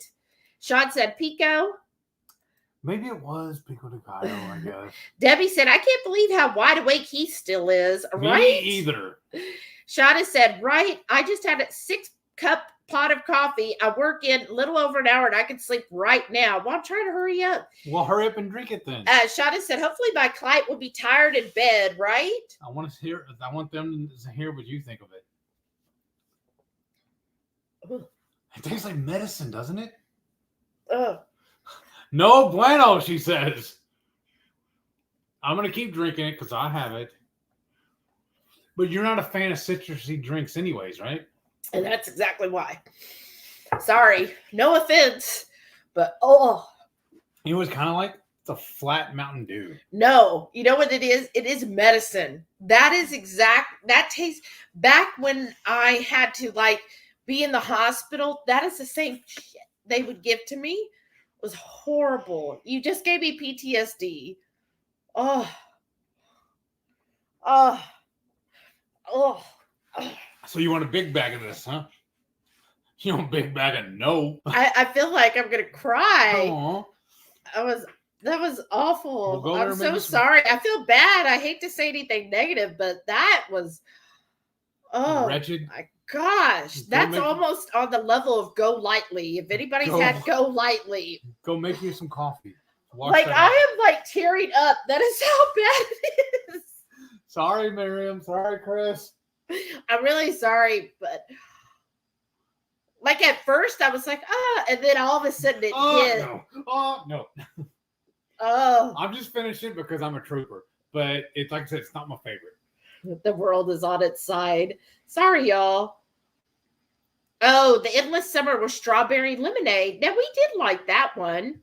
Speaker 1: Sean said, Pico.
Speaker 2: Maybe it was Pico de Gallo, I guess.
Speaker 1: Debbie said, I can't believe how wide awake he still is. Right?
Speaker 2: Me either.
Speaker 1: Shauna said, right. I just had a 6-cup pot of coffee. I work in a little over an hour and I can sleep right now. Well, I'm trying to hurry up.
Speaker 2: Well, hurry up and drink it then.
Speaker 1: Shauna said, hopefully my client will be tired in bed, right?
Speaker 2: I want them to hear what you think of it.
Speaker 1: Ooh.
Speaker 2: It tastes like medicine, doesn't it?
Speaker 1: Ugh.
Speaker 2: No bueno, she says. I'm going to keep drinking it because I have it. But you're not a fan of citrusy drinks anyways, right?
Speaker 1: And that's exactly why. Sorry. No offense. But, oh.
Speaker 2: You know what's kind of like? It's a flat Mountain Dew.
Speaker 1: No. You know what it is? It is medicine. That tastes, back when I had to, be in the hospital, that is the same shit they would give to me. Was horrible. You just gave me PTSD. Oh. Oh.
Speaker 2: So you want a big bag of this, huh? You want a big bag of no?
Speaker 1: I feel like I'm gonna cry.
Speaker 2: Aww.
Speaker 1: That was awful.
Speaker 2: We'll go there
Speaker 1: I'm
Speaker 2: and
Speaker 1: so
Speaker 2: maybe
Speaker 1: sorry. I feel bad. I hate to say anything negative, but that was
Speaker 2: wretched.
Speaker 1: my gosh. That's
Speaker 2: make-
Speaker 1: almost on the level of Go Lightly. If anybody's had Go Lightly,
Speaker 2: Go make you some coffee. Wash
Speaker 1: like
Speaker 2: that
Speaker 1: I
Speaker 2: out.
Speaker 1: am like tearing up. That is how bad it is.
Speaker 2: Sorry, Miriam. Sorry, Chris.
Speaker 1: I'm really sorry, but like at first I was like, and then all of a sudden it hit.
Speaker 2: No. Oh no.
Speaker 1: Oh,
Speaker 2: I'm just finishing because I'm a trooper. But it's like I said, it's not my favorite.
Speaker 1: the world is on its side. Sorry, y'all. Oh, the Endless Summer with Strawberry Lemonade. Now we did like that one.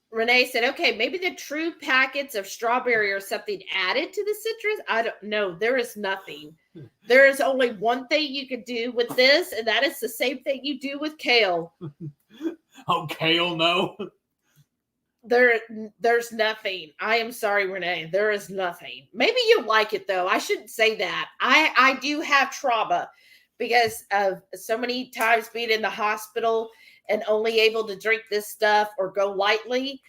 Speaker 1: Renee said, okay, maybe the true packets of strawberry or something added to the citrus. I don't know. There is nothing. There is only one thing you can do with this, and that is the same thing you do with kale.
Speaker 2: Oh, kale, no.
Speaker 1: There's nothing. I am sorry, Renee. There is nothing. Maybe you like it though. I shouldn't say that. I do have trauma because of so many times being in the hospital and only able to drink this stuff or Go Lightly.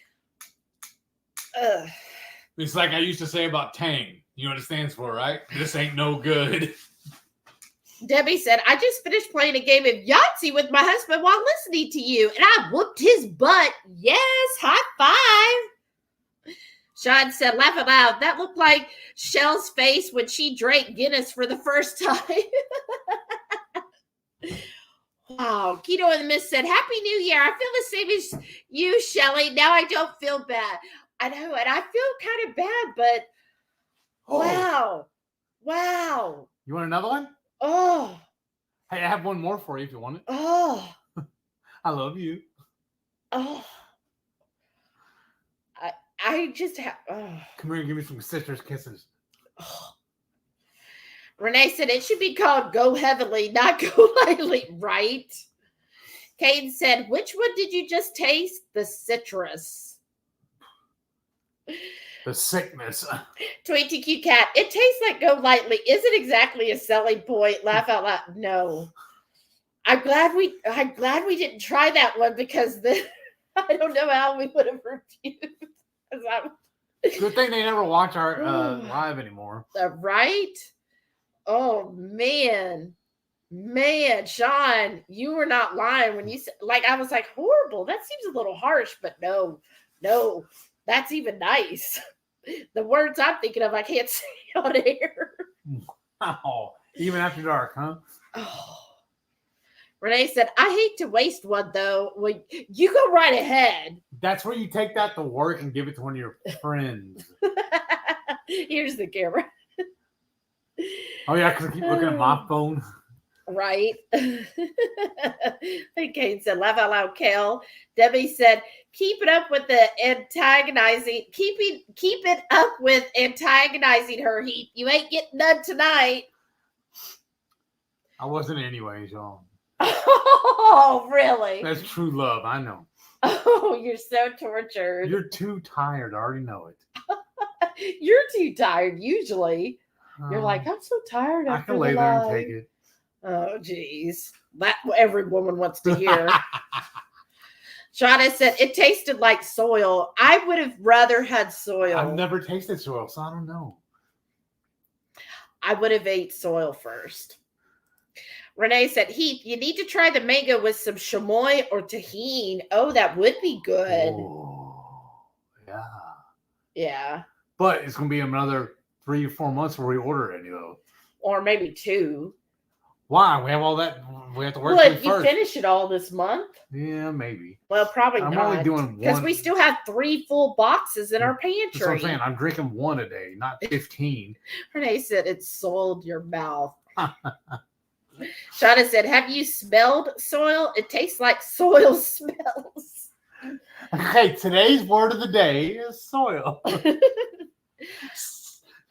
Speaker 2: It's like I used to say about Tang. You know what it stands for, right? This ain't no good.
Speaker 1: Debbie said, I just finished playing a game of Yahtzee with my husband while listening to you, and I whooped his butt. Yes, high five. Sean said, laugh out loud. That looked like Shell's face when she drank Guinness for the first time. Wow. Keto in the Mist said, Happy New Year. I feel the same as you, Shelly. Now I don't feel bad. I know, and I feel kind of bad, but wow. Wow.
Speaker 2: You want another one?
Speaker 1: Oh.
Speaker 2: Hey, I have one more for you if you want it.
Speaker 1: Oh.
Speaker 2: I love you.
Speaker 1: Oh. I just have.
Speaker 2: Come here and give me some citrus kisses.
Speaker 1: Oh. Renee said it should be called Go Heavily, not Go Lightly, right? Caden said, which one did you just taste? The citrus.
Speaker 2: The sickness.
Speaker 1: 22Q Cat, it tastes like Go Lightly. Isn't exactly a selling point. Laugh out loud. No. I'm glad we didn't try that one because I don't know how we would have reviewed.
Speaker 2: Good thing they never watch our live anymore.
Speaker 1: Right? Oh man, Sean, you were not lying when you said, like, I was like, horrible. That seems a little harsh, but no, that's even nice. The words I'm thinking of, I can't say on air.
Speaker 2: Oh, even after dark, huh?
Speaker 1: Oh. Renee said, I hate to waste one though. Well, you go right ahead.
Speaker 2: That's where you take that to work and give it to one of your friends.
Speaker 1: Here's the camera.
Speaker 2: Oh, yeah, because I keep looking at my phone.
Speaker 1: Right. Kate said, laugh out loud, Kel. Debbie said, keep it up with the antagonizing. Keep it up with antagonizing her, Heath. You ain't getting none tonight.
Speaker 2: I wasn't anyways, y'all.
Speaker 1: Oh, really?
Speaker 2: That's true love, I know.
Speaker 1: Oh, you're so tortured.
Speaker 2: You're too tired, I already know it.
Speaker 1: You're too tired, usually. You're like, I'm so tired.
Speaker 2: I can lay there and take it.
Speaker 1: Oh, geez. That every woman wants to hear. Shauna said, it tasted like soil. I would have rather had soil.
Speaker 2: I've never tasted soil, so I don't know.
Speaker 1: I would have ate soil first. Renee said, Heath, you need to try the mango with some chamoy or tahini. Oh, that would be good.
Speaker 2: Oh, yeah.
Speaker 1: Yeah.
Speaker 2: But it's going to be another 3 or 4 months before we order any, though.
Speaker 1: Or maybe 2.
Speaker 2: Why? We have all that. We have to work
Speaker 1: Well,
Speaker 2: through
Speaker 1: you
Speaker 2: first.
Speaker 1: finish it all this month?
Speaker 2: Yeah, maybe.
Speaker 1: Well, probably
Speaker 2: I'm
Speaker 1: not.
Speaker 2: only doing one.
Speaker 1: Because we still have 3 full boxes in our pantry.
Speaker 2: That's what I'm saying. I'm drinking 1 a day, not 15.
Speaker 1: Renee said it soiled your mouth. Shauna said, have you smelled soil? It tastes like soil smells.
Speaker 2: Okay, today's word of the day is soil.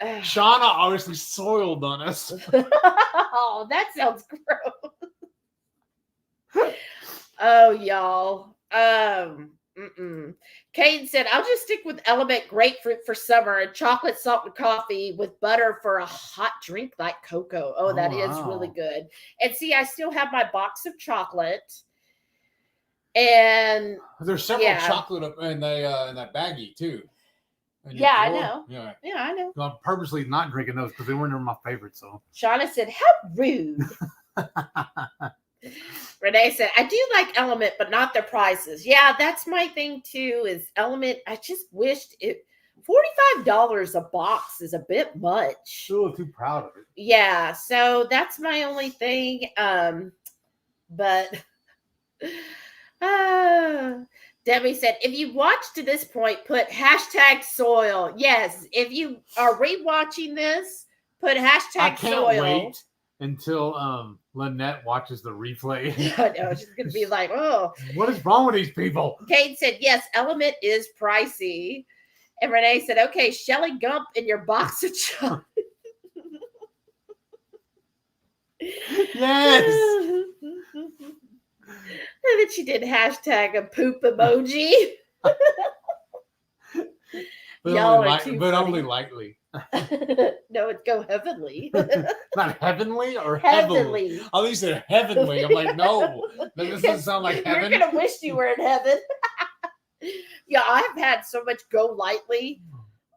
Speaker 2: Shauna obviously soiled on us.
Speaker 1: Oh, that sounds gross. Oh, y'all. Caden said, I'll just stick with Element grapefruit for summer and chocolate salt and coffee with butter for a hot drink like cocoa. Oh, that is really good. And see, I still have my box of chocolate. And
Speaker 2: there's several chocolate in that baggie too.
Speaker 1: Yeah, I know. Yeah, I know.
Speaker 2: So I'm purposely not drinking those because they weren't my favorite. So
Speaker 1: Shauna said, how rude. Renee said, I do like Element, but not their prices. Yeah, that's my thing too, is Element. I just wished it $45 a box is a bit much.
Speaker 2: Still too proud of it.
Speaker 1: Yeah, so that's my only thing. But Debbie said, if you watched to this point, put #soil. Yes, if you are rewatching this, put #soil.
Speaker 2: I can't wait until Lynette watches the replay.
Speaker 1: I know, she's going to be like, oh.
Speaker 2: What is wrong with these people?
Speaker 1: Kate said, yes, Element is pricey. And Renee said, okay, Shelly Gump in your box of chocolate.
Speaker 2: Yes.
Speaker 1: And then she did #a poop emoji.
Speaker 2: but only lightly.
Speaker 1: No, it's go heavenly.
Speaker 2: Not heavenly or
Speaker 1: heavenly.
Speaker 2: heavenly. Oh, you said heavenly. I'm like, no. This doesn't sound like heaven.
Speaker 1: You're going to wish you were in heaven. Yeah, I've had so much go lightly.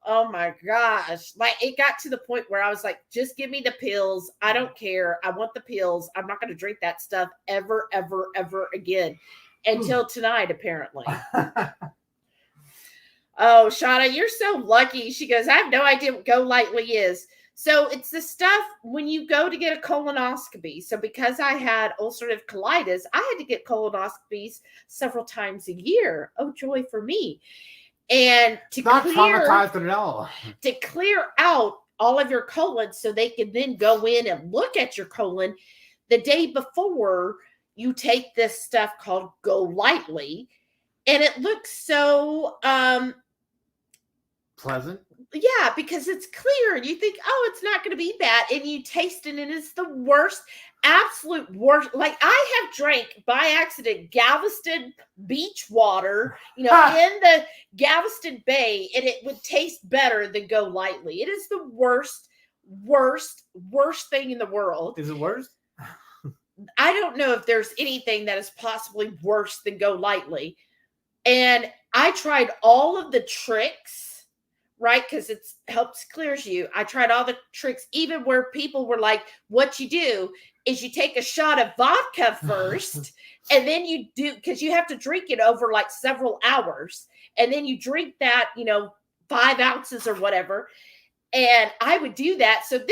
Speaker 1: Oh my gosh. Like, it got to the point where I was like, just give me the pills. I don't care. I want the pills. I'm not going to drink that stuff ever, ever, ever again until tonight, apparently. Oh, Shauna, you're so lucky. She goes, I have no idea what Go Lightly is. So it's the stuff when you go to get a colonoscopy. So because I had ulcerative colitis, I had to get colonoscopies several times a year. Oh, joy for me. And to
Speaker 2: traumatized at all.
Speaker 1: To clear out all of your colon so they can then go in and look at your colon, the day before you take this stuff called Go Lightly, and it looks so
Speaker 2: pleasant.
Speaker 1: Yeah, because it's clear and you think, oh, it's not going to be bad, and you taste it and it's the worst, absolute worst. Like, I have drank by accident Galveston beach water, in the Galveston Bay, and it would taste better than Go Lightly. It is the worst thing in the world.
Speaker 2: Is it worse?
Speaker 1: I don't know if there's anything that is possibly worse than Go Lightly. And I tried all of the tricks, right? Because it helps clears you. I tried all the tricks, even where people were like, what you do is you take a shot of vodka first, and then you do, because you have to drink it over like several hours. And then you drink that, 5 ounces or whatever. And I would do that. So then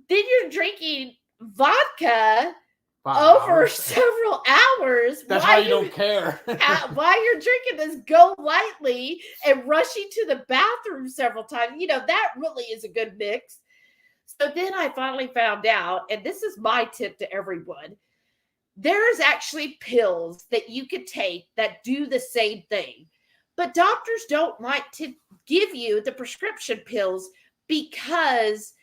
Speaker 1: you're drinking vodka over several hours.
Speaker 2: That's why you don't care.
Speaker 1: While you're drinking this Go Lightly and rushing to the bathroom several times. That really is a good mix. So then I finally found out, and this is my tip to everyone, there's actually pills that you could take that do the same thing. But doctors don't like to give you the prescription pills because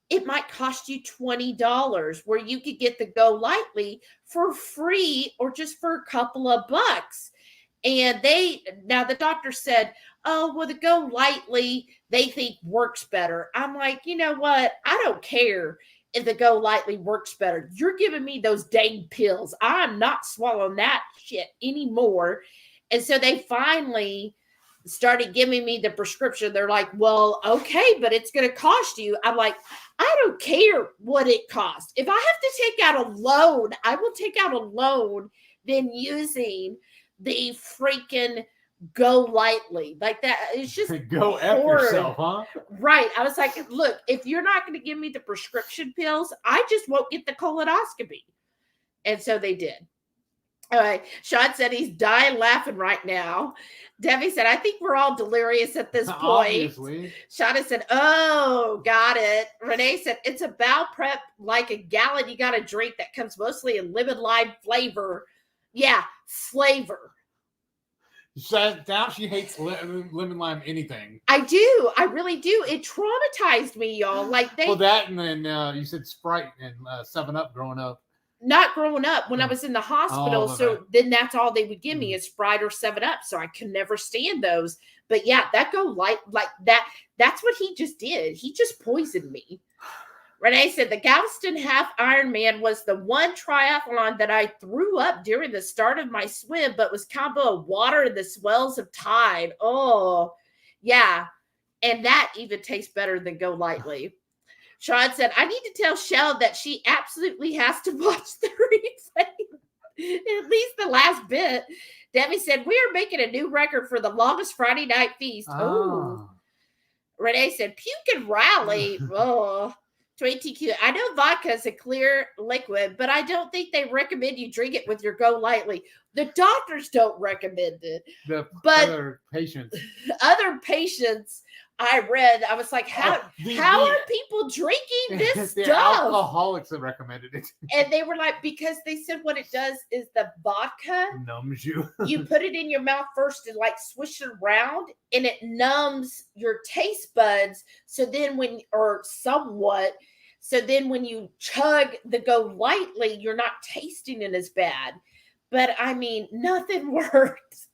Speaker 1: it might cost you $20, where you could get the Go Lightly for free or just for a couple of bucks. And now the doctor said, oh, well, the Go Lightly, they think works better. I'm like, you know what? I don't care if the Go Lightly works better. You're giving me those dang pills. I'm not swallowing that shit anymore. And so they finally started giving me the prescription. They're like, well, okay, but it's going to cost you. I'm like, I don't care what it costs. If I have to take out a loan, I will take out a loan than using the freaking Go Lightly. Like that. It's just
Speaker 2: go F yourself, huh?
Speaker 1: Right. I was like, look, if you're not going to give me the prescription pills, I just won't get the colonoscopy. And so they did. All right. Sean said he's dying laughing right now. Debbie said, I think we're all delirious at this point.
Speaker 2: Obviously.
Speaker 1: Shauna said, oh, got it. Renee said, it's a bowel prep like a gallon you got to drink that comes mostly in lemon lime flavor. Yeah, flavor.
Speaker 2: Now she hates lemon lime anything.
Speaker 1: I do. I really do. It traumatized me, y'all. Like
Speaker 2: that, and then you said Sprite and 7-Up growing up.
Speaker 1: not growing up when I was in the hospital.
Speaker 2: Oh,
Speaker 1: So
Speaker 2: okay.
Speaker 1: then that's all they would give me is Sprite or 7-Up. So I could never stand those. But yeah, that go like that. That's what he just did. He just poisoned me. Renee said the Galveston Half Ironman was the one triathlon that I threw up during the start of my swim, but was combo of water and the swells of tide. Oh, yeah. And that even tastes better than Go Lightly. Sean said, I need to tell Shell that she absolutely has to watch the replay, at least the last bit. Debbie said, we are making a new record for the longest Friday night feast. Oh. Renee said, puke and rally. Oh. 20Q. I know vodka is a clear liquid, but I don't think they recommend you drink it with your Go Lightly. The doctors don't recommend it.
Speaker 2: But other
Speaker 1: patients I read, I was like, how are people drinking this
Speaker 2: the
Speaker 1: stuff?
Speaker 2: Alcoholics that recommended it.
Speaker 1: And they were like, because they said what it does is the vodka
Speaker 2: numbs you.
Speaker 1: You put it in your mouth first and like swish it around, and it numbs your taste buds. So then when you chug the Go Lightly, you're not tasting it as bad. But I mean, nothing works.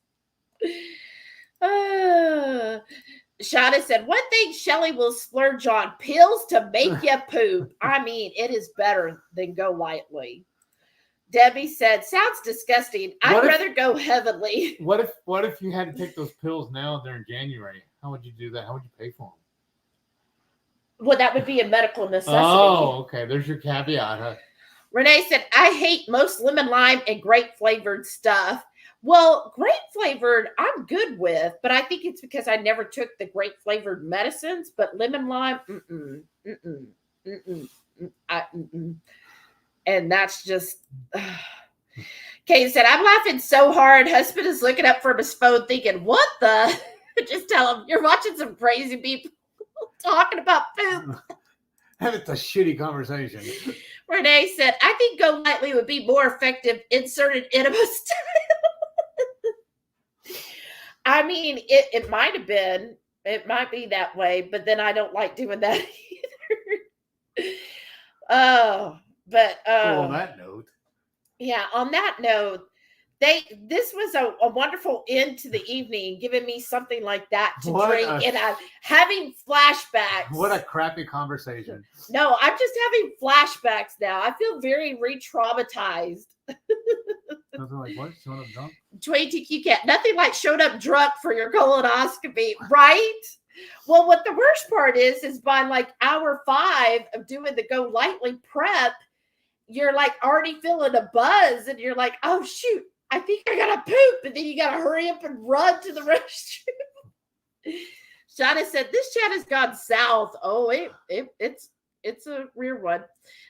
Speaker 1: Shauna said, one thing Shelly will splurge on, pills to make you poop. I mean, it is better than Go Lightly. Debbie said, sounds disgusting. I'd rather go heavenly.
Speaker 2: What if you had to take those pills now during January? How would you do that? How would you pay for them?
Speaker 1: Well, that would be a medical necessity.
Speaker 2: Oh, okay. There's your caveat. Huh?
Speaker 1: Renee said, I hate most lemon lime and grape flavored stuff. Well, grape flavored, I'm good with, but I think it's because I never took the grape flavored medicines. But lemon lime, and that's just. Kate said, I'm laughing so hard. Husband is looking up from his phone, thinking, "What the?" Just tell him you're watching some crazy people talking about poop.
Speaker 2: And it's a shitty conversation.
Speaker 1: Renee said, I think Go Lightly would be more effective inserted enema style. I mean, it might have been. It might be that way, but then I don't like doing that either. Oh, but
Speaker 2: on that note.
Speaker 1: Yeah, on that note, this was a wonderful end to the evening, giving me something like that to drink and having flashbacks.
Speaker 2: What a crappy conversation.
Speaker 1: No, I'm just having flashbacks now. I feel very re-traumatized.
Speaker 2: Nothing like what? Showing up drunk?
Speaker 1: 22Q cat. Nothing like showed up drunk for your colonoscopy, right? Well, what the worst part is by like hour 5 of doing the Go Lightly prep, you're like already feeling a buzz and you're like, oh shoot, I think I gotta poop. And then you gotta hurry up and run to the restroom. Shauna said, this chat has gone south. Oh, it's a weird one.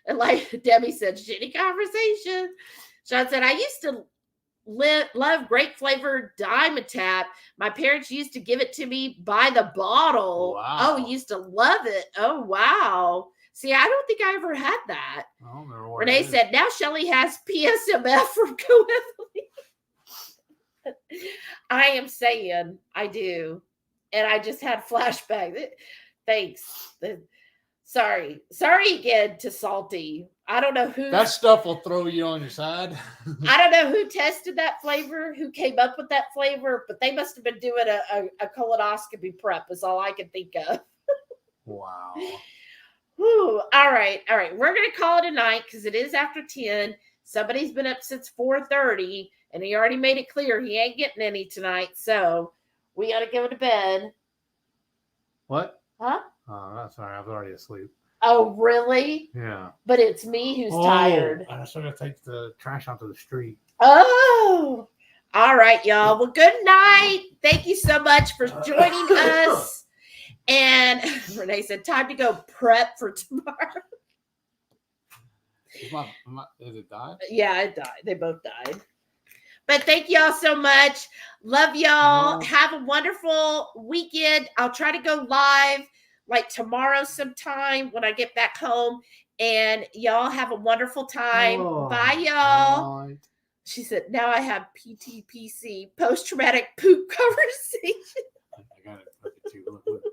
Speaker 1: And like Debbie said, shitty conversation. Sean said, I used to love grape flavored Dimetapp. My parents used to give it to me by the bottle.
Speaker 2: Wow.
Speaker 1: Oh, used to love it. Oh, wow. See, I don't think I ever had that.
Speaker 2: I don't remember what
Speaker 1: Renee said, now Shelly has PSMF from Go Lightly. I am saying I do. And I just had flashbacks. Thanks. Sorry again to Salty. I don't know who.
Speaker 2: That stuff will throw you on your side.
Speaker 1: I don't know who tested that flavor, who came up with that flavor, but they must have been doing a colonoscopy prep is all I can think of.
Speaker 2: Wow.
Speaker 1: Whew. All right. We're going to call it a night because it is after 10. Somebody's been up since 4:30, and he already made it clear he ain't getting any tonight. So we got to go to bed.
Speaker 2: What?
Speaker 1: Huh?
Speaker 2: Oh, sorry. I was already asleep.
Speaker 1: Oh, really?
Speaker 2: Yeah.
Speaker 1: But it's me who's tired.
Speaker 2: I just want to take the trash onto the street.
Speaker 1: Oh, all right, y'all. Well, good night. Thank you so much for joining us. And Renee said, time to go prep for tomorrow.
Speaker 2: Has it died?
Speaker 1: Yeah, it died. They both died. But thank y'all so much. Love y'all. Have a wonderful weekend. I'll try to go live like tomorrow sometime when I get back home. And y'all have a wonderful time. Bye, y'all. Bye. She said, now I have PTPC, post-traumatic poop conversation.
Speaker 2: I got it. Look at you. Look.